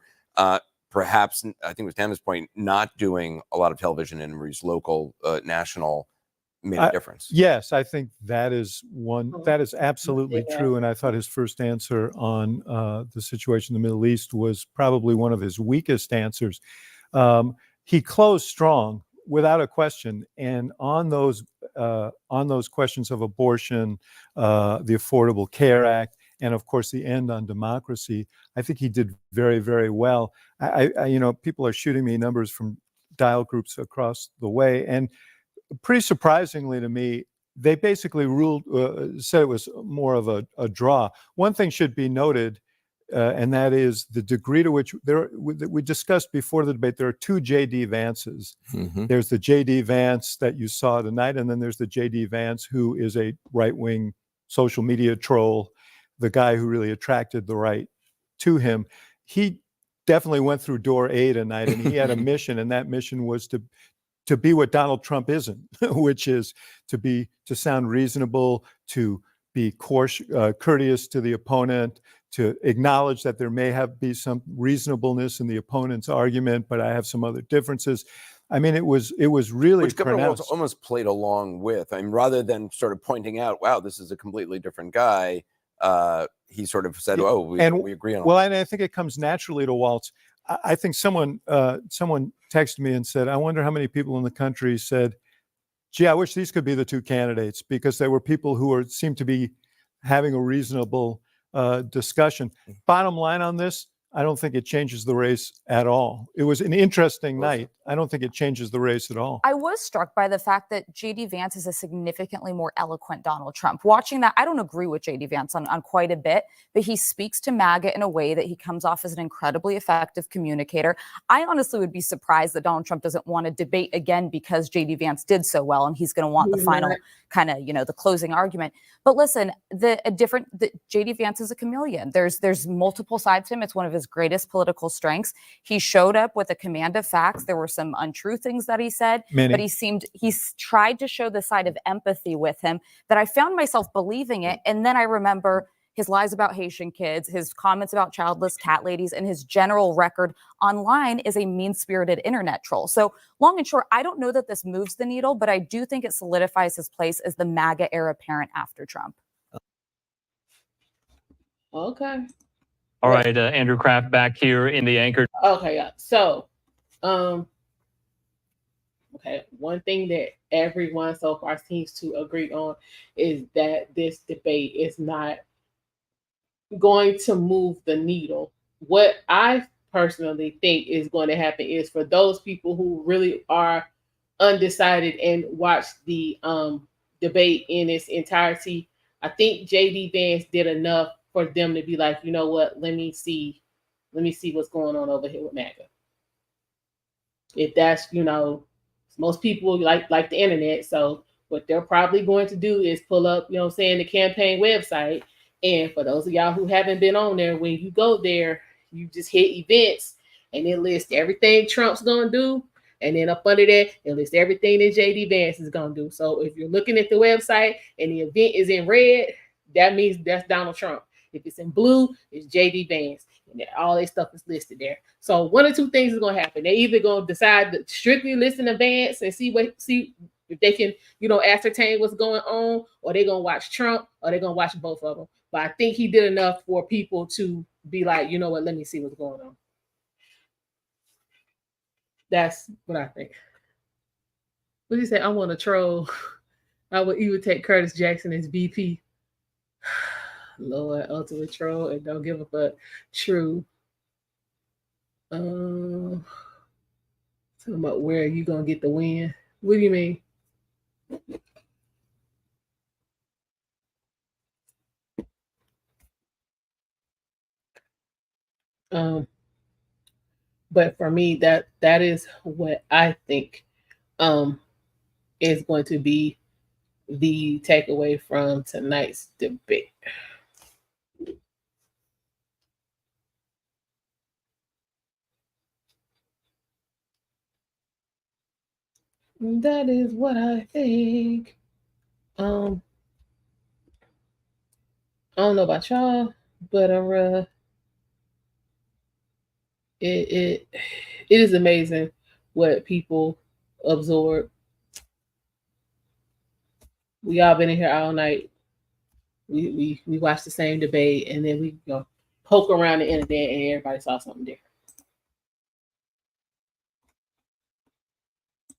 perhaps, I think it was Tam's point, not doing a lot of television interviews, local, national, made a difference. Yes, I think that is one. That is absolutely true. And I thought his first answer on the situation in the Middle East was probably one of his weakest answers. he closed strong without a question. And on those questions of abortion, the Affordable Care Act, and of course the end on democracy, I think he did very, very well. People are shooting me numbers from dial groups across the way, and pretty surprisingly to me, they basically said it was more of a draw. One thing should be noted, and that is the degree to which we discussed before the debate, there are two J.D. Vances. Mm-hmm. There's the J.D. Vance that you saw tonight, and then there's the J.D. Vance who is a right-wing social media troll, the guy who really attracted the right to him. He definitely went through door A tonight, and he had a mission, and that mission was to be what Donald Trump isn't, which is to sound reasonable, to be courteous to the opponent, to acknowledge that there may be some reasonableness in the opponent's argument, but I have some other differences. I mean, it was really Which Governor Walz pronounced. almost played along with. I mean, rather than sort of pointing out, wow, this is a completely different guy, he sort of said, oh, we agree on all. Well, and I think it comes naturally to Walz. I think someone texted me and said, I wonder how many people in the country said, gee, I wish these could be the two candidates, because they were people who seemed to be having a reasonable discussion. Bottom line on this, I don't think it changes the race at all. It was an interesting night. I don't think it changes the race at all. I was struck by the fact that J.D. Vance is a significantly more eloquent Donald Trump. Watching that, I don't agree with J.D. Vance on quite a bit, but he speaks to MAGA in a way that he comes off as an incredibly effective communicator. I honestly would be surprised that Donald Trump doesn't want to debate again because J.D. Vance did so well, and he's going to want the final kind of, the closing argument. But listen, J.D. Vance is a chameleon. There's multiple sides to him. It's one of his greatest political strengths. He showed up with a command of facts. There were some untrue things that he said, but he's tried to show the side of empathy with him that I found myself believing it. And then I remember his lies about Haitian kids, his comments about childless cat ladies, and his general record online is a mean-spirited internet troll. So long and short, I don't know that this moves the needle, but I do think it solidifies his place as the MAGA era parent after Trump. Okay. All right, Andrew Kraft back here in the anchor. Okay, yeah. So, okay, one thing that everyone so far seems to agree on is that this debate is not going to move the needle. What I personally think is going to happen is for those people who really are undecided and watch the debate in its entirety, I think J.D. Vance did enough for them to be like, you know what, let me see what's going on over here with MAGA. If that's, most people like the internet, so what they're probably going to do is pull up, the campaign website. And for those of y'all who haven't been on there, when you go there, you just hit events and it lists everything Trump's going to do. And then up under that, it lists everything that J.D. Vance is going to do. So if you're looking at the website and the event is in red, that means that's Donald Trump. If it's in blue, it's J.D. Vance. And all that stuff is listed there. So one or two things is going to happen. They either going to decide to strictly listen to Vance and see if they can, ascertain what's going on, or they're going to watch Trump, or they're going to watch both of them. But I think he did enough for people to be like, you know what, let me see what's going on. That's what I think. What did he say? I want to troll. I would even take Curtis Jackson as VP. Lord, ultimate troll and don't give a fuck. True. Talking about where are you gonna get the win? What do you mean? But for me, that is what I think is going to be the takeaway from tonight's debate. That is what I think. I don't know about y'all, but it is amazing what people absorb. We all been in here all night. We watched the same debate, and then we poke around the internet, and everybody saw something different.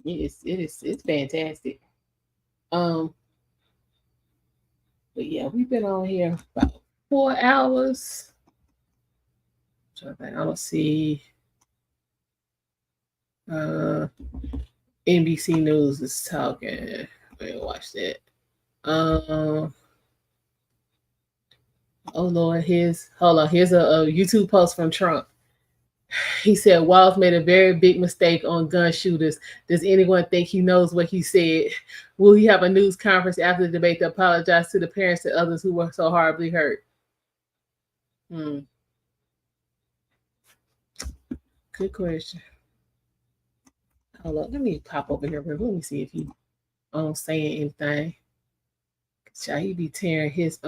It's fantastic. But yeah, we've been on here about 4 hours. I don't see NBC News is talking. Let me watch that. Oh Lord, here's a YouTube post from Trump. He said Walz made a very big mistake on gun shooters. Does anyone think he knows what he said? Will he have a news conference after the debate to apologize to the parents and others who were so horribly hurt? Good question. Hold up, let me pop over here. Let me see if he saying anything. He be tearing his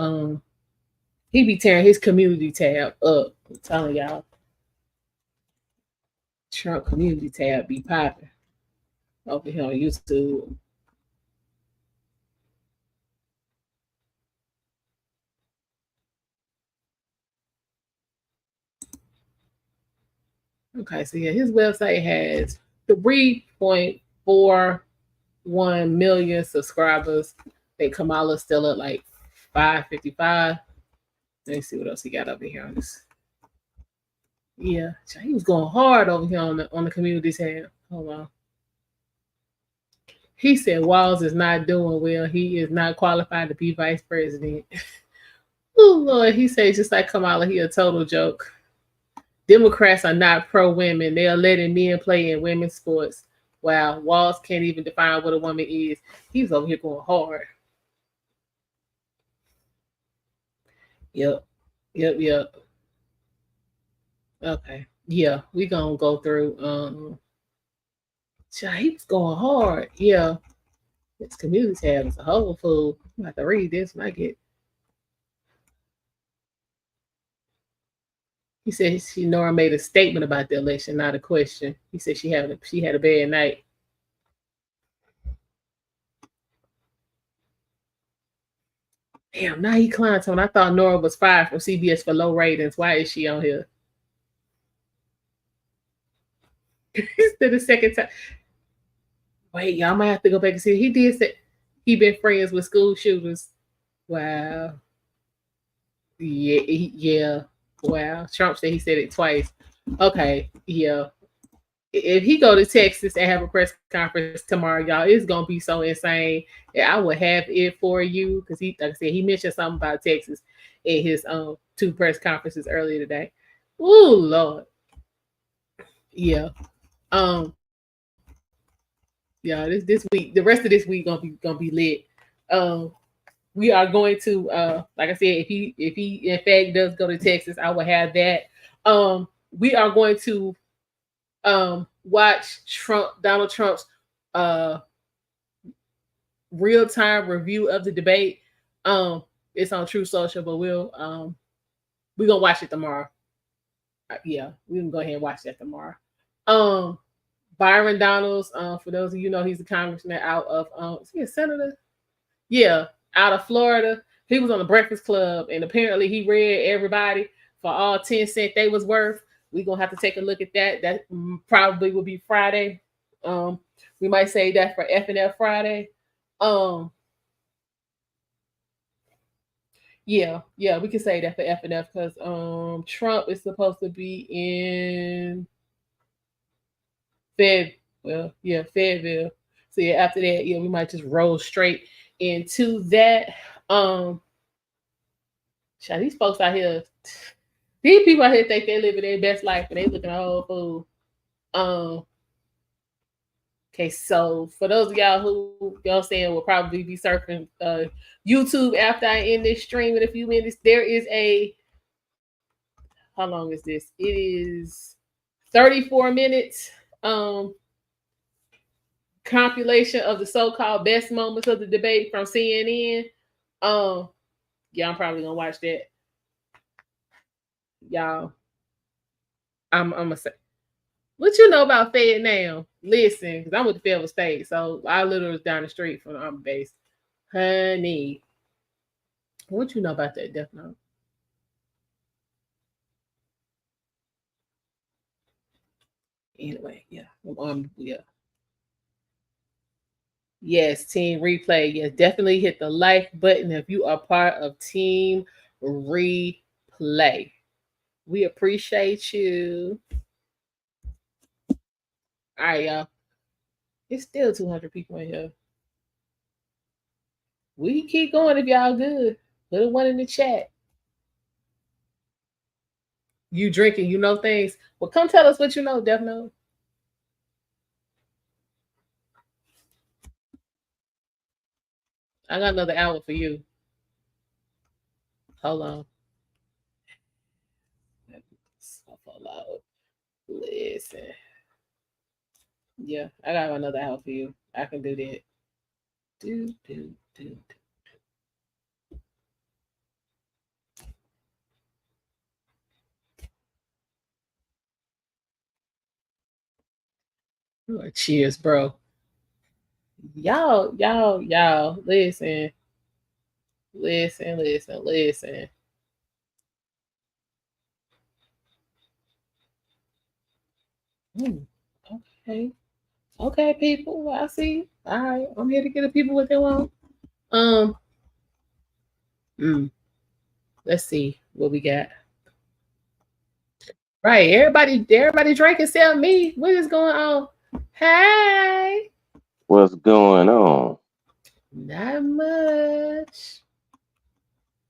community tab up. I'm telling y'all. Trump community tab be popping over here on YouTube. Okay, so yeah, his website has 3.41 million subscribers. I think Kamala's still at like 555. Let me see what else he got over here on this. Yeah, he was going hard over here on the community tab. Hold on. He said Walz is not doing well. He is not qualified to be vice president. Oh Lord, he said just like Kamala, he a total joke. Democrats are not pro-women. They are letting men play in women's sports. Wow, Walz can't even define what a woman is. He's over here going hard. Yep. Okay. Yeah, we gonna go through. He was going hard. Yeah. This community tab is a whole fool. I'm about to read this when I get. He said Nora made a statement about the election, not a question. He said she had a bad night. Damn, now he climbed on. I thought Nora was fired from CBS for low ratings. Why is she on here? It's the second time. Wait, y'all might have to go back and see. He did say he been friends with school shooters. Wow. Yeah. Wow. Trump said he said it twice. Okay. Yeah. If he go to Texas and have a press conference tomorrow, y'all, it's gonna be so insane. I would have it for you because he, like I said, he mentioned something about Texas in his 2 press conferences earlier today. Ooh, Lord. Yeah. Yeah, this week, the rest of this week gonna be lit. We are going to like I said, if he in fact does go to Texas, I will have that. We are going to watch Donald Trump's real-time review of the debate. It's on True Social, but we're gonna watch it tomorrow. Yeah, we can go ahead and watch that tomorrow. Byron Donalds, for those of you know, he's a congressman out of is he a senator? Yeah, out of Florida. He was on the Breakfast Club, and apparently he read everybody for all 10 cents they was worth. We're gonna have to take a look at that. That probably will be Friday. We might say that for F&F Friday. Yeah, we can say that for F&F because Trump is supposed to be in Fayetteville. So yeah, after that, yeah, we might just roll straight into that. These folks out here, these people out here think they living their best life and they looking a whole fool. Okay, so for those of y'all who saying will probably be surfing YouTube after I end this stream in a few minutes, there is how long is this? It is 34 minutes compilation of the so-called best moments of the debate from CNN. Yeah, I'm probably gonna watch that. Y'all, I'm gonna say, what you know about Fed now? Listen, because I'm with the Federal State, so I literally was down the street from the Army base. Honey, what you know about that Death Note? Anyway, yeah, yeah. Yes, Team Replay. Yes, definitely hit the like button if you are part of Team Replay. We appreciate you. All right, y'all. It's still 200 people in here. We can keep going if y'all good. Put a one in the chat. You drinking, you know things. Well, come tell us what you know, Defno. I got another hour for you. Hold on. Listen. Yeah, I got another hour for you. I can do that. Do. Cheers, bro. Y'all, listen. Listen. Okay. Okay, people. I see. All right. I'm here to get the people what they want. Let's see what we got. Right. Everybody drink except me. What is going on? Hey. What's going on? Not much.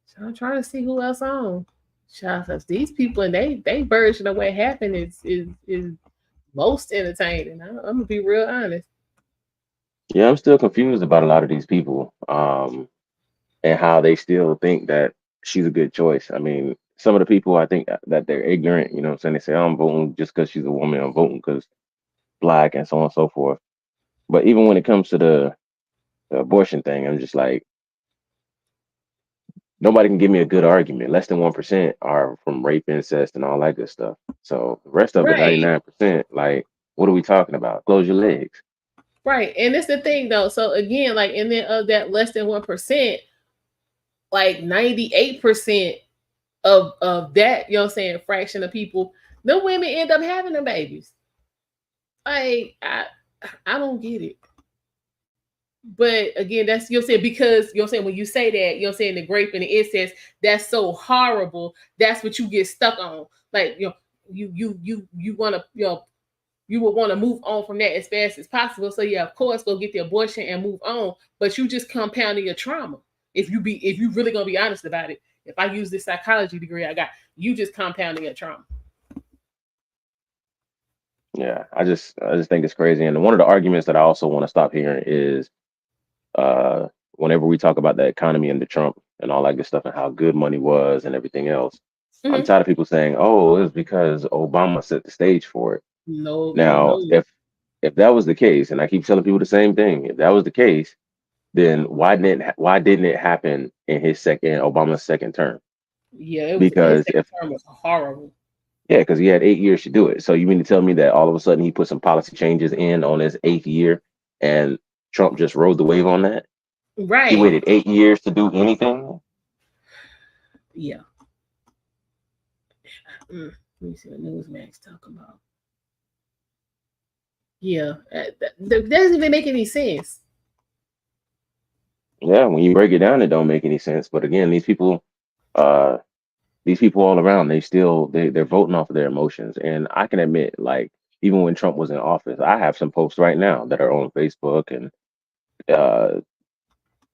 So I'm trying to see who else on. Shout out these people and they version of what happened is most entertaining. I'm gonna be real honest. Yeah, I'm still confused about a lot of these people, and how they still think that she's a good choice. I mean, some of the people I think that they're ignorant. You know what I'm saying? They say, oh, I'm voting just because she's a woman. I'm voting because black and so on and so forth. But even when it comes to the abortion thing, I'm just like, nobody can give me a good argument. Less than 1% are from rape, incest, and all that good stuff. So the rest of it, Right. 99%, like, what are we talking about? Close your legs. Right. And it's the thing though. So again, like in then of that less than 1%, like 98% of that, you know what I'm saying, fraction of people, the women end up having the babies. Like I don't get it. But again, that's, you know what I'm saying, because you know what I'm saying, when you say that, you know what I'm saying, the grape and the incest, that's so horrible. That's what you get stuck on. Like, you know, you want to, you know, you would want to move on from that as fast as possible. So yeah, of course, go get the abortion and move on. But you just compounding your trauma. If you really gonna be honest about it. If I use this psychology degree I got, you just compounding your trauma. Yeah, I just think it's crazy. And one of the arguments that I also want to stop hearing is whenever we talk about the economy under Trump and all that good stuff and how good money was and everything else, I'm tired of people saying, "Oh, it was because Obama set the stage for it." Now, if that was the case, and I keep telling people the same thing, if that was the case, then why didn't it happen in Obama's second term? Yeah, it was, Because his term was horrible. Yeah, because he had 8 years to do it. So you mean to tell me that all of a sudden he put some policy changes in on his 8th year and Trump just rode the wave on that? Right. He waited 8 years to do anything? Yeah. Let me see what Newsmax talking about. Yeah, that doesn't even make any sense. Yeah, when you break it down, it don't make any sense. But again, these people all around, they're voting off of their emotions. And I can admit, like, even when Trump was in office, I have some posts right now that are on Facebook and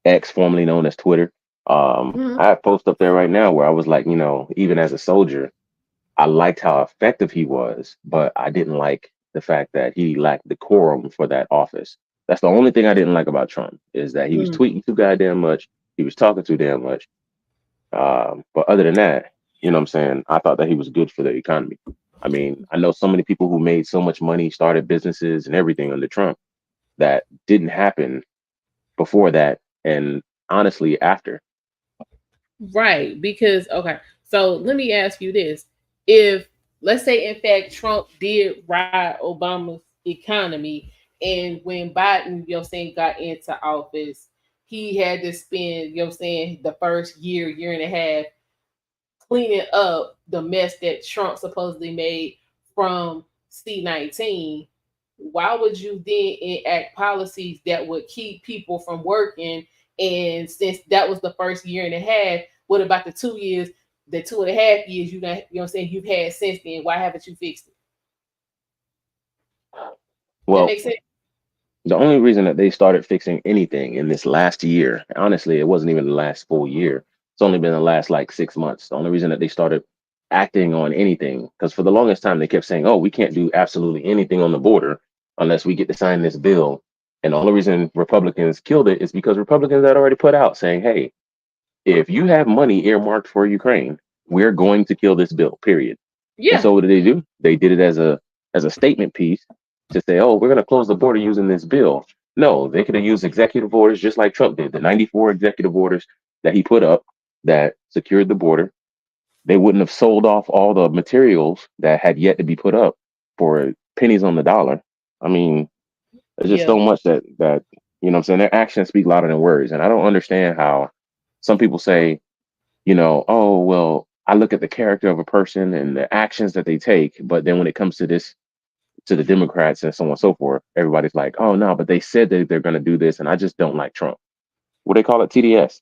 X, formerly known as Twitter. I have posts up there right now where I was like, you know, even as a soldier, I liked how effective he was, but I didn't like the fact that he lacked decorum for that office. That's the only thing I didn't like about Trump, is that he was tweeting too goddamn much. He was talking too damn much. But other than that, you know what I'm saying, I thought that he was good for the economy. I mean, I know so many people who made so much money, started businesses and everything under Trump that didn't happen before that, and honestly after. Right, because okay, so let me ask you this. If, let's say, in fact, Trump did ride Obama's economy, and when Biden, you know what I'm saying, got into office, he had to spend, you know what I'm saying, the first year and a half cleaning up the mess that Trump supposedly made from C-19. why would you then enact policies that would keep people from working? And since that was the first year and a half, what about the 2 years, the 2.5 years you know what I'm saying, you've had since then? Why haven't you fixed it? Well, that makes sense. the only reason that they started fixing anything in this last year, honestly, it wasn't even the last full year. It's only been the last like 6 months. The only reason that they started acting on anything, because for the longest time they kept saying, "Oh, we can't do absolutely anything on the border unless we get to sign this bill." And the only reason Republicans killed it is because Republicans had already put out saying, "Hey, if you have money earmarked for Ukraine, we're going to kill this bill, period." And Yeah. so what did they do? They did it as a statement piece to say, "Oh, we're going to close the border using this bill." No, they could have used executive orders just like Trump did, the 94 executive orders that he put up that secured the border. They wouldn't have sold off all the materials that had yet to be put up for pennies on the dollar. I mean, there's just Yeah. so much that you know what I'm saying, their actions speak louder than words. And I don't understand how some people say, "Oh, well, I look at the character of a person and the actions that they take," but then when it comes to this, to the Democrats and so on and so forth, everybody's like, "Oh no, but they said that they're going to do this, and I just don't like Trump." What they call it, TDS.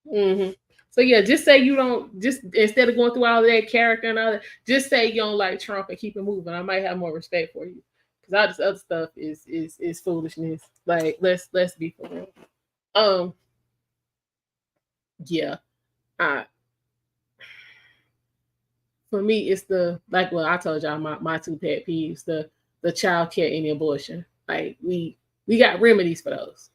Mm-hmm. So yeah, just say you don't, just instead of going through all of that character and all that, just say you don't like Trump and keep it moving. I might have more respect for you, because all this other stuff is foolishness. Like let's be for real. Yeah, for me it's the, like what I told y'all, my two pet peeves, the child care and the abortion. Like we got remedies for those.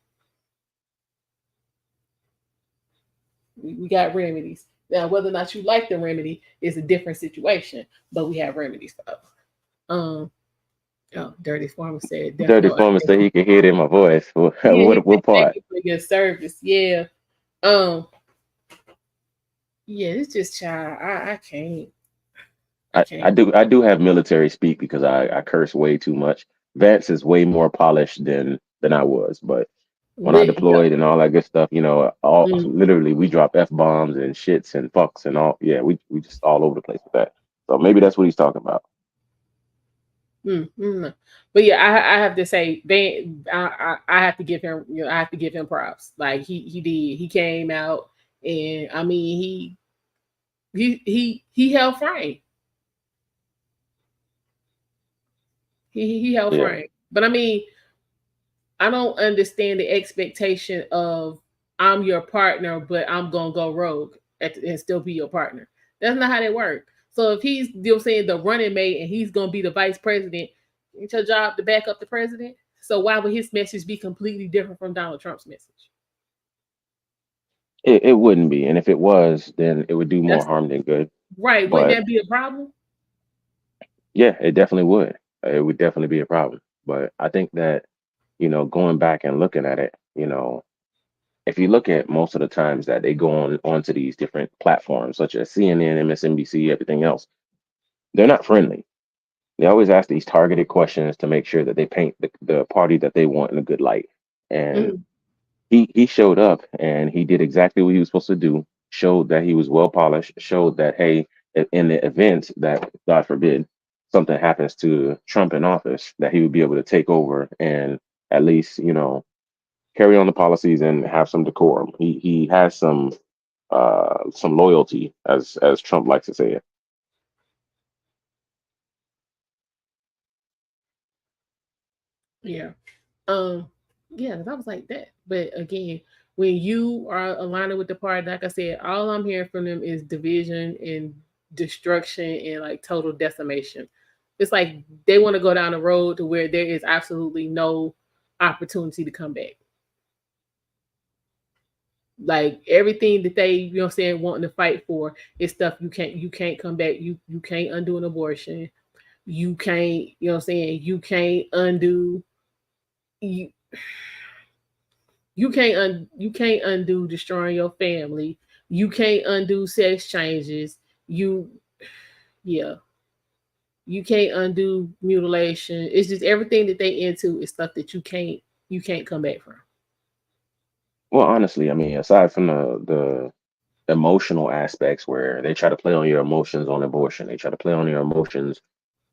We got remedies. Now, whether or not you like the remedy is a different situation, but we have remedies for those. Oh, Dirty Farmer said, Dirty Farmer said he could hear it in my voice. What part? Thank you for your service. Yeah. Yeah, it's just child. I can't. I do have military speak because I curse way too much. Vance is way more polished than I was, but when I deployed and all that good stuff, all literally we drop F-bombs and shits and fucks and all. Yeah, we just all over the place with that. So maybe that's what he's talking about. But yeah, I have to say, I have to give him, I have to give him props. Like he did. He came out, and I mean he held frame. He held frame. But I mean, I don't understand the expectation of I'm your partner, but I'm gonna go rogue and still be your partner. That's not how they work. So if he's, saying, the running mate and he's gonna be the vice president, it's your job to back up the president. So why would his message be completely different from Donald Trump's message? It wouldn't be, and if it was, then it would do more harm than good. Right? But wouldn't that be a problem? yeah, it definitely would. It would definitely be a problem. But I think that, going back and looking at it, if you look at most of the times that they go onto these different platforms, such as CNN, MSNBC, everything else, they're not friendly. They always ask these targeted questions to make sure that they paint the party that they want in a good light. And he showed up and he did exactly what he was supposed to do, showed that he was well polished, showed that, hey, in the event that, God forbid, something happens to Trump in office, that he would be able to take over and at least, carry on the policies and have some decorum. He has some loyalty, as Trump likes to say it. Yeah. Yeah, I was like that. But again, when you are aligning with the party, like I said, all I'm hearing from them is division and destruction and like total decimation. It's like they want to go down a road to where there is absolutely no opportunity to come back. Like everything that they, wanting to fight for is stuff you can't come back. You can't undo an abortion. You can't, you can't undo you can't undo destroying your family. You can't undo sex changes. You can't undo mutilation. It's just everything that they into is stuff that you can't come back from. Well, honestly, I mean, aside from the emotional aspects where they try to play on your emotions on abortion, they try to play on your emotions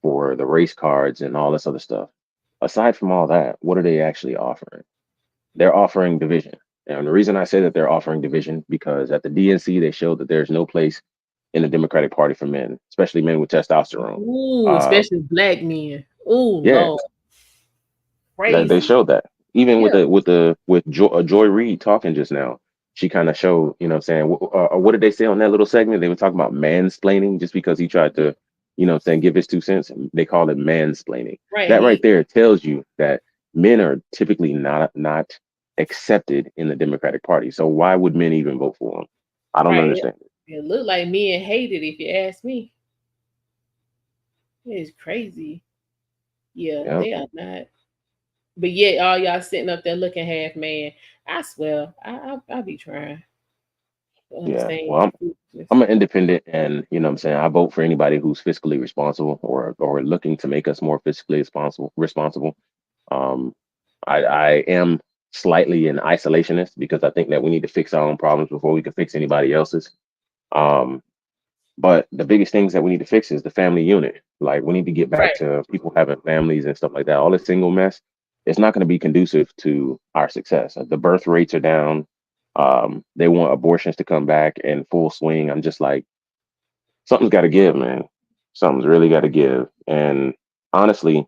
for the race cards and all this other stuff. aside from all that, what are they actually offering? They're offering division. And the reason I say that they're offering division, because at the DNC, they showed that there's no place in the Democratic Party for men, especially men with testosterone. Ooh, especially black men. Ooh, Yeah, Lord. they Crazy. showed that. Even Yeah. with Joy Reid talking just now, she kind of showed, you know what I'm saying, what did they say on that little segment? They were talking about mansplaining just because he tried to, you know what I'm saying, give his 2 cents. They called it mansplaining. Right. That right there tells you that men are typically not accepted in the Democratic Party. So why would men even vote for him? I don't Right. understand it. It looked like men hate it, if you ask me. It's crazy. Yeah, Yeah. they are not. But yet, all y'all sitting up there looking half man. I swear, I be trying to Yeah. understand. Well, I'm an independent, and you know what I'm saying, I vote for anybody who's fiscally responsible or looking to make us more fiscally responsible. Um, I am slightly an isolationist because I think that we need to fix our own problems before we can fix anybody else's. Um, but the biggest things that we need to fix is the family unit. Like we need to get back Right. to people having families and stuff like that. All this single mess, it's not going to be conducive to our success. The birth rates are down. They want abortions to come back in full swing. I'm just like, something's got to give, man. Something's really got to give. And honestly,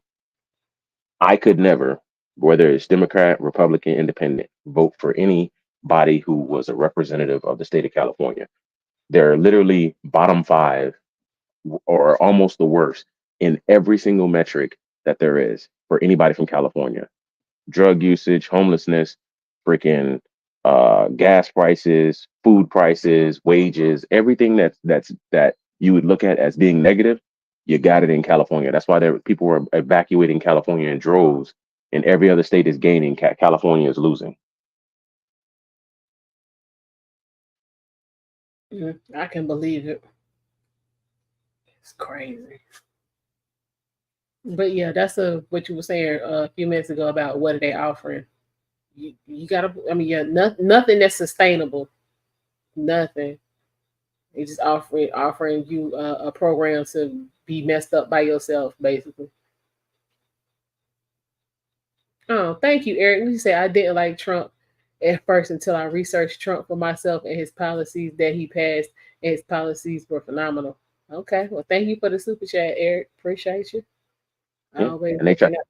I could never, whether it's Democrat, Republican, Independent, vote for anybody who was a representative of the state of California. They're literally bottom five or almost the worst in every single metric that there is for anybody from California. Drug usage, homelessness, freaking gas prices, food prices, wages, everything that you would look at as being negative, you got it in California. That's why people were evacuating California in droves, and every other state is gaining. California is losing. I can believe it. It's crazy. But yeah, that's what you were saying a few minutes ago about what are they offering. You gotta. I mean, yeah, nothing that's sustainable. Nothing. They just offering you a program to be messed up by yourself, basically. Oh, thank you, Eric. You say I didn't like Trump at first until I researched Trump for myself and his policies that he passed, and his policies were phenomenal. Okay, well, thank you for the super chat, Eric. Appreciate you. Yeah. Always And looking up.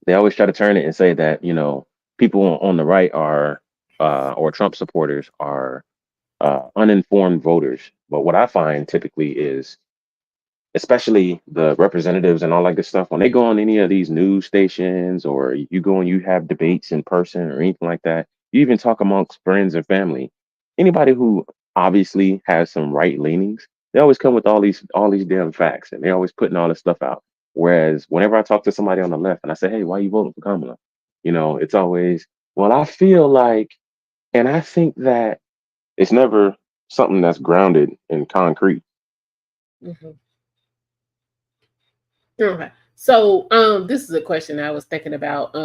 they always try to turn it and say that, you know, people on the right are or Trump supporters are uninformed voters. But what I find typically is, especially the representatives and all that good stuff, when they go on any of these news stations or you go and you have debates in person or anything like that, you even talk amongst friends and family. Anybody who obviously has some right leanings, they always come with all these damn facts, and they're always putting all this stuff out. Whereas whenever I talk to somebody on the left and I say, "Hey, why you voting for Kamala?" You know, it's always, "Well, I feel like," and I think that it's never something that's grounded in concrete. Mhm. Okay. So, this is a question I was thinking about,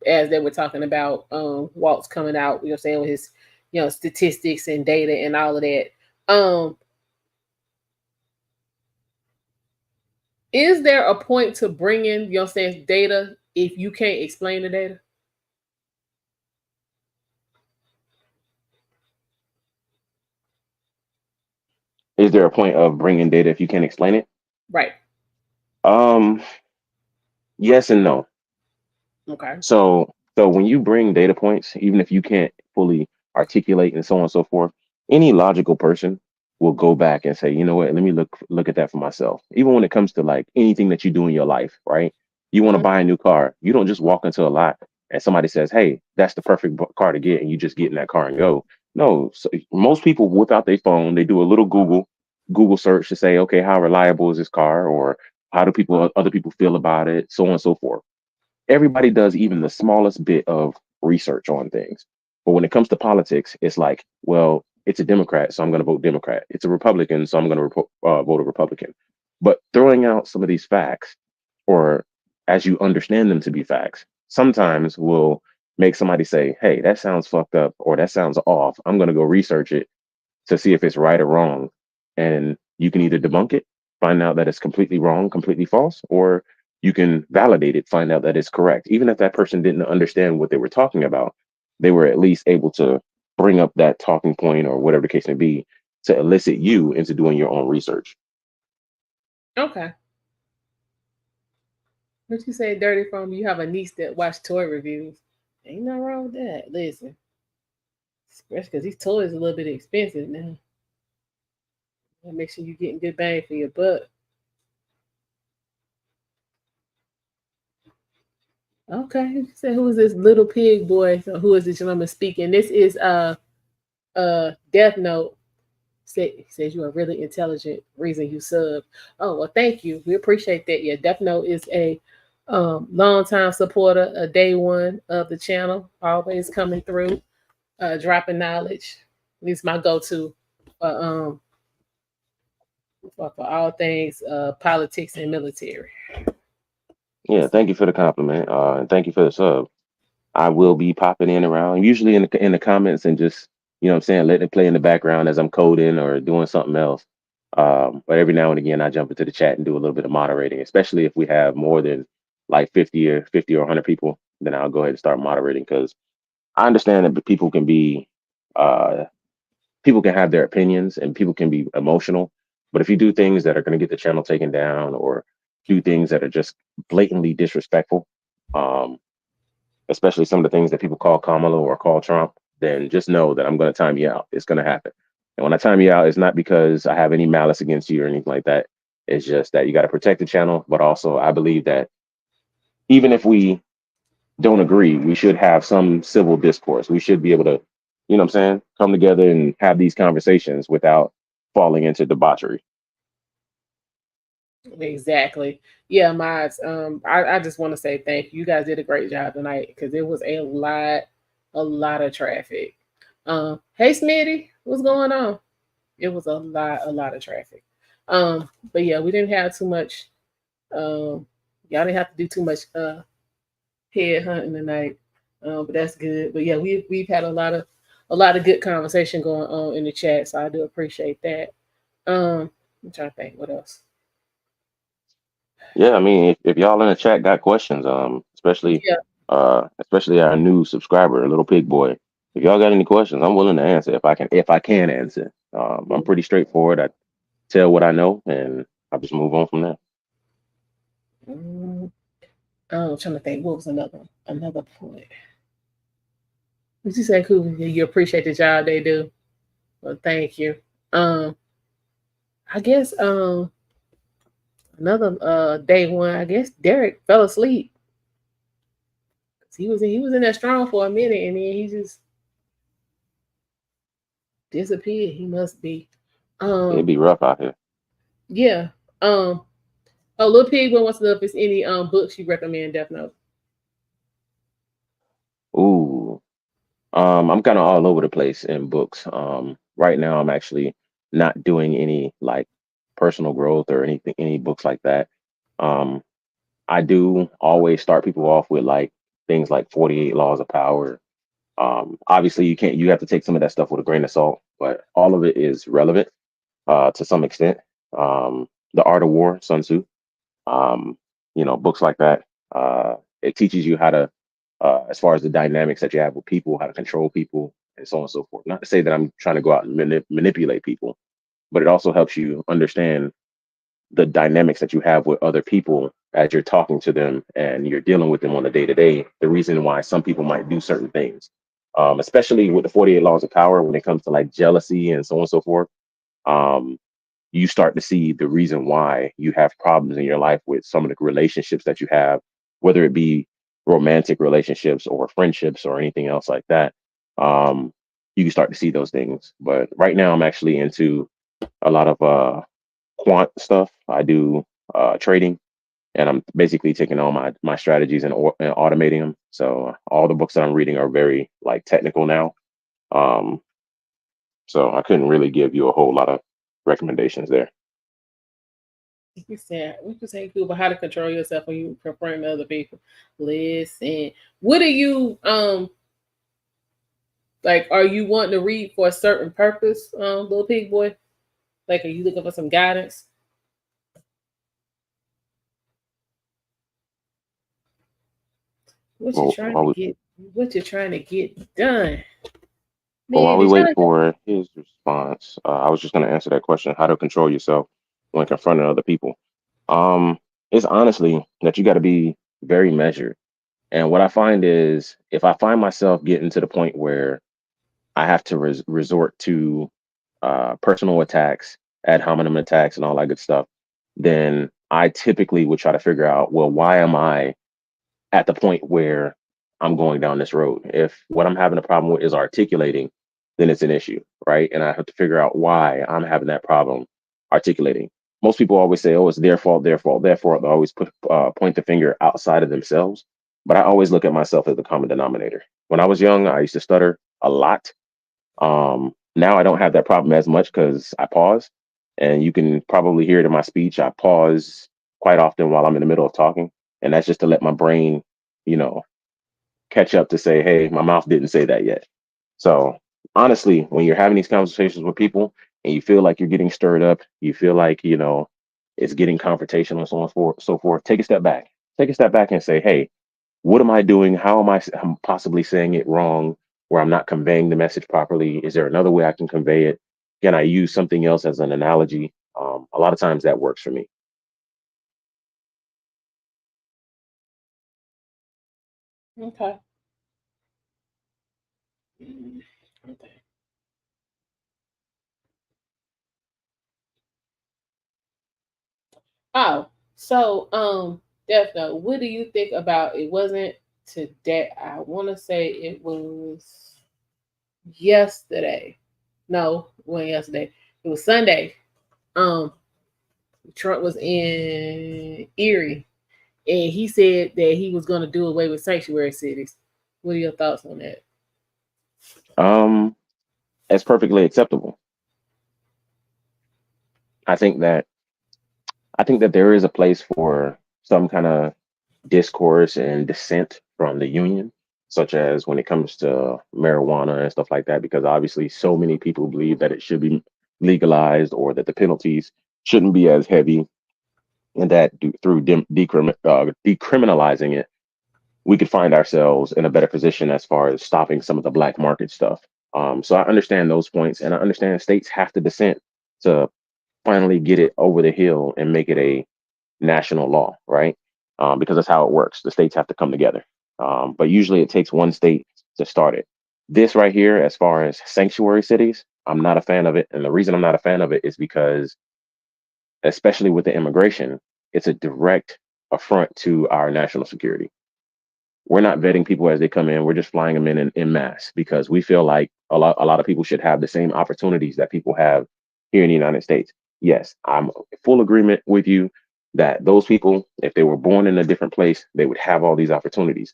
as they were talking about, Waltz coming out, you know, saying with his, statistics and data and all of that. Um, is there a point to bring in, saying data if you can't explain the data? Is there a point of bringing data if you can't explain it? Right. Um, yes and no. Okay. So when you bring data points, even if you can't fully articulate and so on and so forth, any logical person will go back and say, you know what, let me look at that for myself. Even when it comes to like anything that you do in your life, right? You want to buy a new car, you don't just walk into a lot and somebody says, "Hey, that's the perfect car to get," and you just get in that car and go. No, so most people whip out their phone, they do a little Google search to say, okay, how reliable is this car, or how do other people feel about it, so on and so forth. Everybody does even the smallest bit of research on things. But when it comes to politics, it's like, well, it's a Democrat, so I'm going to vote Democrat. It's a Republican, so I'm going to vote a Republican. But throwing out some of these facts, or as you understand them to be facts, sometimes will make somebody say, "Hey, that sounds fucked up," or "That sounds off. I'm going to go research it to see if it's right or wrong." And you can either debunk it, find out that it's completely wrong, completely false, or you can validate it, find out that it's correct. Even if that person didn't understand what they were talking about, they were at least able to bring up that talking point or whatever the case may be to elicit you into doing your own research. Okay. What you say, Dirty From? You have a niece that watch toy reviews. Ain't nothing wrong with that. Listen, especially because these toys are a little bit expensive now. Make sure you're getting good bang for your buck. Okay. So who is this little pig boy? So who is this gentleman speaking? This is Death Note. Says you are really intelligent. Reason you sub. Oh well, thank you. We appreciate that. Yeah, Death Note is a long-time supporter, a day one of the channel, always coming through, dropping knowledge. At least my go-to for all things politics and military. Yeah, thank you for the compliment, and thank you for the sub. I will be popping in around, usually in the comments, and just, you know what I'm saying, letting it play in the background as I'm coding or doing something else. But every now and again, I jump into the chat and do a little bit of moderating, especially if we have more than like 50 or 100 people. Then I'll go ahead and start moderating, because I understand that people can be, people can have their opinions and people can be emotional. But if you do things that are going to get the channel taken down, or do things that are just blatantly disrespectful, um, especially some of the things that people call Kamala or call Trump, then just know that I'm going to time you out. It's going to happen. And when I time you out, it's not because I have any malice against you or anything like that. It's just that you got to protect the channel. But also, I believe that even if we don't agree, we should have some civil discourse. We should be able to, you know what I'm saying, come together and have these conversations without falling into debauchery. Exactly. Yeah, Mods. I just want to say thank you. You guys did a great job tonight, because it was a lot of traffic. Hey Smitty, what's going on? It was a lot of traffic. But yeah, we didn't have too much. Y'all didn't have to do too much head hunting tonight. But that's good. But yeah, we've had a lot of good conversation going on in the chat, so I do appreciate that. I'm trying to think what else. Yeah, I mean, if y'all in the chat got questions, especially our new subscriber, Little Pig Boy, if y'all got any questions, I'm willing to answer if I can answer. I'm pretty straightforward. I tell what I know, and I just move on from there. I'm trying to think. What was another point? Did you say, cool? You appreciate the job they do? Well, thank you. I guess another day one. I guess Derek fell asleep. He was in there strong for a minute, and then he just disappeared. He must be. It'd be rough out here. Yeah. Little Pig wants to know if there's any books you recommend, Death Note. Ooh. I'm kind of all over the place in books. Right now I'm actually not doing any like personal growth or any books like that. I do always start people off with like things like 48 Laws of Power. Obviously you have to take some of that stuff with a grain of salt, but all of it is relevant to some extent. The Art of War, Sun Tzu. Books like that. It teaches you how to, as far as the dynamics that you have with people, how to control people, and so on and so forth. Not to say that I'm trying to go out and manipulate people, but it also helps you understand the dynamics that you have with other people as you're talking to them and you're dealing with them on a day-to-day. The reason why some people might do certain things, especially with the 48 Laws of Power, when it comes to like jealousy and so on and so forth. You start to see the reason why you have problems in your life with some of the relationships that you have, whether it be romantic relationships or friendships or anything else like that. You can start to see those things. But right now I'm actually into a lot of quant stuff. I do trading, and I'm basically taking all my strategies and automating them. So all the books that I'm reading are very like technical now. So I couldn't really give you a whole lot of recommendations there. We can say cool about how to control yourself when you confront other people. Listen, what are you like? Are you wanting to read for a certain purpose, Little Pig Boy? Like, are you looking for some guidance? What Well, you trying to get? What you trying to get done? while Man, we did wait y'all? for his response, I was just going to answer that question: how to control yourself when confronting other people. Um, it's honestly that you got to be very measured. And what I find is, if I find myself getting to the point where I have to resort to personal attacks, ad hominem attacks, and all that good stuff, then I typically would try to figure out, well, why am I at the point where I'm going down this road? If what I'm having a problem with is articulating, then it's an issue, right? And I have to figure out why I'm having that problem articulating. Most people always say, "Oh, it's their fault, their fault, their fault." They always point the finger outside of themselves. But I always look at myself as the common denominator. When I was young, I used to stutter a lot. Now I don't have that problem as much because I pause, and you can probably hear it in my speech. I pause quite often while I'm in the middle of talking, and that's just to let my brain, you know, catch up to say, "Hey, my mouth didn't say that yet." So honestly, when you're having these conversations with people and you feel like you're getting stirred up, you feel like it's getting confrontational and so on and so forth. Take a step back. Take a step back and say, "Hey, what am I doing? How am I possibly saying it wrong, where I'm not conveying the message properly? Is there another way I can convey it? Can I use something else as an analogy?" A lot of times that works for me. Okay. Okay. Oh, so Defna, what do you think about? It wasn't today. I want to say it was yesterday. No, it wasn't yesterday. It was Sunday. Um, Trump was in Erie, and he said that he was going to do away with sanctuary cities. What are your thoughts on that? Um, it's perfectly acceptable. I think that there is a place for some kind of discourse and dissent from the union, such as when it comes to marijuana and stuff like that, because obviously so many people believe that it should be legalized or that the penalties shouldn't be as heavy, and that through decriminalizing it, we could find ourselves in a better position as far as stopping some of the black market stuff. So I understand those points, and I understand states have to dissent to finally get it over the hill and make it a national law, right? Because that's how it works. The states have to come together. But usually it takes one state to start it. This right here, as far as sanctuary cities, I'm not a fan of it. And the reason I'm not a fan of it is because, especially with the immigration, it's a direct affront to our national security. We're not vetting people as they come in. We're just flying them in mass because we feel like a lot of people should have the same opportunities that people have here in the United States. Yes, I'm in full agreement with you that those people, if they were born in a different place, they would have all these opportunities.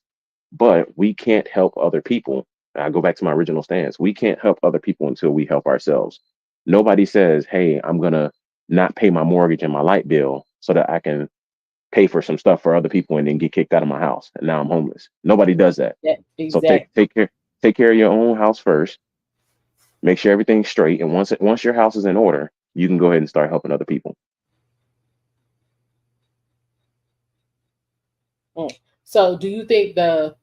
But we can't help other people. I go back to my original stance. We can't help other people until we help ourselves. Nobody says, "Hey, I'm gonna not pay my mortgage and my light bill so that I can pay for some stuff for other people and then get kicked out of my house and now I'm homeless." Nobody does that. Yeah, So exactly. take care of your own house first. Make sure everything's straight, and once your house is in order, you can go ahead and start helping other people. So, do you think the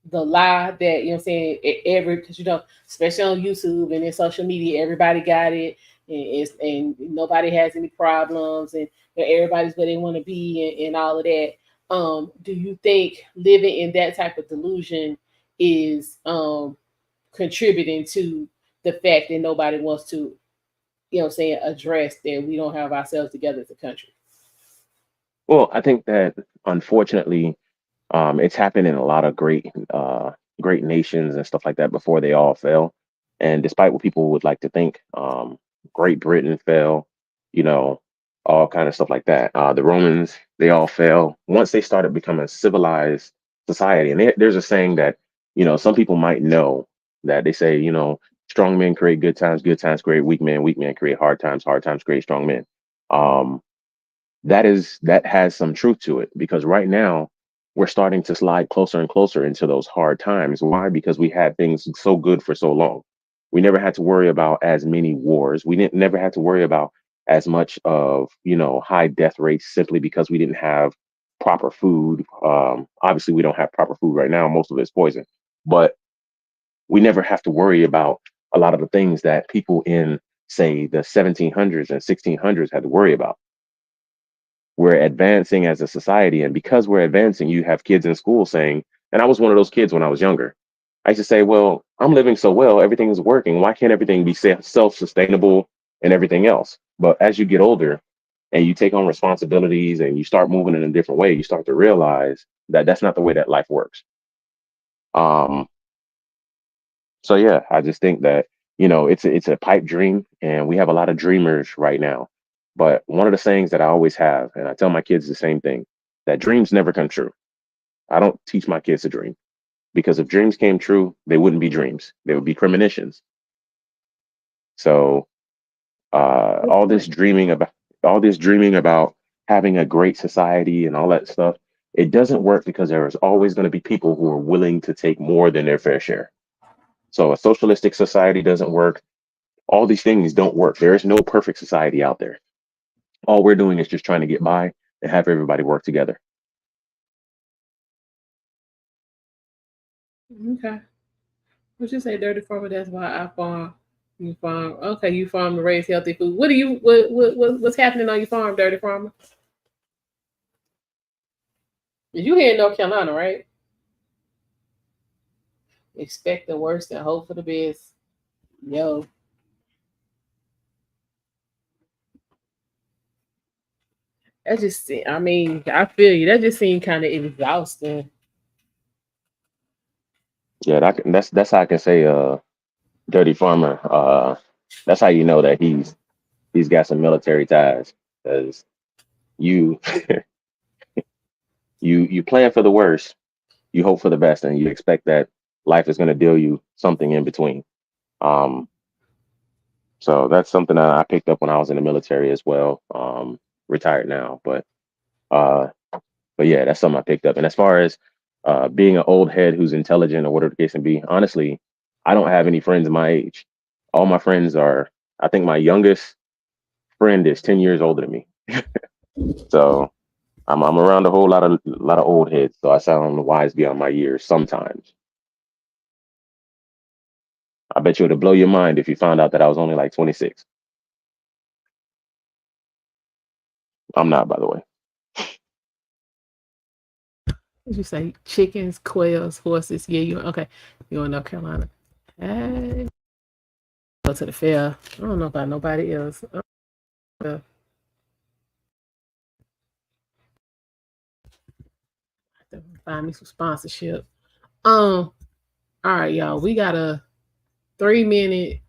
lie that saying every because especially on YouTube and in social media, everybody got it, and nobody has any problems, and everybody's where they want to be, and all of that. Do you think living in that type of delusion is contributing to the fact that nobody wants to, address that we don't have ourselves together as a country? Well, I think that unfortunately, it's happened in a lot of great nations and stuff like that before they all fell. And despite what people would like to think, Great Britain fell, you know, all kind of stuff like that. The Romans, they all fell once they started becoming a civilized society. And there's a saying that, some people might know that they say, strong men create good times create weak men create hard times create strong men. Um, that has some truth to it because right now we're starting to slide closer and closer into those hard times. Why? Because we had things so good for so long. We never had to worry about as many wars. We didn't never had to worry about as much of high death rates simply because we didn't have proper food. Obviously, we don't have proper food right now. Most of it's poison, but we never have to worry about a lot of the things that people in, say, the 1700s and 1600s had to worry about. We're advancing as a society, and because we're advancing, you have kids in school saying, and I was one of those kids when I was younger. I used to say, well, I'm living so well, everything is working. Why can't everything be self-sustainable and everything else? But as you get older and you take on responsibilities and you start moving in a different way, you start to realize that that's not the way that life works. So yeah, I just think that, it's a pipe dream, and we have a lot of dreamers right now. But one of the sayings that I always have, and I tell my kids the same thing, that dreams never come true. I don't teach my kids to dream, because if dreams came true, they wouldn't be dreams. They would be premonitions. So all this dreaming about having a great society and all that stuff, it doesn't work, because there is always going to be people who are willing to take more than their fair share. So a socialistic society doesn't work. All these things don't work. There is no perfect society out there. All we're doing is just trying to get by and have everybody work together. Okay. What you say, Dirty Farmer? That's why I farm. You farm. Okay, you farm to raise healthy food. What's happening on your farm, Dirty Farmer? You here in North Carolina, right? Expect the worst and hope for the best. Yo. That just, I feel you. That just seemed kind of exhausting. Yeah, that's how I can say, Dirty Farmer. That's how you know that he's got some military ties, because you you plan for the worst, you hope for the best, and you expect that life is going to deal you something in between. So that's something that I picked up when I was in the military as well. Retired now, but yeah, that's something I picked up. And as far as being an old head who's intelligent or whatever the case may be, honestly, I don't have any friends my age. All my friends are, I think my youngest friend is 10 years older than me. So I'm around a whole lot of old heads. So I sound wise beyond my years sometimes. I bet you it'll blow your mind if you found out that I was only like 26. I'm not, by the way. What you say? Chickens, quails, horses. Yeah, okay. You're in North Carolina. Hey. Go to the fair. I don't know about nobody else. Find me some sponsorship. All right, y'all. We got a 3-minute.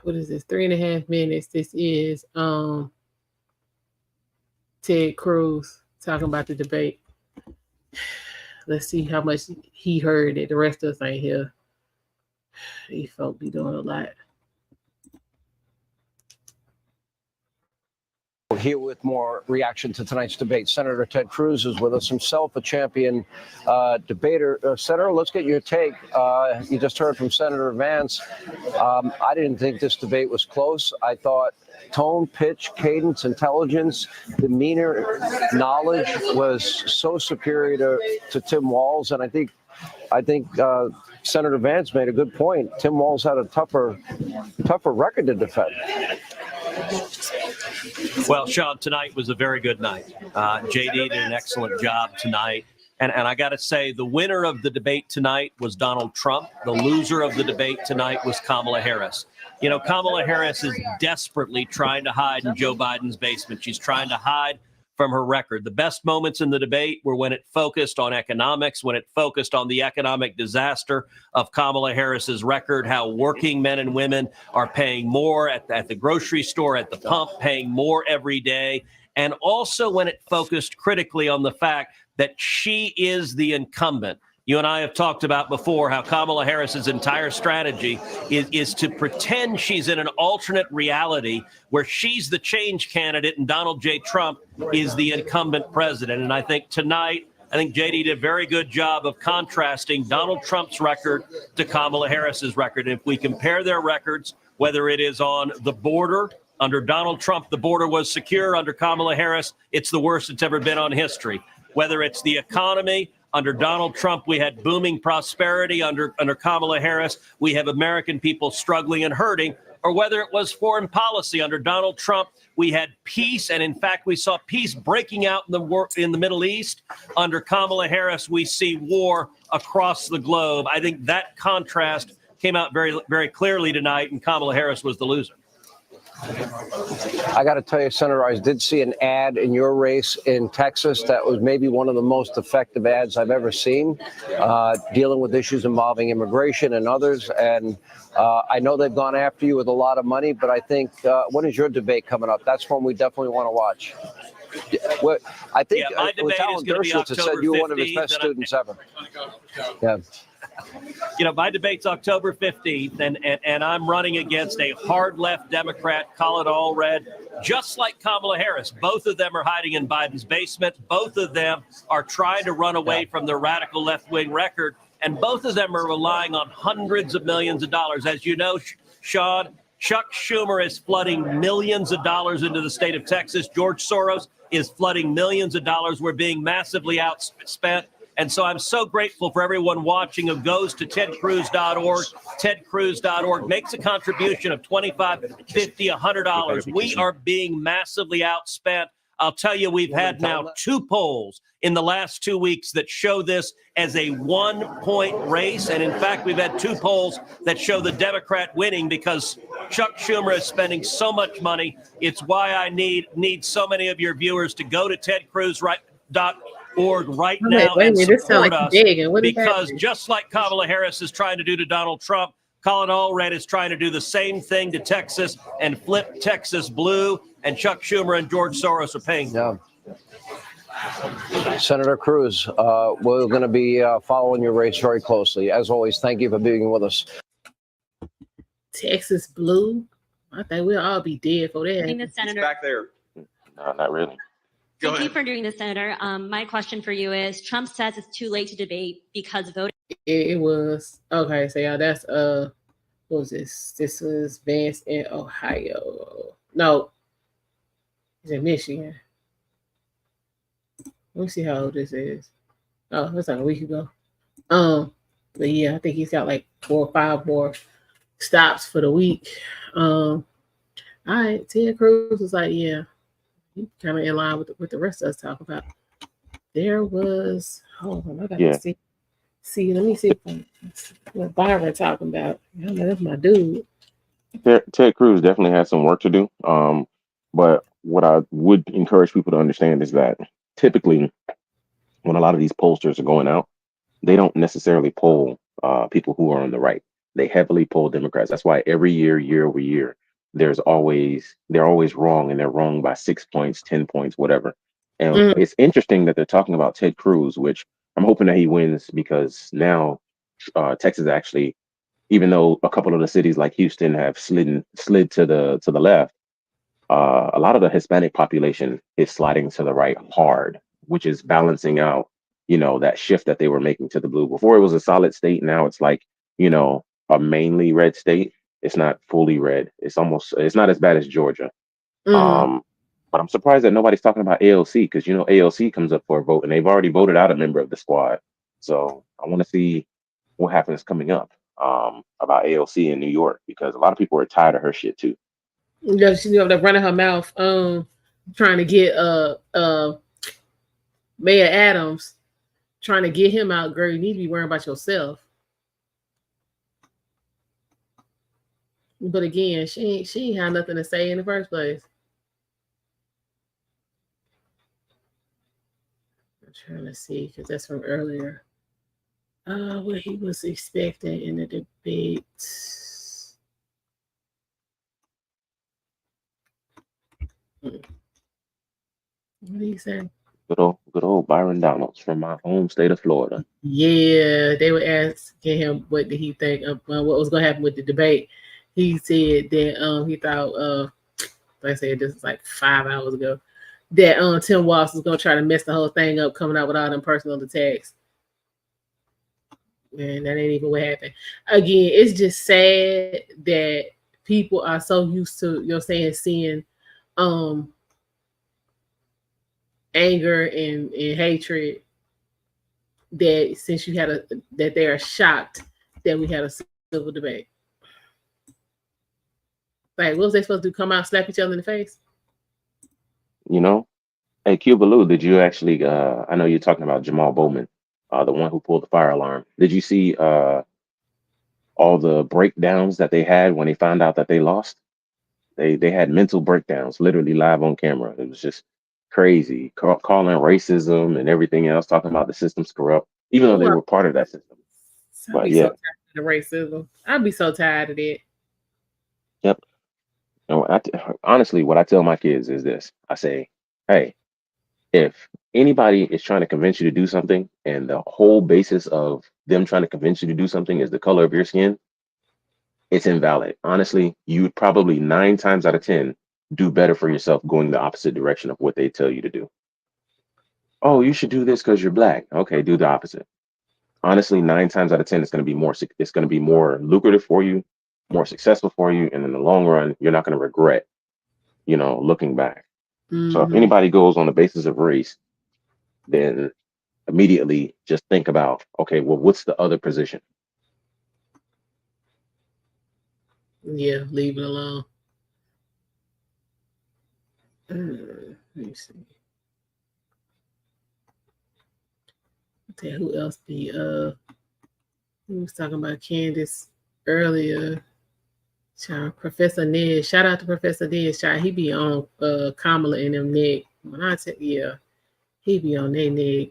What is this? 3.5 minutes. This is Ted Cruz talking about the debate. Let's see how much he heard it. The rest of us ain't here. These folk be doing a lot. Here with more reaction to tonight's debate. Senator Ted Cruz is with us himself, a champion debater. Senator, let's get your take. You just heard from Senator Vance. I didn't think this debate was close. I thought tone, pitch, cadence, intelligence, demeanor, knowledge was so superior to Tim Walz. And I think Senator Vance made a good point. Tim Walz had a tougher record to defend. Well, Sean, tonight was a very good night. J.D. did an excellent job tonight. And I got to say, the winner of the debate tonight was Donald Trump. The loser of the debate tonight was Kamala Harris. You know, Kamala Harris is desperately trying to hide in Joe Biden's basement. She's trying to hide from her record. The best moments in the debate were when it focused on economics, when it focused on the economic disaster of Kamala Harris's record, how working men and women are paying more at the grocery store, at the pump, paying more every day. And also when it focused critically on the fact that she is the incumbent. You and I have talked about before how Kamala Harris's entire strategy is to pretend she's in an alternate reality where she's the change candidate and Donald J. Trump is the incumbent president. And I think tonight, J.D. did a very good job of contrasting Donald Trump's record to Kamala Harris's record. And if we compare their records, whether it is on the border, under Donald Trump, the border was secure. Under Kamala Harris, it's the worst it's ever been on history. whether it's the economy. Under Donald Trump, we had booming prosperity. Under Kamala Harris, we have American people struggling and hurting. Or whether it was foreign policy, under Donald Trump, we had peace, and in fact, we saw peace breaking out in the Middle East. Under Kamala Harris, we see war across the globe. I think that contrast came out very, very clearly tonight, and Kamala Harris was the loser. I got to tell you, Senator, I did see an ad in your race in Texas that was maybe one of the most effective ads I've ever seen, dealing with issues involving immigration and others. And I know they've gone after you with a lot of money, but I think, when is your debate coming up? That's one we definitely want to watch. Well, I think my debate is going to be October 15th. said you were one of his best students ever. Yeah. My debate's October 15th, and I'm running against a hard left Democrat, call it all red, just like Kamala Harris. Both of them are hiding in Biden's basement. Both of them are trying to run away from their radical left-wing record, and both of them are relying on hundreds of millions of dollars. As you know, Sean, Chuck Schumer is flooding millions of dollars into the state of Texas. George Soros is flooding millions of dollars. We're being massively outspent. And so I'm so grateful for everyone watching who goes to tedcruz.org. Tedcruz.org makes a contribution of $25, $50, $100. We are being massively outspent. I'll tell you, we've had now 2 polls in the last 2 weeks that show this as a 1-point race. And in fact, we've had 2 polls that show the Democrat winning because Chuck Schumer is spending so much money. It's why I need so many of your viewers to go to tedcruz.org right now and support us, because just like Kamala Harris is trying to do to Donald Trump, Colin Allred is trying to do the same thing to Texas and flip Texas blue, and Chuck Schumer and George Soros are paying for it. Senator Cruz, we're going to be following your race very closely. As always, thank you for being with us. Texas blue? I think we'll all be dead for that. The Senator. Back there. No, not really. Thank you for doing this, Senator. My question for you is, Trump says it's too late to debate because voting. It was. Okay, so yeah, that's what was this? This was Vance in Ohio. No, it's in Michigan. Let me see how old this is. Oh, that's like a week ago. But yeah, I think he's got like 4 or 5 more stops for the week. All right, Ted Cruz was like, yeah, he kind of in line with the rest of us talk about. There was, hold on, I got to see. See, let me see what Byron talking about. I know that's my dude. Ted Cruz definitely has some work to do. But what I would encourage people to understand is that typically when a lot of these pollsters are going out, they don't necessarily poll people who are on the right. They heavily poll Democrats. That's why every year over year, they're always wrong, and they're wrong by 6 points, 10 points, whatever. And it's interesting that they're talking about Ted Cruz, which I'm hoping that he wins, because now Texas actually, even though a couple of the cities like Houston have slid to the left, a lot of the Hispanic population is sliding to the right hard, which is balancing out, that shift that they were making to the blue. Before it was a solid state. Now it's like, a mainly red state. It's not fully red. It's not as bad as Georgia. But I'm surprised that nobody's talking about AOC, because AOC comes up for a vote and they've already voted out a member of the squad. So I want to see what happens coming up about AOC in New York, because a lot of people are tired of her shit too. Yeah, they're running her mouth, trying to get Mayor Adams, trying to get him out. Girl, you need to be worrying about yourself. But again, she ain't had nothing to say in the first place. I'm trying to see, because that's from earlier. What he was expecting in the debate. What did he say? Good old Byron Donalds from my home state of Florida. Yeah, they were asking him what did he think of what was going to happen with the debate. He said that he thought, like I said, this was like 5 hours ago, that Tim Walz was going to try to mess the whole thing up, coming out with all them personal attacks. And that ain't even what happened. Again, it's just sad that people are so used to, seeing anger and hatred that since you had that they are shocked that we had a civil debate. Like, what was they supposed to do? Come out, slap each other in the face? You know, hey, Cuba Lou, did you actually? I know you're talking about Jamal Bowman, the one who pulled the fire alarm. Did you see all the breakdowns that they had when they found out that they lost? They had mental breakdowns, literally live on camera. It was just crazy, calling racism and everything else, talking about the system's corrupt, even though they were part of that system. I'd But be yeah, so tired of the racism. I'd be so tired of it. yep. No, honestly, what I tell my kids is this: I say, hey, if anybody is trying to convince you to do something, and the whole basis of them trying to convince you to do something is the color of your skin, it's invalid. Honestly, you would probably 9 times out of 10 do better for yourself going the opposite direction of what they tell you to do. Oh, you should do this because you're black. Okay, do the opposite. Honestly, 9 times out of 10, it's going to be more. It's going to be more lucrative for you, more successful for you, and in the long run, you're not going to regret, looking back. So if anybody goes on the basis of race, then immediately just think about, okay, well, what's the other position? Yeah, leave it alone. Let me see. Okay, who else be we was talking about Candace earlier. Child, Professor Ned. Shout out to Professor Ned. Child, he be on Kamala and them neck. When I tell he be on their neck.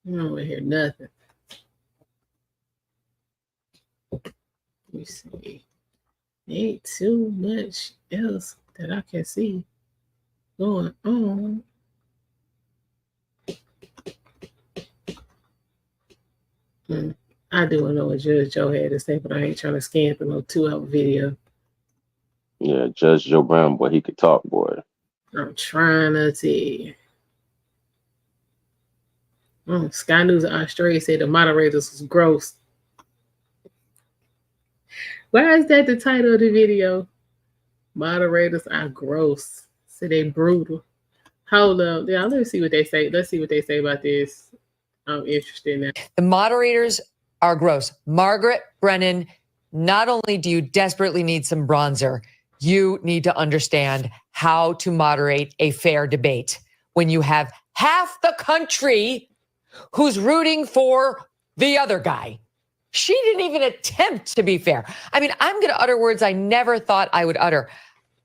You don't want to hear nothing. Let me see. Ain't too much else that I can see going on. I do want to know what Judge Joe had to say, but I ain't trying to scan through no 2-hour video. Yeah, Judge Joe Brown, boy, he could talk, boy. I'm trying to see. Sky News of Australia said the moderators was gross. Why is that the title of the video? Moderators are gross. So they brutal. Hold up. Yeah, let's see what they say. Let's see what they say about this. I'm interested now. The moderators are gross. Margaret Brennan, not only do you desperately need some bronzer, you need to understand how to moderate a fair debate when you have half the country who's rooting for the other guy. She didn't even attempt to be fair. I mean, I'm going to utter words I never thought I would utter.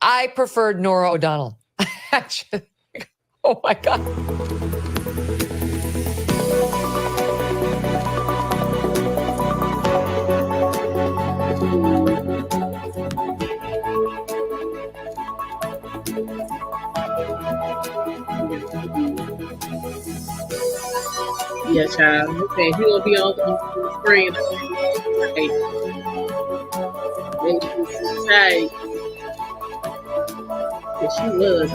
I preferred Norah O'Donnell. Oh my God. Yeah, child. Okay, he will be on the screen. Maybe she's tight. But she was.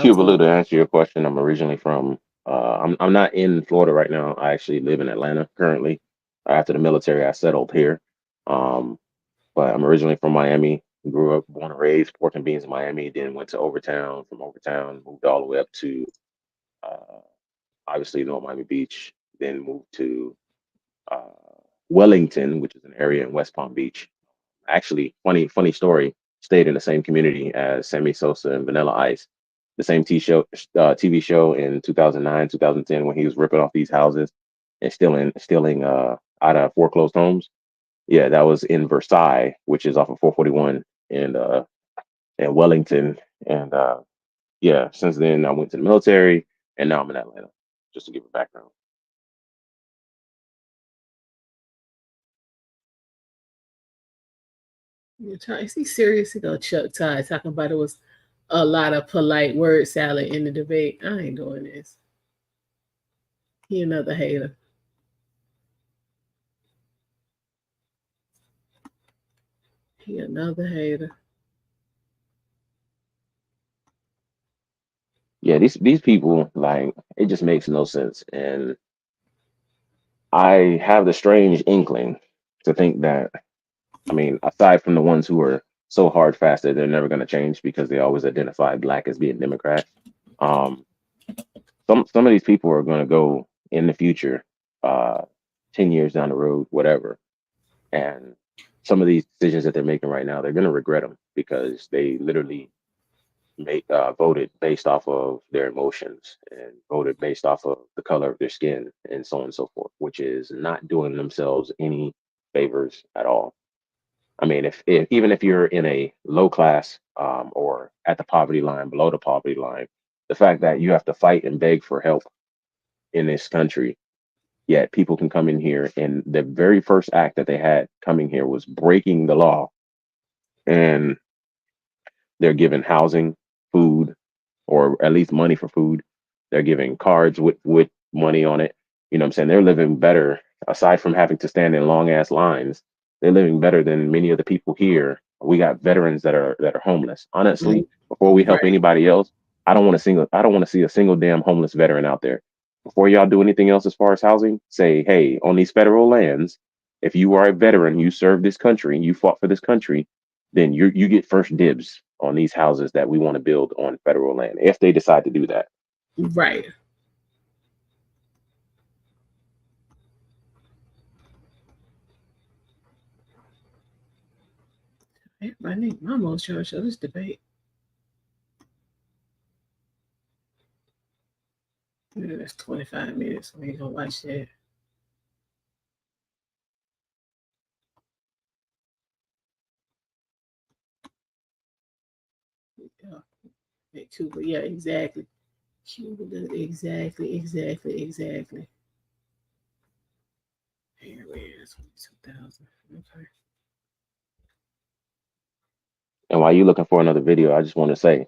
Cuba Lou, to answer your question, I'm originally from. I'm not in Florida right now. I actually live in Atlanta currently. After the military, I settled here. But I'm originally from Miami. Grew up, born and raised, pork and beans in Miami. Then went to Overtown. From Overtown, moved all the way up to obviously North Miami Beach. Then moved to Wellington, which is an area in West Palm Beach. Actually, funny story. Stayed in the same community as Sammy Sosa and Vanilla Ice. The same TV show in 2009, 2010 when he was ripping off these houses and stealing out of foreclosed homes. Yeah, that was in Versailles, which is off of 441 in Wellington. And yeah, since then I went to the military and now I'm in Atlanta, just to give a background. Is he serious? He go Chuck Todd talking about it was a lot of polite word salad in the debate. I ain't doing this. He another hater. He another hater. Yeah, these people, like, it just makes no sense. And I have the strange inkling to think that, I mean, aside from the ones who are so hard fast that they're never going to change because they always identify black as being Democrat, um, some of these people are going to go in the future, uh, 10 years down the road, whatever. And some of these decisions that they're making right now, they're going to regret them because they literally voted based off of their emotions and voted based off of the color of their skin and so on and so forth, which is not doing themselves any favors at all. I mean, if even if you're in a low class, or at the poverty line, below the poverty line, the fact that you have to fight and beg for help in this country, yet people can come in here and the very first act that they had coming here was breaking the law, and they're given housing, food, or at least money for food. They're giving cards with money on it. You know what I'm saying? They're living better, aside from having to stand in long ass lines. They're living better than many of the people here. We got veterans that are homeless. Honestly, before we help Right. anybody else, I don't want to see a single damn homeless veteran out there. Before y'all do anything else as far as housing, say, hey, on these federal lands, if you are a veteran, you served this country, you fought for this country, then you get first dibs on these houses that we want to build on federal land if they decide to do that. Right. I think my most trying to show this debate. Yeah, that's 25 minutes. We ain't gonna watch that. Yeah, Cuba. Yeah, exactly. Cuba. Exactly. Here it is. 2000. Okay. And while you're looking for another video, I just want to say,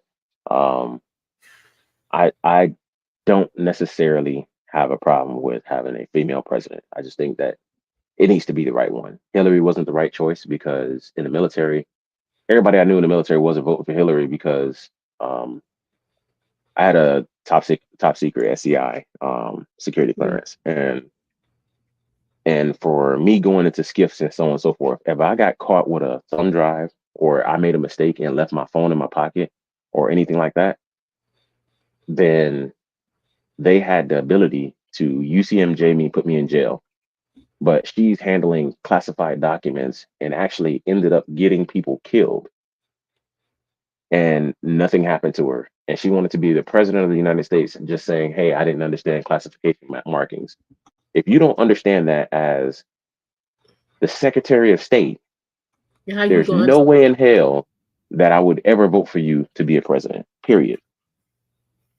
I don't necessarily have a problem with having a female president. I just think that it needs to be the right one. Hillary wasn't the right choice because in the military, everybody I knew in the military wasn't voting for Hillary because I had a top secret SCI security clearance, and for me going into skiffs and so on and so forth, if I got caught with a thumb drive or I made a mistake and left my phone in my pocket or anything like that, then they had the ability to UCMJ me, put me in jail. But she's handling classified documents and actually ended up getting people killed. And nothing happened to her. And she wanted to be the president of the United States, just saying, hey, I didn't understand classification markings. If you don't understand that as the Secretary of State, there's no way in hell that I would ever vote for you to be a president, period.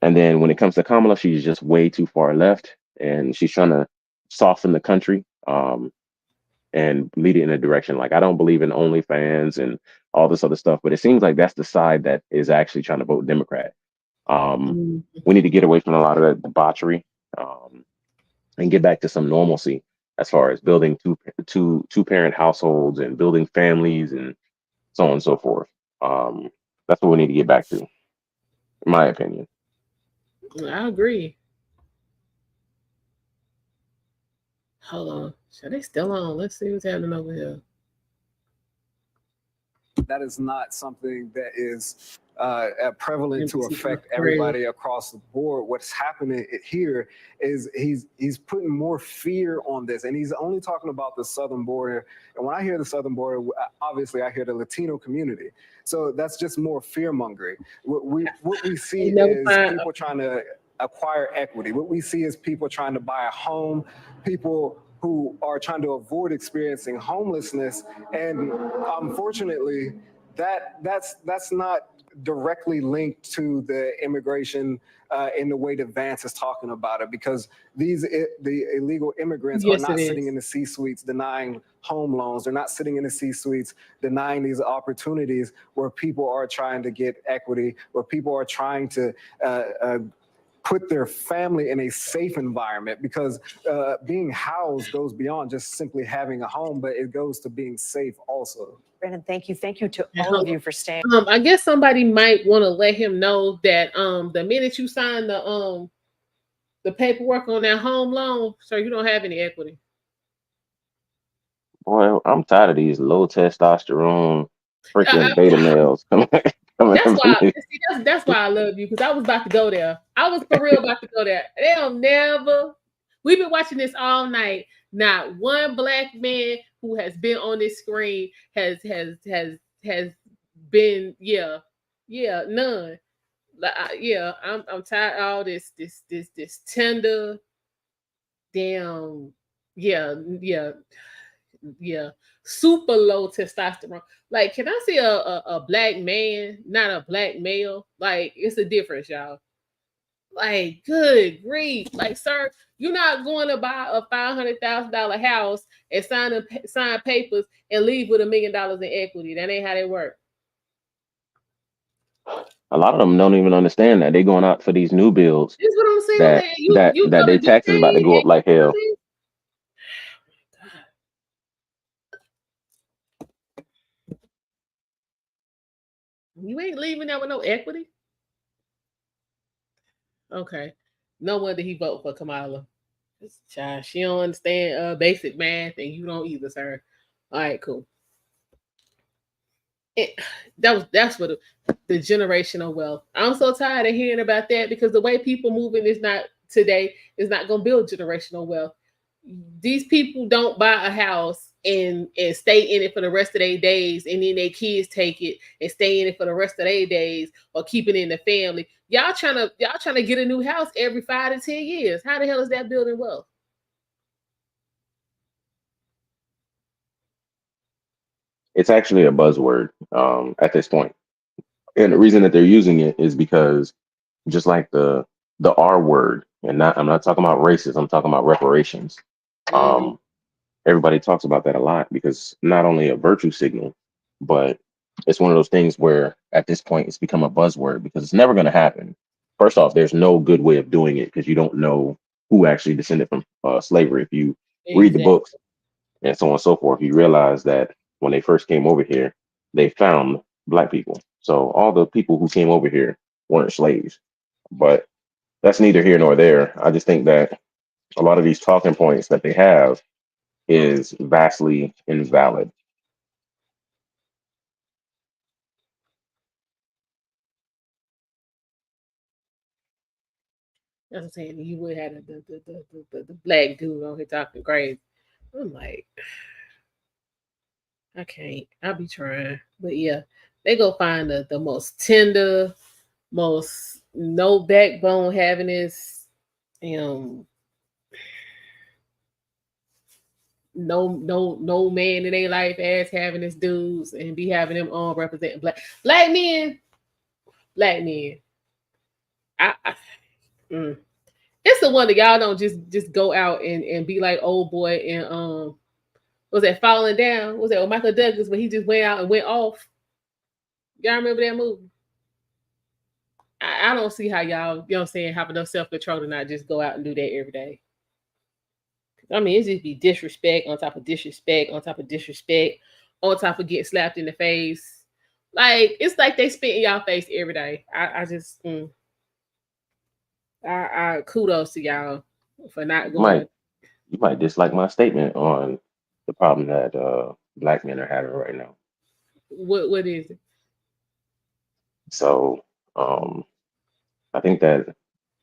And then when it comes to Kamala, she's just way too far left, and she's trying to soften the country and lead it in a direction. Like, I don't believe in OnlyFans and all this other stuff, but it seems like that's the side that is actually trying to vote Democrat. We need to get away from a lot of that debauchery and get back to some normalcy as far as building two parent households and building families and so on and so forth. That's what we need to get back to, in my opinion. I agree. Hold on. Are they still on? Let's see what's happening over here. That is not something that is prevalent to affect everybody across the board. What's happening here is he's putting more fear on this, and he's only talking about the southern border. And when I hear the southern border, obviously I hear the Latino community. So that's just more fear mongering. What we see is people trying to acquire equity. What we see is people trying to buy a home, people who are trying to avoid experiencing homelessness, and unfortunately, that's not directly linked to the immigration in the way that Vance is talking about it, because the illegal immigrants are not sitting in the C-suites denying home loans. They're not sitting in the C-suites denying these opportunities where people are trying to get equity, where people are trying to put their family in a safe environment, because being housed goes beyond just simply having a home, but it goes to being safe also. Brandon, thank you. Thank you to all of you for staying. I guess somebody might want to let him know that the minute you sign the paperwork on that home loan, sir, you don't have any equity. Boy, I'm tired of these low testosterone freaking beta males coming. That's why I love you, because I was about to go there. I was for real about to go there. They'll never. We've been watching this all night. Not one black man who has been on this screen has been none. I'm tired of all this tender damn super low testosterone. Like, can I see a black man, not a black male? Like, it's a difference, y'all. Like, good grief. Like, sir, you're not going to buy a $500,000 house and sign papers and leave with $1 million in equity. That ain't how they work. A lot of them don't even understand that they're going out for these new builds. This is what I'm saying. That their taxes about to go up like hell. You ain't leaving there with no equity. Okay. No wonder he voted for Kamala. Child, she don't understand basic math, and you don't either, sir. All right, cool. That's what the generational wealth. I'm so tired of hearing about that, because the way people moving is not today is not going to build generational wealth. These people don't buy a house and stay in it for the rest of their days, and then their kids take it and stay in it for the rest of their days, or keep it in the family. Y'all trying to get a new house every 5 to 10 years. How the hell is that building wealth? It's actually a buzzword at this point. And the reason that they're using it is because, just like the R word, and I'm not talking about racist, I'm talking about reparations. Everybody talks about that a lot, because not only a virtue signal, but it's one of those things where at this point it's become a buzzword, because it's never going to happen. First off, there's no good way of doing it, because you don't know who actually descended from slavery. If you read the books and so on and so forth, you realize that when they first came over here, they found black people. So all the people who came over here weren't slaves. But that's neither here nor there. I just think that a lot of these talking points that they have is vastly invalid. That's what I'm saying. You would have the black dude on here talking crazy. I'm like, I can't. I'll be trying. But yeah, they go find the most tender, most no backbone having this, no man in their life as having this dudes, and be having them all representing black men. It's the one that y'all don't just go out and be like old boy and was that Falling Down? Was that with Michael Douglas when he just went out and went off? Y'all remember that movie? I don't see how y'all, you know what I'm saying, have enough self-control to not just go out and do that every day. I mean, it just be disrespect on top of disrespect on top of disrespect on top of getting slapped in the face. Like, it's like they spit in y'all face every day. I just kudos to y'all for not going. You might dislike my statement on the problem that black men are having right now. What is it? So I think that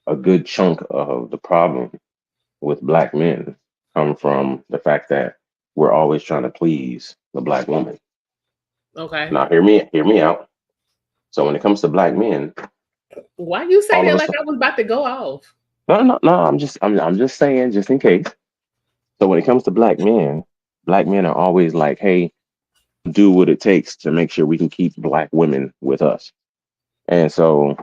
a good chunk of the problem with black men come from the fact that we're always trying to please the black woman. Okay. Now hear me out. So when it comes to black men, why you say that like I was about to go off? No. I'm just saying, just in case. So when it comes to black men are always like, hey, do what it takes to make sure we can keep black women with us. And so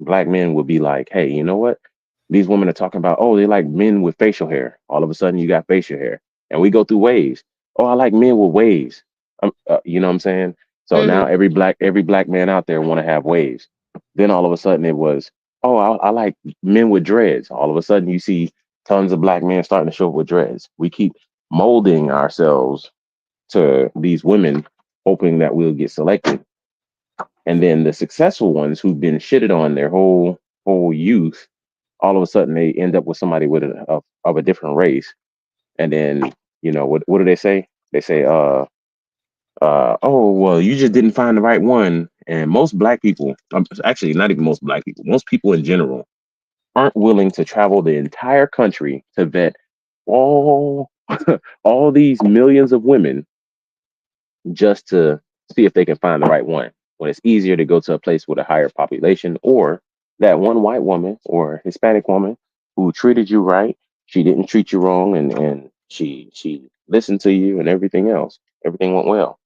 black men would be like, hey, you know what? These women are talking about, oh, they like men with facial hair. All of a sudden you got facial hair. And we go through waves. Oh, I like men with waves. You know what I'm saying? So now every black man out there want to have waves. Then all of a sudden it was, oh, I like men with dreads. All of a sudden, you see tons of black men starting to show up with dreads. We keep molding ourselves to these women, hoping that we'll get selected. And then the successful ones who've been shitted on their whole youth, all of a sudden they end up with somebody with of a different race. And then, what do they say? They say, oh, well, you just didn't find the right one. And most black people, actually not even most black people, most people in general aren't willing to travel the entire country to vet all all these millions of women just to see if they can find the right one, when it's easier to go to a place with a higher population, or that one white woman or Hispanic woman who treated you right. She didn't treat you wrong, and she listened to you, and everything went well.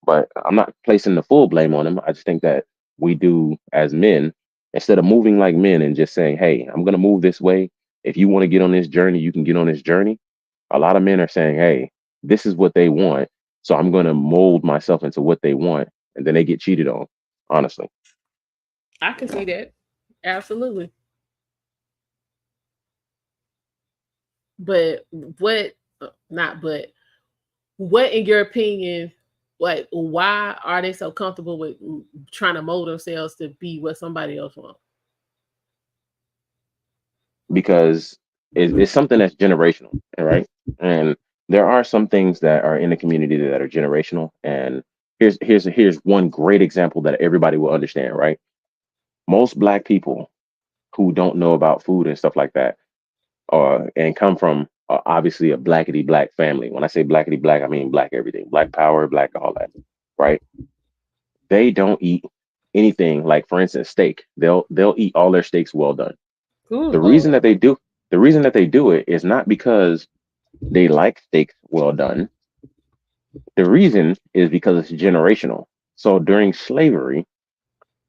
But I'm not placing the full blame on them. I just think that we do, as men, instead of moving like men and just saying, hey, I'm going to move this way. If you want to get on this journey, you can get on this journey. A lot of men are saying, hey, this is what they want, so I'm going to mold myself into what they want. And then they get cheated on, honestly. I can see that. Absolutely. But what in your opinion, why are they so comfortable with trying to mold themselves to be what somebody else wants? Because it's something that's generational, right? And there are some things that are in the community that are generational. And here's one great example that everybody will understand, right? Most black people who don't know about food and stuff like that, and come from obviously a blackety black family. When I say blackety black, I mean black everything, black power, black all that, right? They don't eat anything like, for instance, steak. They'll eat all their steaks well done. The reason that they do it is not because they like steaks well done. The reason is because it's generational. So during slavery,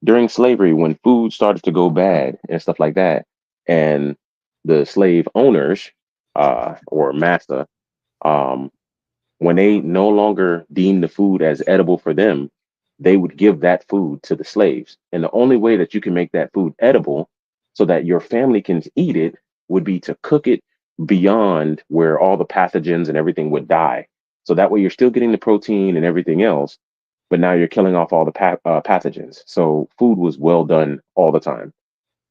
when food started to go bad and stuff like that, and the slave owners or master, um, when they no longer deemed the food as edible for them, they would give that food to the slaves. And the only way that you can make that food edible so that your family can eat it would be to cook it beyond where all the pathogens and everything would die. So that way you're still getting the protein and everything else, but now you're killing off all the pathogens. So food was well done all the time.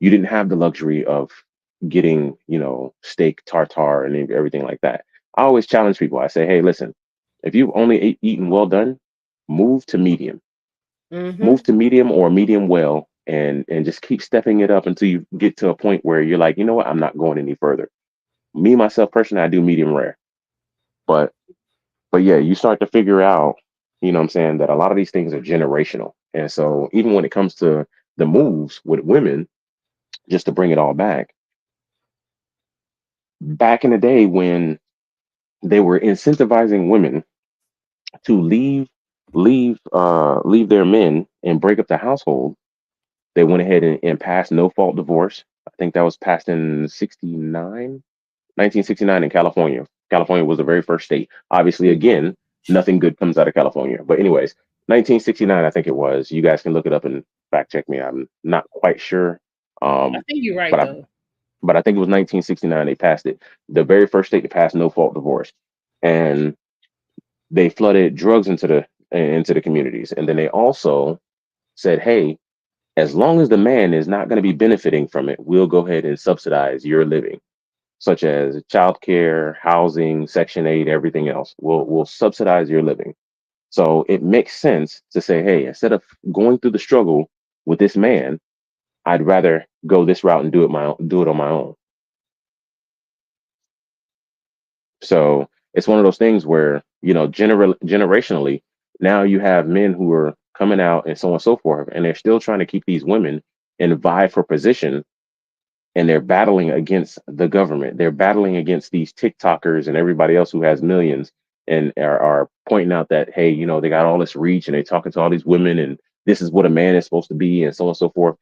You didn't have the luxury of getting, steak tartare and everything like that. I always challenge people. I say, hey, listen, if you've only eaten well done, move to medium. Move to medium or medium well, and just keep stepping it up until you get to a point where you're like, you know what, I'm not going any further. Me, myself, personally, I do medium rare. But yeah, you start to figure out, what I'm saying, that a lot of these things are generational. And so even when it comes to the moves with women, just to bring it all back in the day when they were incentivizing women to leave their men and break up the household, they went ahead and passed no fault divorce. I think that was passed in 1969 in California. California was the very first state. Obviously, again, nothing good comes out of California. But anyways, 1969, I think it was. You guys can look it up and fact check me. I'm not quite sure. I think you're right, though. But I think it was 1969 they passed it. The very first state to pass no fault divorce. And they flooded drugs into the communities. And then they also said, hey, as long as the man is not going to be benefiting from it, we'll go ahead and subsidize your living, such as childcare, housing, Section 8, everything else. We'll subsidize your living. So it makes sense to say, hey, instead of going through the struggle with this man, I'd rather go this route and do it on my own. So it's one of those things where, generationally, now you have men who are coming out and so on and so forth, and they're still trying to keep these women and vie for position. And they're battling against the government. They're battling against these TikTokers and everybody else who has millions, and are pointing out that, hey, they got all this reach and they're talking to all these women, and this is what a man is supposed to be, and so on and so forth.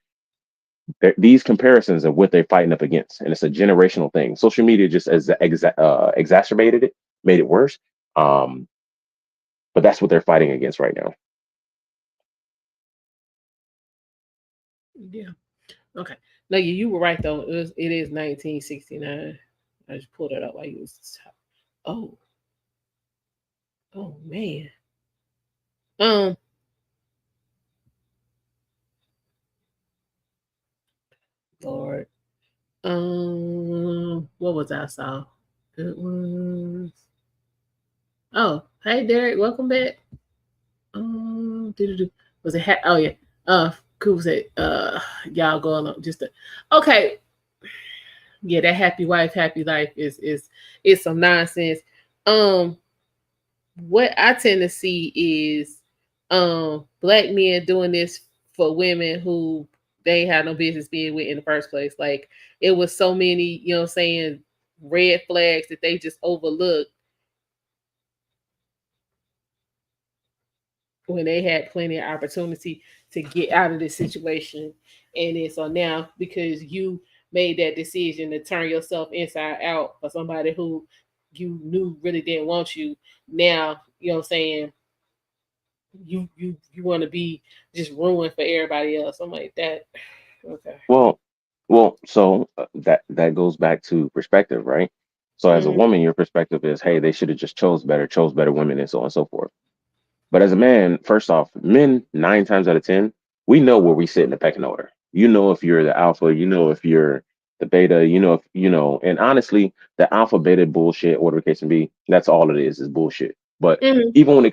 These comparisons are what they're fighting up against, and it's a generational thing. Social media just exacerbated it, made it worse. But that's what they're fighting against right now. Yeah. Okay. No, you were right though. It is 1969. I just pulled it up while you was. Oh. Oh man. Um. Lord. What was I saw? It was. Oh, hey Derek, welcome back. Was it? Oh yeah. Cool said. Y'all going on just okay. Yeah, that happy wife, happy life is some nonsense. What I tend to see is black men doing this for women who they had no business being with in the first place. Like it was so many, you know what I'm saying, red flags that they just overlooked when they had plenty of opportunity to get out of this situation. And then so now because you made that decision to turn yourself inside out for somebody who you knew really didn't want you, now you know what I'm saying, you want to be just ruined for everybody else. I'm like that. Okay. Well, so that goes back to perspective, right? So as a Mhm. woman, your perspective is, hey, they should have just chose better women, and so on and so forth. But as a man, first off, men 9 times out of 10, we know where we sit in the pecking order. You know if you're the alpha, you know if you're the beta, you know if you know. And honestly, the alpha beta bullshit, whatever the case may be, that's all it is bullshit. But Mhm. even when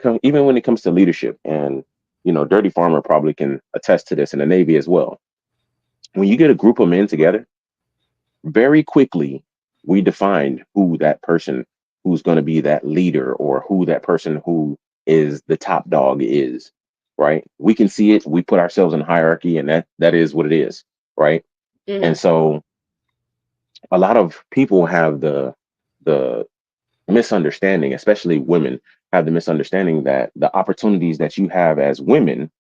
it comes to leadership, and Dirty Farmer probably can attest to this in the Navy as well. When you get a group of men together, very quickly we define who that person who's going to be that leader, or who that person who is the top dog is, right? We can see it, we put ourselves in hierarchy, and that is what it is, right? And Mhm. so a lot of people have the misunderstanding, especially women have the misunderstanding that the opportunities that you have as women,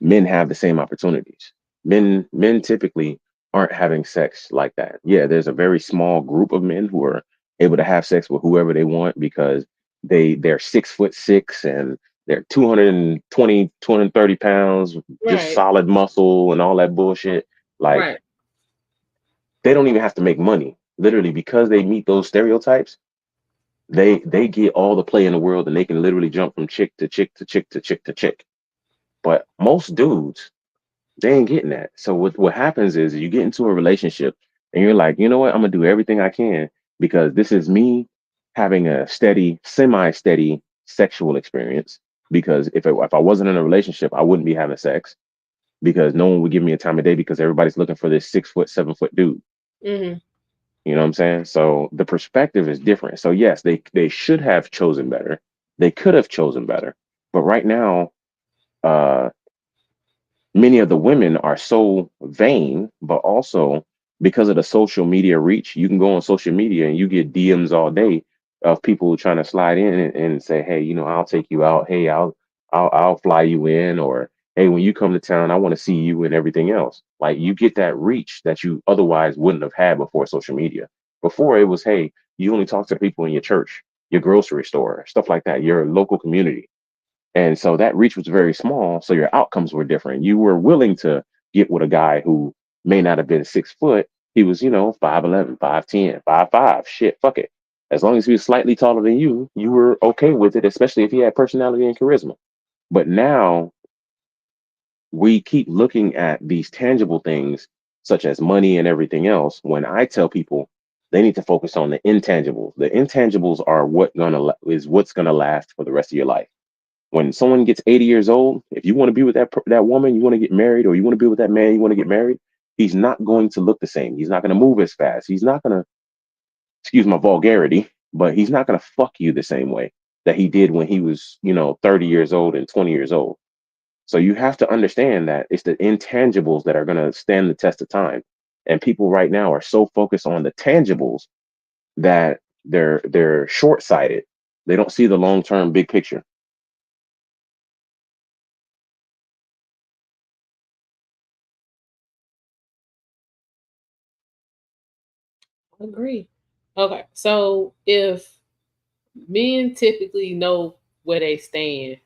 men have the same opportunities. Men typically aren't having sex like that. Yeah, there's a very small group of men who are able to have sex with whoever they want because they're 6'6" and they're 220, 230 pounds, just Right. solid muscle and all that bullshit. Like Right. they don't even have to make money. Literally, because they meet those stereotypes, they get all the play in the world, and they can literally jump from chick to chick to chick to chick to chick. But most dudes, they ain't getting that. So what happens is you get into a relationship and you're like, you know what, I'm gonna do everything I can because this is me having a steady, semi-steady sexual experience. Because if I wasn't in a relationship, I wouldn't be having sex because no one would give me a time of day because everybody's looking for this 6 foot, 7 foot dude. Mhm. You know what I'm saying? So the perspective is different. So yes, they should have chosen better. They could have chosen better. But right now, uh many of the women are so vain, but also because of the social media reach, you can go on social media and you get DMs all day of people trying to slide in and say, hey, I'll take you out. Hey, I'll fly you in, or hey, when you come to town, I want to see you and everything else. Like you get that reach that you otherwise wouldn't have had before social media. Before it was, hey, you only talk to people in your church, your grocery store, stuff like that, your local community. And so that reach was very small. So your outcomes were different. You were willing to get with a guy who may not have been 6 foot. He was, 5'11", 5'10", 5'5". Shit, fuck it. As long as he was slightly taller than you were okay with it, especially if he had personality and charisma. But now we keep looking at these tangible things, such as money and everything else, when I tell people they need to focus on the intangibles. The intangibles are what's gonna last for the rest of your life. When someone gets 80 years old, if you want to be with that woman, you want to get married, or you want to be with that man, you want to get married, he's not going to look the same. He's not going to move as fast. He's not going to, excuse my vulgarity, but he's not going to fuck you the same way that he did when he was, 30 years old and 20 years old. So you have to understand that it's the intangibles that are going to stand the test of time. And people right now are so focused on the tangibles that they're short-sighted. They don't see the long-term big picture. Agree. Okay. So if men typically know where they stand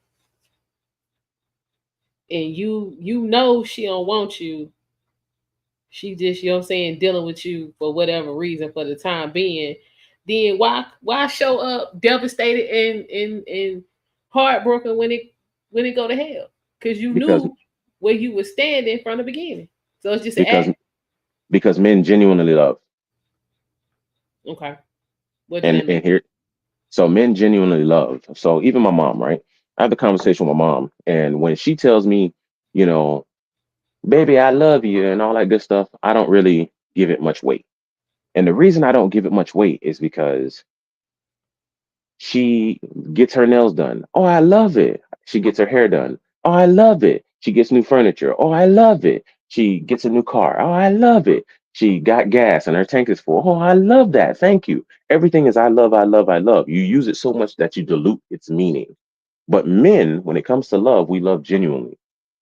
and you know she don't want you, she just, you know what I'm saying, dealing with you for whatever reason for the time being, then why show up devastated and heartbroken when it go to hell? Because you Because knew where you were standing from the beginning. So it's just an because act. because men genuinely love. Okay. What does that mean? And here, so men genuinely love. So even my mom, right? I have the conversation with my mom, and when she tells me, you know, baby, I love you and all that good stuff, I don't really give it much weight. And the reason I don't give it much weight is because she gets her nails done. Oh, I love it. She gets her hair done. Oh, I love it. She gets new furniture. Oh, I love it. She gets a new car. Oh, I love it. She got gas and her tank is full. Oh, I love that. Thank you. Everything is I love, I love, I love. You use it so much that you dilute its meaning. But men, when it comes to love, we love genuinely.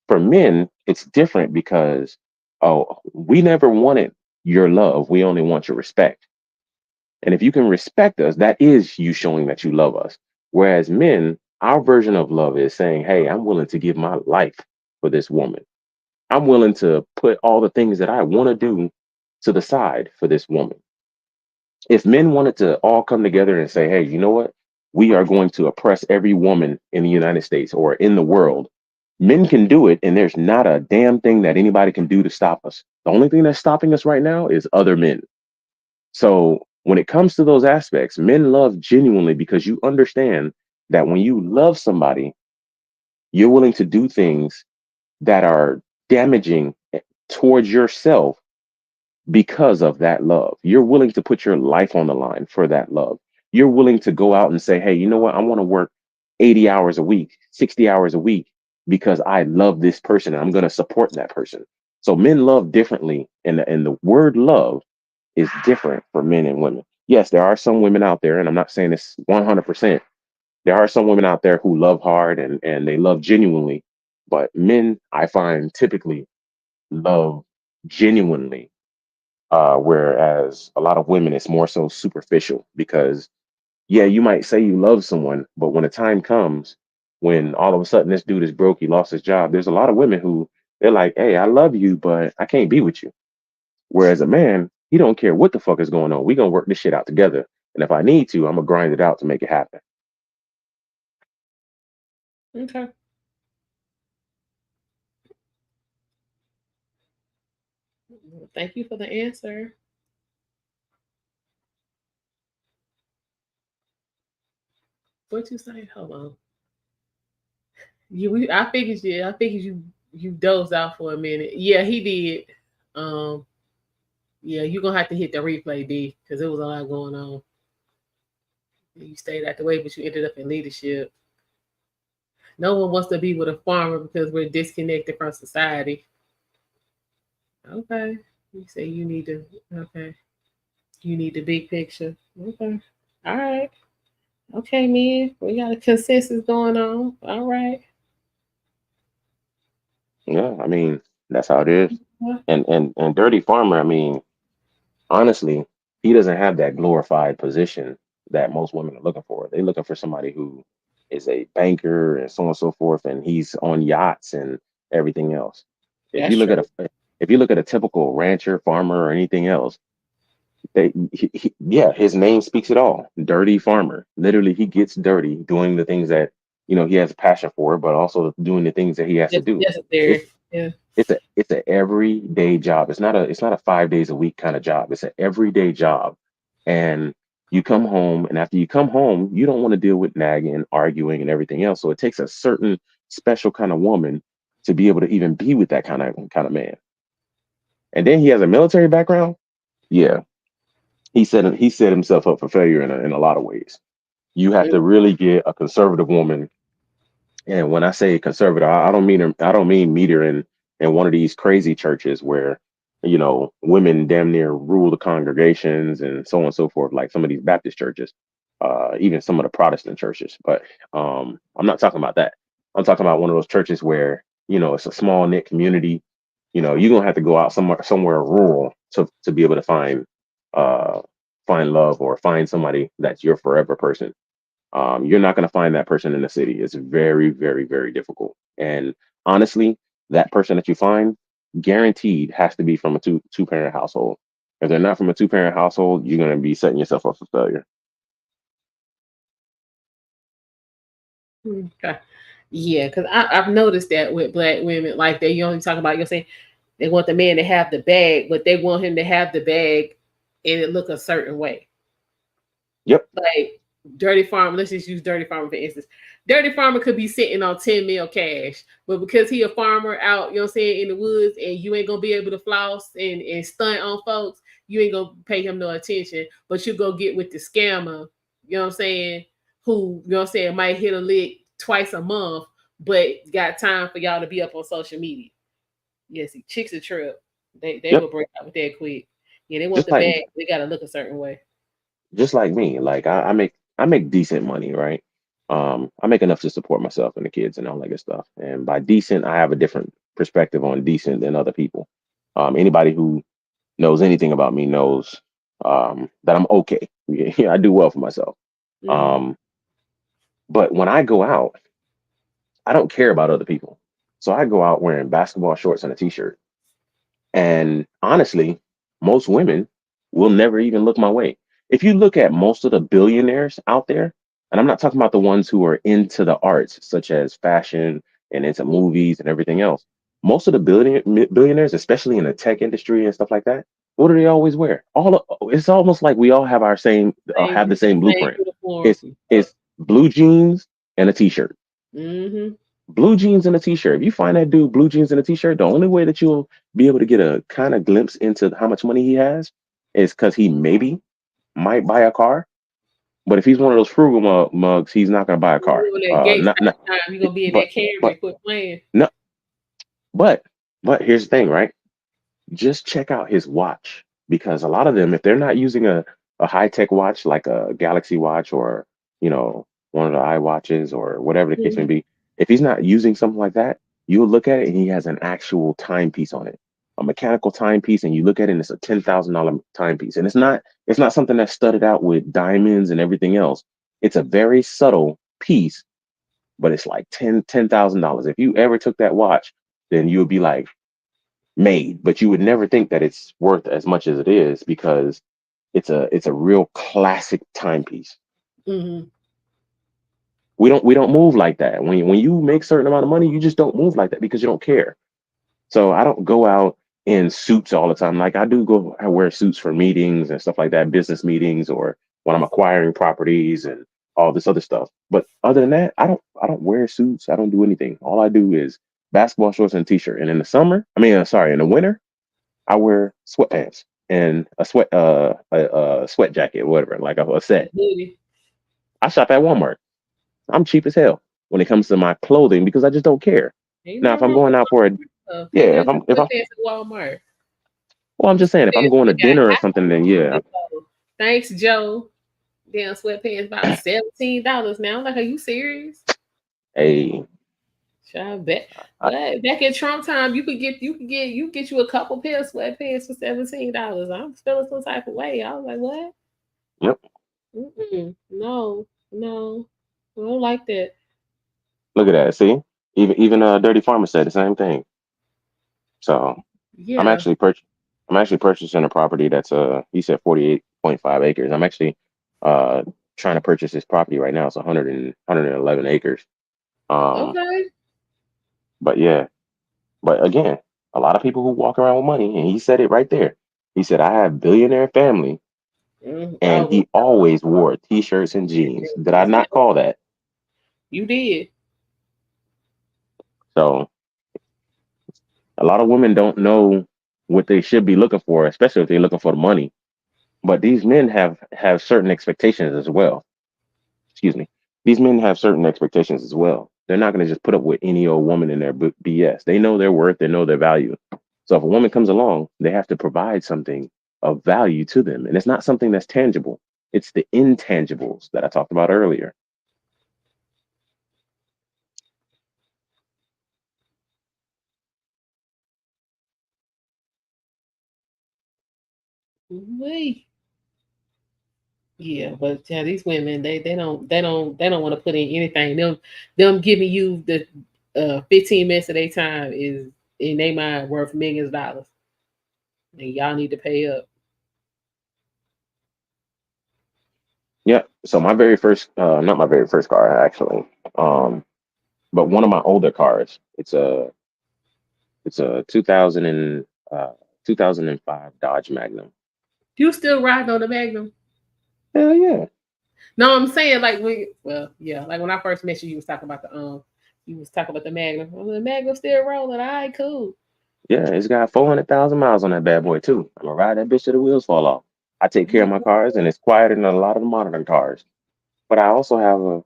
For men, it's different because, oh, we never wanted your love. We only want your respect. And if you can respect us, that is you showing that you love us. Whereas men, our version of love is saying, hey, I'm willing to give my life for this woman. I'm willing to put all the things that I want to do to the side for this woman. If men wanted to all come together and say, hey, you know what? We are going to oppress every woman in the United States or in the world. Men can do it, and there's not a damn thing that anybody can do to stop us. The only thing that's stopping us right now is other men. So when it comes to those aspects, men love genuinely because you understand that when you love somebody, you're willing to do things that are damaging towards yourself because of that love. You're willing to put your life on the line for that love. You're willing to go out and say, hey, you know what? I want to work 80 hours a week, 60 hours a week because I love this person and I'm going to support that person. So men love differently. And the word love is different for men and women. Yes, there are some women out there, and I'm not saying this 100%. There are some women out there who love hard and they love genuinely, but men, I find, typically love genuinely, whereas a lot of women, it's more so superficial because, yeah, you might say you love someone, but when the time comes, when all of a sudden this dude is broke, he lost his job, there's a lot of women who they're like, hey, I love you, but I can't be with you. Whereas a man, he don't care what the fuck is going on. We gonna work this shit out together. And if I need to, I'm gonna grind it out to make it happen. Okay. Thank you for the answer. What you say? Hold on. I figured you dozed out for a minute. Yeah, he did. Yeah, you're gonna have to hit the replay, D, because there was a lot going on. You stayed out the way, but you ended up in leadership. No one wants to be with a farmer because we're disconnected from society. Okay. You say you need to, okay. You need the big picture. Okay. All right. Okay, man. We got a consensus going on. All right. Yeah, I mean, that's how it is. And Dirty Farmer, I mean, honestly, he doesn't have that glorified position that most women are looking for. They're looking for somebody who is a banker and so on and so forth, and he's on yachts and everything else. If That's you look true. at a typical rancher, farmer, or anything else, yeah, his name speaks it all. Dirty Farmer. Literally, he gets dirty doing the things that he has a passion for, but also doing the things that he has to Just do. necessary. Yeah. It's a everyday job. It's not a 5 days a week kind of job. It's an everyday job. And you come home, and after you come home, you don't want to deal with nagging, arguing, and everything else. So it takes a certain special kind of woman to be able to even be with that kind of man. And then he has a military background. Yeah, he set himself up for failure in a lot of ways. You have to really get a conservative woman. And when I say conservative, I don't mean meet her in one of these crazy churches where women damn near rule the congregations and so on and so forth, like some of these Baptist churches, even some of the Protestant churches. But I'm not talking about that. I'm talking about one of those churches where it's a small knit community. You're gonna have to go out somewhere rural to be able to find love or find somebody that's your forever person. You're not going to find that person in the city. It's very, very, very difficult. And honestly, that person that you find, guaranteed has to be from a two-parent household. If they're not from a two-parent household, you're going to be setting yourself up for failure. Okay. Yeah, because I've noticed that with Black women, like they only talk about, you're saying they want the man to have the bag, but they want him to have the bag and it look a certain way. Yep. Like Dirty Farmer, let's just use Dirty Farmer for instance. Dirty Farmer could be sitting on 10 mil cash, but because he a farmer out, you know what I'm saying, in the woods, and you ain't gonna be able to floss and stunt on folks, you ain't gonna pay him no attention, but you go get with the scammer, you know what I'm saying, who, you know what I'm saying, might hit a lick twice a month, but got time for y'all to be up on social media. Yes, chicks a trip. They Yep. will break out with that quick. Yeah, they want Just the like bag, they gotta look a certain way. just like me, like I make decent money, right? I make enough to support myself and the kids and all that good stuff. And by decent, I have a different perspective on decent than other people. Anybody who knows anything about me knows that I'm okay. Yeah, I do well for myself. But when I go out, I don't care about other people. So I go out wearing basketball shorts and a t-shirt. And honestly, most women will never even look my way. If you look at most of the billionaires out there, and I'm not talking about the ones who are into the arts, such as fashion and into movies and everything else. Most of the billionaires, especially in the tech industry and stuff like that, what do they always wear? It's almost like we all have our same have the same blueprint. It's blue jeans and a t-shirt. Mm-hmm. Blue jeans and a t-shirt. If you find that dude blue jeans and a t-shirt, the only way that you'll be able to get a kind of glimpse into how much money he has is because he maybe might buy a car. But if he's one of those frugal mugs, he's not going to buy a car. You're gonna be in that Camry, quit playing. No, but here's the thing, right? Just check out his watch, because a lot of them, if they're not using a high-tech watch like a Galaxy watch or one of the iWatches or whatever the case may be, if he's not using something like that, you'll look at it and he has an actual timepiece on it, a mechanical timepiece, and you look at it and it's a $10,000 timepiece, and it's not something that's studded out with diamonds and everything else. It's a very subtle piece, but it's like $10,000. If you ever took that watch, then you would be like, made, but you would never think that it's worth as much as it is, because it's a real classic timepiece. Mm-hmm. We don't move like that. When you make certain amount of money, you just don't move like that because you don't care. So I don't go out in suits all the time. Like I wear suits for meetings and stuff like that, business meetings, or when I'm acquiring properties and all this other stuff. But other than that, I don't wear suits. I don't do anything. All I do is basketball shorts and t-shirt. And in the winter, I wear sweatpants and a sweat jacket, whatever, like a set. I shop at Walmart. I'm cheap as hell when it comes to my clothing because I just don't care. Now, if I'm going out for if I'm Walmart. Well, I'm just saying, if I'm going to dinner or something, then yeah. Thanks, Joe. Damn sweatpants about $17 now. I'm like, are you serious? Hey. I bet. Back at Trump time, you get you a couple pair of sweatpants for $17. I'm feeling some type of way. I was like, what? Yep. No, I don't like that. Look at that. See, even Dirty Farmer said the same thing. So yeah, I'm actually purchasing a property that's he said 48.5 acres. I'm actually trying to purchase this property right now. It's 111 acres. Okay. But again, a lot of people who walk around with money, and he said it right there. He said, I have billionaire family, and he always wore t-shirts and jeans. Did I not call that? You did. So a lot of women don't know what they should be looking for, especially if they're looking for the money. But these men have certain expectations as well. Excuse me. These men have certain expectations as well. They're not going to just put up with any old woman in their BS. They know their worth. They know their value. So if a woman comes along, they have to provide something of value to them. And it's not something that's tangible. It's the intangibles that I talked about earlier. Wait. Yeah, but these women, they don't want to put in anything. Them giving you the 15 minutes of their time is in their mind worth millions of dollars, and y'all need to pay up. Yeah. So my very first, not my very first car actually, but one of my older cars. It's a 2005 Dodge Magnum. You still riding on the Magnum? Hell yeah. No, I'm saying like like when I first met you, you was talking about the Magnum. Oh, the Magnum still rolling. All right, cool. Yeah, it's got 400,000 miles on that bad boy too. I'm gonna ride that bitch till the wheels fall off. I take care of my cars, and it's quieter than a lot of the modern cars. But I also have a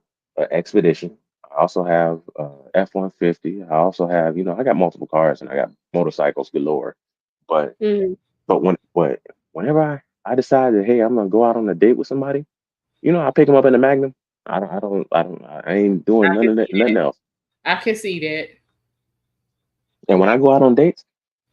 Expedition. I also have a F-150. I also have, I got multiple cars and I got motorcycles galore. But whenever I decide that, hey, I'm gonna go out on a date with somebody, I pick them up in the Magnum. I ain't doing none of that, nothing else. I can see that. And when I go out on dates,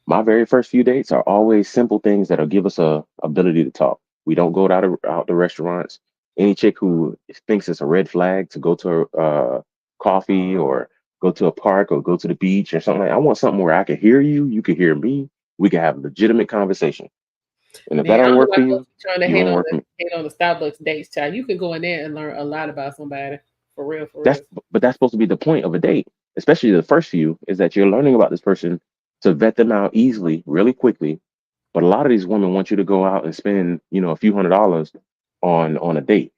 my very first few dates are always simple things that'll give us a ability to talk. We don't go out to restaurants. Any chick who thinks it's a red flag to go to a coffee or go to a park or go to the beach or something I want something where I can hear you, you can hear me, we can have a legitimate conversation. And if that don't work for you, trying to you hate won't on work for me. the Starbucks dates, child. You can go in there and learn a lot about somebody. For real. But that's supposed to be the point of a date, especially the first few, is that you're learning about this person to vet them out easily, really quickly. But a lot of these women want you to go out and spend, a few $100s on a date.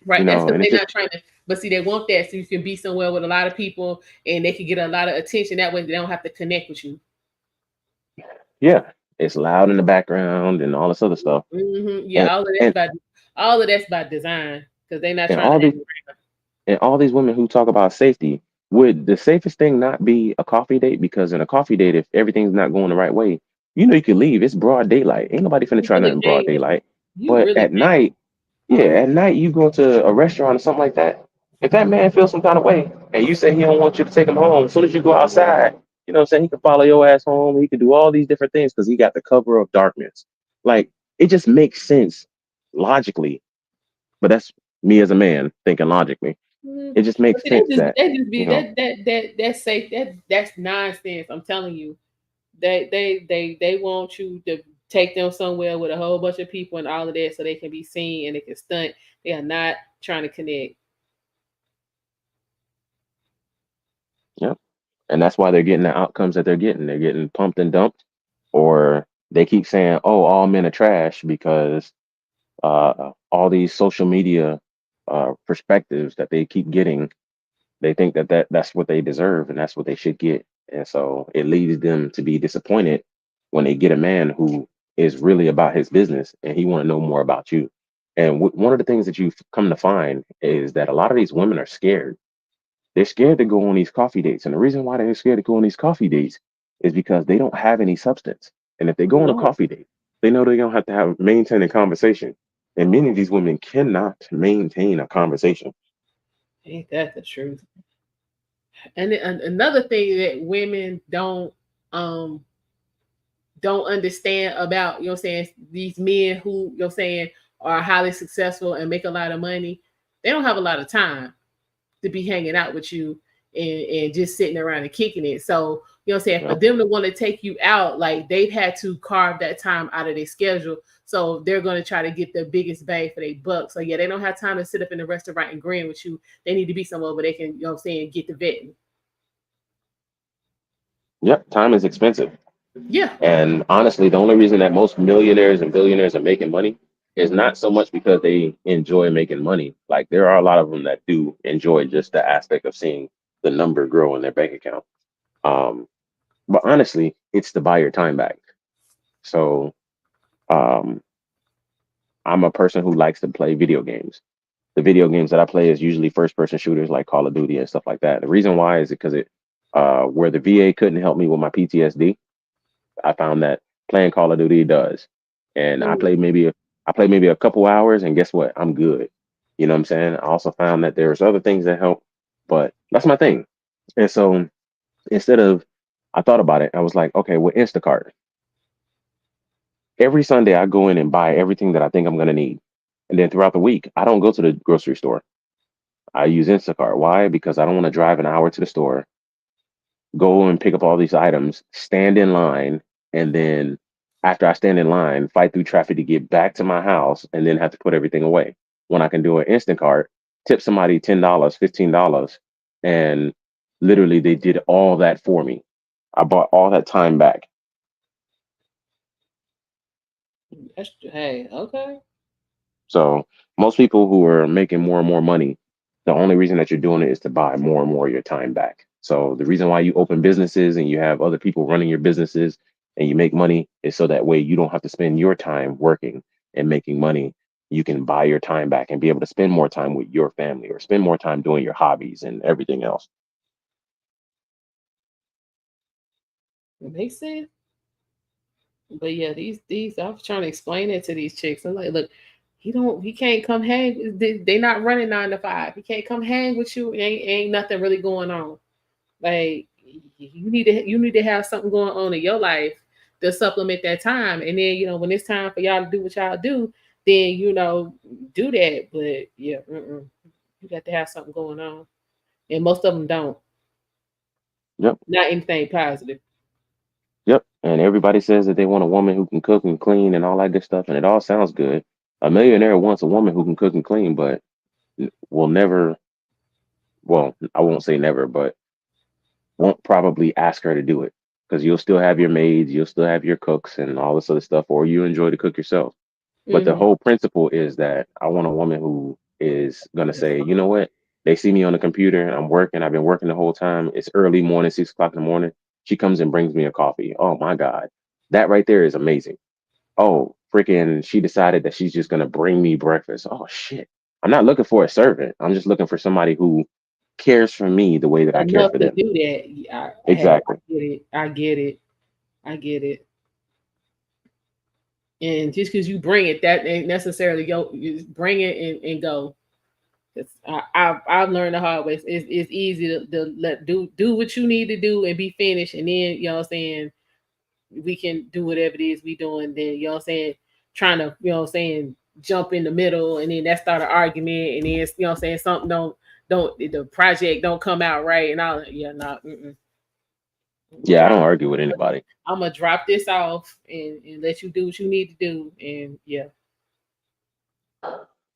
Right. That's because and they're not trying to, but see, they want that so you can be somewhere with a lot of people and they can get a lot of attention. That way they don't have to connect with you. Yeah. It's loud in the background and all this other stuff. Mm-hmm. Yeah, all of that's by design because they're not trying to. And all these women who talk about safety, would the safest thing not be a coffee date? Because in a coffee date, if everything's not going the right way, you can leave. It's broad daylight. Ain't nobody finna try nothing broad daylight. But at night, at night you go to a restaurant or something like that. If that man feels some kind of way and you say he don't want you to take him home, as soon as you go outside, you know what I'm saying? He can follow your ass home. He can do all these different things because he got the cover of darkness. Like, it just makes sense logically. But that's me as a man thinking logically. It just makes sense That's safe. That's nonsense. I'm telling you. They want you to take them somewhere with a whole bunch of people and all of that so they can be seen and they can stunt. They are not trying to connect. Yep. And that's why they're getting the outcomes that they're getting. They're getting pumped and dumped, or they keep saying, "Oh, all men are trash," because all these social media perspectives that they keep getting, they think that's what they deserve and that's what they should get, and so it leads them to be disappointed when they get a man who is really about his business and he want to know more about you. And one of the things that you've come to find is that a lot of these women are scared. They're scared to go on these coffee dates. And the reason why they're scared to go on these coffee dates is because they don't have any substance. And if they go on a coffee date, they know they're going to have maintain a conversation. And many of these women cannot maintain a conversation. Ain't that the truth? And another thing that women don't understand about, these men who, are highly successful and make a lot of money, they don't have a lot of time to be hanging out with you and just sitting around and kicking it. So, for them to want to take you out, like they've had to carve that time out of their schedule. So they're going to try to get the biggest bang for their buck. So yeah, they don't have time to sit up in the restaurant and grin with you. They need to be somewhere where they can, get the vetting. Yep. Time is expensive. Yeah. And honestly, the only reason that most millionaires and billionaires are making money is not so much because they enjoy making money. Like, there are a lot of them that do enjoy just the aspect of seeing the number grow in their bank account. But honestly, it's to buy your time back. So I'm a person who likes to play video games. The video games that I play is usually first person shooters like Call of Duty and stuff like that. The reason why is because where the VA couldn't help me with my PTSD, I found that playing Call of Duty does. And I played maybe a couple hours, and guess what? I'm good. You know what I'm saying? I also found that there's other things that help, but that's my thing. And so I thought about it. I was like, okay, with Instacart, every Sunday I go in and buy everything that I think I'm going to need. And then throughout the week, I don't go to the grocery store. I use Instacart. Why? Because I don't want to drive an hour to the store, go and pick up all these items, stand in line, and then after I stand in line, fight through traffic to get back to my house, and then have to put everything away. When I can do an instant cart, tip somebody $10, $15, and literally they did all that for me. I bought all that time back. Hey, okay. So most people who are making more and more money, the only reason that you're doing it is to buy more and more of your time back. So the reason why you open businesses and you have other people running your businesses and you make money is so that way you don't have to spend your time working and making money. You can buy your time back and be able to spend more time with your family or spend more time doing your hobbies and everything else. It makes sense. But yeah, these I was trying to explain it to these chicks. I'm like, look, he can't come hang. They not running 9 to 5. He can't come hang with you. Ain't nothing really going on. Like you need to have something going on in your life to supplement that time. And then when it's time for y'all to do what y'all do, then do that. But yeah, you got to have something going on, and most of them don't. Yep. Not anything positive. Yep. And everybody says that they want a woman who can cook and clean and all that good stuff, and it all sounds good. A millionaire wants a woman who can cook and clean, but will never. Well, I won't say never, but won't probably ask her to do it because you'll still have your maids, you'll still have your cooks and all this other stuff, or you enjoy to cook yourself. But the whole principle is that I want a woman who is going to say, you know what? They see me on the computer and I'm working. I've been working the whole time. It's early morning, 6 o'clock in the morning. She comes and brings me a coffee. Oh my God. That right there is amazing. Oh, freaking, she decided that she's just going to bring me breakfast. Oh shit. I'm not looking for a servant. I'm just looking for somebody who cares for me the way that I care Enough for to them. do that. Exactly. I get it. And just because you bring it, that ain't necessarily go. You just bring it and go. I've learned the hard way. It's easy to let do what you need to do and be finished, and then what I'm saying, we can do whatever it is we doing. Then what I'm saying, trying to what I'm saying, jump in the middle, and then that start an argument, and then what I'm saying, something don't the project don't come out right, and all. Yeah, not. Yeah, I don't argue with anybody. I'm gonna drop this off and let you do what you need to do, and yeah.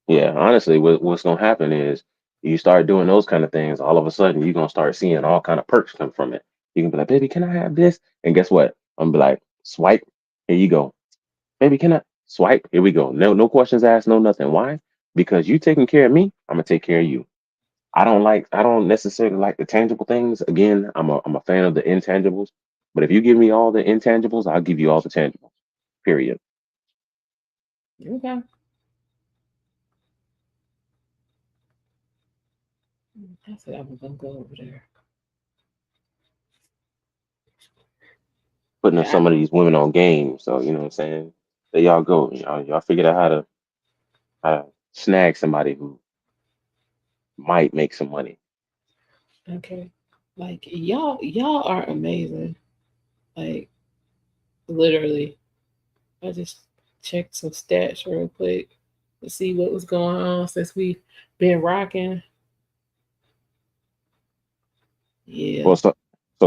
Yeah, honestly, what's gonna happen is you start doing those kind of things, all of a sudden you're gonna start seeing all kind of perks come from it. You can be like, baby, can I have this? And guess what? I'm gonna be like, swipe, here you go. Baby, can I swipe? Here we go. No questions asked, no nothing. Why? Because you taking care of me, I'm gonna take care of you. I don't necessarily like the tangible things. Again, I'm a fan of the intangibles. But if you give me all the intangibles, I'll give you all the tangibles. Period. Okay. I said I was gonna go over there. Putting some of these women on game. So you know what I'm saying? There y'all go. Y'all figured out how to snag somebody who might make some money. Okay. Like y'all are amazing. Like literally. I just checked some stats real quick to see what was going on since we've been rocking. Yeah. Well, so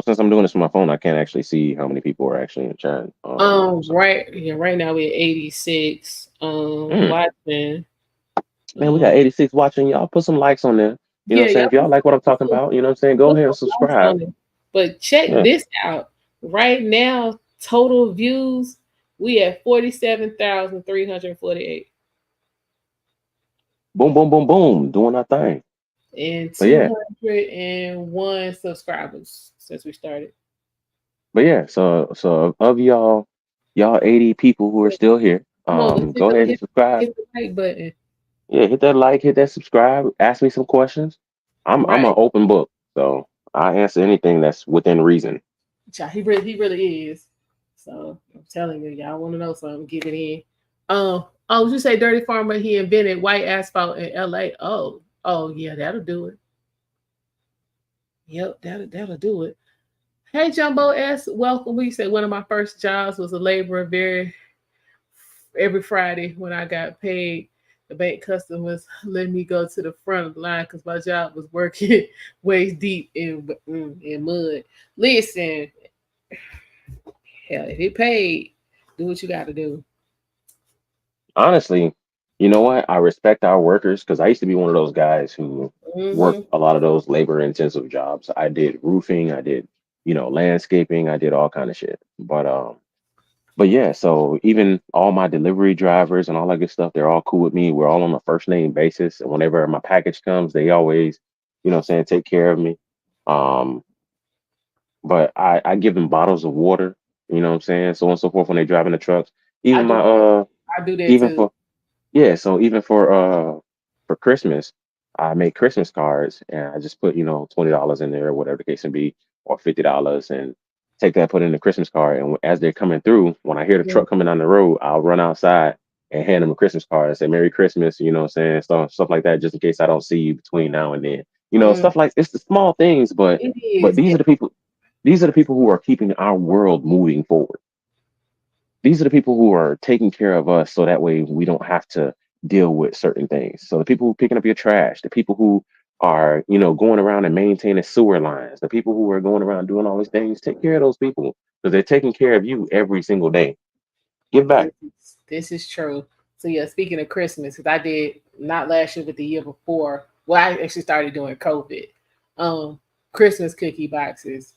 since I'm doing this from my phone, I can't actually see how many people are actually in chat. Right. Yeah. Right now we're at 86. Watching. Man, we got 86 watching. Y'all put some likes on there. You know what I'm saying? If y'all like what I'm talking about, you know what I'm saying? Go ahead and subscribe. But check this out. Right now, total views, we at 47,348. Boom, boom, boom, boom. Doing our thing. And 201 subscribers since we started. But yeah, so of y'all 80 people who are still here, go ahead and subscribe. Hit the like button. Yeah, hit that like, hit that subscribe. Ask me some questions. I'm an open book, so I answer anything that's within reason. He really is. So I'm telling you, y'all want to know something, get it in. Oh, you say Dirty Farmer, he invented white asphalt in LA. Oh yeah, that'll do it. Yep, that'll do it. Hey Jumbo S, welcome. We said one of my first jobs was a laborer every Friday when I got paid. the bank customers let me go to the front of the line because my job was working waist deep in mud. Listen, hell, if it paid, do what you got to do. Honestly, you know what? I respect our workers because I used to be one of those guys who worked a lot of those labor intensive jobs. I did roofing, I did, landscaping, I did all kind of shit. But yeah, so even all my delivery drivers and all that good stuff, they're all cool with me. We're all on a first name basis. And whenever my package comes, they always, take care of me. Um, but I give them bottles of water, so on and so forth when they drive in the trucks. Even my I do that even too. for yeah, so even for Christmas, I make Christmas cards and I just put, $20 in there, whatever the case may be, or $50 and take that, put in the Christmas card. And as they're coming through, when I hear the truck coming down the road, I'll run outside and hand them a Christmas card and say Merry Christmas, stuff like that, just in case I don't see you between now and then. Stuff like it's the small things, but It is. these are the people who are keeping our world moving forward. These are the people who are taking care of us so that way we don't have to deal with certain things. So the people who are picking up your trash, the people who are, going around and maintaining sewer lines, the people who are going around doing all these things, take care of those people because they're taking care of you every single day. Give back. This is true. So yeah, speaking of Christmas, because I did not last year but the year before. Well, I actually started doing COVID. Christmas cookie boxes.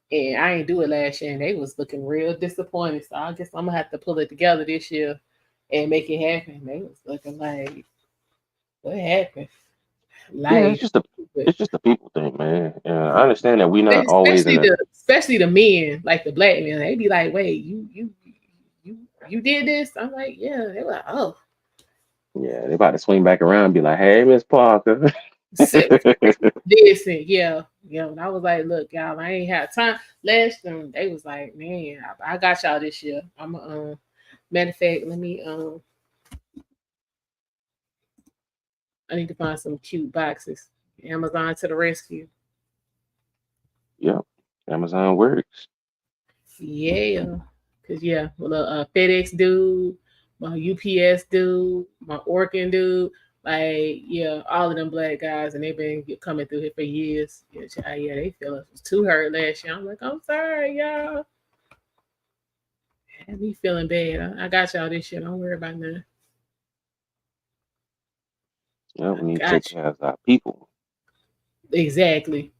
And I ain't do it last year, and they was looking real disappointed. So I guess I'm gonna have to pull it together this year and make it happen. They was looking like, what happened? Like, Yeah, it's just a people thing, man. I understand that we're not always in especially the men, like the black men. They be like, wait, you did this? I'm like, yeah. They were like, oh. Yeah, they about to swing back around and be like, hey, Miss Parker. Listen, yeah. And I was like, look, y'all, I ain't had time. Last time they was like, man, I got y'all this year. I'm matter of fact, let me I need to find some cute boxes. Amazon to the rescue. Yep. Amazon works. Yeah. Cause FedEx dude, my UPS dude, my Orkin dude, like, yeah, all of them black guys, and they've been coming through here for years. Yeah, they feel it was too hurt last year. I'm like, I'm sorry, y'all. Had me feeling bad. I got y'all this year. Don't worry about nothing. Yeah, we need to take care of our people. Exactly.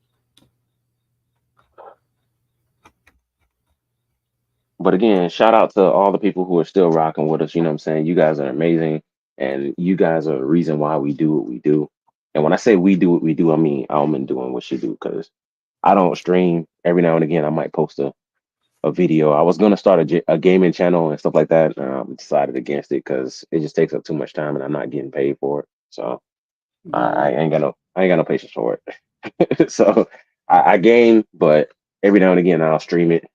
But again, shout out to all the people who are still rocking with us. You know what I'm saying? You guys are amazing. And you guys are the reason why we do what we do. And when I say we do what we do, I mean Alman doing what she do, because I don't stream. Every now and again, I might post a video. I was going to start a gaming channel and stuff like that. Decided against it because it just takes up too much time and I'm not getting paid for it. So I ain't got no patience for it. So I game, but every now and again I'll stream it.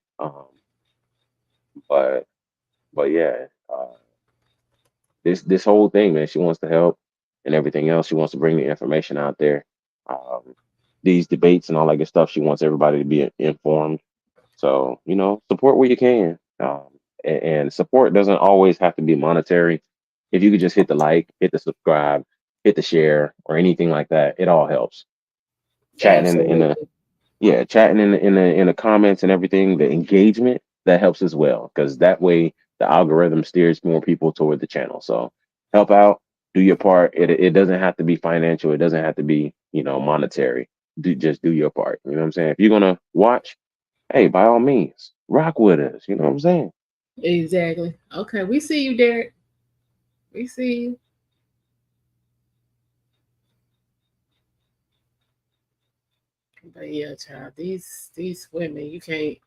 But yeah, this whole thing, man, she wants to help and everything else. She wants to bring the information out there. These debates and all that good stuff. She wants everybody to be informed. So, support where you can. And support doesn't always have to be monetary. If you could just hit the like, hit the subscribe, hit the share, or anything like that, it all helps. Chatting in the comments and everything, the engagement, that helps as well, because that way the algorithm steers more people toward the channel. So help out, do your part. It doesn't have to be financial. It doesn't have to be, monetary. Just do your part. You know what I'm saying? If you're gonna watch, hey, by all means, rock with us. You know what I'm saying? Exactly. Okay, we see you, Derek. We see you. But yeah, child, these women, you can't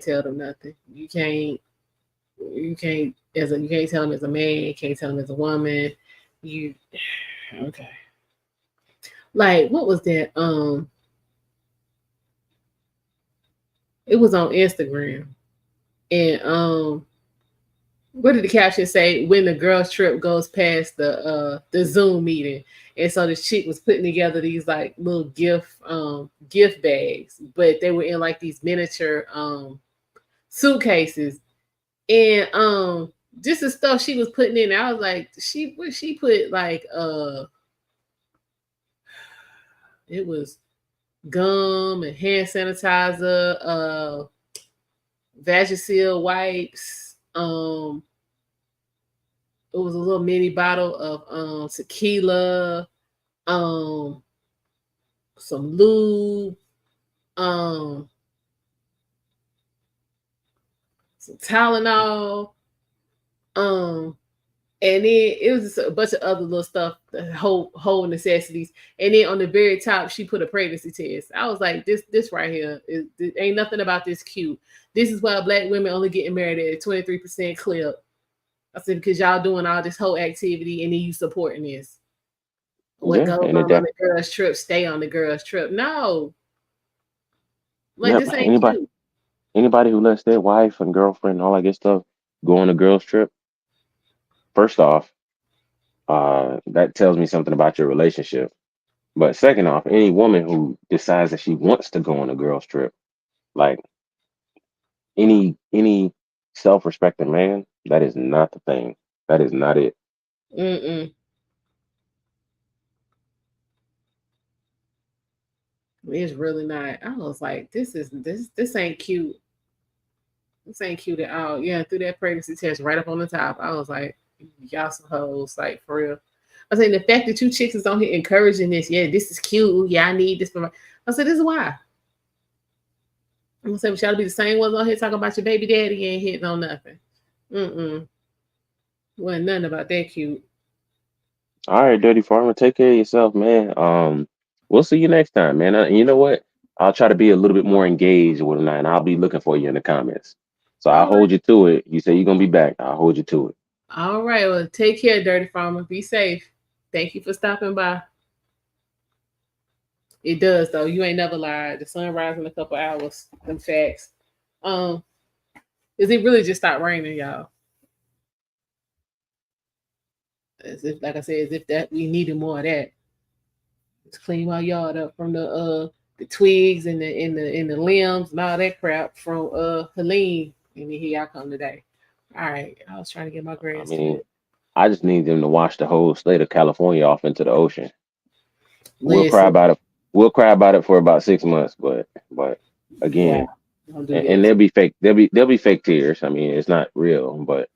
tell them nothing. You can't tell them as a man, you can't tell them as a woman. Okay. Like, what was that? It was on Instagram. And what did the caption say? When the girls trip goes past the Zoom meeting. And so the chick was putting together these like little gift bags, but they were in like these miniature suitcases. And just the stuff she was putting in. I was like, she put like it was gum and hand sanitizer, Vagisil wipes. It was a little mini bottle of tequila, some lube, some Tylenol, and then it was just a bunch of other little stuff, whole necessities. And then on the very top, she put a pregnancy test. I was like, this right here ain't nothing about this cute. This is why Black women only getting married at 23% clip. I said, because y'all doing all this whole activity and then you supporting this. What goes on the girls' trip, stay on the girls' trip. No. Like, this ain't cute. Anybody who lets their wife and girlfriend and all that good stuff go on a girls' trip, first off, that tells me something about your relationship. But second off, any woman who decides that she wants to go on a girls' trip, like any self-respecting man, that is not the thing. That is not it. It's really not. I was like, this ain't cute. This ain't cute at all. Yeah, threw that pregnancy test right up on the top. I was like, y'all some hoes, like, for real. I was saying, the fact that you chicks is on here encouraging this, yeah, this is cute. Yeah, I need this for my. I said, this is why. I'm gonna say, but y'all be the same ones on here talking about your baby daddy. You ain't hitting on nothing. Wasn't nothing about that cute. All right, Dirty Farmer, take care of yourself, man. We'll see you next time, man. You know what? I'll try to be a little bit more engaged with tonight, and I'll be looking for you in the comments. So I'll hold you to it. You say you're gonna be back. I'll hold you to it. All right. Well, take care, Dirty Farmer. Be safe. Thank you for stopping by. It does, though. You ain't never lied. The sun rises in a couple hours. Them facts. Is it really just stopped raining, y'all? As if, like I said, as if that we needed more of that. Let's clean my yard up from the twigs and the limbs and all that crap from Helene. And here y'all come today. All right. I was trying to get my grass. I just need them to wash the whole state of California off into the ocean. We'll cry about it. We'll cry about it for about 6 months, but again, and they'll be fake. They'll be fake tears. I mean, it's not real, but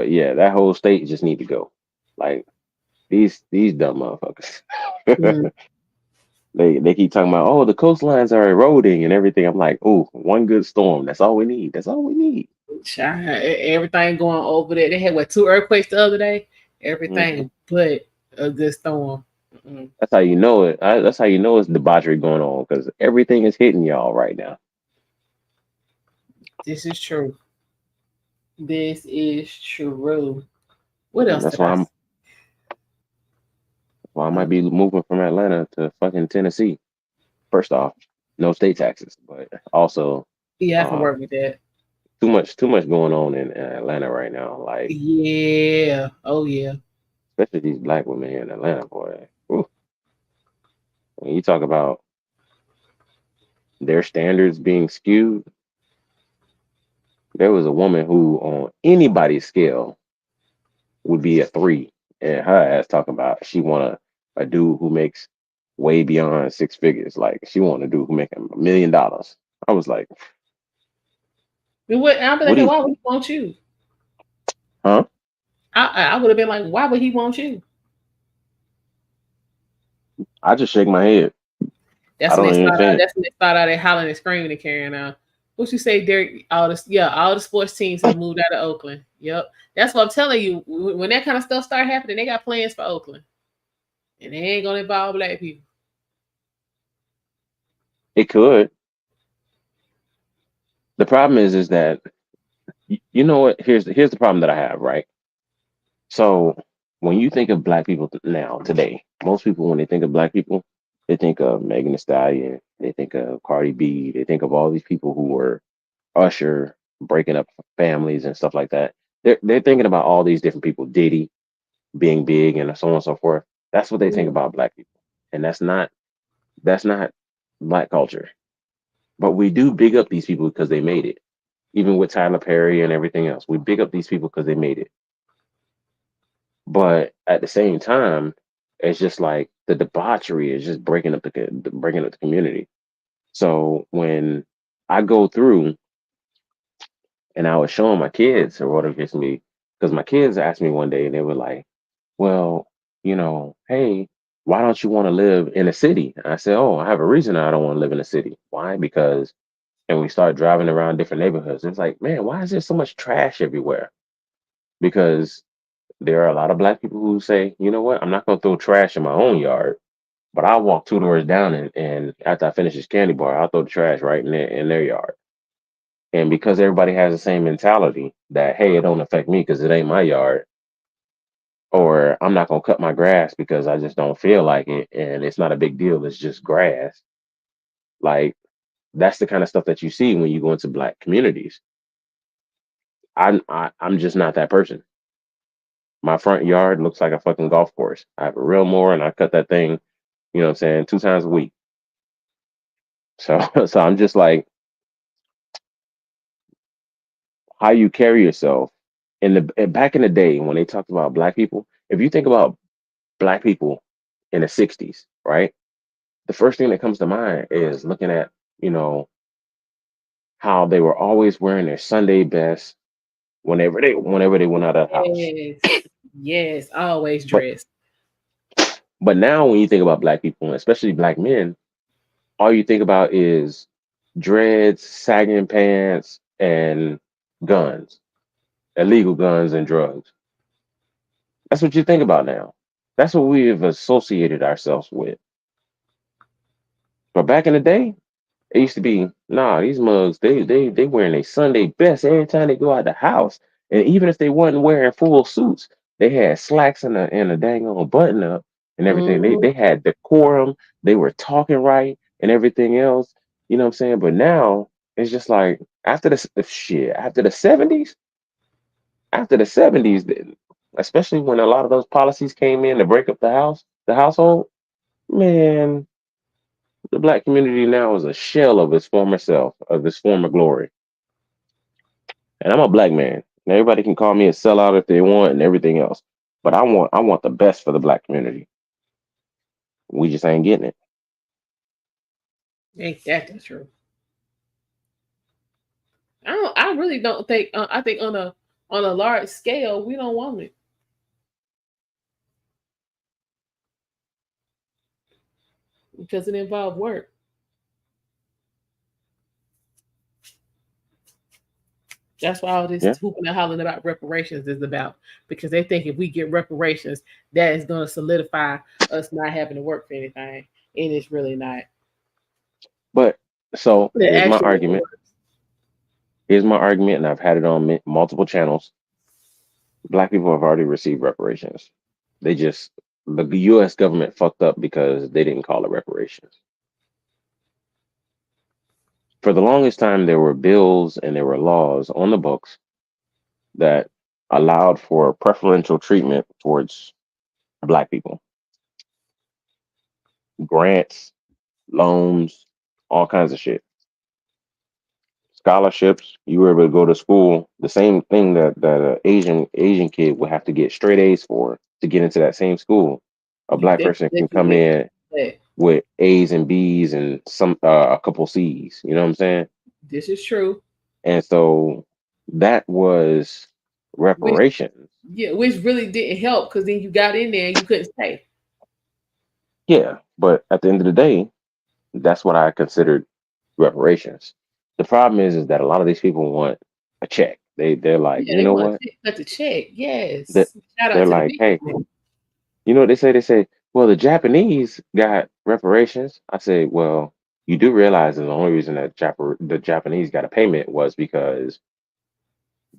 yeah, that whole state just need to go. Like these dumb motherfuckers. They keep talking about, oh, the coastlines are eroding and everything. I'm like, oh, one good storm. That's all we need. That's all we need. Everything going over there. They had 2 earthquakes the other day. Everything but a good storm. That's how you know it. That's how you know it's debauchery going on, because everything is hitting y'all right now. This is true. This is true. What else? That's why I might be moving from Atlanta to fucking Tennessee. First off, no state taxes, but also I can work with that. Too much going on in Atlanta right now. Like, yeah, oh yeah. Especially these black women here in Atlanta, boy. Woo. When you talk about their standards being skewed, there was a woman who, on anybody's scale, would be a 3, and her ass talking about she want a dude who makes way beyond 6 figures. Like, she want a dude who make $1 million. I was like, I'd be like, why would he want you? Huh? I would have been like, why would he want you? I just shake my head. That's when they start out there hollering and screaming and carrying on. What you say, Derek? All the sports teams have moved out of Oakland. Yep. That's what I'm telling you. When that kind of stuff start happening, they got plans for Oakland. And they ain't gonna involve black people. It could. The problem is that, you know what? Here's the problem that I have, right? So when you think of black people now, today, most people, when they think of black people, they think of Megan Thee Stallion, they think of Cardi B, they think of all these people who were Usher, breaking up families and stuff like that. They're thinking about all these different people, Diddy being big and so on and so forth. That's what they think about black people. And that's not black culture. But we do big up these people because they made it. even with Tyler Perry and everything else. We big up these people because they made it. But at the same time, it's just like the debauchery is just breaking up the community. So when I go through and I was showing my kids or whatever it's me, because my kids asked me one day and they were like, well, hey, why don't you want to live in a city? And I said, oh, I have a reason I don't want to live in a city. Why? Because, and we start driving around different neighborhoods. It's like, man, why is there so much trash everywhere? Because there are a lot of black people who say, you know what, I'm not going to throw trash in my own yard, but I'll walk 2 doors down and after I finish this candy bar, I'll throw the trash right in their yard. And because everybody has the same mentality that, hey, it don't affect me because it ain't my yard, or I'm not going to cut my grass because I just don't feel like it and it's not a big deal, it's just grass. Like, that's the kind of stuff that you see when you go into black communities. I'm just not that person. My front yard looks like a fucking golf course. I have a real mower and I cut that thing, 2 times a week. So I'm just like, how you carry yourself back in the day when they talked about black people. If you think about black people in the 60s, right? The first thing that comes to mind is looking at, how they were always wearing their Sunday best whenever they went out of the house. Yes, always dressed. But now when you think about black people, especially black men, all you think about is dreads, sagging pants, and guns, illegal guns and drugs. That's what you think about now. That's what we've associated ourselves with. But back in the day, it used to be, nah, these mugs, they wearing their Sunday best every time they go out the house. And even if they wasn't wearing full suits, they had slacks and a dang on button up and everything. They had decorum, they were talking right and everything else. You know what I'm saying? But now it's just like after the 70s, especially when a lot of those policies came in to break up the household, man, the black community now is a shell of its former self, of its former glory. And I'm a black man. And everybody can call me a sellout if they want and everything else. But I want the best for the black community. We just ain't getting it. Ain't that true? I really don't think. I think on a large scale, we don't want it. Because it involves work. That's why all this hooping and hollering about reparations is about. Because they think if we get reparations, that is going to solidify us not having to work for anything. And it's really not. But so here's my argument. Here's my argument, and I've had it on multiple channels. Black people have already received reparations. The U.S. government fucked up because they didn't call it reparations. For the longest time, there were bills and there were laws on the books that allowed for preferential treatment towards black people. Grants, loans, all kinds of shit. Scholarships, you were able to go to school, the same thing that an Asian kid would have to get straight A's for to get into that same school. A black person can come in with A's and B's and a couple C's. You know what I'm saying? This is true. And so that was reparations. Which really didn't help because then you got in there and you couldn't stay. Yeah, but at the end of the day, that's what I considered reparations. The problem is that a lot of these people want a check. They're like, you know what? Cut the check, yes. They're like, hey, you know what they say? They say, well, the Japanese got reparations. I say, well, you do realize that the only reason that the Japanese got a payment was because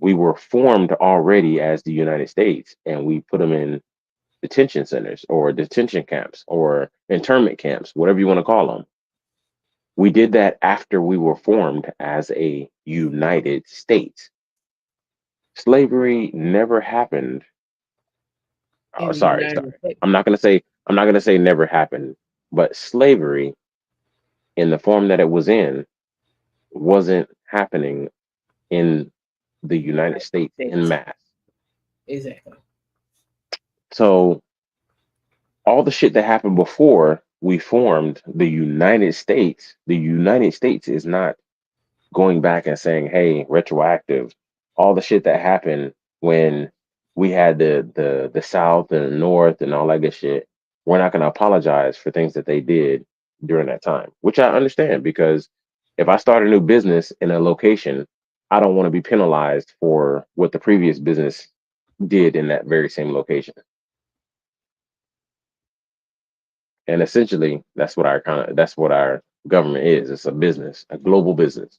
we were formed already as the United States, and we put them in detention centers or detention camps or internment camps, whatever you want to call them. We did that after we were formed as a United States. Slavery never happened. Oh, sorry. I'm not gonna say never happened, but slavery in the form that it was in wasn't happening in the United States en masse. Exactly. So all the shit that happened before we formed the United States is not going back and saying, hey, retroactive, all the shit that happened when we had the South and the North and all that good shit, we're not going to apologize for things that they did during that time, which I understand, because if I start a new business in a location, I don't want to be penalized for what the previous business did in that very same location. And essentially, that's what our government is. It's a business, a global business.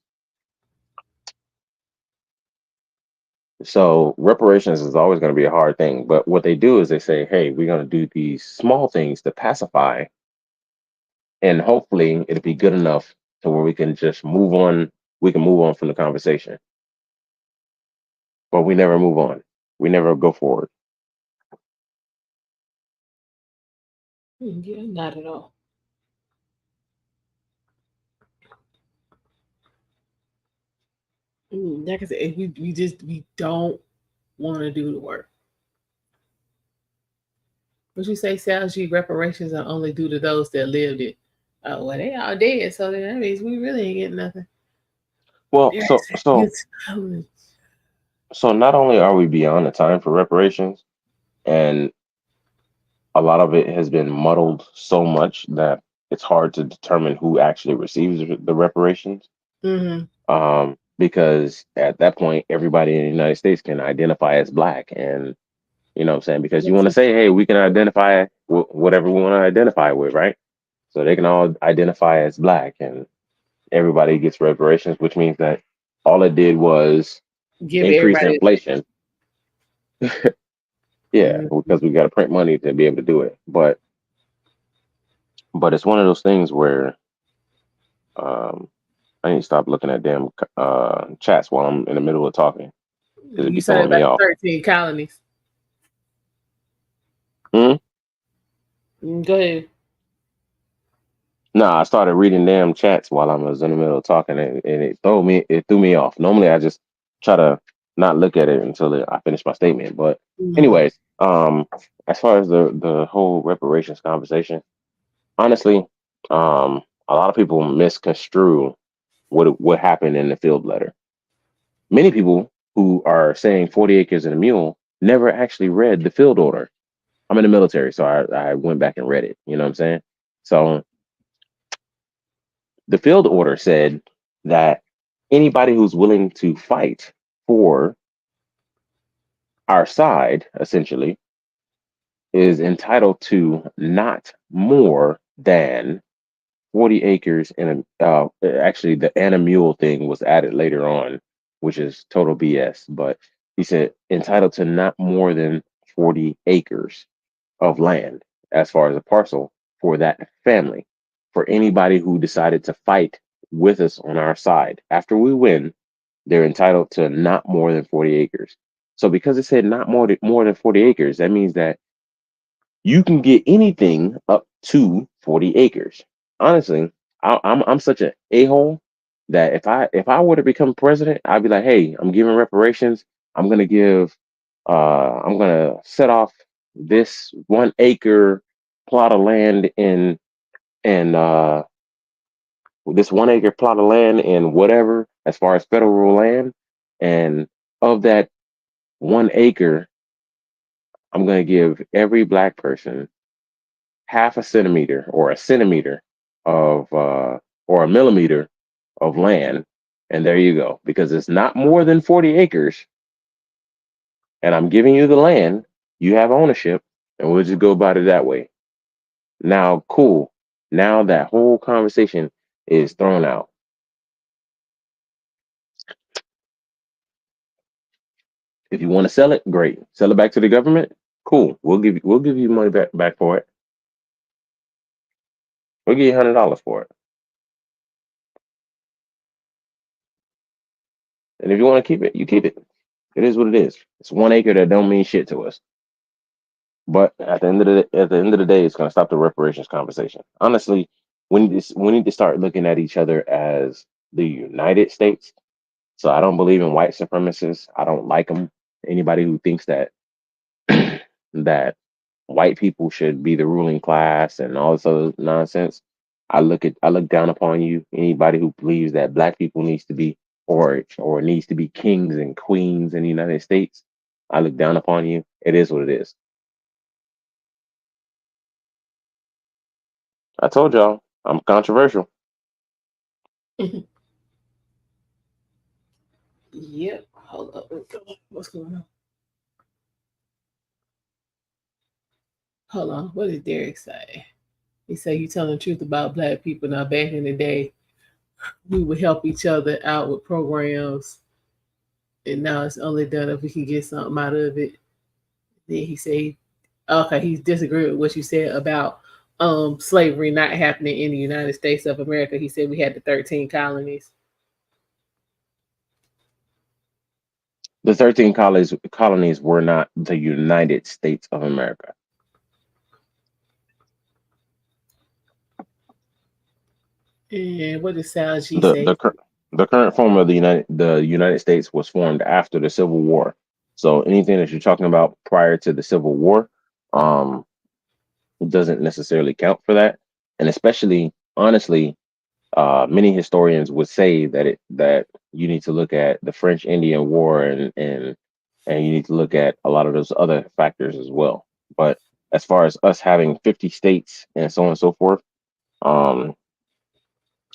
So reparations is always going to be a hard thing. But what they do is they say, hey, we're going to do these small things to pacify, and hopefully it'll be good enough to where we can just move on. We can move on from the conversation. But we never move on. We never go forward. Yeah, not at all. Like I said, we don't want to do the work. What you say, Sal? Reparations are only due to those that lived it. Oh, well, they all dead, so that means we really ain't getting nothing. Well, so not only are we beyond the time for reparations, and a lot of it has been muddled so much that it's hard to determine who actually receives the reparations. Because at that point, everybody in the United States can identify as Black, and you know what I'm saying? Because you want to say, hey, we can identify whatever we want to identify with, right? So they can all identify as Black, and everybody gets reparations, which means that all it did was increase inflation. Yeah, because we got to print money to be able to do it. But it's one of those things where I need to stop looking at damn chats while I'm in the middle of talking. You said about 13 colonies. Go ahead. No, I started reading damn chats while I was in the middle of talking, and it threw me off. Normally, I just try to not look at it until I finish my statement. But anyways, as far as the whole reparations conversation, honestly, a lot of people misconstrue what happened in the field letter. Many people who are saying 40 acres and a mule never actually read the field order. I'm in the military, so I went back and read it. You know what I'm saying? So the field order said that anybody who's willing to fight for our side, essentially, is entitled to not more than 40 acres and actually the and a mule thing was added later on, which is total BS. But he said entitled to not more than 40 acres of land as far as a parcel for that family. For anybody who decided to fight with us on our side after we win, they're entitled to not more than 40 acres. So because it said not more than 40 acres, that means that you can get anything up to 40 acres. Honestly, I'm such an a-hole that if I were to become president, I'd be like, hey, I'm giving reparations. I'm gonna set off this 1 acre plot of land in this 1 acre plot of land in whatever as far as federal land, and of that 1 acre, I'm gonna give every Black person half a centimeter or a centimeter of or a millimeter of land, and there you go, because it's not more than 40 acres, and I'm giving you the land, you have ownership, and we'll just go about it that way. Now, cool. Now that whole conversation is thrown out. If you want to sell it, great. Sell it back to the government, cool. We'll give you money back for it. We'll give you $100 for it. And if you want to keep it, you keep it. It is what it is. It's 1 acre that don't mean shit to us. But at the end of the day, it's going to stop the reparations conversation. Honestly, we need to start looking at each other as the United States So I don't believe in white supremacists. I don't like them. Anybody who thinks that that white people should be the ruling class and all this other nonsense, I look down upon you. Anybody who believes that black people needs to be or needs to be kings and queens in the United States, I look down upon you. It is what it is. I told y'all I'm controversial. Yep. Hold up. What's going on? Hold on. What did Derek say? He said, "You telling the truth about black people." Now, back in the day, we would help each other out with programs, and now it's only done if we can get something out of it. Then he said, "Okay, he disagreed with what you said about slavery not happening in the United States of America." He said we had the 13 colonies. The 13 colonies were not the United States of America. And what did Sal G say? The current form of the United States was formed after the Civil War. So anything that you're talking about prior to the Civil War, doesn't necessarily count for that. And especially, honestly, many historians would say that you need to look at the French Indian War and you need to look at a lot of those other factors as well. But as far as us having 50 states and so on and so forth,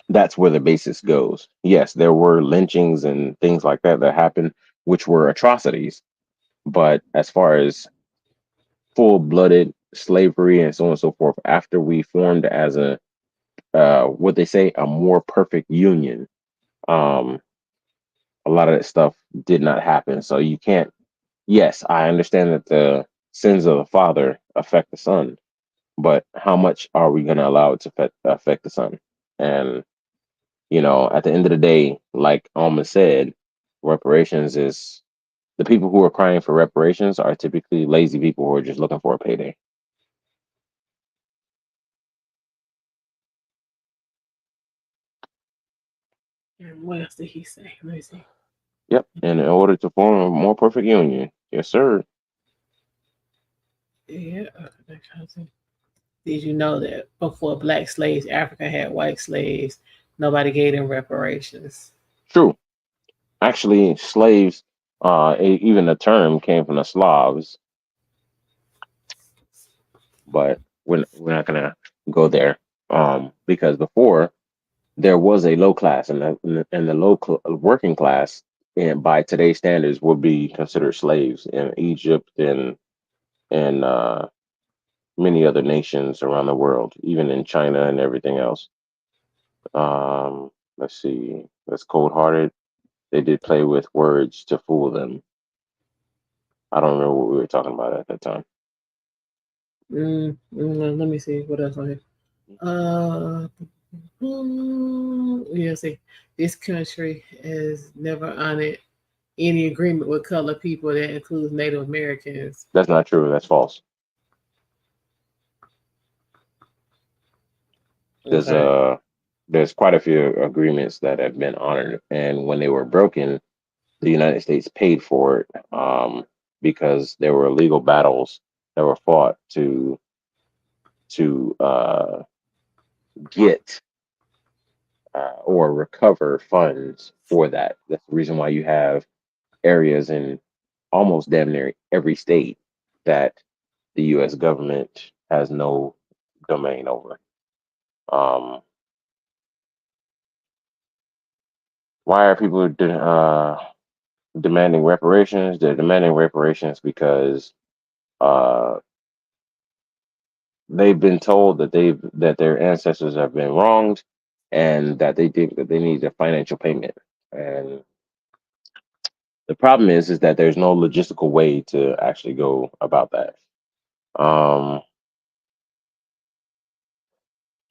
that's where the basis goes. Yes, there were lynchings and things like that that happened, which were atrocities. But as far as full-blooded slavery and so on and so forth, after we formed as a what they say, a more perfect union, a lot of that stuff did not happen. So you can't. Yes, I understand that the sins of the father affect the son, but how much are we going to allow it to affect the son? And at the end of the day, like Alma said, reparations is the people who are crying for reparations are typically lazy people who are just looking for a payday. And what else did he say? Let me see. Yep. And in order to form a more perfect union, yes, sir. Yeah. Did you know that before black slaves, Africa had white slaves? Nobody gave them reparations. True. Actually, slaves, even the term came from the Slavs, but we're not gonna go there, because before there was a low class, and the working class, and by today's standards, would be considered slaves in Egypt and many other nations around the world, even in China and everything else. Let's see. That's cold hearted. They did play with words to fool them. I don't remember what we were talking about at that time. Let me see what else on here. Yeah, see, this country has never honored any agreement with colored people that includes Native Americans. That's not true. That's false. There's quite a few agreements that have been honored, and when they were broken, the United States paid for it, because there were legal battles that were fought to get or recover funds for that. That's the reason why you have areas in almost damn near every state that the U.S. government has no domain over. Why are people demanding reparations? They're demanding reparations because they've been told that their ancestors have been wronged, and that they think that they need a financial payment. And the problem is that there's no logistical way to actually go about that.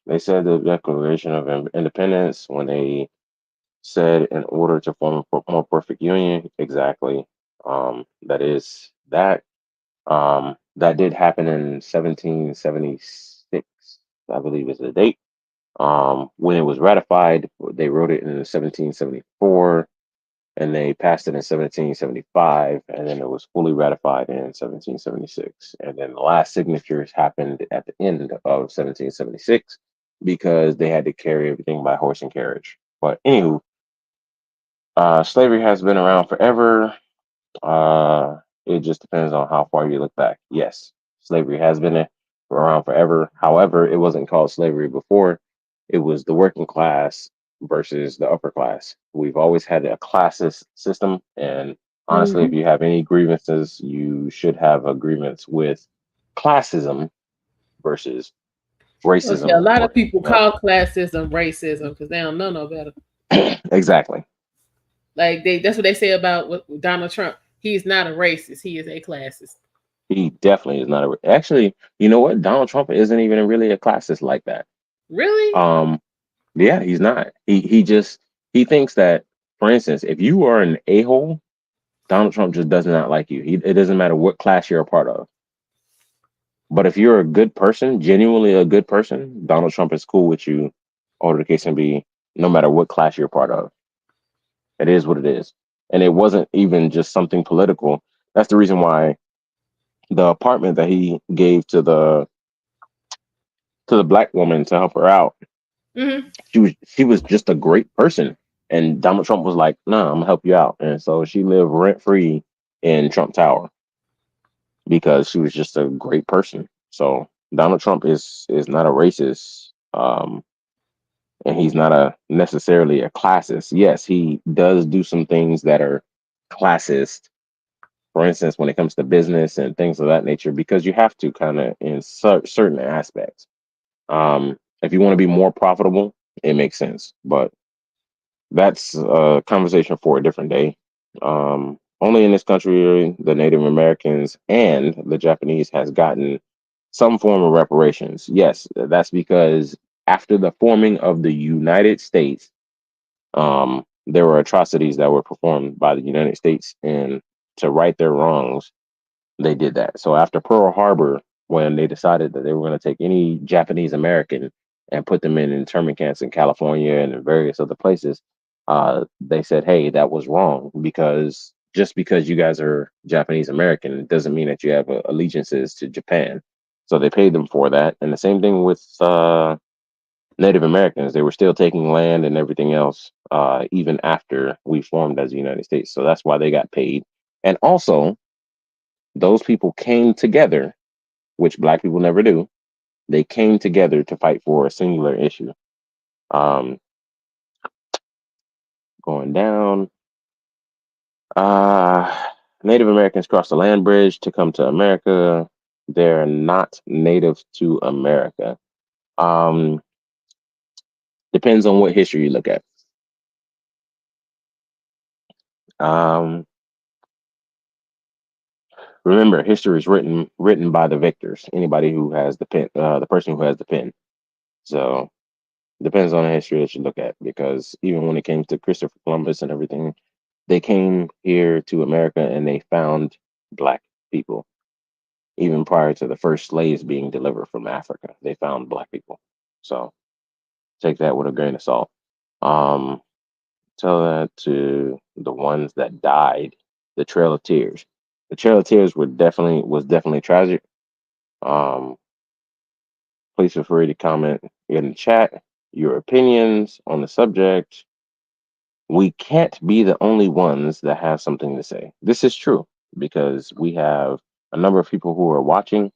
They said the Declaration of Independence when they said in order to form a more perfect union, exactly. That is that. That did happen in 1776, I believe is the date. When it was ratified, they wrote it in 1774, and they passed it in 1775, and then it was fully ratified in 1776. And then the last signatures happened at the end of 1776 because they had to carry everything by horse and carriage. But anywho, slavery has been around forever. It just depends on how far you look back. Yes, slavery has been around forever. However, it wasn't called slavery before. It was the working class versus the upper class. We've always had a classist system, and honestly, if you have any grievances, you should have a grievance with classism versus racism. Okay, a lot of people call classism racism because they don't know no better. Exactly. Like that's what they say about Donald Trump. He's not a racist. He is a classist. He definitely is not a. Actually, you know what? Donald Trump isn't even really a classist like that. Really? Yeah, he's not. He thinks that, for instance, if you are an a-hole, Donald Trump just does not like you. It doesn't matter what class you're a part of. But if you're a good person, genuinely a good person, Donald Trump is cool with you, or the case can be, no matter what class you're a part of. It is what it is. And it wasn't even just something political. That's the reason why the apartment that he gave to the black woman to help her out, she was just a great person. And Donald Trump was like, "Nah, I'm gonna help you out." And so she lived rent free in Trump Tower because she was just a great person. So Donald Trump is not a racist, and he's not a necessarily a classist. Yes, he does do some things that are classist. For instance, when it comes to business and things of that nature, because you have to kind of in certain aspects. If you want to be more profitable, it makes sense. But that's a conversation for a different day. Only in this country, the Native Americans and the Japanese has gotten some form of reparations. Yes, that's because after the forming of the United States, there were atrocities that were performed by the United States, and to right their wrongs, they did that. So after Pearl Harbor, when they decided that they were going to take any Japanese American and put them in internment camps in California and in various other places, they said, "Hey, that was wrong, because just because you guys are Japanese American doesn't mean that you have allegiances to Japan." So they paid them for that. And the same thing with Native Americans. They were still taking land and everything else, even after we formed as the United States. So that's why they got paid. And also, those people came together, which black people never do. They came together to fight for a singular issue. Going down, Native Americans crossed the land bridge to come to America. They're not native to America. Depends on what history you look at. Remember, history is written by the victors. Anybody who has the pen, the person who has the pen. So depends on the history that you look at, because even when it came to Christopher Columbus and everything, they came here to America and they found black people. Even prior to the first slaves being delivered from Africa, they found black people. So take that with a grain of salt. Tell that to the ones that died. The Trail of Tears. The Trail of Tears was definitely tragic. Please feel free to comment in the chat your opinions on the subject. We can't be the only ones that have something to say. This is true because we have a number of people who are watching.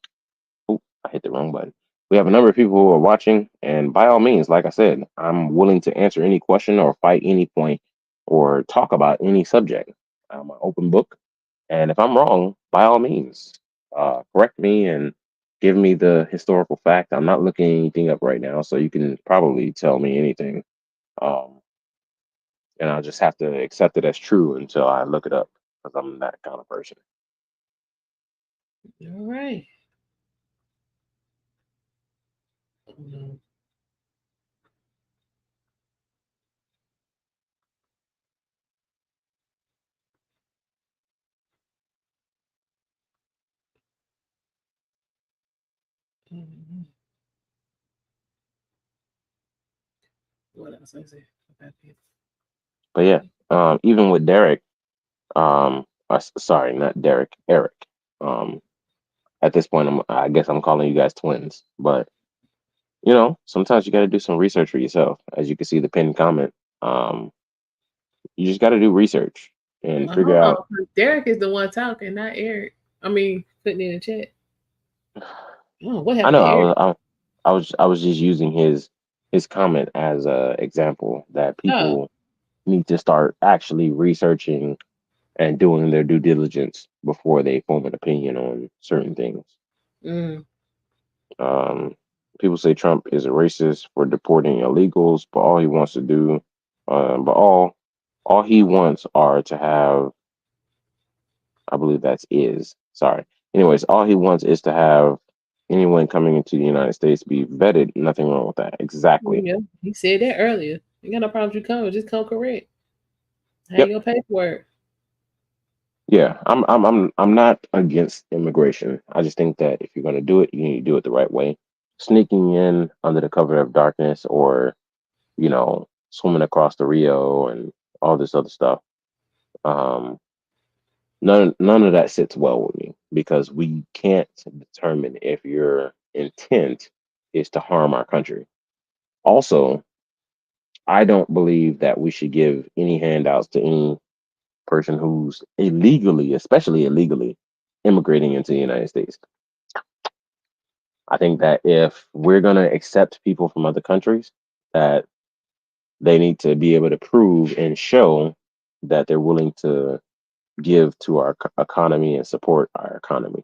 Oh, I hit the wrong button. We have a number of people who are watching, and by all means, like I said, I'm willing to answer any question or fight any point or talk about any subject. I'm an open book, and if I'm wrong, by all means, correct me and give me the historical fact. I'm not looking anything up right now, so you can probably tell me anything. And I'll just have to accept it as true until I look it up, because I'm that kind of person. All right. What else I say? But yeah, even with Derek, sorry, not Derek, Eric. At this point, I guess I'm calling you guys twins, but sometimes you got to do some research for yourself. As you can see, the pinned comment. You just got to do research and figure out. Derek is the one talking, not Eric. I mean, putting it in the chat. Oh, what I happened to Eric? know. I was just using his comment as a example that people need to start actually researching and doing their due diligence before they form an opinion on certain things. People say Trump is a racist for deporting illegals, but all he wants to do, but all he wants are to have, I believe that's is, sorry. Anyways, all he wants is to have anyone coming into the United States be vetted. Nothing wrong with that. Exactly. Yeah, he said that earlier. You got no problem with you coming, just come correct. Have your paperwork. Yeah, I'm not against immigration. I just think that if you're going to do it, you need to do it the right way. Sneaking in under the cover of darkness, or swimming across the Rio and all this other stuff. None of that sits well with me, because we can't determine if your intent is to harm our country. Also, I don't believe that we should give any handouts to any person who's illegally, especially illegally, immigrating into the United States. I think that if we're going to accept people from other countries, that they need to be able to prove and show that they're willing to give to our economy and support our economy.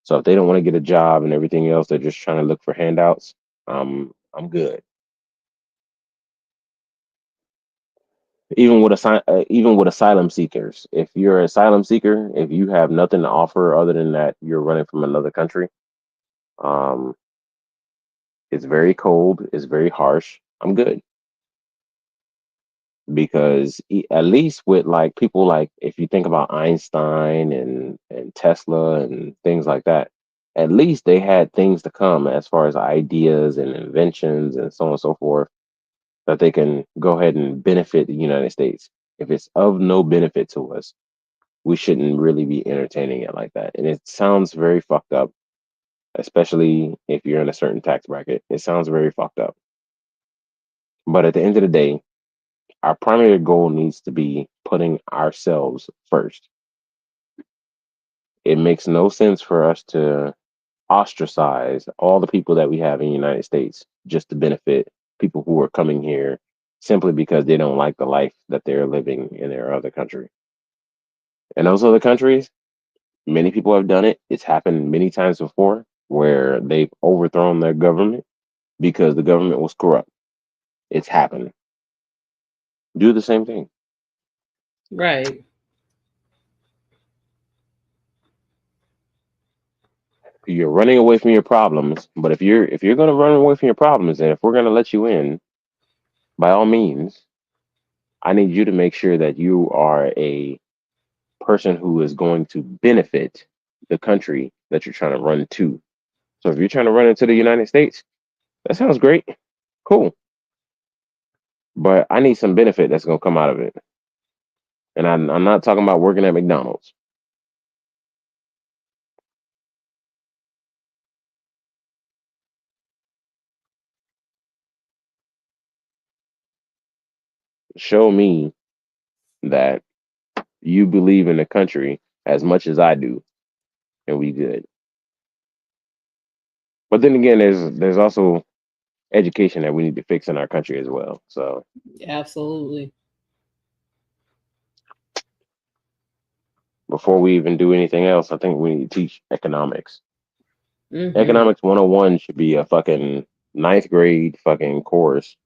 So if they don't want to get a job and everything else, they're just trying to look for handouts, I'm good. Even with asylum seekers, if you're an asylum seeker, if you have nothing to offer other than that you're running from another country, it's very cold, it's very harsh. I'm good. Because at least with people like, if you think about Einstein and Tesla and things like that, at least they had things to come as far as ideas and inventions and so on and so forth, that they can go ahead and benefit the United States. If it's of no benefit to us, we shouldn't really be entertaining it like that. And it sounds very fucked up, especially if you're in a certain tax bracket. It sounds very fucked up. But at the end of the day, our primary goal needs to be putting ourselves first. It makes no sense for us to ostracize all the people that we have in the United States just to benefit people who are coming here simply because they don't like the life that they're living in their other country. And those other countries, many people have done it. It's happened many times before, where they've overthrown their government because the government was corrupt. It's happened. Do the same thing. Right. You're running away from your problems, but if you're going to run away from your problems, and if we're going to let you in, by all means, I need you to make sure that you are a person who is going to benefit the country that you're trying to run to. So if you're trying to run into the United States, that sounds great. Cool. But I need some benefit that's going to come out of it. And I'm not talking about working at McDonald's. Show me that you believe in the country as much as I do, and we good. But then again, there's also education that we need to fix in our country as well. So absolutely. Before we even do anything else, I think we need to teach economics. Mm-hmm. Economics 101 should be a fucking 9th grade fucking course,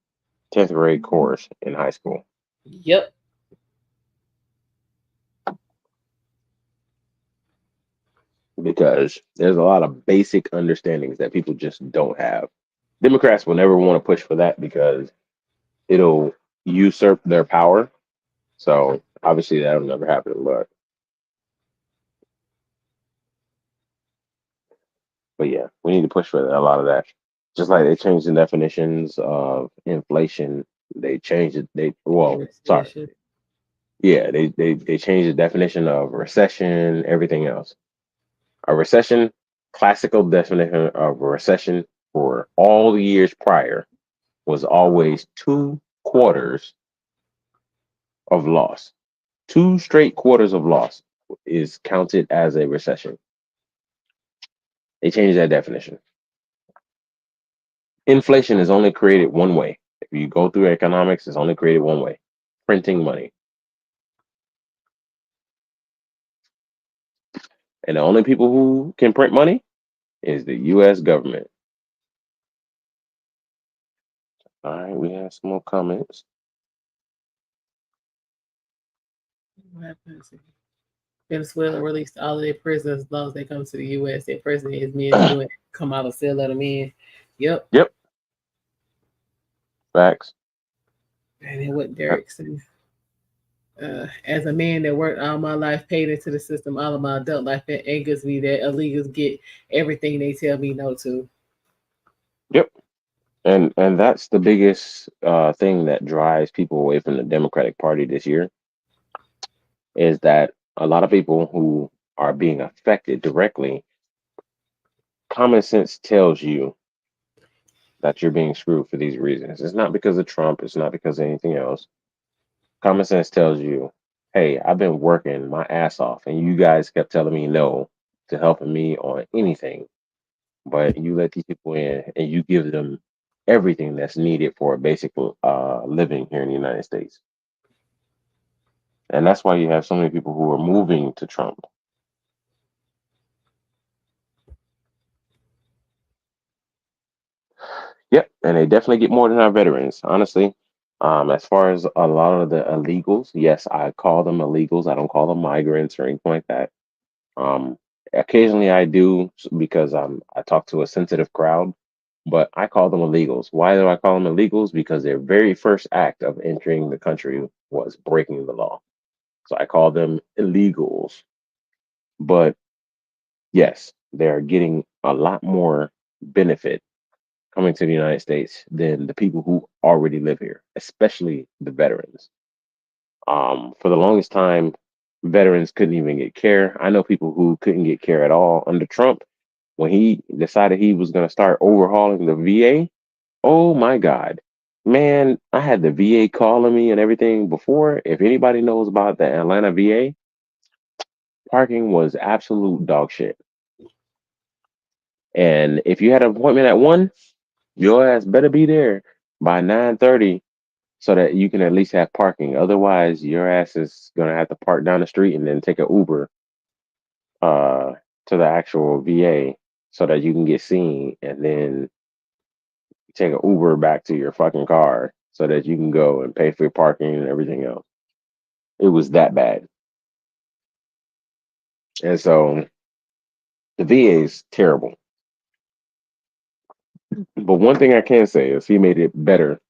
10th grade course in high school. Yep. Because there's a lot of basic understandings that people just don't have. Democrats will never want to push for that because it'll usurp their power. So obviously that'll never happen. But yeah, we need to push for a lot of that. Just like they changed the definitions of inflation, they changed it. Sorry, Yeah, they changed the definition of recession, everything else. A recession, classical definition of a recession for all the years prior was always 2 quarters of loss. 2 straight quarters of loss is counted as a recession. They changed that definition. Inflation is only created one way. If you go through economics, it's only created one way: printing money. And the only people who can print money is the US government. All right, we have some more comments. What happens? Venezuela released all of their prisoners as long as they come to the U.S. Their president is men doing come out and still let them in. Yep. Yep. Facts. And then what Derek said. As a man that worked all my life, paid into the system all of my adult life, it angers me that illegals get everything they tell me no to. Yep. And that's the biggest thing that drives people away from the Democratic Party this year, is that a lot of people who are being affected directly, common sense tells you that you're being screwed for these reasons. It's not because of Trump. It's not because of anything else. Common sense tells you, hey, I've been working my ass off, and you guys kept telling me no to helping me on anything. But you let these people in, and you give them everything that's needed for a basic living here in the United States. And that's why you have so many people who are moving to Trump. Yep, and they definitely get more than our veterans, honestly. As far as a lot of the illegals, yes, I call them illegals. I don't call them migrants or anything like that. Occasionally I do because I talk to a sensitive crowd, but I call them illegals. Why do I call them illegals? Because their very first act of entering the country was breaking the law. So I call them illegals. But yes, they're getting a lot more benefit coming to the United States than the people who already live here, especially the veterans. For the longest time, veterans couldn't even get care. I know people who couldn't get care at all under Trump. When he decided he was going to start overhauling the VA, oh my God, man, I had the VA calling me and everything before. If anybody knows about the Atlanta VA, parking was absolute dog shit. And if you had an appointment at 1, your ass better be there by 9:30 so that you can at least have parking. Otherwise, your ass is gonna have to park down the street and then take an Uber to the actual VA so that you can get seen, and then take an Uber back to your fucking car so that you can go and pay for your parking and everything else. It was that bad. And so the VA is terrible. But one thing I can say is he made it better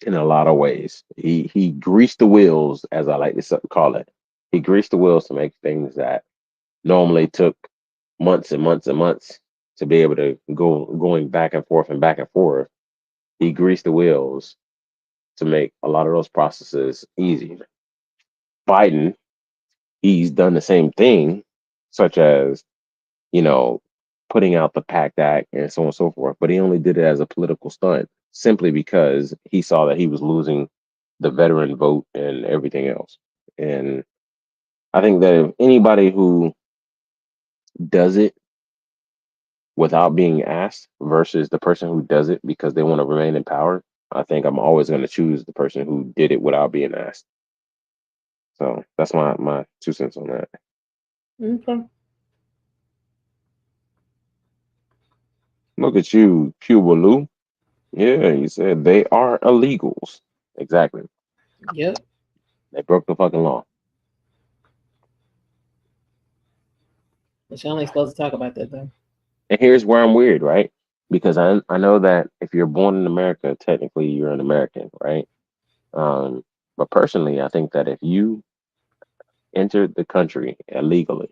in a lot of ways. He greased the wheels, as I like to call it. He greased the wheels to make things that normally took months and months and months to be able to going back and forth and back and forth. He greased the wheels to make a lot of those processes easy. Biden, he's done the same thing, such as, putting out the PACT Act and so on and so forth, but he only did it as a political stunt simply because he saw that he was losing the veteran vote and everything else. And I think that if anybody who does it without being asked versus the person who does it because they want to remain in power, I think I'm always going to choose the person who did it without being asked. So that's my 2 cents on that. Okay. Look at you, Cuba Lou. Yeah, you said they are illegals. Exactly. Yep. They broke the fucking law. But y'all ain't supposed to talk about that though. And here's where I'm weird, right? Because I know that if you're born in America, technically you're an American, right? But personally, I think that if you entered the country illegally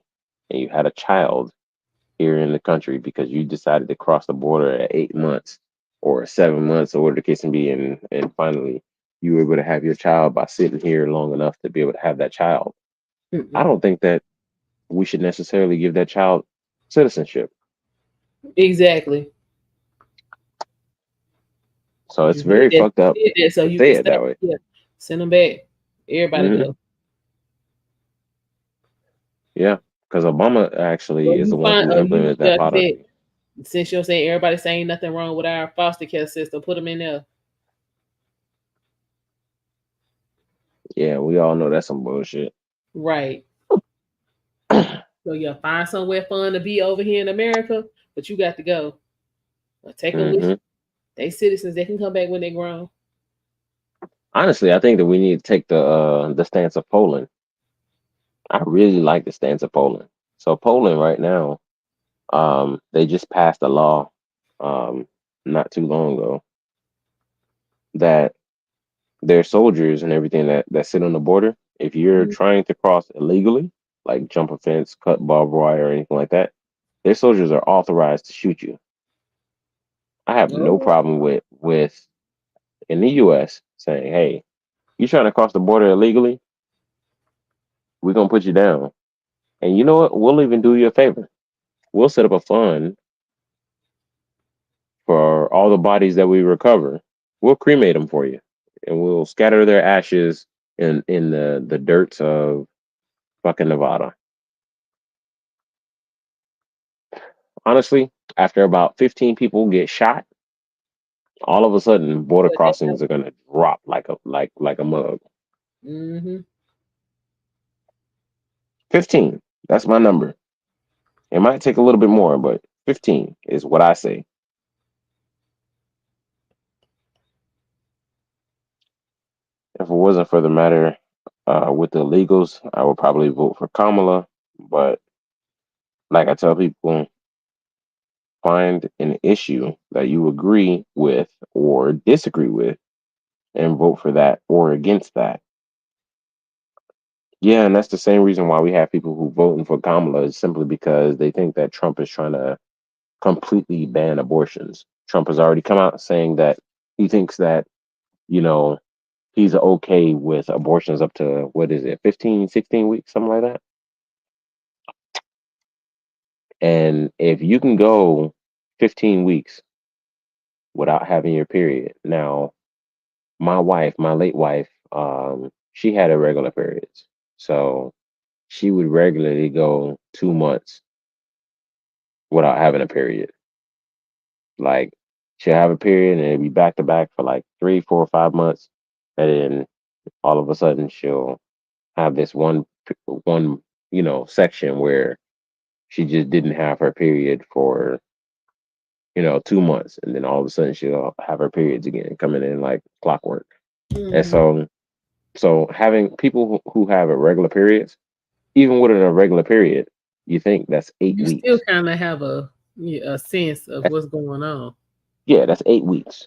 and you had a child here in the country because you decided to cross the border at 8 months or 7 months or whatever the case may be, and finally you were able to have your child by sitting here long enough to be able to have that child. I don't think that we should necessarily give that child citizenship. Exactly. So it's very fucked up So to you say can it that way. yeah, send them back. Everybody go. Yeah, because Obama actually is the one who implemented that policy. Since you're saying everybody's saying nothing wrong with our foster care system, put them in there. Yeah, we all know that's some bullshit. Right. So yeah, find somewhere fun to be over here in America, but you got to go. Take them with you. They citizens. They can come back when they're grown. Honestly, I think that we need to take the stance of Poland. I really like the stance of Poland. So Poland right now, they just passed a law not too long ago that their soldiers and everything that sit on the border, if you're trying to cross illegally, like jump a fence, cut barbed wire, or anything like that, their soldiers are authorized to shoot you. I have no problem with in the U.S. saying, "Hey, you trying to cross the border illegally? We're gonna put you down." And you know what? We'll even do you a favor. We'll set up a fund for all the bodies that we recover. We'll cremate them for you, and we'll scatter their ashes in the dirts of fucking Nevada. Honestly, after about 15 people get shot, all of a sudden border crossings are gonna drop like a mug. 15. That's my number. It might take a little bit more, but 15 is what I say. If it wasn't for the matter with the illegals, I would probably vote for Kamala. But like I tell people, find an issue that you agree with or disagree with and vote for that or against that. Yeah, and that's the same reason why we have people who voting for Kamala is simply because they think that Trump is trying to completely ban abortions. Trump has already come out saying that he thinks that, you know, he's okay with abortions up to, what is it, 15, 16 weeks, something like that. And if you can go 15 weeks without having your period. Now, my wife, my late wife, she had irregular periods. So she would regularly go 2 months without having a period. Like she'll have a period and it'll be back to back for like 3, 4, 5 months. And then all of a sudden she'll have this one, section where she just didn't have her period for 2 months, and then all of a sudden she'll have her periods again, coming in like clockwork. And so having people who have irregular periods, even with an irregular period, you think that's 8 You weeks. still kind of have a sense of what's going on. Yeah, that's 8 weeks.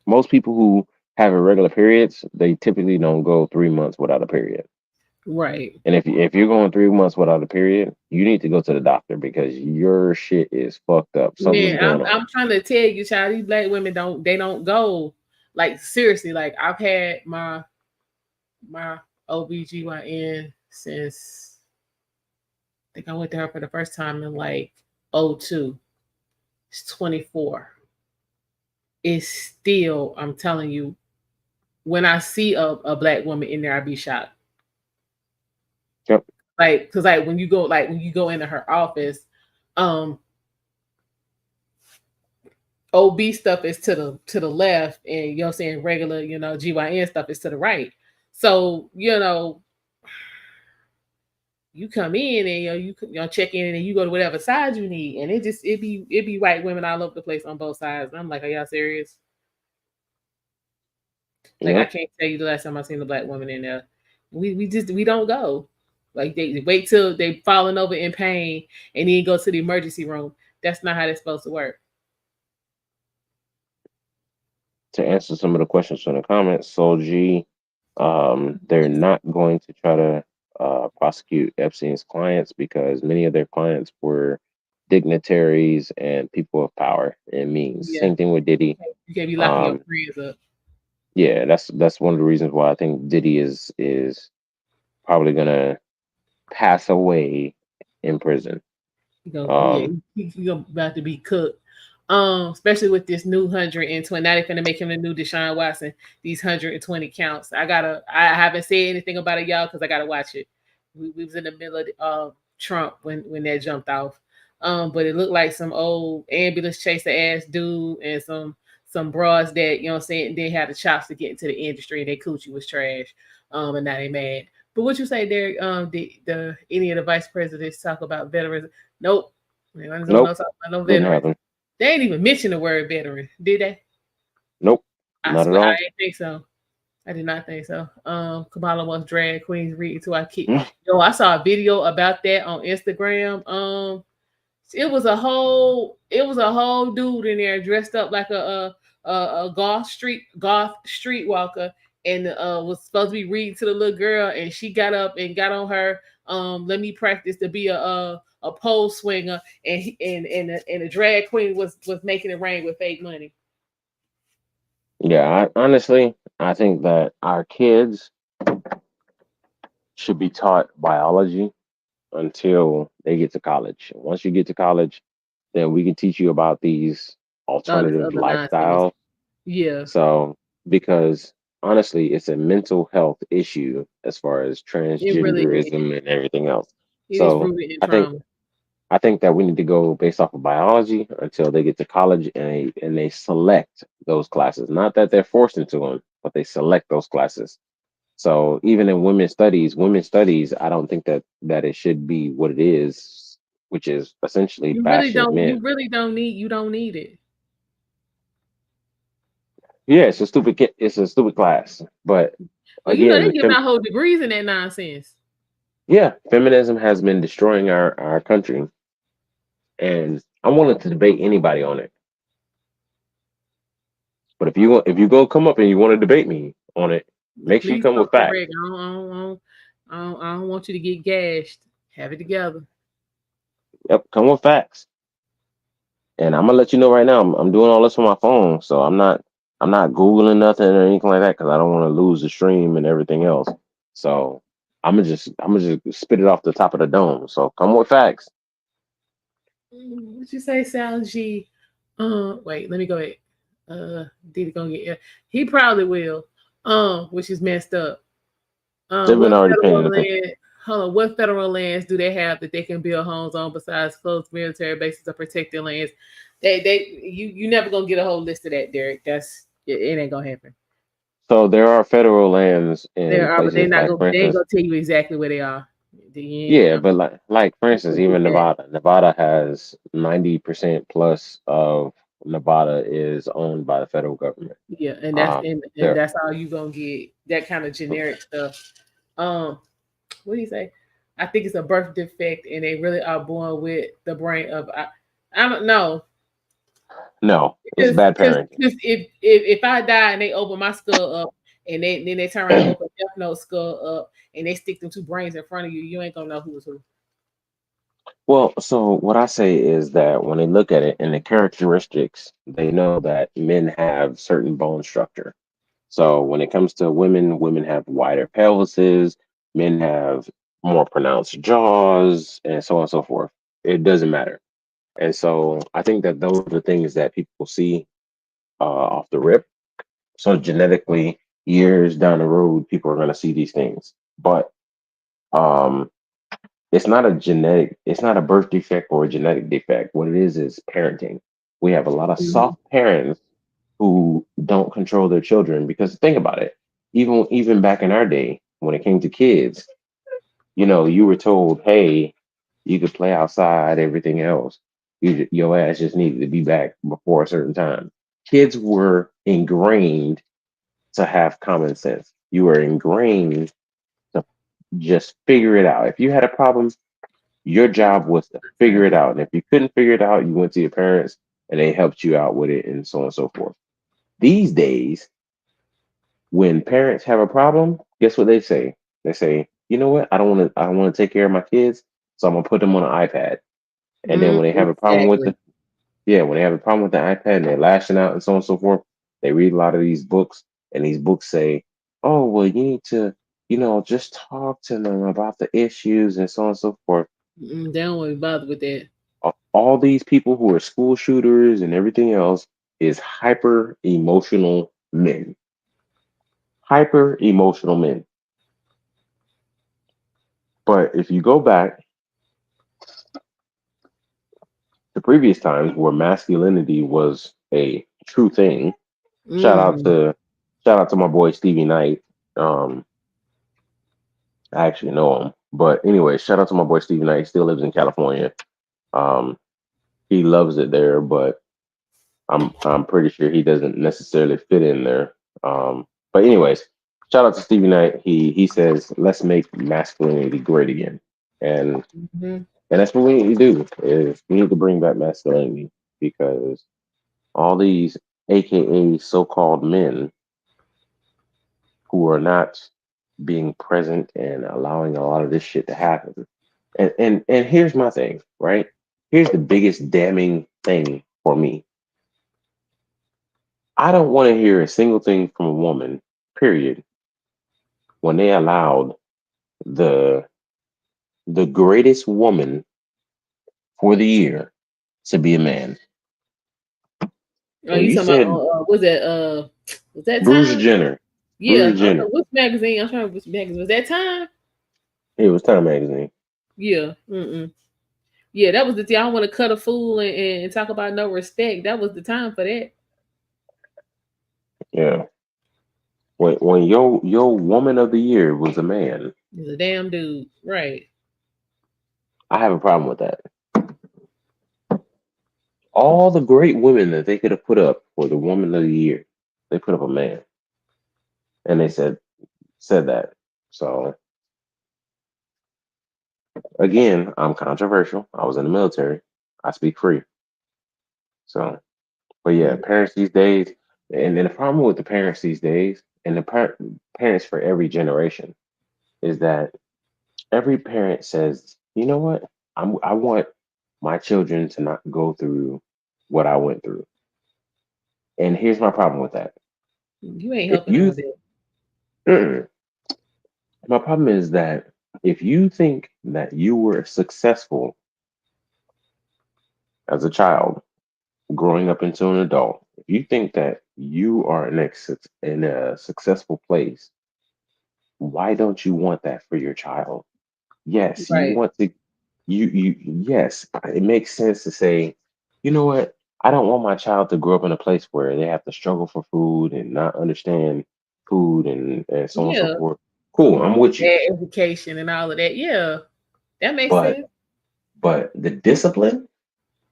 Most people who have irregular periods, they typically don't go 3 months without a period. Right. And if you're going 3 months without a period, you need to go to the doctor because your shit is fucked up. Something's going on. I'm trying to tell you, child, these black women don't go, like, seriously. Like, I've had my OBGYN since I think I went to her for the first time in like 2002. It's 24. It's still, I'm telling you, when I see a black woman in there, I be shocked. Yep. Like, because when you go into her office, OB stuff is to the left, and saying regular, GYN stuff is to the right. So, you come in and you check in and you go to whatever side you need, and it be white women all over the place on both sides. And I'm like, are y'all serious? Like, I can't tell you the last time I seen a black woman in there. We don't go. Like, they wait till they falling over in pain and then go to the emergency room. That's not how that's supposed to work. To answer some of the questions from the comments, Soul G, they're not going to try to prosecute Epstein's clients because many of their clients were dignitaries and people of power and means. Yeah. Same thing with Diddy. You can't be locking your friends up. Yeah, that's one of the reasons why I think Diddy is probably gonna pass away in prison. Yeah, he about to be cooked. Especially with this new 120. Now they're gonna make him the new Deshaun Watson. These 120 counts. I haven't said anything about it, y'all, because I gotta watch it. We was in the middle of Trump when that jumped off. But it looked like some old ambulance chaser ass dude and some bras that, you know what I'm saying, they had the chops to get into the industry and their coochie was trash. And now they mad. But what you say, Derek? The any of the vice presidents talk about veterans? Nope. Nope. Talk about no Didn't veterans. happen. They ain't even mention the word veteran, did they? Nope. I Not swear, at all. I didn't think so. I did not think so. Kamala wants drag queens reading to our kids. Yo, I saw a video about that on Instagram. It was a whole dude in there dressed up like a goth streetwalker, and was supposed to be reading to the little girl, and she got up and got on her let me practice to be a pole swinger, and the drag queen was making it rain with fake money. Yeah, honestly, I think that our kids should be taught biology until they get to college. Once you get to college, then we can teach you about these All this alternative other nonsense. lifestyles. Yeah. So, because honestly, it's a mental health issue as far as It really is. transgenderism and everything else. It is So, rooted in I think trauma. I think that we need to go based off of biology until they get to college and they select those classes. Not that they're forced into them, but they select those classes. So even in women's studies, I don't think that it should be what it is, which is essentially You really bashing don't. men. You really don't need. You don't need it. Yeah, it's a stupid class. But Well, you know they again, giving out whole degrees in that nonsense. yeah, feminism has been destroying our country, and I'm willing to debate anybody on it. But if you go come up and you want to debate me on it, make sure you Please come come with facts. correct. I don't want you to get gashed. Have it together. Yep, come with facts. And I'm gonna let you know right now, I'm doing all this on my phone, so I'm not googling nothing or anything like that because I don't want to lose the stream and everything else. So I'm gonna just spit it off the top of the dome. So come with facts. What you say, Sal G? Wait, let me go ahead. Did he gonna get? He probably will. Which is messed up. They've been What already paying federal attention. land? Hold on. What federal lands do they have that they can build homes on besides closed military bases or protected lands? You never gonna get a whole list of that, Derek. It ain't gonna happen. So there are federal lands in There are, but places like, for they ain't instance, gonna tell you exactly where they are. yeah, but like for instance, even Nevada. Nevada has 90% plus of Nevada is owned by the federal government. Yeah, and There, that's all you gonna get. That kind of generic stuff. What do you say? I think it's a birth defect, and they really are born with the brain of. I don't know. no, it's bad Because parenting. if I die and they open my skull up, and then they turn around and open Death Note skull up, and they stick them two brains in front of you, you ain't gonna know who was who. Well, so what I say is that when they look at it in the characteristics, they know that men have certain bone structure. So when it comes to women, women have wider pelvises, men have more pronounced jaws, and so on and so forth. It doesn't matter. And so I think that those are the things that people see off the rip. So genetically, years down the road, people are going to see these things. But um, it's not it's not a birth defect or a genetic defect. What it is parenting. We have a lot of soft parents who don't control their children because think about it. Even back in our day, when it came to kids, you know, you were told, hey, you could play outside, everything else. Your ass just needed to be back before a certain time. Kids were ingrained to have common sense. You were ingrained to just figure it out. If you had a problem, your job was to figure it out. And if you couldn't figure it out, you went to your parents and they helped you out with it and so on and so forth. These days, when parents have a problem, guess what they say? They say, you know what? I don't want to take care of my kids, so I'm gonna put them on an iPad. And then when they have a problem with when they have a problem with the iPad and they're lashing out and so on and so forth, they read a lot of these books And these books say, oh, well, you need to, just talk to them about the issues and so on and so forth. They don't want to bother with that. All these people who are school shooters and everything else is hyper emotional men. Hyper emotional men. But if you go back to previous times where masculinity was a true thing, shout out to my boy Stevie Knight. I actually know him, but anyway, shout out to my boy Stevie Knight. He still lives in California. He loves it there, but I'm pretty sure he doesn't necessarily fit in there. But anyways, shout out to Stevie Knight. He says, let's make masculinity great again, and that's what we need to do. Is we need to bring back masculinity, because all these AKA so-called men who are not being present and allowing a lot of this shit to happen. And here's my thing, right? Here's the biggest damning thing for me. I don't want to hear a single thing from a woman, period, when they allowed the greatest woman for the year to be a man. Oh, you talking said about was that Bruce Time? Jenner. Yeah, Bruce Jenner. which magazine? I'm trying to remember which magazine. Was that Time? It was Time magazine. Yeah. Yeah, that was the thing. I don't want to cut a fool and talk about no respect. That was the time for that. Yeah. When your woman of the year was a man, He's a damn dude, right? I have a problem with that. All the great women that they could have put up for the woman of the year, they put up a man, and they said that. So again, I'm controversial. I was in the military. I speak free. So, but yeah, parents these days, and then the problem with the parents these days, and the parents for every generation, is that every parent says, you know what, I want my children to not go through what I went through. And here's my problem with that. You ain't If helping you, with that. my problem is that if you think that you were successful as a child, growing up into an adult, if you think that you are in a successful place, why don't you want that for your child? Yes, you Right. want to. Yes, it makes sense to say, you know what? I don't want my child to grow up in a place where they have to struggle for food and not understand food and so on and so Yeah. forth. Cool, I'm with you. Bad education and all of that. Yeah, that makes sense. But the discipline,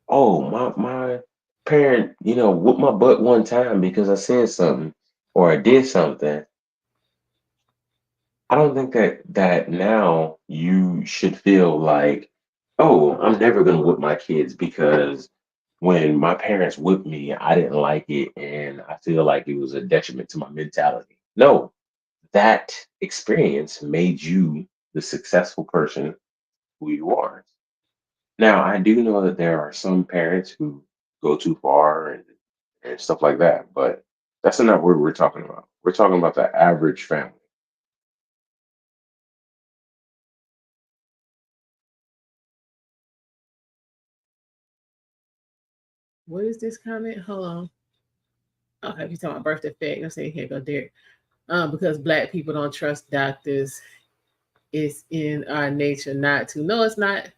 oh, my parent, whooped my butt one time because I said something or I did something. I don't think that now you should feel like, oh, I'm never gonna whip my kids because when my parents whipped me, I didn't like it and I feel like it was a detriment to my mentality. No, that experience made you the successful person who you are. Now, I do know that there are some parents who go too far and stuff like that, but that's not what we're talking about. We're talking about the average family. What is this comment? Hold on. Okay, if you're talking about birth defect, I'm saying here go Derek. Because black people don't trust doctors. It's in our nature not to. No, it's not.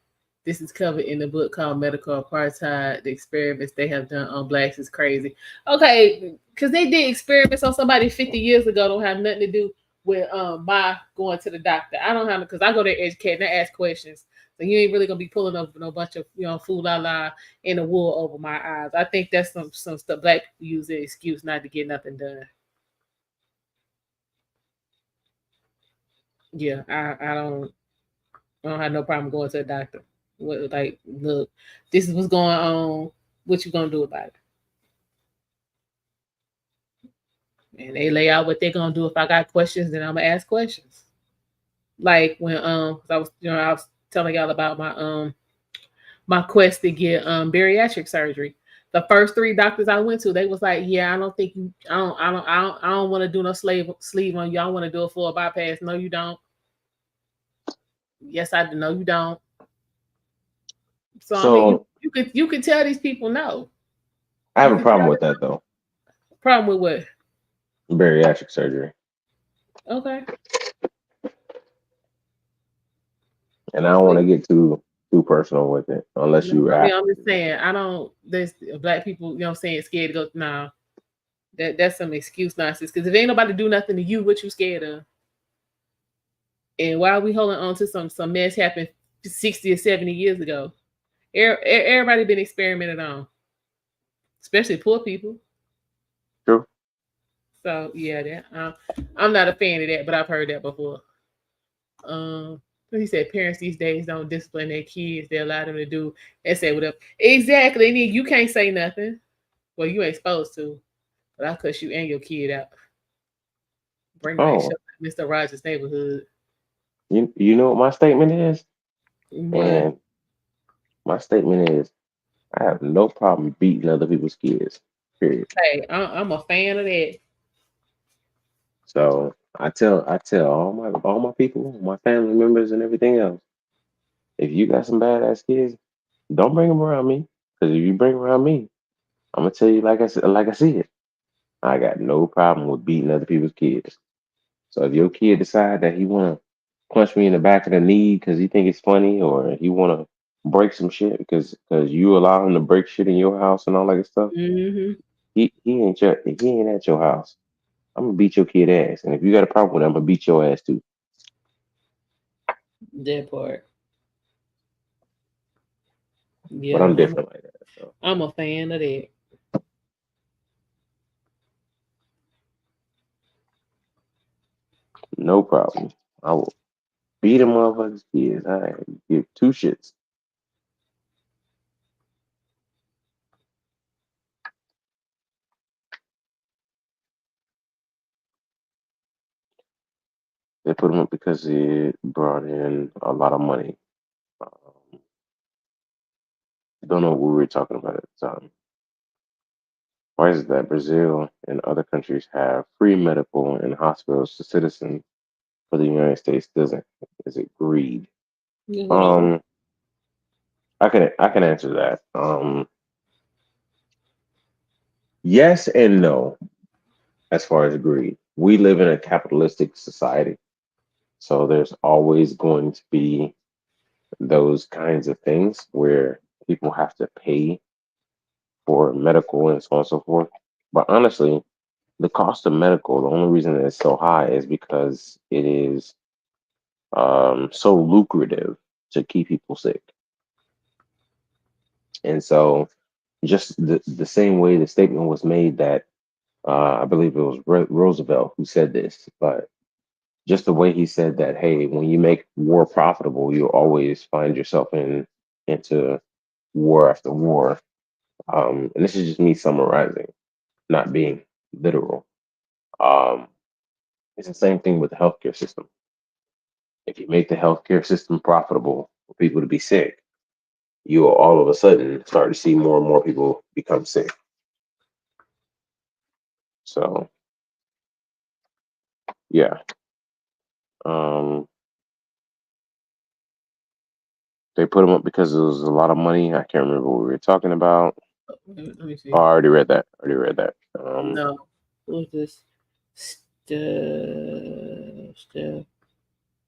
This is covered in the book called Medical Apartheid. The experiments they have done on blacks is crazy. Okay, because they did experiments on somebody 50 years ago. Don't have nothing to do with my going to the doctor. I don't have, because I go there educate and I ask questions. So you ain't really gonna be pulling up no bunch of fool la la in the wool over my eyes. I think that's some stuff black people use as an excuse not to get nothing done. Yeah, I don't have no problem going to the doctor. Like, look, this is what's going on. What you gonna do about it? And they lay out what they're gonna do. If I got questions, then I'm gonna ask questions. Like when I was telling y'all about my my quest to get bariatric surgery. The first 3 doctors I went to, they was like, "Yeah, I don't think you. I don't want to do no sleeve on you. I want to do a full bypass." No, you don't. Yes, I do. No, you don't. So I mean, you could tell these people no. I have a problem with that though. Problem with what? Bariatric surgery. Okay. And I don't want to get too personal with it, unless you. I mean, I'm just saying, I don't. There's black people, you know, what I'm saying, scared to go. Nah, that's some excuse nonsense. Because if ain't nobody do nothing to you, what you scared of? And why are we holding on to some mess happened 60 or 70 years ago? Everybody been experimented on, especially poor people. True. So yeah, I'm not a fan of that, but I've heard that before. He said parents these days don't discipline their kids; they allow them to do and say whatever. Exactly. And you can't say nothing. Well, you ain't supposed to, but I cuss you and your kid out. Bring my show to Mr. Rogers' neighborhood. You know what my statement is? What? And my statement is, I have no problem beating other people's kids. Period. Hey, I'm a fan of that. So I tell all my people, my family members, and everything else, if you got some badass kids, don't bring them around me. Because if you bring them around me, I'm gonna tell you like I see it. I got no problem with beating other people's kids. So if your kid decide that he wanna punch me in the back of the knee because he think it's funny, or he wanna break some shit because you allow him to break shit in your house and all that stuff, Mm-hmm. he ain't at your house. I'm gonna beat your kid ass, and if you got a problem with it, I'm gonna beat your ass too. That part. Yeah, But I'm different like that. So. I'm a fan of that. No problem. I will beat a motherfucker's kids. I give 2 shits. They put him up because it brought in a lot of money. Don't know what we were talking about at the time. Why is it that Brazil and other countries have free medical and hospitals to citizens, but the United States doesn't? Is it greed? I can answer that. Yes and no. As far as greed, we live in a capitalistic society, so there's always going to be those kinds of things where people have to pay for medical and so on and so forth. But honestly, the cost of medical, the only reason that it's so high is because it is so lucrative to keep people sick. And so just the same way the statement was made that I believe it was Roosevelt who said this, but just the way he said that, hey, when you make war profitable, you'll always find yourself into war after war. And this is just me summarizing, not being literal. It's the same thing with the healthcare system. If you make the healthcare system profitable for people to be sick, you will all of a sudden start to see more and more people become sick. So, yeah. They put them up because it was a lot of money. I can't remember what we were talking about. Let me see. Oh, I already read that. No. What's this?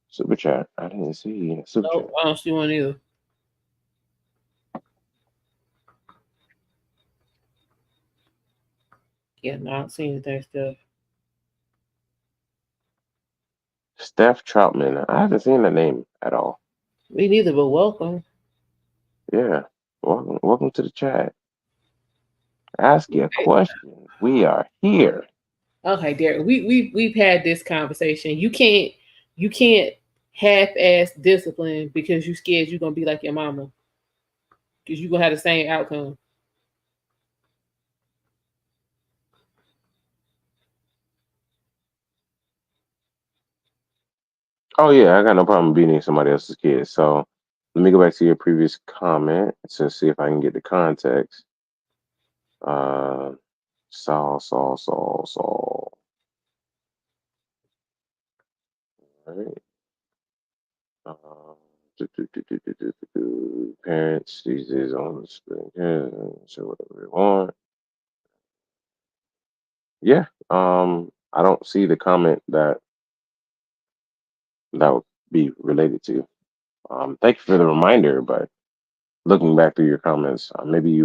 Super chat. I didn't see super chat. I don't see one either. Yeah, no, I don't see anything stuff. Steph Troutman. I haven't seen that name at all. Me neither, but welcome. Yeah. Welcome to the chat. Ask you a question. We are here. Okay, Derek. We've had this conversation. You can't half-ass discipline because you scared you're gonna be like your mama. Because you're gonna have the same outcome. Oh yeah, I got no problem beating somebody else's kid. So let me go back to your previous comment to see if I can get the context. Saul. All right. Parents these days on the screen. Yeah, so whatever they want. Yeah. I don't see the comment that would be related to. Thank you for the reminder, but looking back through your comments, maybe it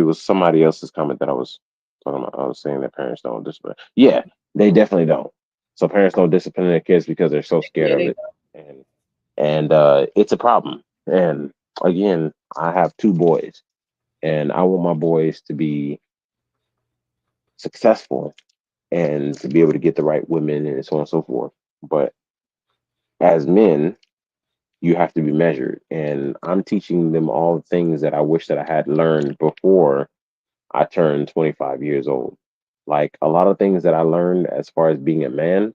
was somebody else's comment that I was talking about. I was saying that parents don't discipline. Yeah, they definitely don't. So parents don't discipline their kids because they're so scared Yeah, of they it, and it's a problem. And again, I have 2 boys, and I want my boys to be successful and to be able to get the right women and so on and so forth. But as men, you have to be measured. And I'm teaching them all the things that I wish that I had learned before I turned 25 years old. Like a lot of things that I learned as far as being a man,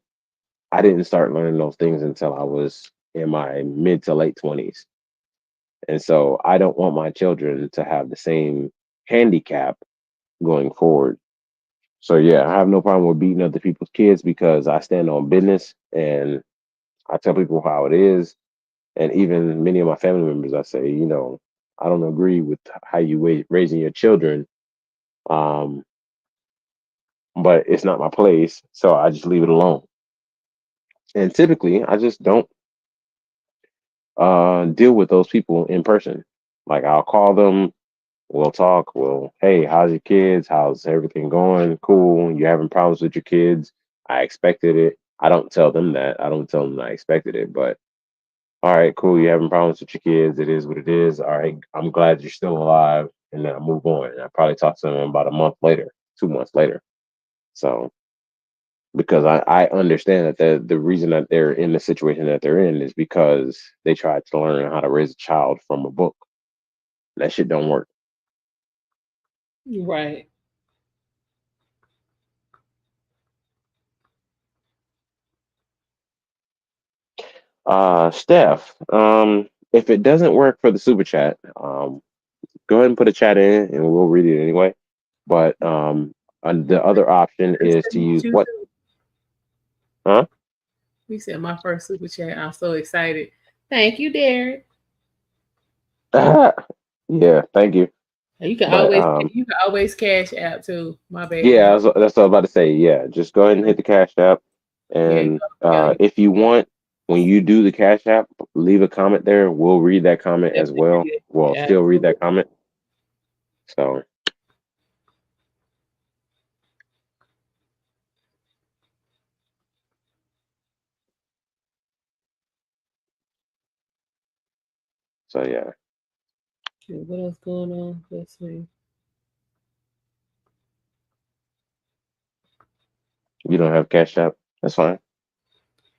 I didn't start learning those things until I was in my mid to late 20s. And so I don't want my children to have the same handicap going forward. So yeah, I have no problem with beating other people's kids because I stand on business and I tell people how it is. And even many of my family members, I say, I don't agree with how you raising your children, but it's not my place, so I just leave it alone. And typically, I just don't deal with those people in person. Like I'll call them, we'll talk. Well, hey, how's your kids? How's everything going? Cool. You having problems with your kids? I expected it. I don't tell them that. I don't tell them I expected it, but all right, cool. You're having problems with your kids. It is what it is. All right, I'm glad you're still alive. And then I move on. And I probably talk to them about a month later, 2 months later. So, because I understand that the reason that they're in the situation that they're in is because they tried to learn how to raise a child from a book. That shit don't work. Right. Steph, if it doesn't work for the super chat, go ahead and put a chat in and we'll read it anyway. But and the other option is to use what? Huh? We said my first super chat. I'm so excited. Thank you, Derek. Yeah, thank you. You can But always cash app too. My bad. yeah, that's what I was about to say. Yeah, just go ahead and hit the cash app, and if you want, when you do the cash app, leave a comment there. We'll read that comment as well. We'll still read that comment. So. So yeah. Okay, what else going on? Let's see. You don't have cash app? That's fine.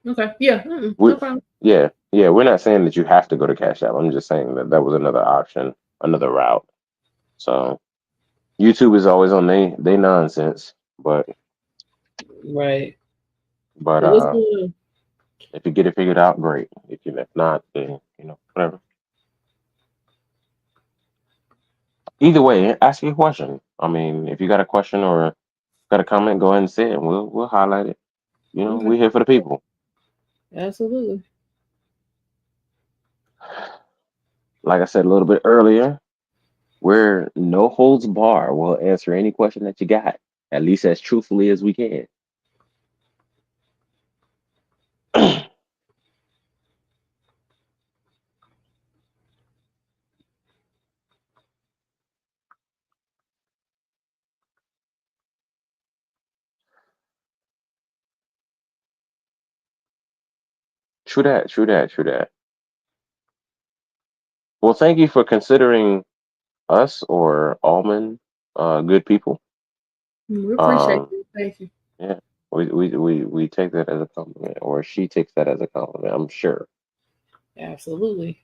Okay. Yeah. No problem. Yeah. We're not saying that you have to go to cash app. I'm just saying that was another option, another route. So YouTube is always on they nonsense, but right. But what's going on? If you get it figured out, great. If not, then whatever. Either way, ask your question. I mean, if you got a question or got a comment, go ahead and say it. And we'll highlight it. Okay. We're here for the people. Absolutely. Like I said a little bit earlier, we're no holds bar. We'll answer any question that you got, at least as truthfully as we can. True that. Well, thank you for considering us or Allman good people. We appreciate it. Thank you. Yeah, we take that as a compliment, or she takes that as a compliment, I'm sure. Absolutely.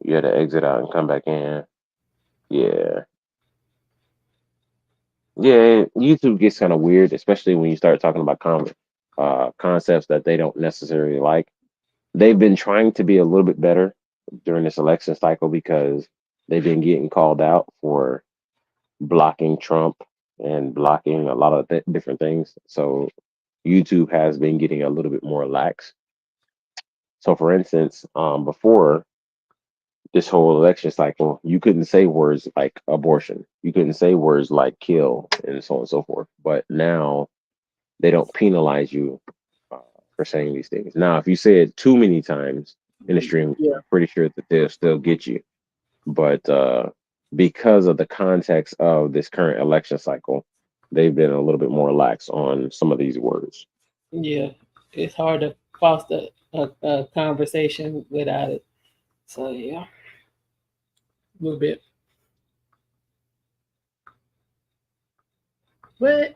You had to exit out and come back in. Yeah. Yeah, YouTube gets kind of weird, especially when you start talking about concepts that they don't necessarily like. They've been trying to be a little bit better during this election cycle because they've been getting called out for blocking Trump and blocking a lot of different things. So YouTube has been getting a little bit more lax. So, for instance, before this whole election cycle, you couldn't say words like abortion, you couldn't say words like kill, and so on and so forth. But now they don't penalize you for saying these things. Now, if you say it too many times in the stream, Yeah. I'm pretty sure that they'll still get you. But because of the context of this current election cycle, they've been a little bit more lax on some of these words. Yeah, it's hard to foster a conversation without it. So yeah, a little bit. But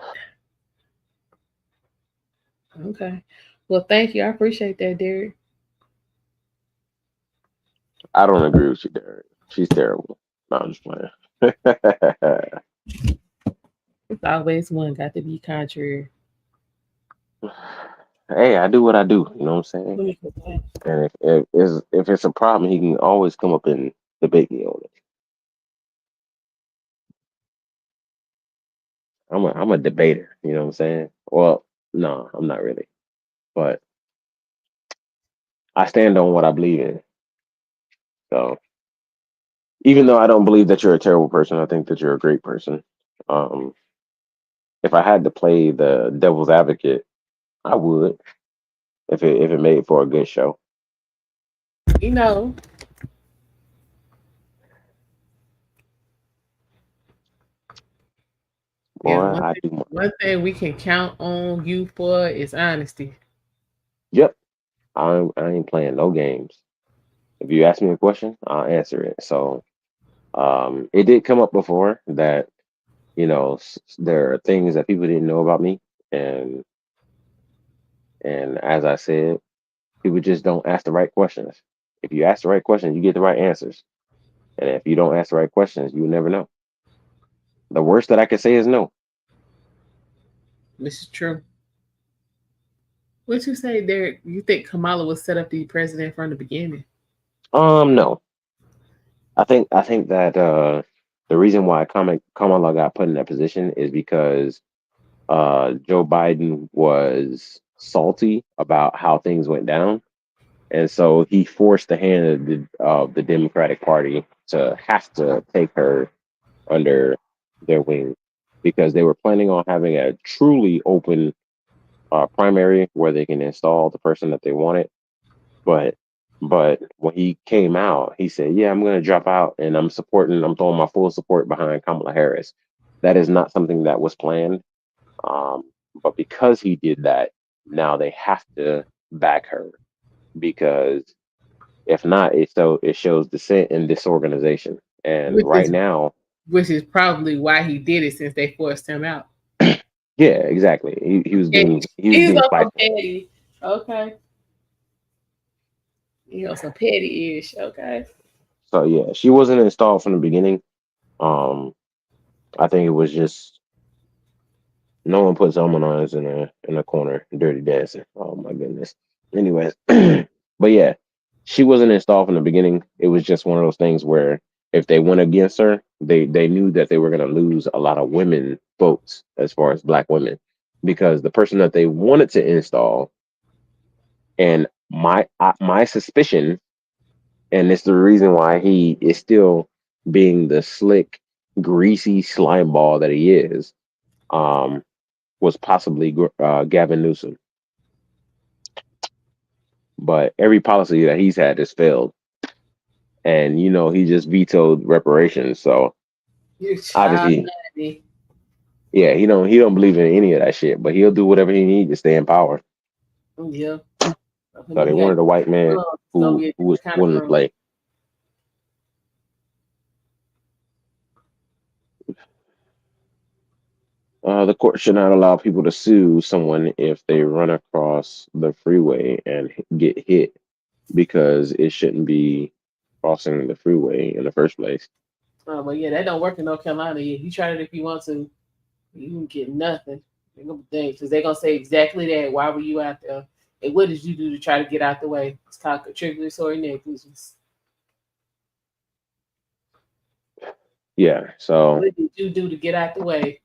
okay. Well, thank you. I appreciate that, Derek. I don't agree with you, Derek. She's terrible. No, I'm just playing. It's always one got to be contrary. Hey, I do what I do. You know what I'm saying? And if it's a problem, he can always come up and debate me on it. I'm a debater. You know what I'm saying? Well, no, I'm not really, but I stand on what I believe in. So even though I don't believe that you're a terrible person, I think that you're a great person. If I had to play the devil's advocate, I would. If it made for a good show. You know. Boy, Yeah, I do. one thing we can count on you for is honesty. Yep. I ain't playing no games. If you ask me a question, I'll answer it. So it did come up before that, you know, there are things that people didn't know about me, and as I said, people just don't ask the right questions. If you ask the right questions, you get the right answers. And if you don't ask the right questions, you will never know. The worst that I could say is no. This is true. What you say, Derek? You think Kamala was set up to be president from the beginning? No. I think that the reason why Kamala got put in that position is because Joe Biden was salty about how things went down, and so he forced the hand of the Democratic Party to have to take her under their wing because they were planning on having a truly open primary where they can install the person that they wanted. But when he came out, he said, "Yeah, I'm going to drop out, and I'm throwing my full support behind Kamala Harris." That is not something that was planned. But because he did that, now they have to back her because if not, it shows dissent and disorganization. And Which is probably why he did it, since they forced him out. Yeah, exactly. He was being also petty. Okay. You know, some petty-ish. Okay. So yeah, she wasn't installed from the beginning. I think it was just no one puts harmonize in a corner, dirty dancing. Oh my goodness. Anyways, but yeah, she wasn't installed from the beginning. It was just one of those things where if they went against her, they knew that they were going to lose a lot of women votes as far as black women, because the person that they wanted to install, and my suspicion, and it's the reason why he is still being the slick, greasy slime ball that he is, was possibly Gavin Newsom. But every policy that he's had has failed, and you know he just vetoed reparations. So obviously, yeah, he don't believe in any of that shit. But he'll do whatever he needs to stay in power. Yeah. So they wanted a white man who was willing to play. The court should not allow people to sue someone if they run across the freeway and get hit, because it shouldn't be crossing the freeway in the first place. Oh, but yeah, that don't work in North Carolina. Yeah, you try it if you want to, you can get nothing. Because they're gonna say exactly that. Why were you out there? And what did you do to try to get out the way? It's called contributory negligence. Yeah. So What did you do to get out the way?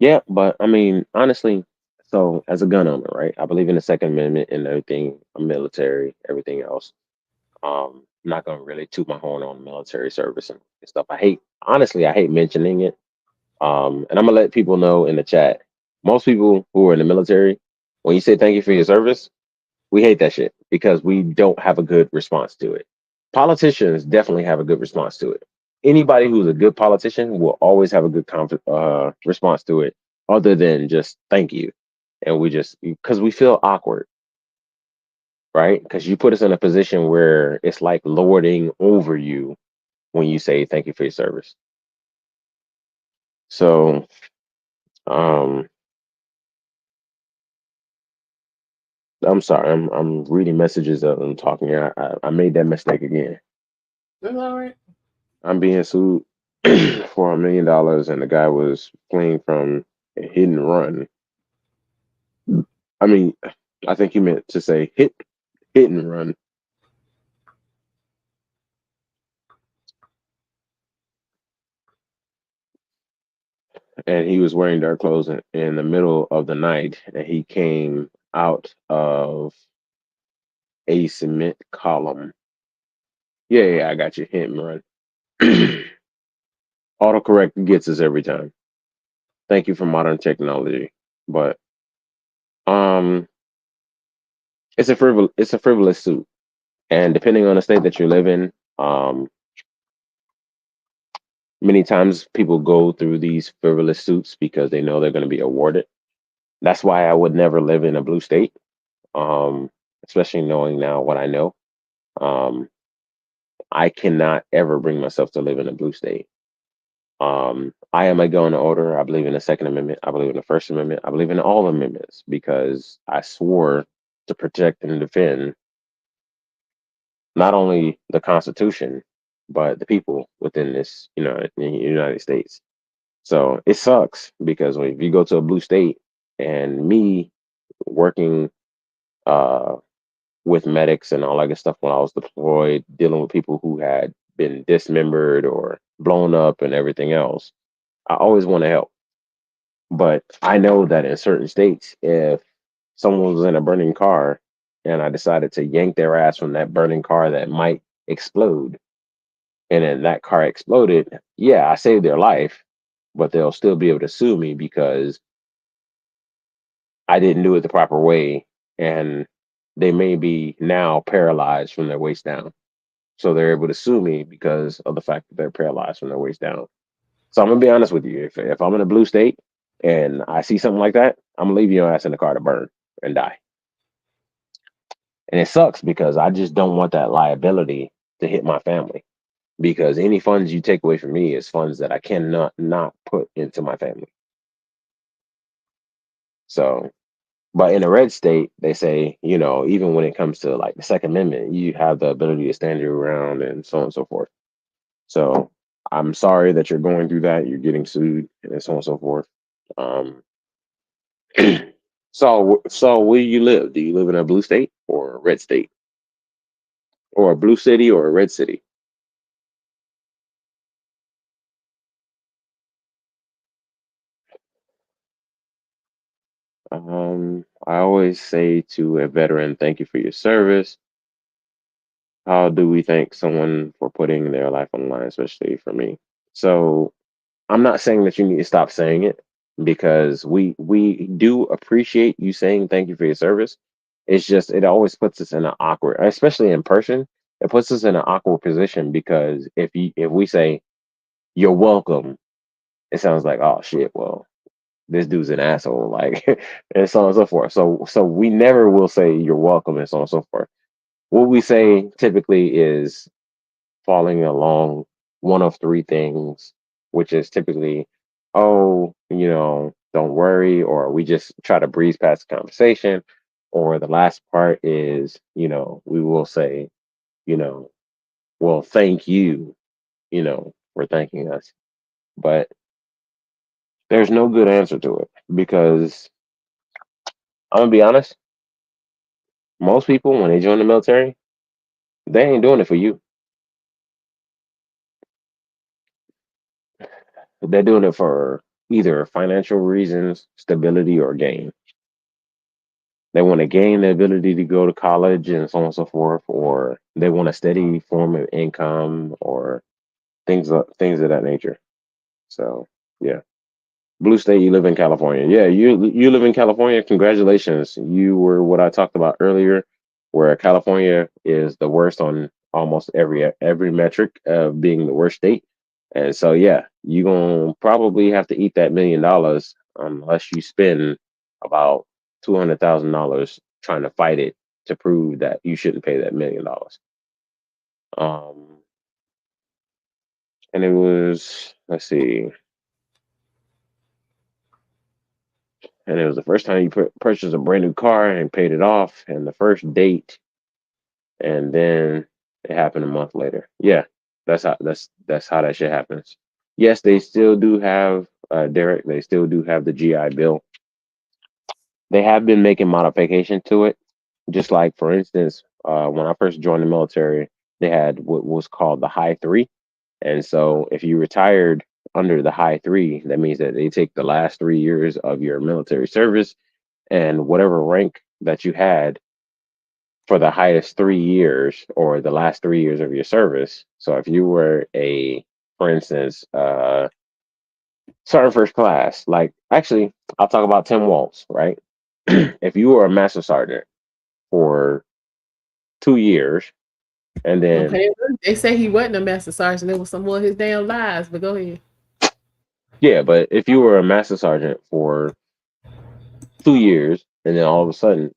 yeah, but I mean, honestly, so as a gun owner, right? I believe in the Second Amendment and everything, military, everything else. I'm not gonna really toot my horn on military service and stuff. Honestly, I hate mentioning it. And I'm gonna let people know in the chat. Most people who are in the military, when you say thank you for your service, we hate that shit because we don't have a good response to it. Politicians definitely have a good response to it. Anybody who's a good politician will always have a good response to it, other than just thank you. And we just because we feel awkward, right? Because you put us in a position where it's like lording over you when you say thank you for your service. So, um, I'm sorry, I'm reading messages of them talking here. I made that mistake again. That's all right. I'm being sued for $1 million, and the guy was fleeing from a hit and run. I mean, I think he meant to say hit and run. And he was wearing dark clothes in the middle of the night, and he came out of a cement column. Yeah, I got you. Hit and run. Autocorrect gets us every time. Thank you for modern technology, but um, it's a frivolous suit, and depending on the state that you live in, many times people go through these frivolous suits because they know they're going to be awarded. That's why I would never live in a blue state, um, especially knowing now what I know. Um, I cannot ever bring myself to live in a blue state. I am a gun owner. I believe in the Second Amendment. I believe in the First Amendment. I believe in all amendments because I swore to protect and defend not only the Constitution, but the people within this, in the United States. So it sucks because if you go to a blue state and me working uh, with medics and all that good stuff when I was deployed, dealing with people who had been dismembered or blown up and everything else, I always want to help. But I know that in certain states, if someone was in a burning car and I decided to yank their ass from that burning car that might explode, and then that car exploded, yeah, I saved their life, but they'll still be able to sue me because I didn't do it the proper way, and they may be now paralyzed from their waist down. So they're able to sue me because of the fact that they're paralyzed from their waist down. So I'm gonna be honest with you. If I'm in a blue state and I see something like that, I'm gonna leave your ass in the car to burn and die. And it sucks because I just don't want that liability to hit my family. Because any funds you take away from me is funds that I cannot not put into my family. So, but in a red state, they say, even when it comes to like the Second Amendment, you have the ability to stand your ground and so on and so forth. So I'm sorry that you're going through that. You're getting sued and so on and so forth. Um, so where do you live? Do you live in a blue state or a red state, or a blue city or a red city? I always say to a veteran, thank you for your service. How do we thank someone for putting their life on the line, especially for me? So I'm not saying that you need to stop saying it because we do appreciate you saying thank you for your service. It's just it always puts us in an awkward, especially in person. It puts us in an awkward position because if we say you're welcome, it sounds like, oh shit, well, this dude's an asshole, like and so on and so forth. So we never will say you're welcome and so on and so forth. What we say typically is following along one of three things, which is typically, oh, don't worry, or we just try to breeze past the conversation. Or the last part is, we will say, you know, well, thank you, for thanking us. But there's no good answer to it because I'm gonna be honest, most people when they join the military, they ain't doing it for you. they're doing it for either financial reasons, stability, or gain. They want to gain the ability to go to college and so on and so forth, or they want a steady form of income or things of that nature. So yeah. Blue state, you live in California. Yeah, you live in California. Congratulations. You were what I talked about earlier, where California is the worst on almost every metric of being the worst state. And so yeah, you're gonna probably have to eat that $1 million unless you spend about $200,000 trying to fight it to prove that you shouldn't pay that $1 million. And it was, let's see, and it was the first time you purchased a brand new car and paid it off, and the first date, and then it happened a month later. Yeah, that's how that shit happens. Yes, they still do have Derek. They still do have the GI Bill. They have been making modification to it, just like for instance, when I first joined the military, they had what was called the High 3, and so if you retired under the High 3, that means that they take the last 3 years of your military service and whatever rank that you had for the highest 3 years or the last 3 years of your service. So if you were for instance, sergeant first class, like actually, I'll talk about Tim Walz, right? If you were a master sergeant for 2 years, and then Okay, they say he wasn't a master sergeant. It was some more of his damn lies. But go ahead. yeah, but if you were a master sergeant for 2 years, and then all of a sudden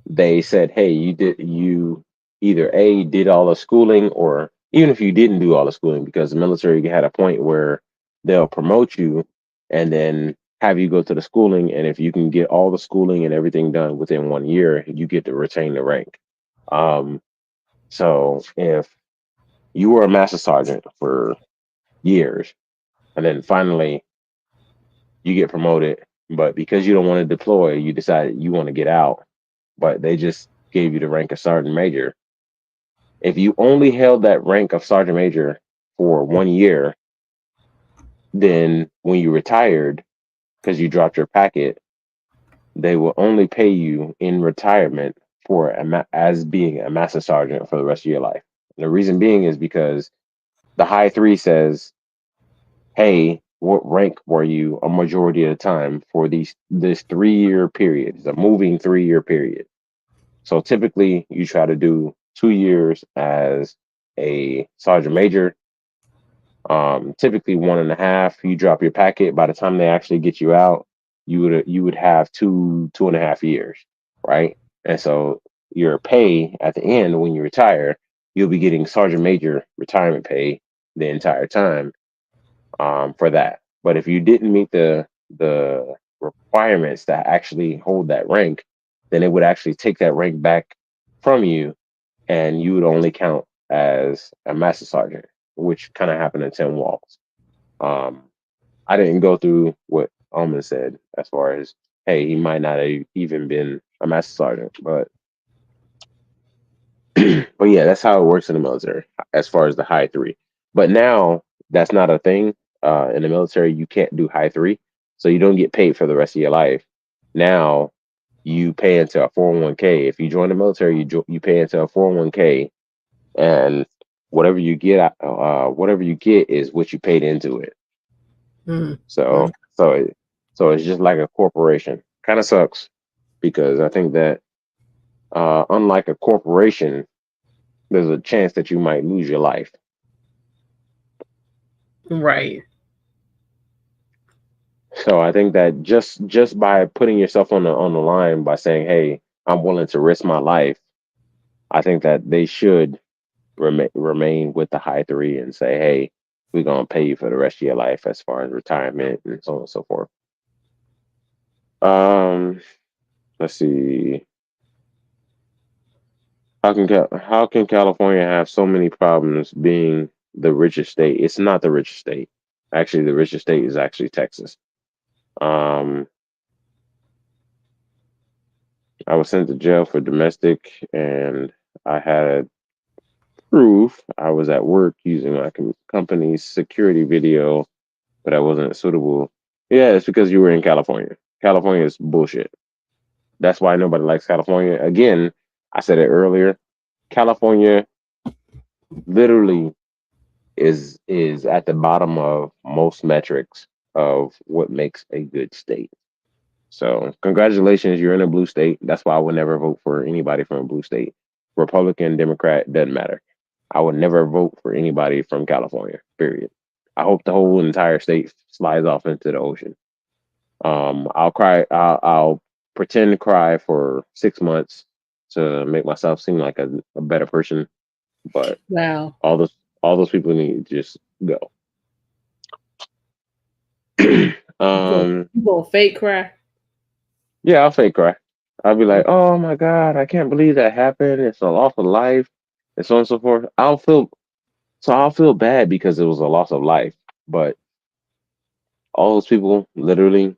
they said, hey, you either did all the schooling, or even if you didn't do all the schooling, because the military had a point where they'll promote you and then have you go to the schooling, and if you can get all the schooling and everything done within 1 year, you get to retain the rank. So if you were a master sergeant for years and then finally you get promoted, but because you don't want to deploy, you decided you want to get out, but they just gave you the rank of sergeant major. If you only held that rank of sergeant major for 1 year, then when you retired, because you dropped your packet, they will only pay you in retirement for as being a master sergeant for the rest of your life. And the reason being is because the High 3 says, hey, what rank were you a majority of the time for this 3 year period? It's a moving 3 year period. So typically you try to do 2 years as a sergeant major. Typically 1.5. You drop your packet. By the time they actually get you out, you would have 2.5 years, right? And so your pay at the end when you retire, you'll be getting sergeant major retirement pay the entire time for that. But if you didn't meet the requirements that actually hold that rank, then it would actually take that rank back from you, and you would only count as a master sergeant, which kind of happened in Tim Walz. I didn't go through what Alman said as far as, hey, he might not have even been a master sergeant, but but yeah, that's how it works in the military as far as the High 3. But now that's not a thing. In the military, you can't do High 3, so you don't get paid for the rest of your life. Now you pay into a 401k. If you join the military, you pay into a 401k, and whatever you get is what you paid into it. So it's just like a corporation. Kind of sucks because I think that unlike a corporation, there's a chance that you might lose your life. Right. So I think that just by putting yourself on the line by saying, "Hey, I'm willing to risk my life," I think that they should remain with the High 3 and say, "Hey, we're gonna pay you for the rest of your life as far as retirement and so on and so forth." Let's see. How can California have so many problems being the richest state? It's not the richest state. Actually, the richest state is actually Texas. I was sent to jail for domestic, and I had proof. I was at work using my company's security video but that wasn't suitable. Yeah, it's because you were in California. California is bullshit. That's why nobody likes California. Again, I said it earlier. California literally is at the bottom of most metrics of what makes a good state. So congratulations, you're in a blue state. That's why I would never vote for anybody from a blue state. Republican, Democrat, doesn't matter. I would never vote for anybody from California, period. I hope the whole entire state slides off into the ocean. I'll cry. I'll pretend to cry for 6 months to make myself seem like a better person. But wow, all those people need to just go. You gonna fake cry? Yeah, I'll fake cry. I'll be like, "Oh my God, I can't believe that happened. It's a loss of life, and so on and so forth." I'll feel bad because it was a loss of life, but all those people, literally,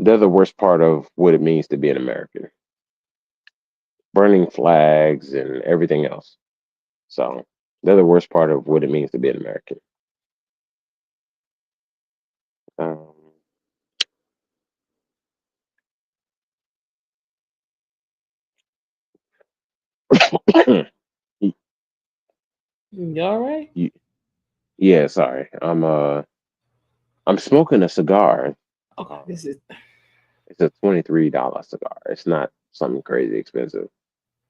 they're the worst part of what it means to be an American. Burning flags and everything else. So they're the worst part of what it means to be an American. You all right? Yeah, sorry. I'm smoking a cigar. Okay, this is It's a $23 cigar. It's not something crazy expensive.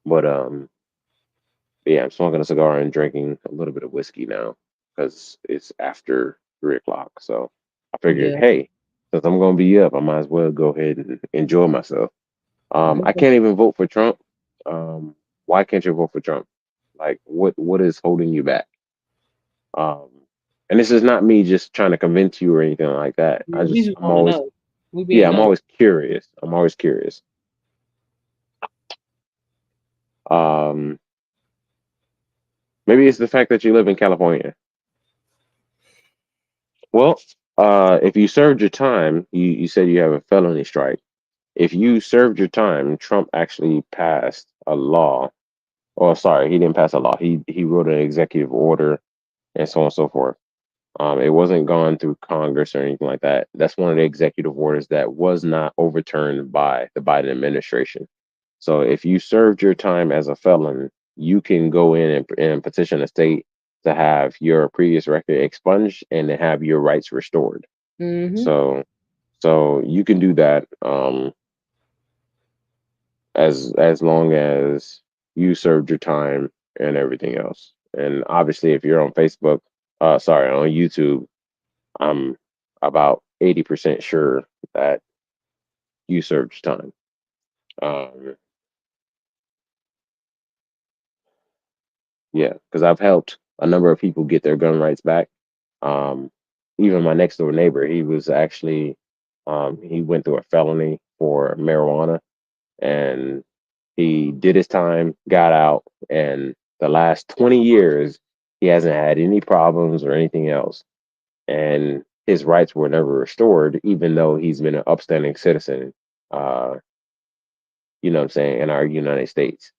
But yeah, I'm smoking a cigar and drinking a little bit of whiskey now because it's after 3 o'clock. So I figured, Yeah. hey, since I'm gonna be up, I might as well go ahead and enjoy myself. I can't even vote for Trump. Why can't you vote for Trump? Like, what is holding you back? And this is not me just trying to convince you or anything like that. We just I'm wanna always, know. We yeah, being I'm nosy. always curious. I'm always curious. Maybe it's the fact that you live in California. Well, if you served your time, you said you have a felony strike. If you served your time, Trump actually passed a law. Oh, sorry, he didn't pass a law. He wrote an executive order and so on and so forth. It wasn't gone through Congress or anything like that. That's one of the executive orders that was not overturned by the Biden administration. So if you served your time as a felon, you can go in and petition a state to have your previous record expunged and to have your rights restored. Mm-hmm. So you can do that as long as you served your time and everything else. And obviously, if you're on Facebook, on YouTube, I'm about 80% sure that you served your time. Yeah, because I've helped a number of people get their gun rights back. Even my next door neighbor, he was actually he went through a felony for marijuana, and he did his time, got out, and the last 20 years he hasn't had any problems or anything else. And his rights were never restored, even though he's been an upstanding citizen, uh, you know what I'm saying, in our United States.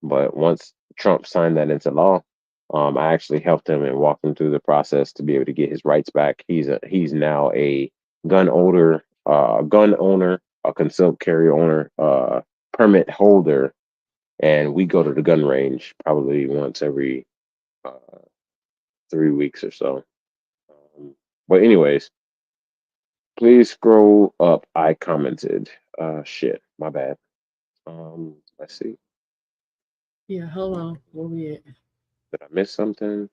But once Trump signed that into law, I actually helped him and walked him through the process to be able to get his rights back. He's now a gun owner, a concealed carry owner, permit holder, and we go to the gun range probably once every 3 weeks or so. But anyways, please scroll up. I commented. Shit, my bad. Let's see. Yeah, hold on. Where we at? Did I miss something?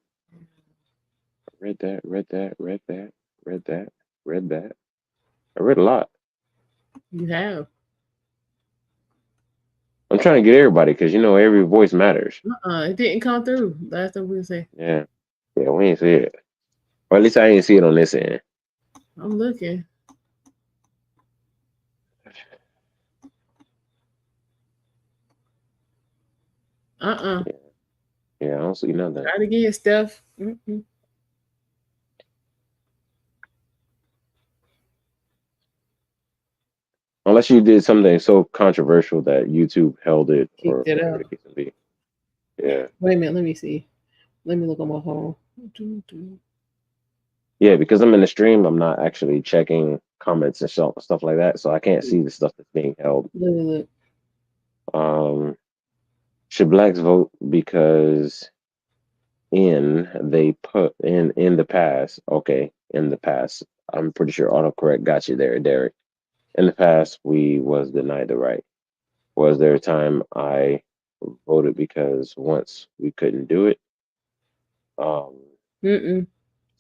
Read that. I read a lot. You have. I'm trying to get everybody because every voice matters. It didn't come through. Last thing we say. Yeah, we ain't see it. Or at least I ain't see it on this end. I'm looking. Yeah, I don't see nothing. Try it again, Steph. Unless you did something so controversial that YouTube held it or Kicked it whatever out. the case may be. Yeah. Wait a minute. Let me see. Let me look on my phone. Yeah, because I'm in the stream, I'm not actually checking comments and stuff like that, so I can't see the stuff that's being held. Look. Should blacks vote because they put in the past? Okay, in the past, I'm pretty sure autocorrect got you there, Derek. In the past, we was denied the right. Was there a time I voted because once we couldn't do it?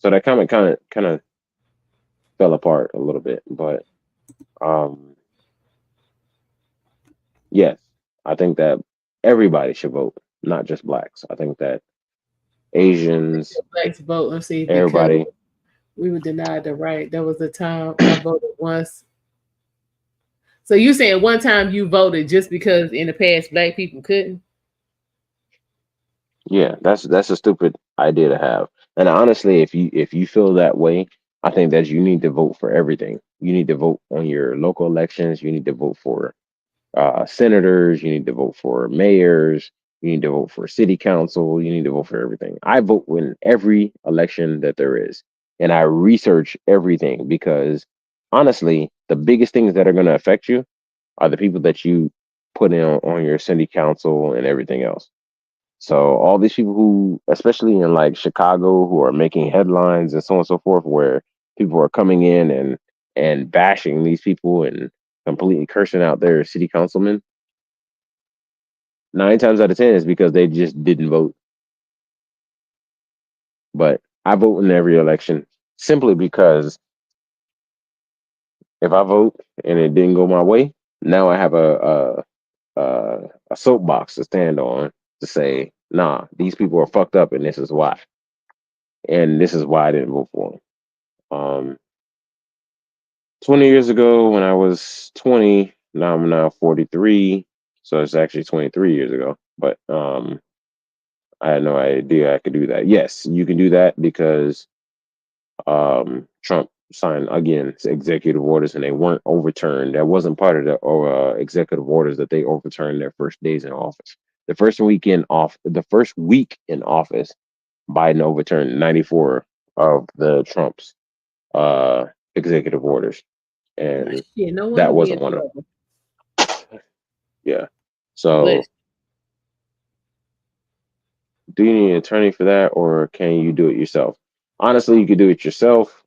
So that kind of fell apart a little bit, but yes, I think that everybody should vote, not just blacks. I think that Asians, Blacks vote. Let's see, because everybody. we were denied the right. There was a time I voted once. So you saying one time you voted just because in the past black people couldn't? Yeah, that's a stupid idea to have. And honestly, if you feel that way, I think that you need to vote for everything. You need to vote on your local elections. You need to vote for senators. You need to vote for mayors. You need to vote for city council. You need to vote for everything. I vote in every election that there is, and I research everything because honestly, the biggest things that are going to affect you are the people that you put in on your city council and everything else. So all these people who, especially in like Chicago, who are making headlines and so on and so forth, where people are coming in and bashing these people and completely cursing out their city councilmen, 9 times out of 10 is because they just didn't vote. But I vote in every election simply because if I vote and it didn't go my way, now I have a soapbox to stand on to say, nah, these people are fucked up, and this is why. And this is why I didn't vote for them. 20 years ago, when I was 20, now I'm now 43, so it's actually 23 years ago. But I had no idea I could do that. Yes, you can do that because Trump signed again executive orders, and they weren't overturned. That wasn't part of the executive orders that they overturned their first days in office. The first week in office, Biden overturned 94 of the Trump's executive orders, and Yeah, no that wonder we wasn't in one of trouble. them. Yeah. So, But do you need an attorney for that, or can you do it yourself? Honestly, you could do it yourself.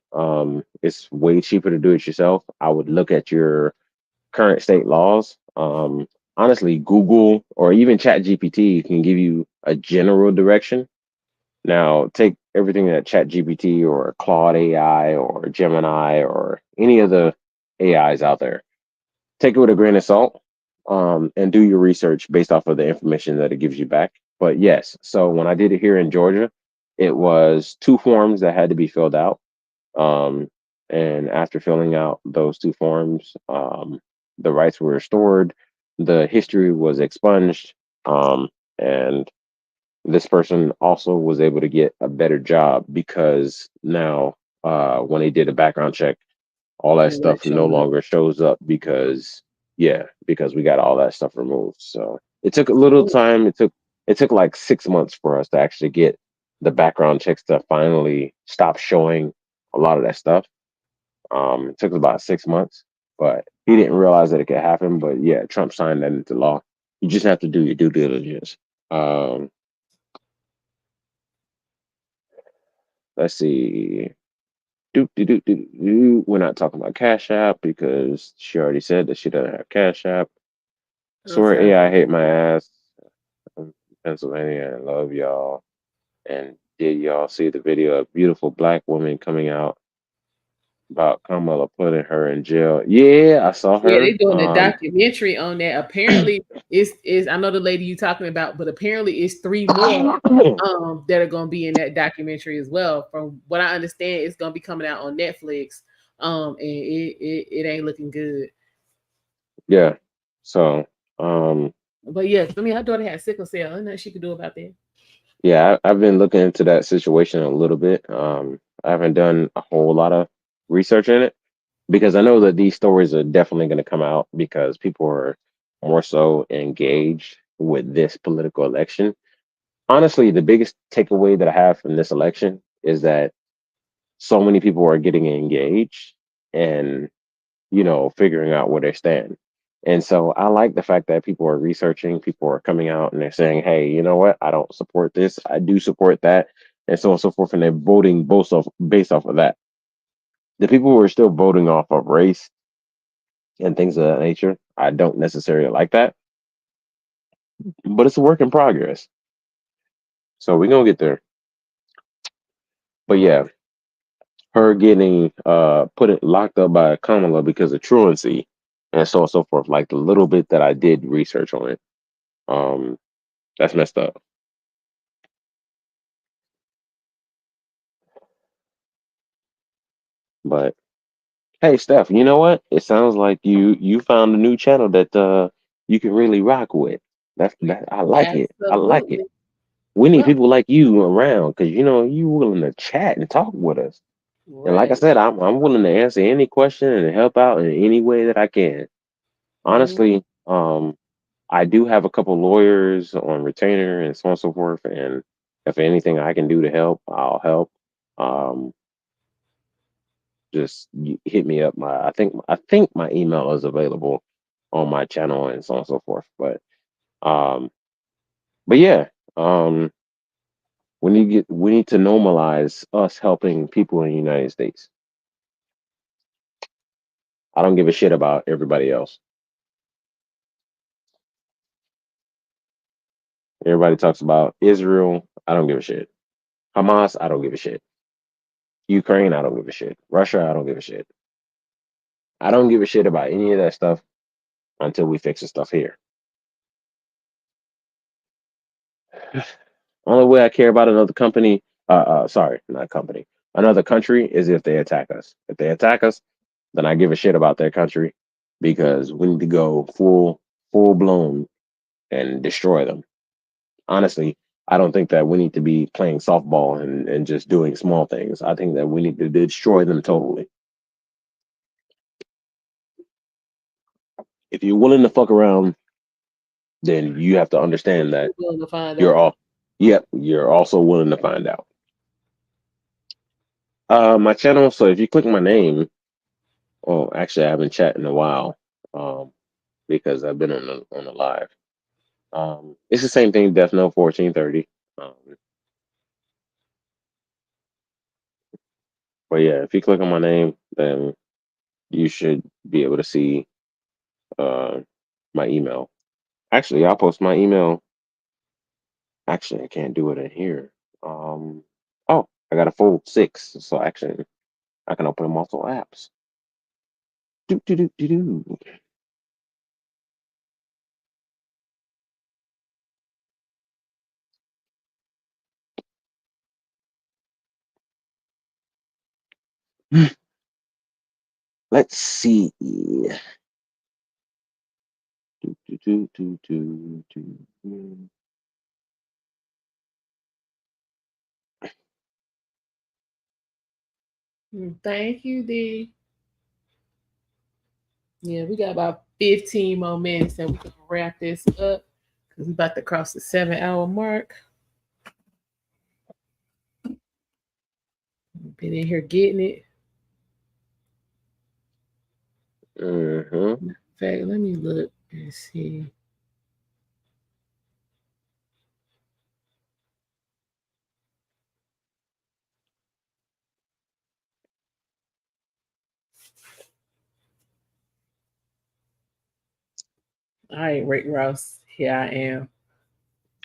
It's way cheaper to do it yourself. I would look at your current state laws. Honestly, Google or even ChatGPT can give you a general direction. Now, take everything that ChatGPT or Claude AI or Gemini or any of the AIs out there, take it with a grain of salt, and do your research based off of the information that it gives you back. But yes, so when I did it here in Georgia, it was 2 forms that had to be filled out. And after filling out those 2 forms, the rights were restored, the history was expunged, and this person also was able to get a better job because now, when they did a background check, all that stuff no longer shows up because we got all that stuff removed. So it took a little time. It took like 6 months for us to actually get the background checks to finally stop showing a lot of that stuff. It took about 6 months, but he didn't realize that it could happen. But yeah, Trump signed that into law. You just have to do your due diligence. Let's see. We're not talking about Cash App because she already said that she doesn't have Cash App. Swear Okay. AI hate my ass. I'm from Pennsylvania, I love y'all. And did y'all see the video of beautiful black woman coming out about Kamala putting her in jail? Yeah, I saw Yeah, her. they're doing a documentary on that. Apparently, it's I know the lady you talking about, but apparently it's 3 more that are gonna be in that documentary as well. From what I understand, it's gonna be coming out on Netflix. And it ain't looking good. Yeah. So But yeah, I mean her daughter had sickle cell, and nothing she could do about that. yeah, I've been looking into that situation a little bit. I haven't done a whole lot of research in it because I know that these stories are definitely going to come out because people are more so engaged with this political election. Honestly, the biggest takeaway that I have from this election is that so many people are getting engaged and, you know, figuring out where they stand. And so I like the fact that people are researching, people are coming out and they're saying, hey, you know what? I don't support this. I do support that. And so on and so forth. And they're voting based off of that. The people who are still voting off of race and things of that nature, I don't necessarily like that. But it's a work in progress. So we're going to get there. But yeah, her getting locked up by Kamala because of truancy and so on and so forth. Like the little bit that I did research on it, that's messed up. But hey, Steph, you know what? It sounds like you found a new channel that you can really rock with. That I like it. I like it. Absolutely. We need Well, people like you around because you know you willing to chat and talk with us. And like I right. said, I'm willing to answer any question and help out in any way that I can. Honestly, I do have a couple lawyers on retainer and so on and so forth. And if anything I can do to help, I'll help. Um, just hit me up. I think my email is available on my channel and so on and so forth. Um, but yeah, we need to normalize us helping people in the United States. I don't give a shit about everybody else. Everybody talks about Israel. I don't give a shit. Hamas. I don't give a shit. Ukraine. I don't give a shit. Russia. I don't give a shit. I don't give a shit about any of that stuff until we fix the stuff here. Only way I care about another company, sorry, not company, another country is if they attack us. If they attack us, then I give a shit about their country because we need to go full blown and destroy them. Honestly, I don't think that we need to be playing softball and just doing small things. I think that we need to destroy them totally. If you're willing to fuck around, then you have to understand that We're willing to find you're out. you're also willing to find out. My channel, so if you click my name, oh, actually I haven't chat in a while, because I've been on the live. It's the same thing, Death Note 1430. But yeah, if you click on my name, then you should be able to see my email. Actually, I'll post my email. Actually, I can't do it in here. Oh, I got a full 6, so actually I can open multiple apps. Do do do do do. Let's see. Do, do, do, do, do, do. Thank you, D. Yeah, we got about 15 more minutes and we can wrap this up because we're about to cross the 7-hour mark. Been in here getting it. In fact, let me look and see. All right, Rick Ross, here I am.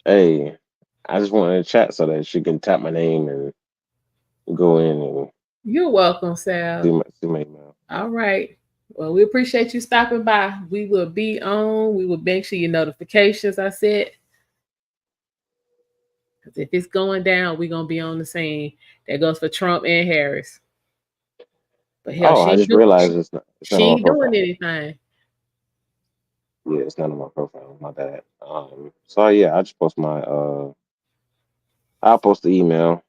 Hey, I just wanted to chat so that she can tap my name and go in and You're welcome, Sal. see my email. All right. Well, we appreciate you stopping by. We will be on. We will make sure your notifications are set. Because if it's going down, we're going to be on the scene. That goes for Trump and Harris. But hell, I just realized it's not she on my ain't doing profile. anything. Yeah, it's not on my profile. My bad. So yeah, I just post my I'll post the email.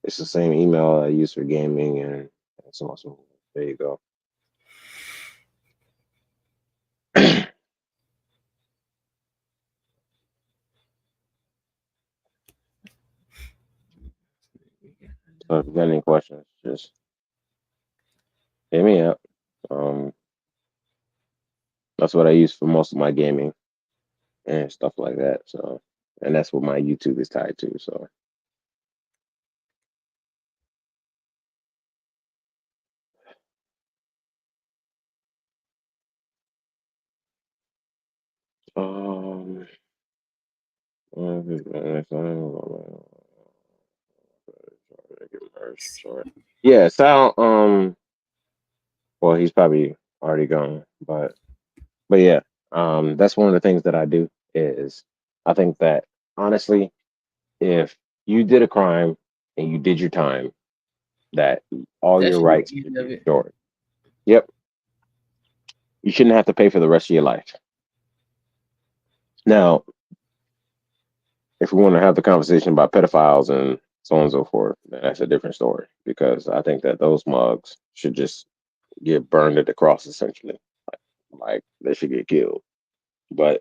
It's the same email I use for gaming and so on. So there you go. So if you got any questions, just hit me up. That's what I use for most of my gaming and stuff like that. So, and that's what my YouTube is tied to. So, yeah, Sal. Well, he's probably already gone, but yeah, that's one of the things that I do is I think that honestly, if you did a crime and you did your time, that all That your should be rights the should end be of it. restored. Yep, you shouldn't have to pay for the rest of your life. Now, if we want to have the conversation about pedophiles and so on and so forth, then that's a different story because I think that those mugs should just get burned at the cross essentially. Like they should get killed. But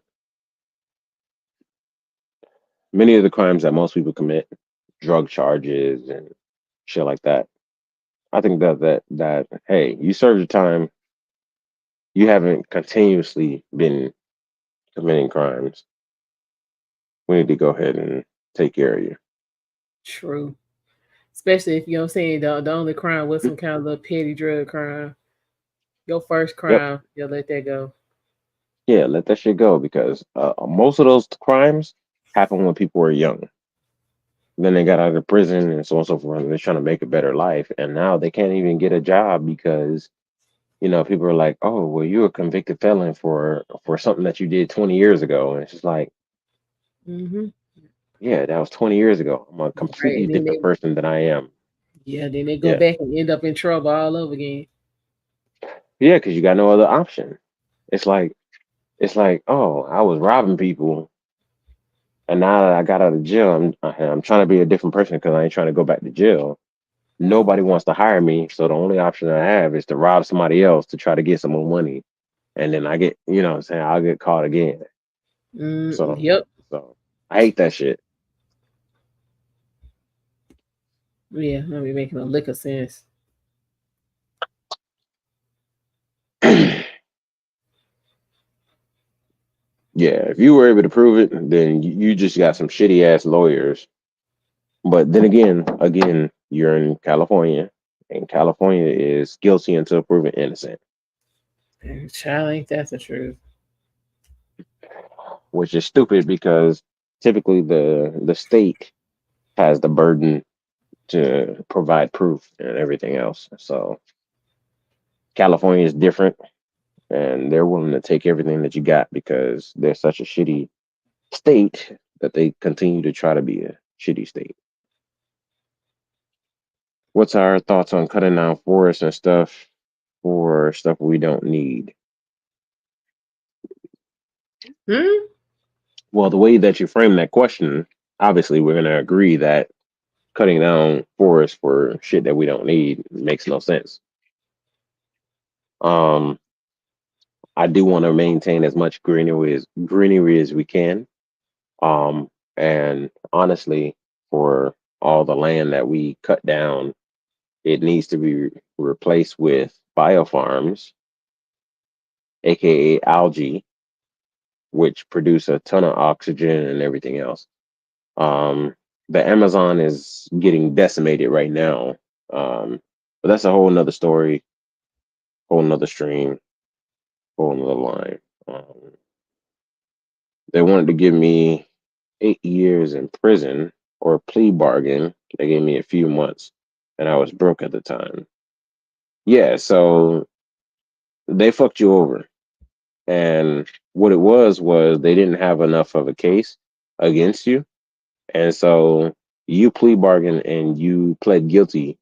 many of the crimes that most people commit, drug charges and shit like that, I think that hey, you served your time. You haven't continuously been committing crimes. We need to go ahead and take care of you. True. Especially if you know what I'm saying, the only crime was some kind of little petty drug crime. Your first crime, you'll let that go. Yeah, let that shit go because most of those crimes happen when people were young. Then they got out of prison and so on and so forth. And they're trying to make a better life, and now they can't even get a job because people are like, "Oh, well, you're a convicted felon for something that you did 20 years ago," and it's just like, Mm-hmm. yeah, that was 20 years ago. I'm a Right, completely different person than I am. then they go Yeah, back and end up in trouble all over again. yeah, because you got no other option. It's like oh, I was robbing people, and now that I got out of jail, I'm trying to be a different person because I ain't trying to go back to jail. Nobody wants to hire me, so the only option I have is to rob somebody else to try to get some more money, and then I get, what I'm saying, I'll get caught again. Yep. So I hate that shit. Yeah, not be making a lick of sense. Yeah, if you were able to prove it, then you just got some shitty ass lawyers. But then again, you're in California, and California is guilty until proven innocent, Child, ain't that the truth? which is stupid because typically the state has the burden to provide proof and everything else. So California is different, and they're willing to take everything that you got because they're such a shitty state that they continue to try to be a shitty state. What's our thoughts on cutting down forests and stuff for stuff we don't need? Well, the way that you frame that question, obviously we're going to agree that cutting down forests for shit that we don't need makes no sense. I do want to maintain as much greenery as we can. And honestly, for all the land that we cut down, it needs to be replaced with biofarms, aka algae, which produce a ton of oxygen and everything else. The Amazon is getting decimated right now. But that's a whole nother story, whole nother stream, whole nother line. They wanted to give me 8 years in prison or a plea bargain. They gave me a few months, and I was broke at the time. Yeah, so they fucked you over. And what it was they didn't have enough of a case against you. And so you plea bargain and you pled guilty,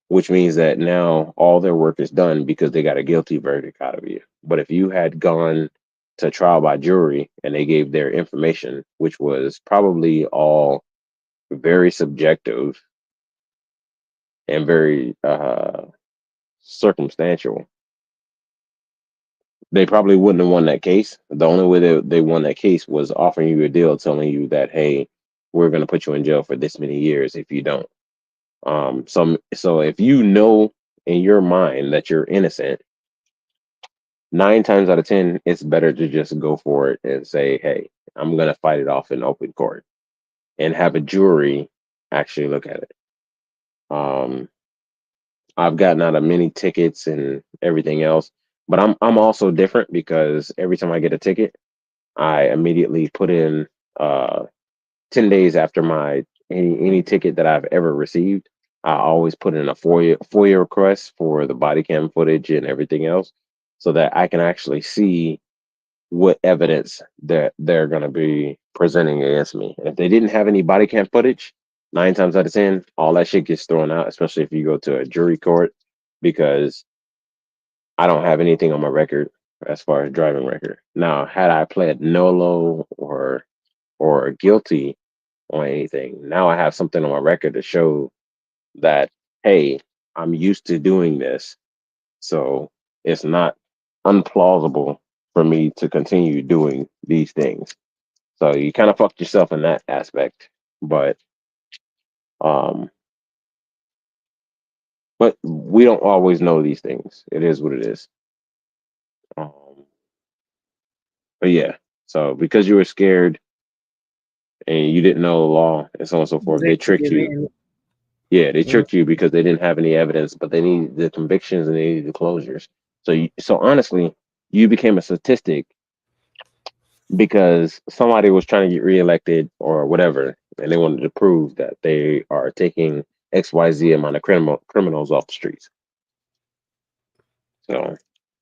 which means that now all their work is done because they got a guilty verdict out of you. But if you had gone to trial by jury and they gave their information, which was probably all very subjective and very circumstantial, they probably wouldn't have won that case. The only way they won that case was offering you a deal telling you that, hey, we're going to put you in jail for this many years if you don't. So if you know in your mind that you're innocent, 9 times out of 10, it's better to just go for it and say, "Hey, I'm gonna fight it off in open court," and have a jury actually look at it. I've gotten out of many tickets and everything else, but I'm also different because every time I get a ticket, I immediately put in 10 days after my any ticket that I've ever received. I always put in a FOIA request for the body cam footage and everything else, so that I can actually see what evidence that they're going to be presenting against me. And if they didn't have any body cam footage, 9 times out of 10, all that shit gets thrown out, especially if you go to a jury court, because I don't have anything on my record as far as driving record. Now, had I pled nolo or guilty on anything, now I have something on my record to show that, hey, I'm used to doing this. So it's not unplausible for me to continue doing these things. So you kind of fucked yourself in that aspect. Um, but we don't always know these things. It is what it is. But yeah, so because you were scared and you didn't know the law and so on and so forth, they tricked you. Yeah, they tricked you because they didn't have any evidence, but they needed the convictions and they needed the closures. So honestly, you became a statistic because somebody was trying to get reelected or whatever, and they wanted to prove that they are taking XYZ amount of criminals off the streets. So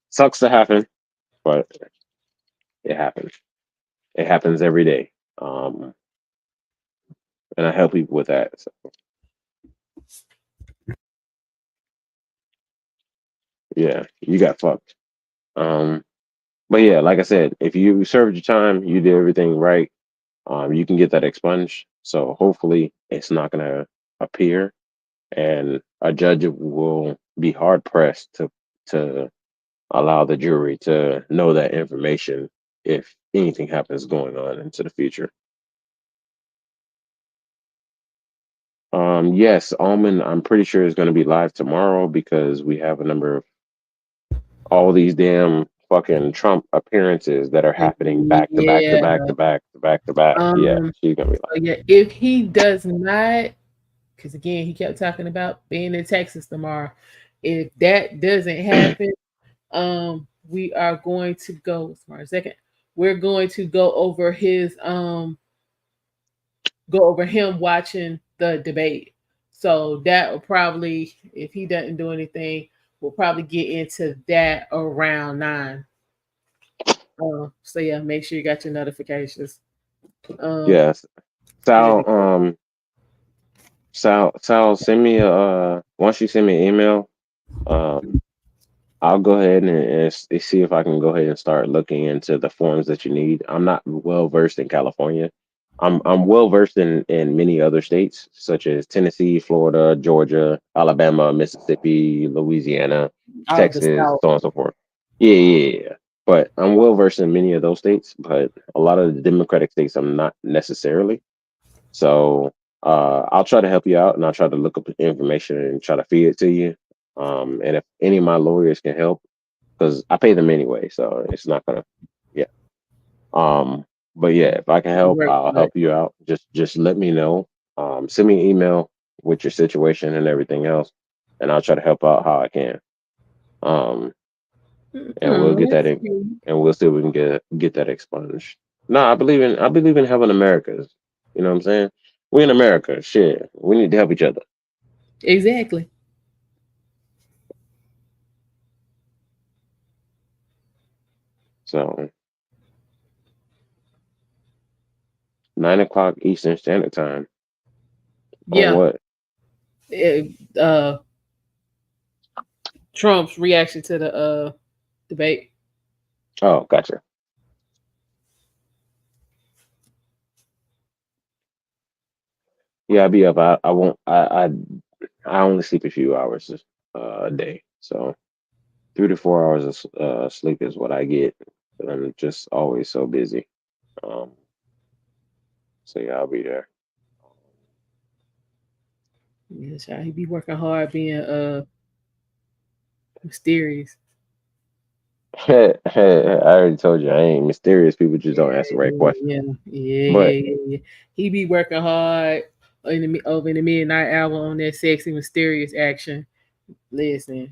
sucks to happen, but it happens. It happens every day. And I help people with that. So. Yeah, you got fucked. But yeah, like I said, if you served your time, you did everything right. You can get that expunged. So hopefully it's not gonna appear, and a judge will be hard pressed to allow the jury to know that information if anything happens going on into the future. Yes, Almond, I'm pretty sure is going to be live tomorrow because we have a number of all these damn fucking Trump appearances that are happening back to back to back to back to back to back. Yeah, she's gonna be live. So yeah, if he does not, because again, he kept talking about being in Texas tomorrow. If that doesn't happen, we are going to go tomorrow. Second, we're going to go over his go over him watching the debate. So that will probably, if he doesn't do anything, we'll probably get into that around 9. So yeah, make sure you got your notifications. Yes. Sal, send me a once you send me an email, I'll go ahead and see if I can go ahead and start looking into the forms that you need. I'm not well versed in California. I'm well versed in many other states such as Tennessee, Florida, Georgia, Alabama, Mississippi, Louisiana, Texas, so on and so forth. Yeah. But I'm well versed in many of those states, but a lot of the Democratic states I'm not necessarily. So I'll try to help you out, and I'll try to look up the information and try to feed it to you. And if any of my lawyers can help, because I pay them anyway, so it's not gonna, yeah. But yeah, if I can help, I'll help you out. Just let me know. Send me an email with your situation and everything else, and I'll try to help out how I can. And we'll get that in, and we'll see if we can get that expunged. No, I believe in helping Americans. You know what I'm saying? We in America. Shit, we need to help each other. Exactly. So 9 o'clock Eastern Standard Time. Yeah. On what? Trump's reaction to the debate. Oh, gotcha. Yeah, I'll be up. I won't. I only sleep a few hours a day, so 3 to 4 hours of sleep is what I get. I'm just always so busy. So yeah, I'll be there. Yeah, child, he be working hard being mysterious. I already told you I ain't mysterious. People just don't ask the right questions. But Yeah. He be working hard over in the midnight hour on that sexy, mysterious action. Listen.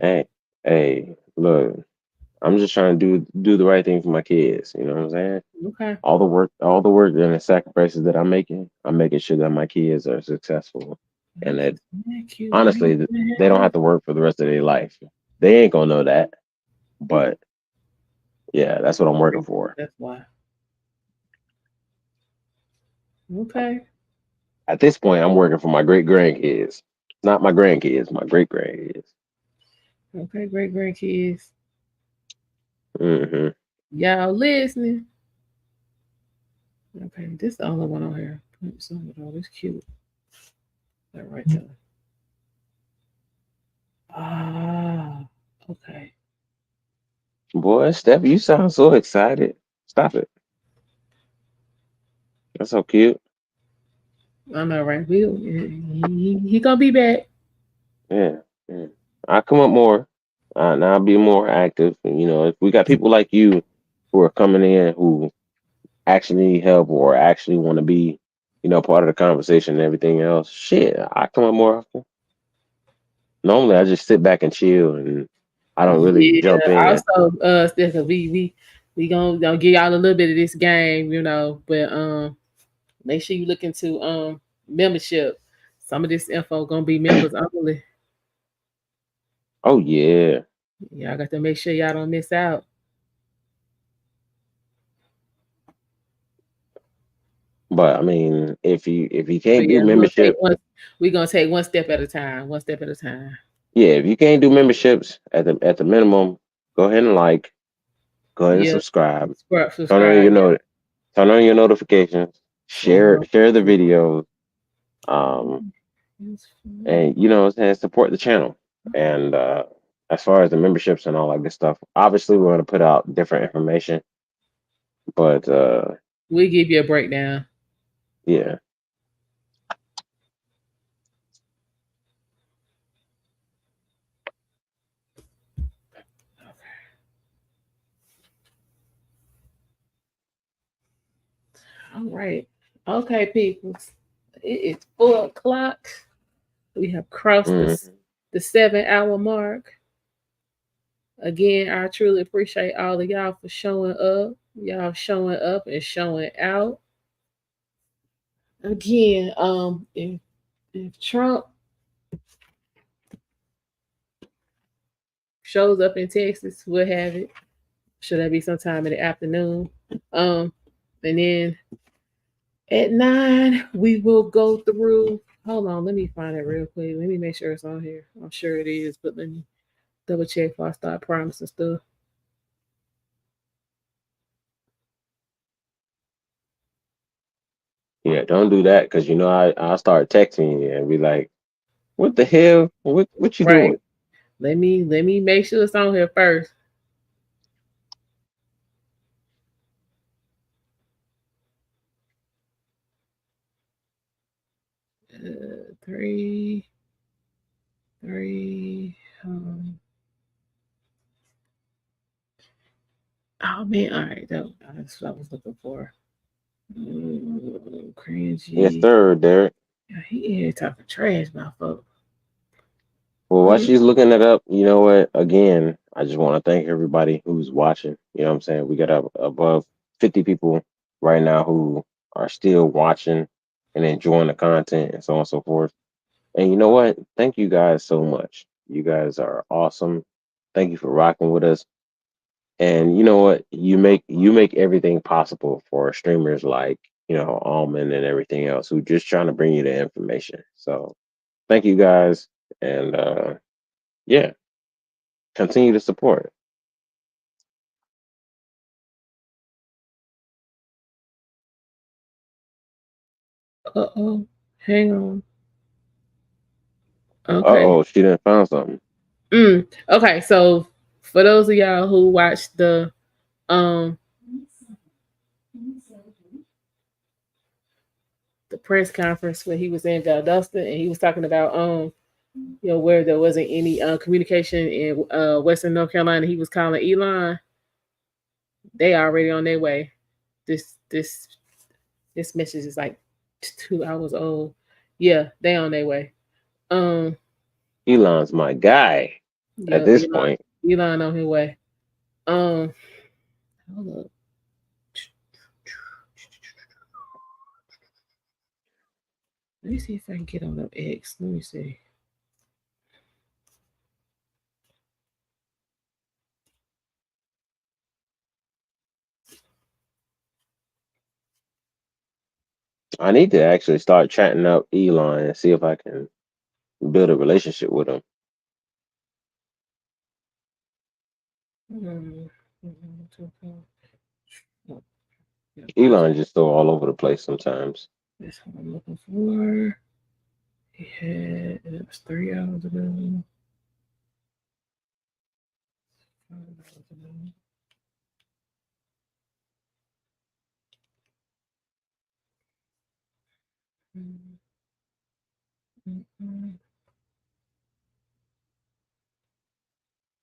hey, look, I'm just trying to do the right thing for my kids. You know what I'm saying? Okay. All the work and the sacrifices that I'm making sure that my kids are successful, and that honestly, they don't have to work for the rest of their life. They ain't gonna know that, but yeah, that's what I'm working for. That's why. Okay. At this point, I'm working for my great grandkids, not my grandkids, my great grandkids. Okay, great grandkids. Mm-hmm. Y'all listening? Okay, this is the only one on here. It's cute. That right there. Ah, okay. Boy, Steph, you sound so excited. Stop it. That's so cute. I know, right? He gonna be back. Yeah. I come up more. And I'll be more active. And, if we got people like you who are coming in who actually need help or actually want to be, part of the conversation and everything else, shit, I come up more often. Normally, I just sit back and chill, and I don't really jump in. Also, Steph, we gonna give y'all a little bit of this game, but make sure you look into membership. Some of this info gonna be members only. Oh yeah. Y'all got to make sure y'all don't miss out. But I mean, if you can't do membership, we're gonna take one step at a time. One step at a time. Yeah, if you can't do memberships at the minimum, go ahead and go ahead and subscribe. Turn on your notifications. Share the videos. And support the channel. And as far as the memberships and all that good stuff, obviously we're going to put out different information, but we'll give you a breakdown. Yeah. All right. Okay, people. It is 4:00. We have crossed the 7-hour mark. Again, I truly appreciate all of y'all for showing up. Y'all showing up and showing out. Again, if Trump shows up in Texas, we'll have it. Should that be sometime in the afternoon? And then at 9, we will go through. Hold on, let me find it real quick. Let me make sure it's on here. I'm sure it is, but let me double check before I start promising stuff. Yeah, don't do that because I'll start texting you and be like, "What the hell? What you doing?" Let me make sure it's on here first. Three. Oh man, all right, that's what I was looking for. Cringy. Yes, sir, Derek. Yeah, he ain't talking trash about folks. Well, while she's looking it up, you know what? Again, I just want to thank everybody who's watching. You know what I'm saying? We got above 50 people right now who are still watching and enjoying the content and so on and so forth. And you know what? Thank you guys so much. You guys are awesome. Thank you for rocking with us. And you know what? You make everything possible for streamers like, Almond and everything else who just trying to bring you the information. So thank you guys. And yeah, continue to support. Uh-oh. Hang on. Okay. Uh-oh, she done found something. Okay, so for those of y'all who watched the the press conference when he was in Valdosta, and he was talking about where there wasn't any communication in Western North Carolina. He was calling Elon. They already on their way. This message is like 2 hours old. Yeah, they on their way. Elon's my guy at this point. Elon on his way. Hold up. Let me see if I can get on up X. Let me see. I need to actually start chatting up Elon and see if I can build a relationship with him. Elon just so all over the place sometimes. That's what I'm looking for. It was 3 hours ago. 5 hours ago.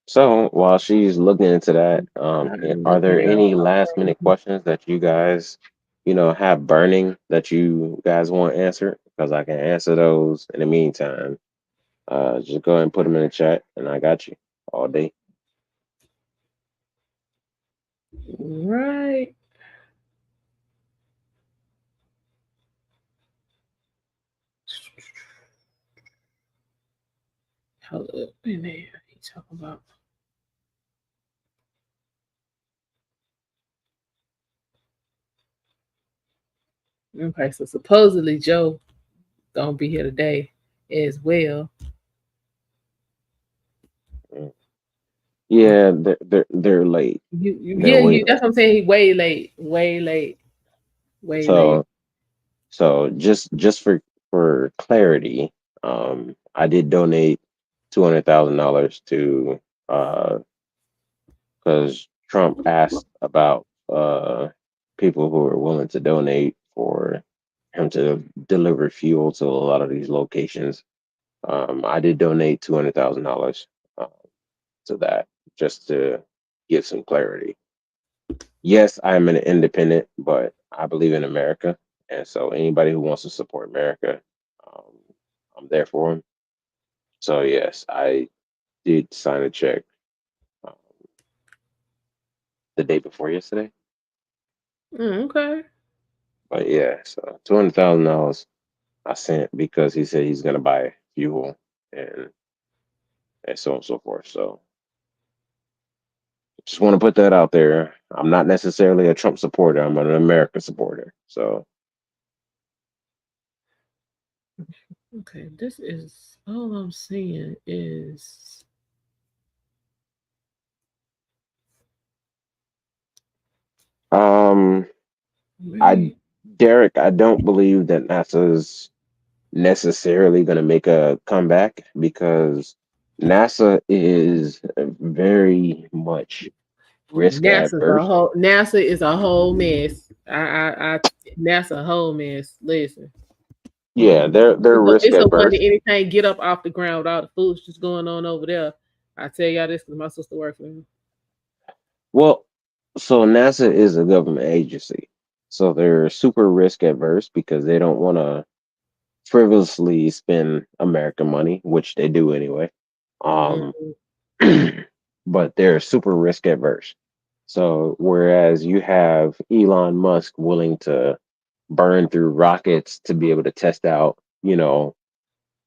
So while she's looking into that, are there any last minute questions that you guys, have burning that you guys want answered? Because I can answer those in the meantime. Just go ahead and put them in the chat, and I got you all day. Right. Hold up. In there. He's talking about. Okay, so supposedly Joe gonna be here today as well. Yeah, they're late. That's what I'm saying. He way late. So just for clarity, I did donate $200,000 to because Trump asked about people who are willing to donate for him to deliver fuel to a lot of these locations. I did donate $200,000 to that just to give some clarity. Yes, I'm an independent, but I believe in America, and so anybody who wants to support America, um, I'm there for them. So yes, I did sign a check um, the day before yesterday. Okay. But yeah, so $200,000 I sent because he said he's gonna buy fuel and so on and so forth. So just want to put that out there. I'm not necessarily a Trump supporter. I'm an America supporter. So Okay, this is all I'm seeing is Derek, I don't believe that NASA's necessarily going to make a comeback because NASA is very much risk adverse. NASA is a whole mess. NASA a whole mess. Listen. Yeah, they're risk it's so adverse. funny anything get up off the ground with all the foolishness going on over there. I tell y'all this because my sister works for them. Well, so NASA is a government agency. So they're super risk adverse because they don't want to frivolously spend American money, which they do anyway. But they're super risk adverse. So whereas you have Elon Musk willing to burn through rockets to be able to test out,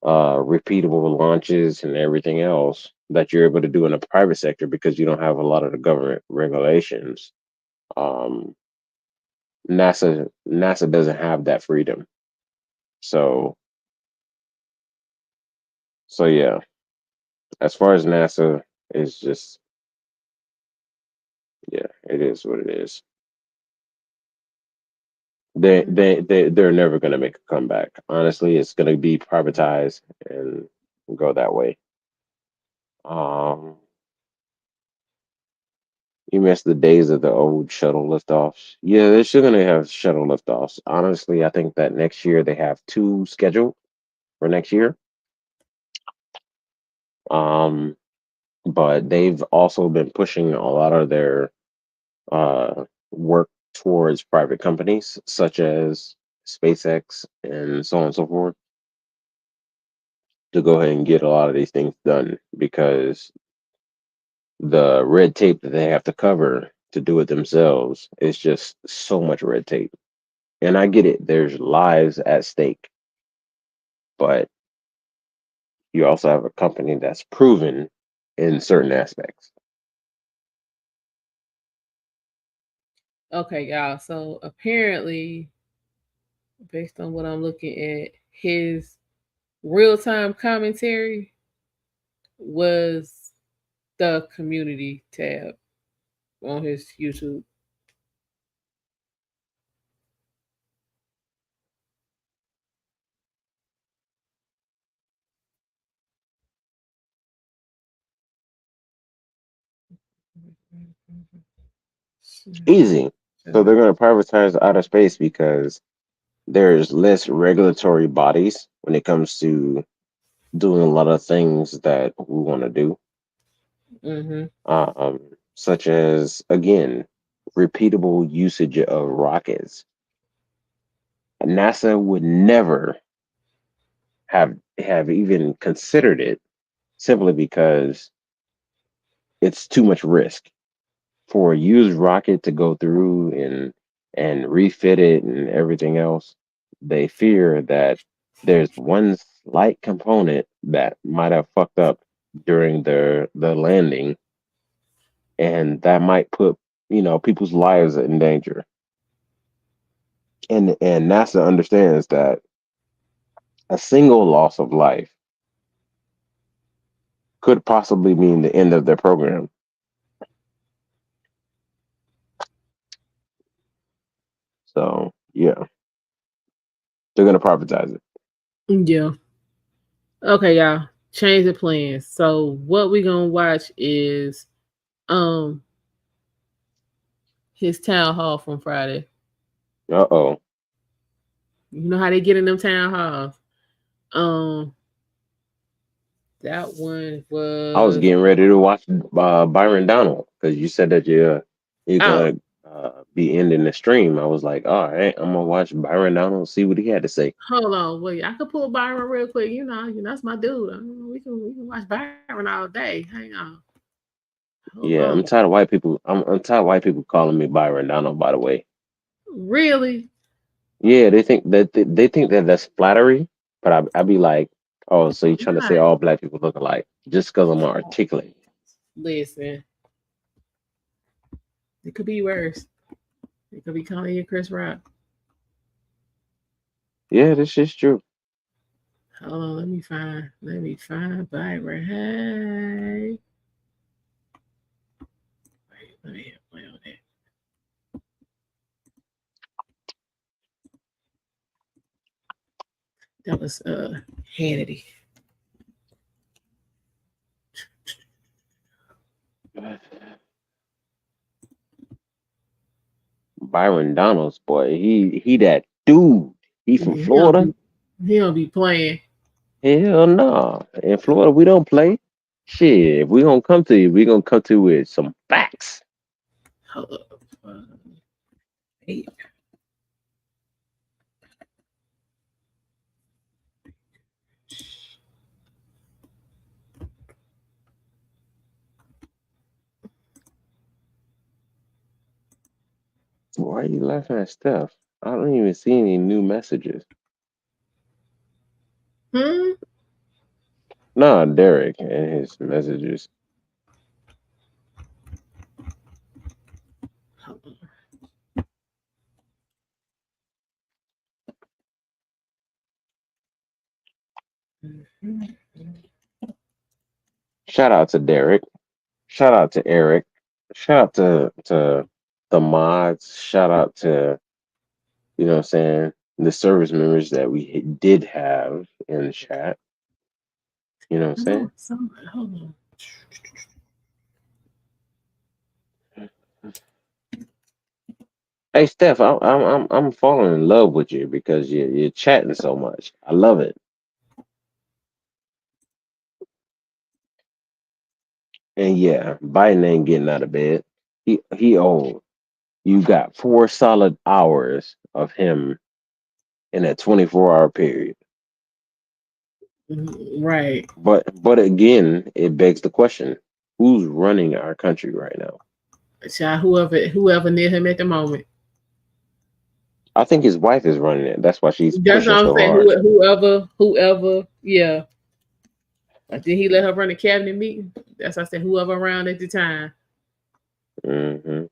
repeatable launches and everything else that you're able to do in the private sector because you don't have a lot of the government regulations. NASA doesn't have that freedom. So yeah, as far as NASA is just, yeah, it is what it is. They're never going to make a comeback. Honestly, it's going to be privatized and go that way. You miss the days of the old shuttle liftoffs. Yeah, they're still gonna have shuttle liftoffs. Honestly, I think that next year they have 2 scheduled for next year. Um, but they've also been pushing a lot of their work towards private companies such as SpaceX and so on and so forth to go ahead and get a lot of these things done because the red tape that they have to cover to do it themselves is just so much red tape. And I get it, there's lives at stake, but you also have a company that's proven in certain aspects. Okay, y'all. So apparently, based on what I'm looking at, his real-time commentary was the community tab on his YouTube. Easy. So they're going to privatize outer space because there's less regulatory bodies when it comes to doing a lot of things that we want to do, such as, again, repeatable usage of rockets. NASA would never have even considered it simply because it's too much risk for a used rocket to go through and refit it and everything else. They fear that there's one slight component that might have fucked up during the landing, and that might put people's lives in danger. And NASA understands that a single loss of life could possibly mean the end of their program. So yeah, they're gonna privatize it. Yeah. Okay, y'all. Change the plans. So what we gonna watch is his town hall from Friday. Uh-oh. You know how they get in them town halls. That one was. I was getting ready to watch Byron Donald because you said that you're gonna be ending the stream. I was like, all right, I'm gonna watch Byron Donald, see what he had to say. Hold on, wait. I could pull Byron real quick. You know that's my dude. We can watch Byron all day. Hang on. Yeah, I'm tired of white people. I'm tired of white people calling me Byron Donald. By the way. Really? Yeah, they think that that's flattery, but I be like, oh, so you're trying to say all black people look alike just because I'm articulate? Listen, it could be worse. It could be calling you Chris Rock. Yeah, this is true. Hold on, let me find Byron. Hey. Wait, let me play on that. That was Hannity. Byron Donalds, boy, he that dude. He from Florida. He don't be playing. Hell no. In Florida, we don't play. Shit, if we gonna come to you, we gonna come to you with some facts. Hold up. Hey. Why are you laughing at stuff? I don't even see any new messages. Nah, Derek and his messages. Shout out to Derek. Shout out to Eric. Shout out to the mods. Shout out to, you know what I'm saying, the service members that we did have in the chat. You know what I'm saying? Hold on. Hey Steph, I'm falling in love with you because you're chatting so much. I love it. And yeah, Biden ain't getting out of bed. He old. You got 4 solid hours of him in a 24-hour period. Right. But again, it begs the question: who's running our country right now? Child, whoever near him at the moment. I think his wife is running it. That's why she's That's pushing what I'm so saying. hard. Whoever, yeah. I think he let her run the cabinet meeting. That's what I said. Whoever around at the time. Hmm.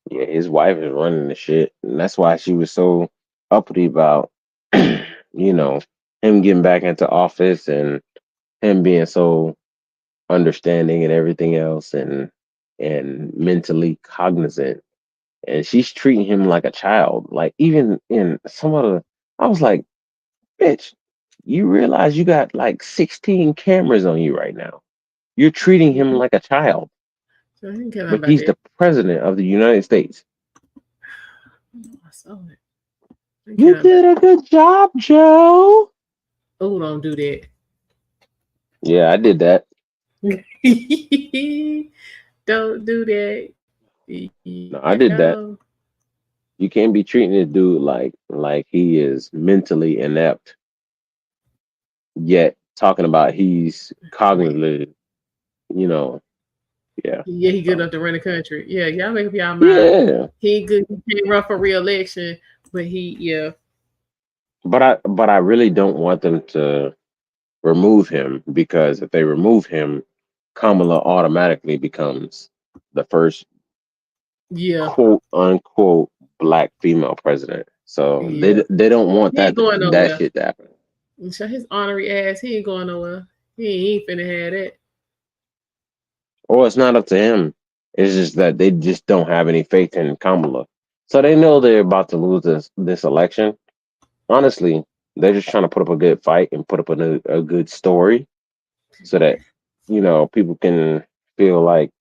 Yeah, his wife is running the shit, and that's why she was so uppity about, him getting back into office and him being so understanding and everything else, and mentally cognizant. And she's treating him like a child. Like even in some of the, I was like, bitch, you realize you got like 16 cameras on you right now. You're treating him like a child, So I didn't care but about he's that. the president of the United States. I saw it. You did a good job, Joe. Oh, don't do that. Yeah, I did that. Don't do that. No, I did that. You can't be treating this dude like he is mentally inept, yet talking about he's cognitively, yeah. Yeah, he good enough to run the country. Yeah, y'all make up y'all mind. Yeah. He good. He can't run for re-election, but yeah. But I really don't want them to remove him, because if they remove him, Kamala automatically becomes the first quote unquote black female president. So they don't want He ain't going that nowhere. shit to happen. Shut his honorary ass. He ain't going nowhere. He ain't finna have that. Or it's not up to him. It's just that they just don't have any faith in Kamala. So they know they're about to lose this election. Honestly, they're just trying to put up a good fight and put up a good story so that, people can feel like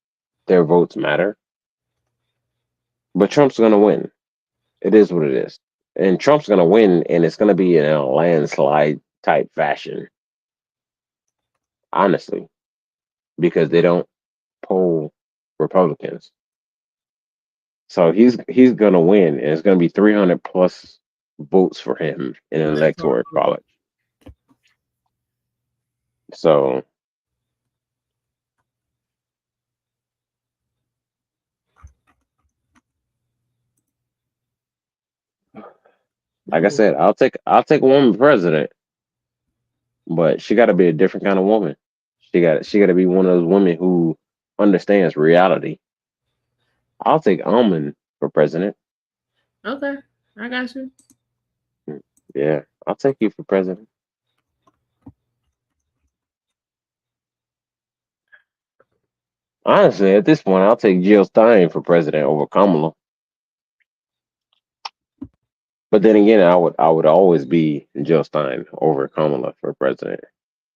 their votes matter. But Trump's going to win. It is what it is. And Trump's going to win, and it's going to be in a landslide type fashion. Honestly, because they don't poll Republicans. So he's going to win, and it's going to be 300 plus votes for him in an electoral college. So like I said, I'll take a woman president, but she got to be a different kind of woman. She got to be one of those women who understands reality. I'll take Almond for president. Okay, I got you. Yeah, I'll take you for president. Honestly, at this point, I'll take Jill Stein for president over Kamala. But then again, I would always be Jill Stein over Kamala for president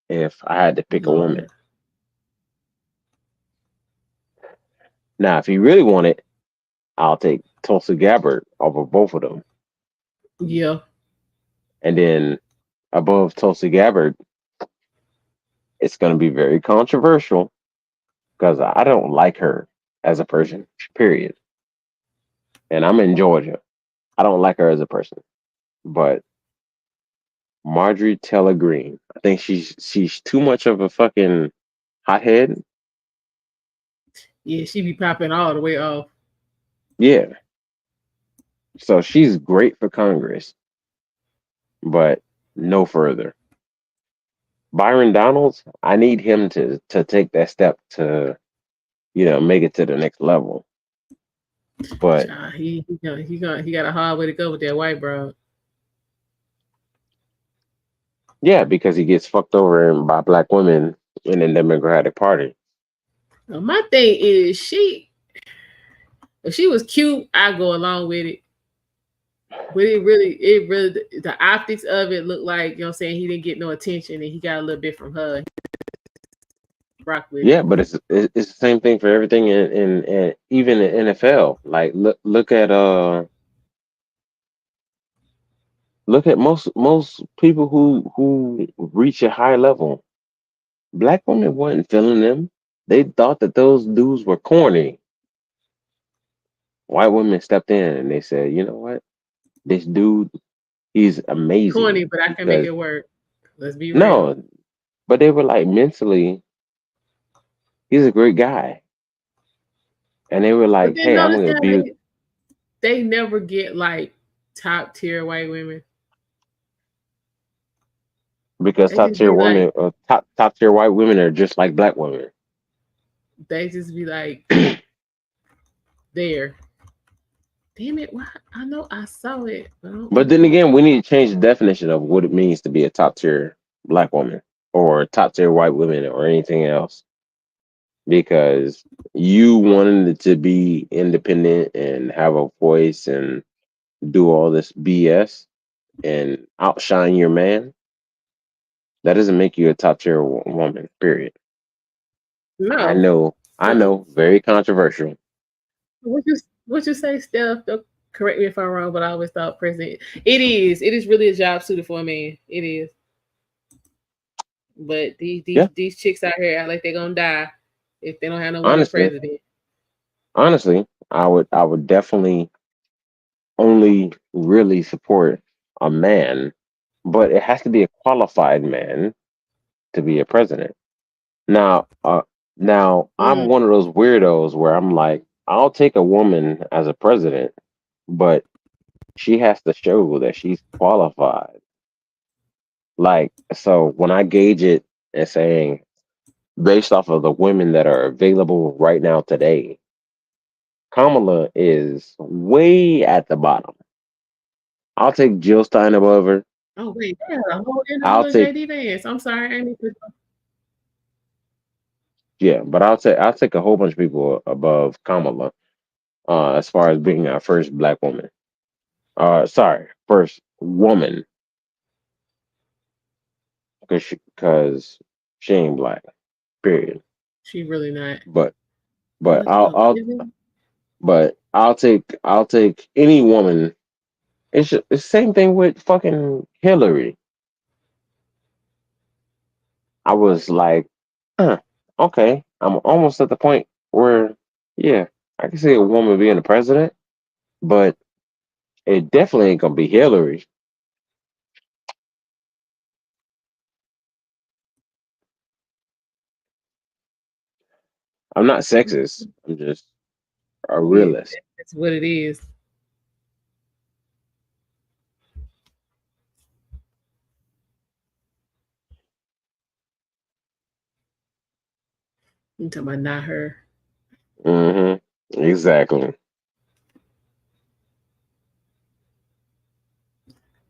if I had to pick a woman. Now, if you really want it, I'll take Tulsi Gabbard over both of them. Yeah. And then above Tulsi Gabbard, it's going to be very controversial because I don't like her as a person, period. And I'm in Georgia. I don't like her as a person. But Marjorie Taylor Greene, I think she's too much of a fucking hothead. Yeah, she be popping all the way off. Yeah. So she's great for Congress, but no further. Byron Donalds, I need him to take that step to, make it to the next level. But he got a hard way to go with that white broad. Yeah, because he gets fucked over by black women in the Democratic Party. Now, my thing is, if she was cute, I'd go along with it. But it really, the optics of it looked like, he didn't get no attention, and he got a little bit from her. broccoli. Yeah, but it's the same thing for everything in even the NFL. Like look at most people who reach a high level. Black women wasn't feeling them. They thought that those dudes were corny. White women stepped in and they said, you know what? This dude, he's amazing. Corny, but I can make it work. Let's be real. No, but they were like mentally, he's a great guy. And they were like, hey, I'm gonna be. They never get like top tier white women. Because top tier women, top tier white women are just like black women. They just be like, there. Damn it! Why? I know I saw it. But then again, we need to change the definition of what it means to be a top tier black woman or top tier white woman or anything else. Because you wanted to be independent and have a voice and do all this BS and outshine your man. That doesn't make you a top tier woman, period. No. I know, very controversial. What you say, Steph? Don't correct me if I'm wrong, but I always thought president. It is really a job suited for a man. It is. But these chicks out here act like they're gonna die if they don't have no woman president. Honestly, I would definitely only really support a man, but it has to be a qualified man to be a president. Now I'm one of those weirdos where I'm like, I'll take a woman as a president, but she has to show that she's qualified. Like, so when I gauge it and saying based off of the women that are available right now today, Kamala is way at the bottom. I'll take Jill Stein above her. Oh wait, I'll take J.D. Vance. I'm sorry, I need to. Yeah, but I'll take a whole bunch of people above Kamala, as far as being our first black woman. First woman, because she ain't black. Period. She really not. But I'll take any woman. It's the same thing with fucking Hillary. I was like, okay, I'm almost at the point where, yeah, I can see a woman being the president, but it definitely ain't gonna be Hillary. I'm not sexist. I'm just a realist. That's what it is. I'm talking about not her. Mm-hmm. Exactly.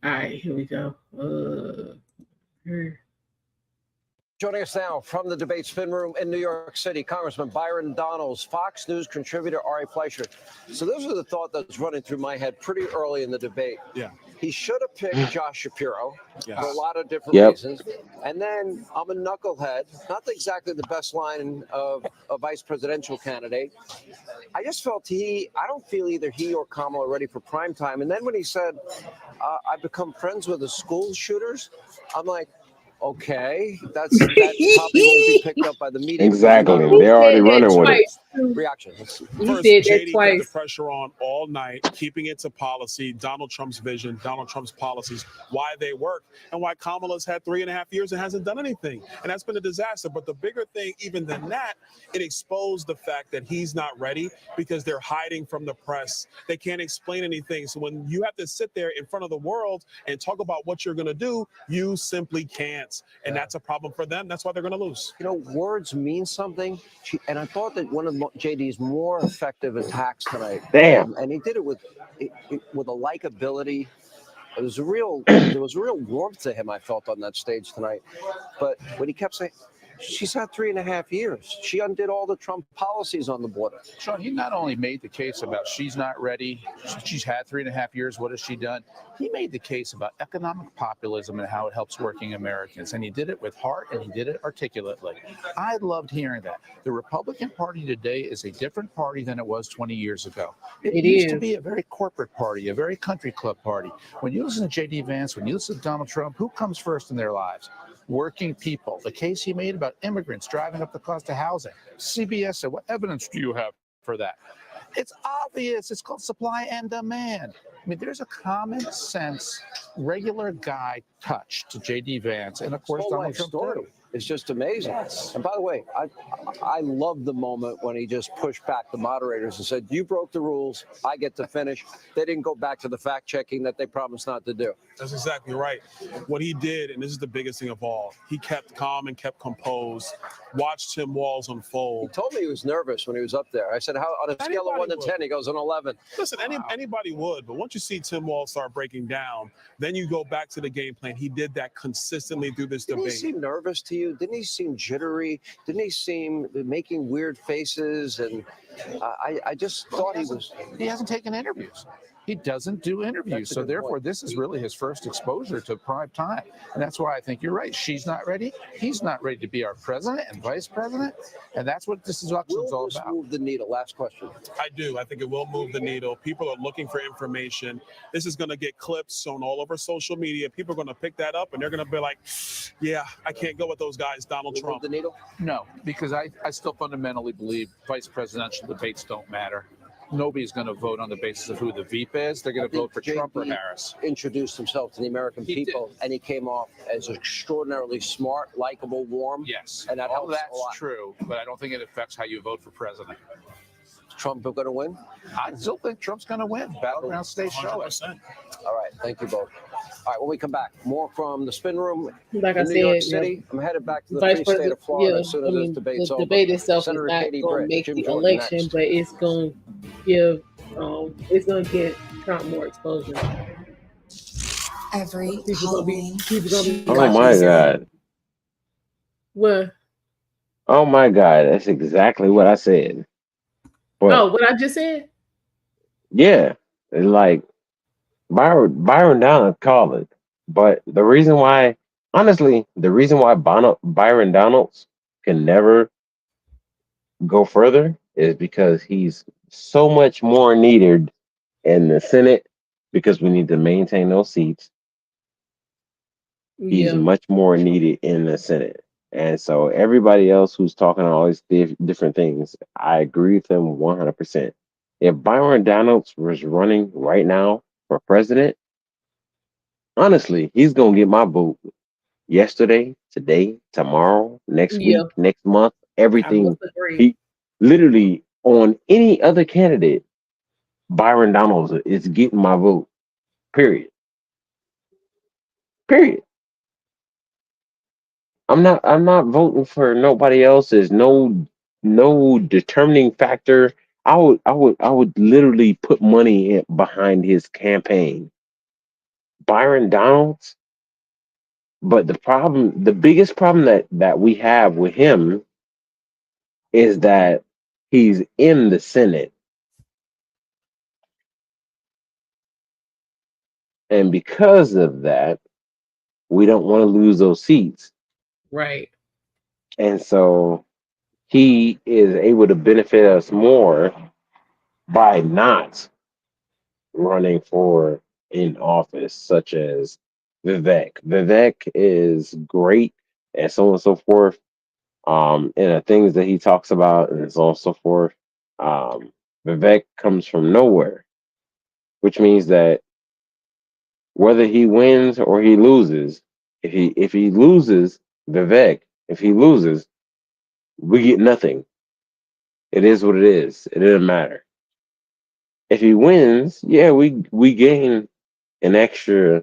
All right, here we go. Joining us now from the debate spin room in New York City, Congressman Byron Donalds, Fox News contributor Ari Fleischer. So those are the thought that's running through my head pretty early in the debate. Yeah. He should have picked Josh Shapiro for a lot of different reasons. And then I'm a knucklehead, not exactly the best line of a vice presidential candidate. I just felt I don't feel either he or Kamala are ready for prime time. And then when he said, I've become friends with the school shooters, I'm like, okay, that probably won't be picked up by the media. Exactly. They're already running with it. Reaction. First, JD put the pressure on all night, keeping it to policy, Donald Trump's vision, Donald Trump's policies, why they work, and why Kamala's had 3.5 years and hasn't done anything. And that's been a disaster. But the bigger thing, even than that, it exposed the fact that he's not ready because they're hiding from the press. They can't explain anything. So when you have to sit there in front of the world and talk about what you're going to do, you simply can't. And that's a problem for them. That's why they're going to lose. You know, words mean something. And I thought that one of JD's more effective attacks tonight. Damn. And he did it with a likability. There was a real warmth to him, I felt, on that stage tonight. But when he kept saying, She's had 3.5 years. She undid all the Trump policies on the border. Sean, he not only made the case about she's not ready, she's had 3.5 years, what has she done? He made the case about economic populism and how it helps working Americans. And he did it with heart and he did it articulately. I loved hearing that. The Republican Party today is a different party than it was 20 years ago. It used to be a very corporate party, a very country club party. When you listen to J.D. Vance, when you listen to Donald Trump, who comes first in their lives? Working people. The case he made about immigrants driving up the cost of housing. CBS said, what evidence do you have for that? It's obvious. It's called supply and demand. I mean, there's a common sense, regular guy touch to J.D. Vance. And of course, Donald Trump story is just amazing. And by the way, I love the moment when he just pushed back the moderators and said, you broke the rules. I get to finish. They didn't go back to the fact checking that they promised not to do. That's exactly right. What he did, and this is the biggest thing of all, he kept calm and kept composed, watched Tim Walz unfold. He told me he was nervous when he was up there. I said, how on a scale of 1 to 10, he goes an 11. Listen, anybody would, but once you see Tim Walz start breaking down, then you go back to the game plan. He did that consistently through this debate. Didn't he seem nervous to you? Didn't he seem jittery? Didn't he seem making weird faces? And I just thought he was. He hasn't taken interviews. He doesn't do interviews. So therefore, this is really his first exposure to prime time. And that's why I think you're right. She's not ready. He's not ready to be our president and vice president. And that's what this is all about. Move the needle. Last question. I do. I think it will move the needle. People are looking for information. This is going to get clips shown all over social media. People are going to pick that up and they're going to be like, yeah, I can't go with those guys, Donald Trump. Move the needle? No, because I still fundamentally believe vice presidential debates don't matter. Nobody's going to vote on the basis of who the VP is. They're going to vote for Trump or Harris. Introduced himself to the American people, and he came off as extraordinarily smart, likable, warm. Yes, and that all helps that's a lot. true, but I don't think it affects how you vote for president. Trump going to win? I still think Trump's going to win. Battleground states show it. All right, thank you both. All right, when we come back, more from the spin room Like in I New York said, City. I'm headed back to the Vice free state President, of Florida yeah, as soon I as mean, this debate's the over. debate itself Senator is not J.D. going to Britt, make Jim the Jordan election, next. but it's going to give, it's going to get Trump more exposure. Every People gonna be Oh my God. What? Oh my God. That's exactly what I said. But Oh, what I just said? yeah, it's like Byron Donald called it. But the reason why, honestly, the reason why Byron Donalds can never go further is because he's so much more needed in the Senate because we need to maintain those seats. He's Yeah. much more needed in the Senate. And so everybody else who's talking all these different things, I agree with them 100%. If Byron Donalds was running right now for president, honestly, he's going to get my vote yesterday, today, tomorrow, next Yeah. week, next month, I everything. must agree. He literally on any other candidate, Byron Donalds is getting my vote. Period. Period. I'm not voting for nobody else. There's no determining factor. I would literally put money behind his campaign. Byron Donalds. But the biggest problem that we have with him is that he's in the Senate. And because of that, we don't want to lose those seats. Right. And so he is able to benefit us more by not running for an office such as Vivek. Vivek is great and so on and so forth. And the things that he talks about and so on and so forth. Vivek comes from nowhere, which means that whether he wins or he loses, if he loses, Vivek, if he loses, we get nothing. It is what it is. It doesn't matter. If he wins, yeah, we gain an extra,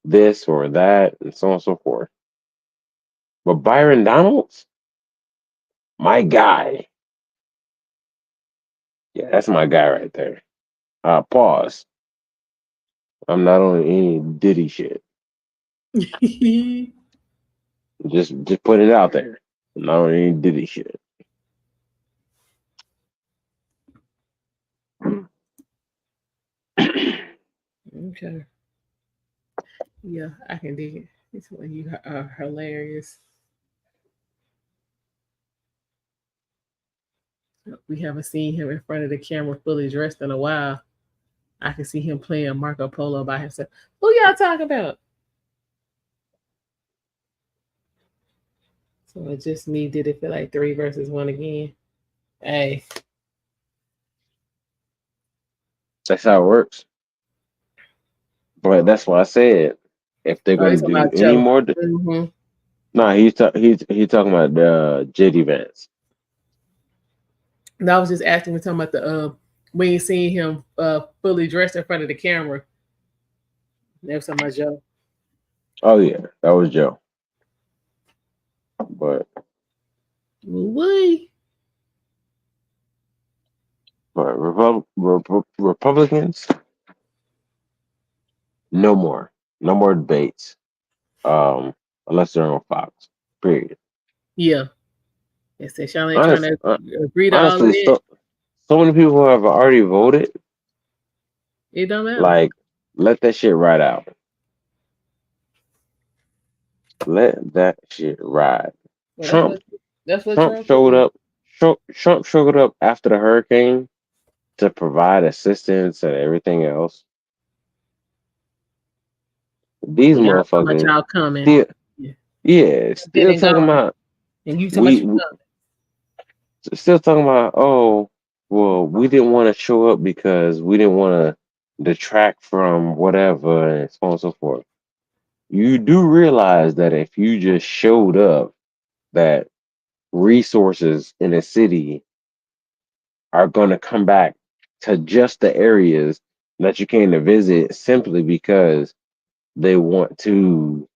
this or that, and so on and so forth. But Byron Donalds, my guy. Yeah, that's my guy right there. Pause. I'm not on any Diddy shit. Just put it out there. I don't even do this shit. Okay. Yeah, I can dig it. It's when you are hilarious. We haven't seen him in front of the camera fully dressed in a while. I can see him playing Marco Polo by himself. Who y'all talking about? So it just me. Did it feel like 3 versus 1 again? Hey. That's how it works. But that's why I said if they're Oh, gonna he's talking do about any Joe. more, Mm-hmm. nah, he's talking about J.D. Vance. And I was just asking, we're talking about the when you seen him fully dressed in front of the camera. That was talking about Joe. Oh yeah, that was Joe. But Wee. Republicans, no more debates. Unless they're on Fox. Period. Yeah. They said Sean ain't trying to agree to all of Honestly, it. so many people have already voted. It don't matter. Like, let that shit ride out. Let that shit ride. Well, that's what Trump Trump showed did. up. Trump showed up after the hurricane to provide assistance and everything else. These Y'all talking about motherfuckers y'all coming. still And talking gone. about And you talking about you coming. still talking about, oh, well, we didn't want to show up because we didn't want to detract from whatever and so on and so forth. You do realize that if you just showed up, that resources in a city are going to come back to just the areas that you came to visit simply because they want to,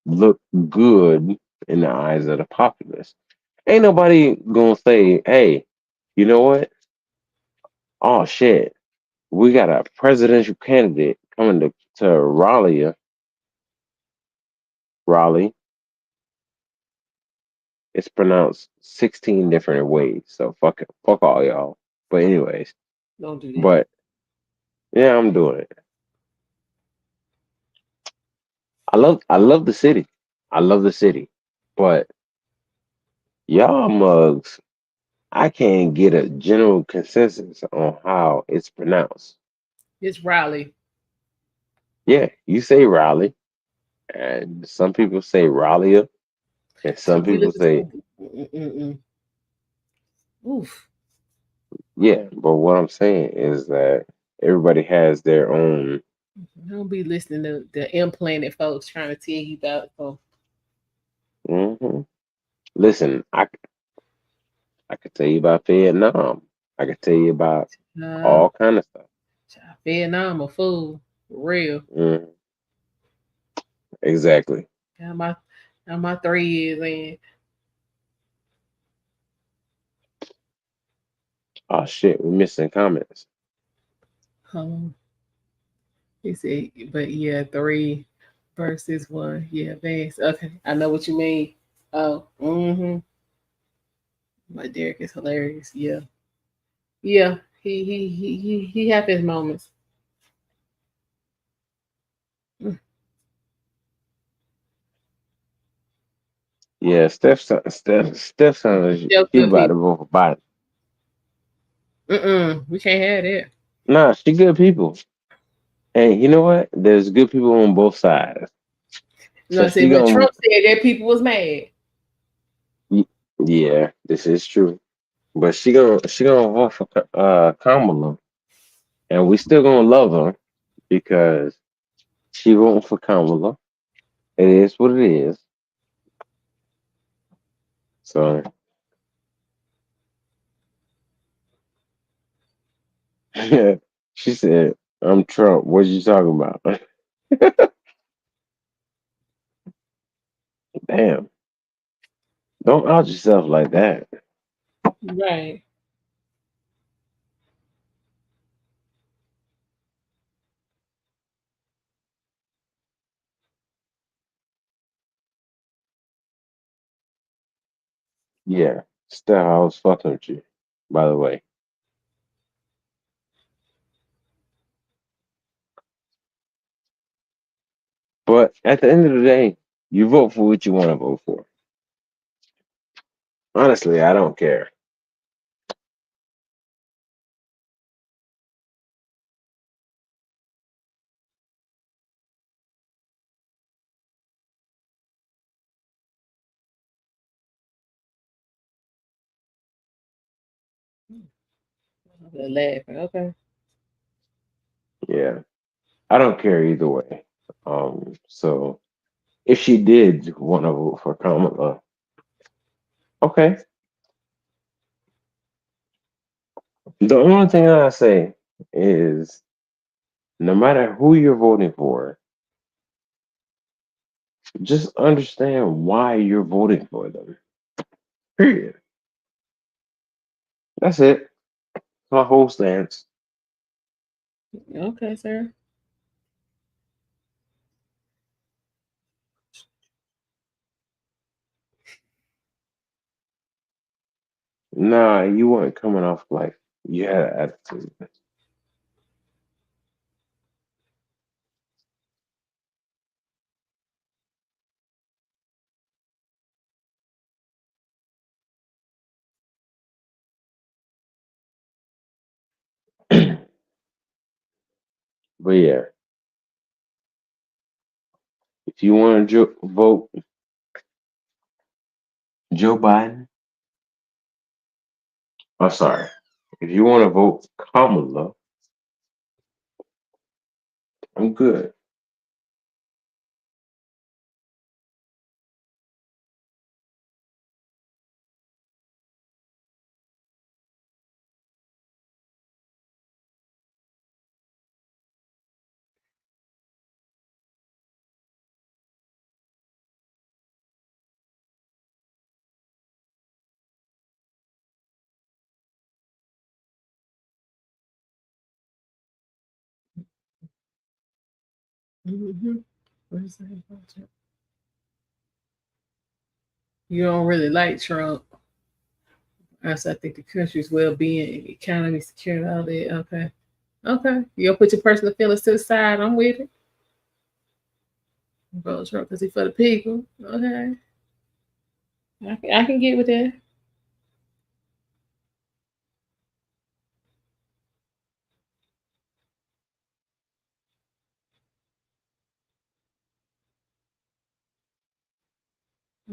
look good in the eyes of the populace. Ain't nobody gonna say, hey, you know what? Oh shit, we got a presidential candidate coming to Raleigh. It's pronounced 16 different ways, so fuck all y'all. But anyways, Don't do that. but yeah, I'm doing it. I love the city. I love the city, but y'all mugs, I can't get a general consensus on how it's pronounced. It's Raleigh. Yeah, you say Raleigh, and some people say Raleigh, and some We people listen say to Oof. yeah. But what I'm saying is that everybody has their own. Don't be listening to the implanted folks trying to tell you about. Oh, hmm Listen, I could tell you about Vietnam. I could tell you about all kind of stuff. Vietnam a fool. For real. Mhm. Exactly. Now my 3 years in. Oh shit, we're missing comments. He said, but yeah, 3 versus 1. Yeah, Vance. Okay, I know what you mean. Oh, my Derek is hilarious. Yeah, yeah. He have his moments. Yeah, Steph sounds she Good about to people. vote for Biden. We can't have that. Nah, she good people. And you know what? There's good people on both sides. You know what So I'm saying? she But gonna Trump said that people was mad. yeah, this is true. But she gonna vote for Kamala, and we still gonna love her because she voting for Kamala. It is what it is. So she said, "I'm Trump. What you talking about?" Damn! Don't out yourself like that. Right. Yeah, Steph, I was fucking with you, by the way. But at the end of the day, you vote for what you want to vote for. Honestly, I don't care. They're laughing. Okay. Yeah, I don't care either way. So if she did want to vote for Kamala, okay. The only thing I say is no matter who you're voting for, just understand why you're voting for them. Period. That's it. My whole stance. Okay, sir. Nah, you weren't coming off like you had an attitude. But yeah, if you want to vote Joe Biden, I'm sorry. If you want to vote Kamala, I'm good. Mm-hmm. What is that about you? You don't really like Trump. As I think the country's well-being, economy, security, all that. Okay. Okay. You'll put your personal feelings to the side. I'm with it. Vote Trump because he's for the people. Okay. I can get with that.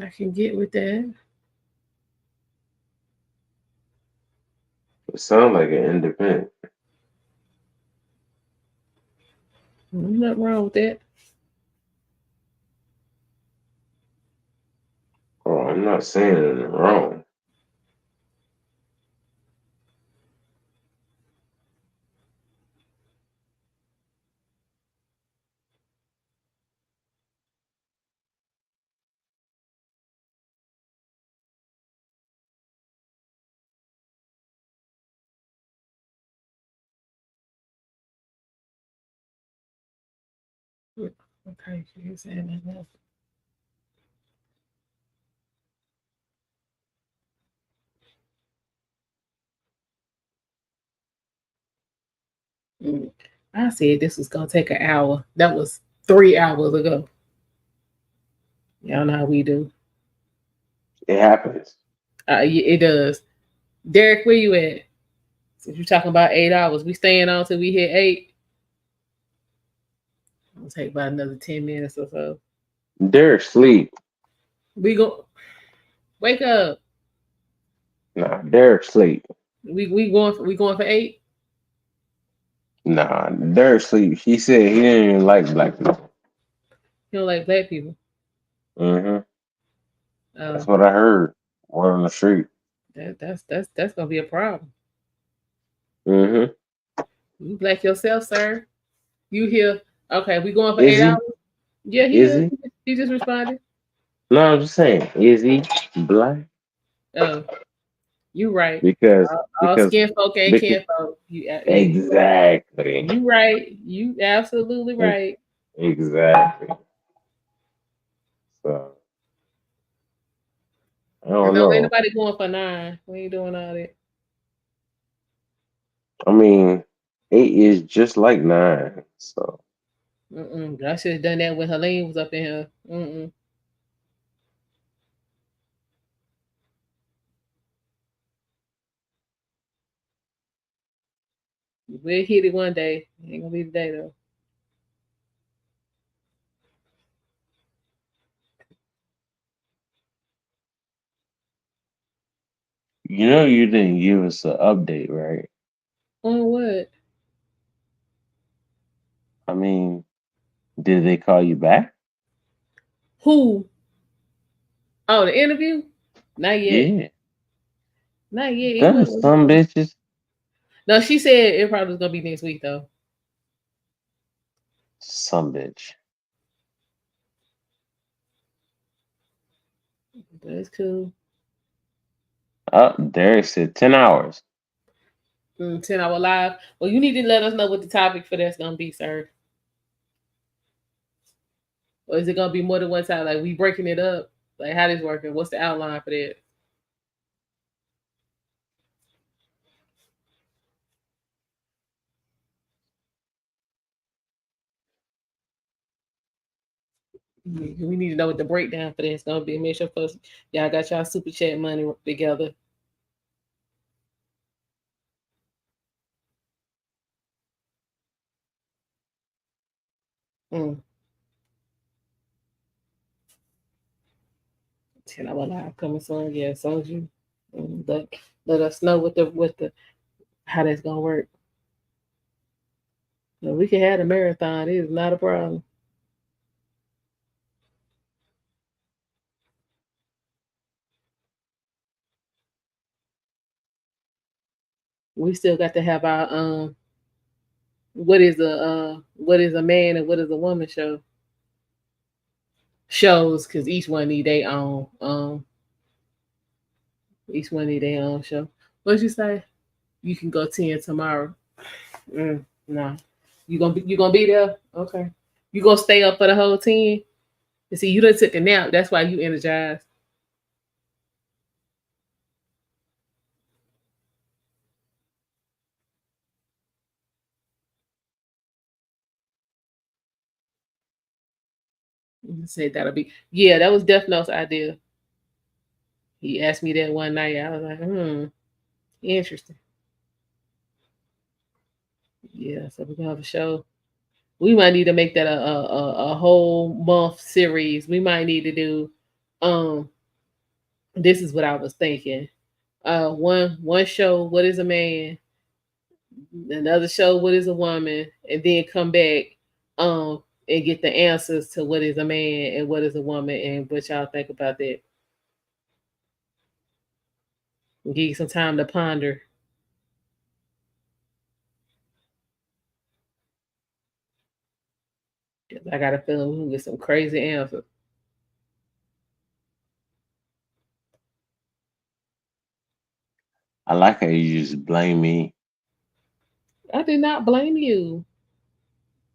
I can get with that. It sounds like an independent. Nothing wrong with that. Oh, I'm not saying anything wrong. Okay, you're saying that. I said this was gonna take an hour. That was 3 hours ago. Y'all know how we do. It happens. It does. Derek, where you at? Since you're talking about 8 hours, we staying on till we hit 8. It'll take about another 10 minutes or so. Derek sleep. We go wake up. Nah, Derek sleep. We going for 8. Nah, Derek sleep. He said he didn't even like black people. You don't like black people. Mm-hmm. That's what I heard. Word on the street. That's gonna be a problem. Mm-hmm. You black yourself, sir. You here? Okay, we going for Is 8 he? hours. Yeah, he Is is. he? He just responded. No, I'm just saying. Is he black? Oh, you right. Because All because skin folk ain't because kin folk. exactly. You right. You absolutely right. Exactly. So I don't No, know. ain't nobody going for 9. We ain't doing all that. I mean, 8 is just like 9. So I should have done that when Helene was up in here. We'll hit it one day. Ain't gonna be today though. you know you didn't give us an update, right? On what? I mean, did they call you back? Who? Oh, the interview? Not yet. Yeah. Not yet. It Them wasn't- some bitches. No, she said it probably was gonna be next week though. Some bitch. That's cool. Derek said 10 hours. 10-hour live. Well, you need to let us know what the topic for that's gonna be, sir. Or is it gonna be more than one time? Like we breaking it up? Like how this working? What's the outline for that? We need to know what the breakdown for that's gonna be. Make sure folks, y'all got y'all super chat money together. Mm. 10-hour live coming soon. Yeah, as soon as you let us know what the how that's gonna work. No, we can have a marathon. It is not a problem. We still got to have our what is a man and what is a woman shows, because each one need their own show. What'd you say? You can go 10 tomorrow. Nah. You gonna be there? Okay. You gonna stay up for the whole 10? You see, you done took a nap. That's why you energized. You said that'll be, yeah, that was Death Note's idea. He asked me that one night. I was like, interesting. Yeah, so we're gonna have a show. We might need to make that a whole month series. We might need to do this is what I was thinking. One show, what is a man? Another show, what is a woman? And then come back and get the answers to what is a man and what is a woman and what y'all think about that. Give you some time to ponder. I got a feeling we can get some crazy answers. I like how you just blame me. I did not blame you.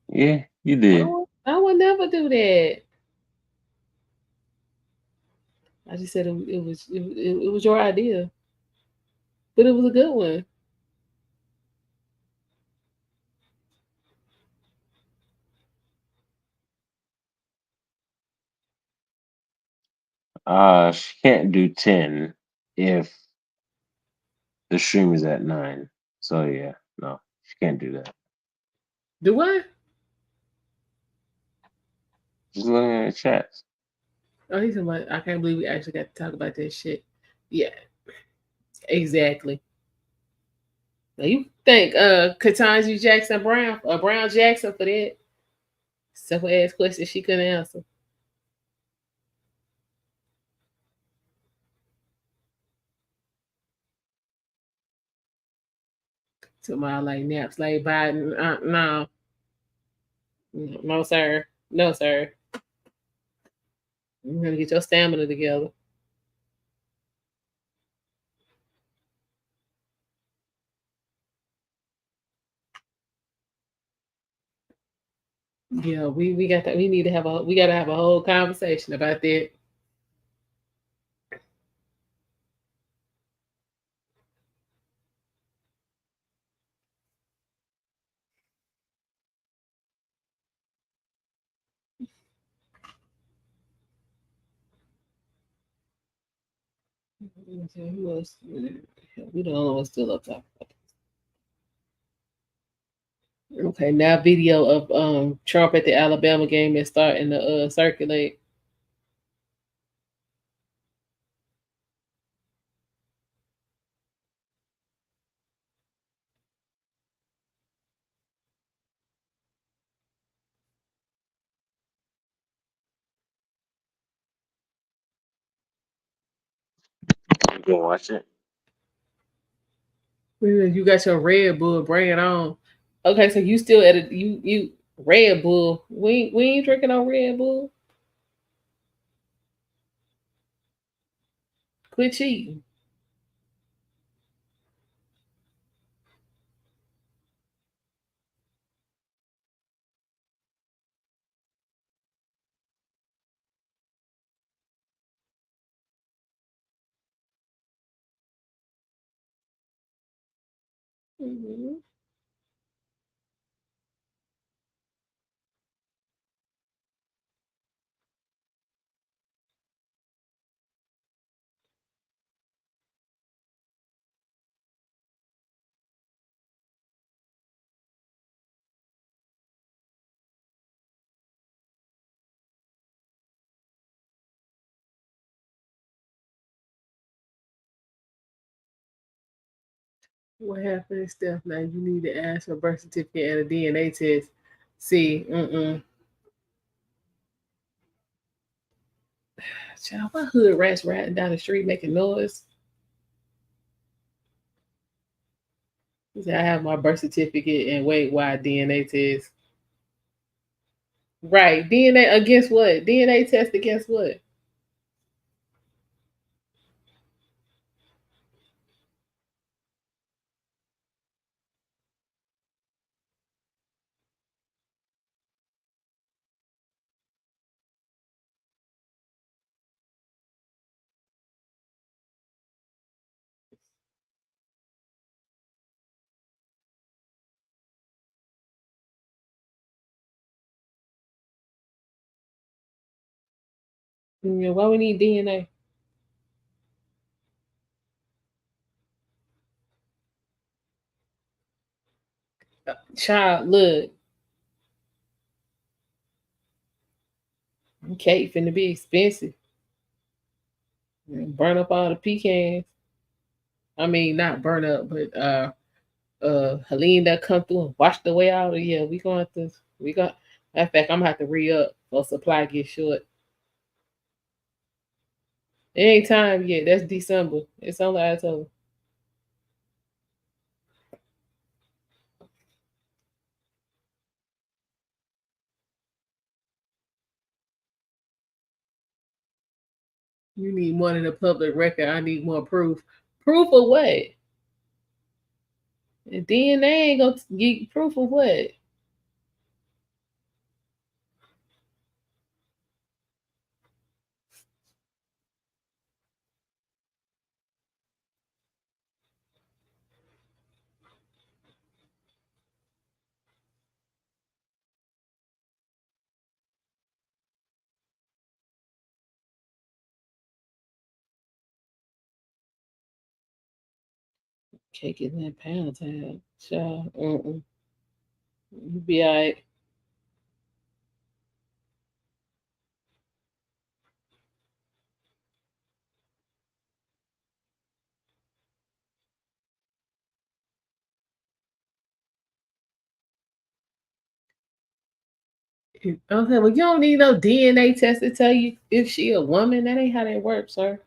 Yeah, you did. I would never do that. I just said it was your idea, but it was a good one. She can't do 10 if the stream is at 9. So yeah, no, she can't do that. Do what? Just looking at the chats. Oh, he's like, I can't believe we actually got to talk about that shit. Yeah, exactly. Now you think Ketanji Jackson Brown or Brown Jackson for that simple ass question she couldn't answer. Tomorrow like naps like Biden. No, sir. No, sir. You're gonna get your stamina together. Yeah, we got that. We need to have we gotta have a whole conversation about that. Who else? We don't know what's still up top. Okay, now video of Trump at the Alabama game is starting to circulate. You gonna watch it? You got your Red Bull, bring it on. Okay, so you still at a you Red Bull. We ain't drinking no Red Bull. Quit cheating. Mm-hmm. What happened, Steph? Now you need to ask for a birth certificate and a DNA test. See, Child, my hood rats riding down the street making noise. He said, I have my birth certificate and wait, why DNA test? Right. DNA against what? DNA test against what? Yeah, why we need DNA? Child, look. Cake finna be expensive. Burn up all the pecans. I mean, not burn up, but Helene that come through and wash the way out. Yeah, we got. In fact, I'm gonna have to re-up or supply get short. It ain't time yet. That's December. It's only October. You need more than a public record. I need more proof. Proof of what? DNA ain't gonna get proof of what? Cake in that pound town. Child. You be alright. Okay, well, you don't need no DNA test to tell you if she a woman. That ain't how that works, sir.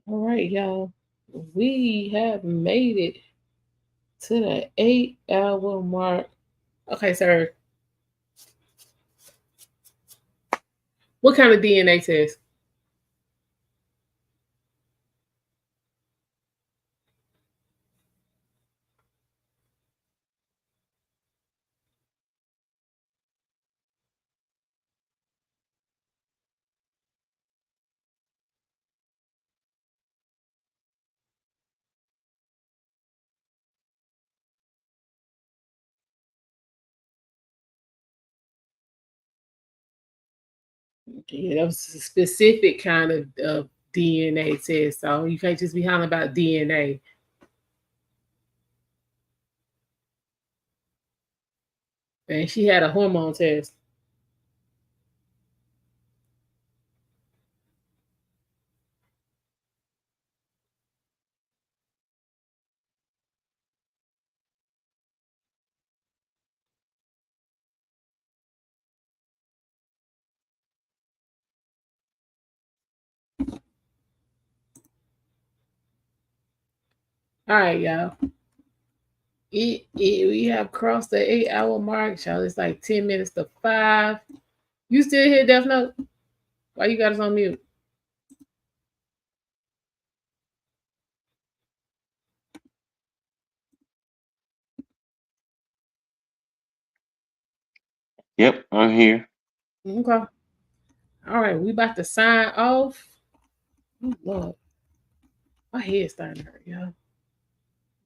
All right, y'all. We have made it to the 8-hour mark. Okay, sir. What kind of DNA test? Yeah, that was a specific kind of DNA test. So you can't just be hollering about DNA. And she had a hormone test. All right, y'all. We have crossed the 8-hour mark, y'all. It's like 10 minutes to 5. You still here, Death Note? Why you got us on mute? Yep, I'm here. Okay. All right, we about to sign off. Oh, Lord. My head's starting to hurt, y'all.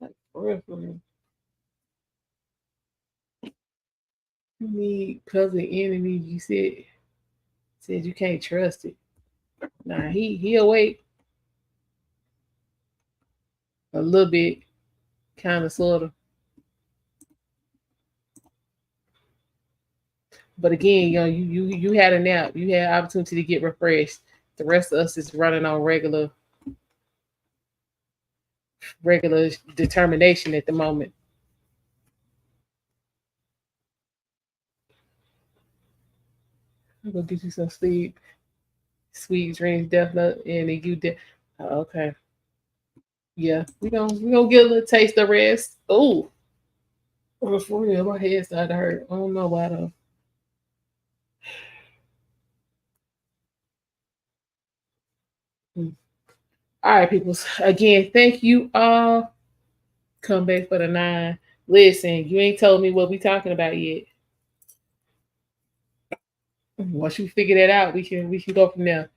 Like, for real, for real. You need puzzle enemy. You said you can't trust it. Nah, he awake a little bit, kind of, sort of. But again, you had a nap. You had opportunity to get refreshed. The rest of us is running on regular determination at the moment. I'm gonna get you some sleep, sweet dreams, definitely, and then you did. Oh, okay. Yeah, we gonna get a little taste of rest. Oh, for real, my head started to hurt. I don't know why though. All right, people. Again, thank you all. Come back for the 9. Listen, you ain't told me what we talking about yet. Once you figure that out, we can go from there.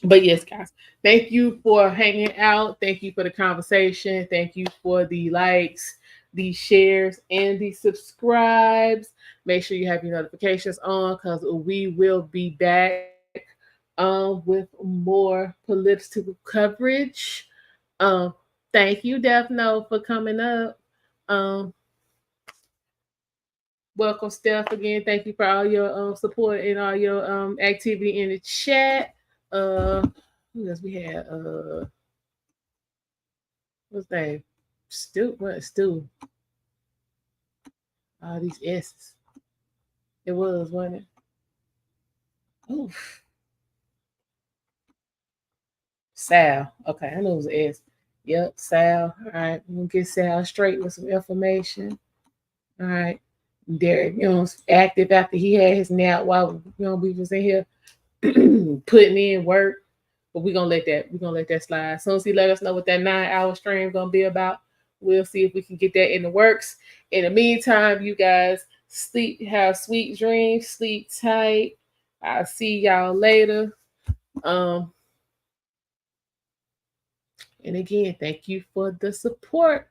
But yes, guys, thank you for hanging out. Thank you for the conversation. Thank you for the likes, the shares, and the subscribes. Make sure you have your notifications on because we will be back with more political coverage. Thank you, Daphne, for coming up. Welcome, Steph, again. Thank you for all your support and all your activity in the chat. Who else we had? What's that name? Stu. What? Stu. All these S's. It was, wasn't it? Oof. Sal. Okay, I know it was an S. Yep, Sal. All right, we're gonna get Sal straight with some information. All right. Derek, active after he had his nap while we was in here putting in work. But we're gonna let that slide. As soon as he let us know what that 9-hour stream gonna be about, we'll see if we can get that in the works. In the meantime, you guys sleep, have sweet dreams, sleep tight. I'll see y'all later. And again, thank you for the support.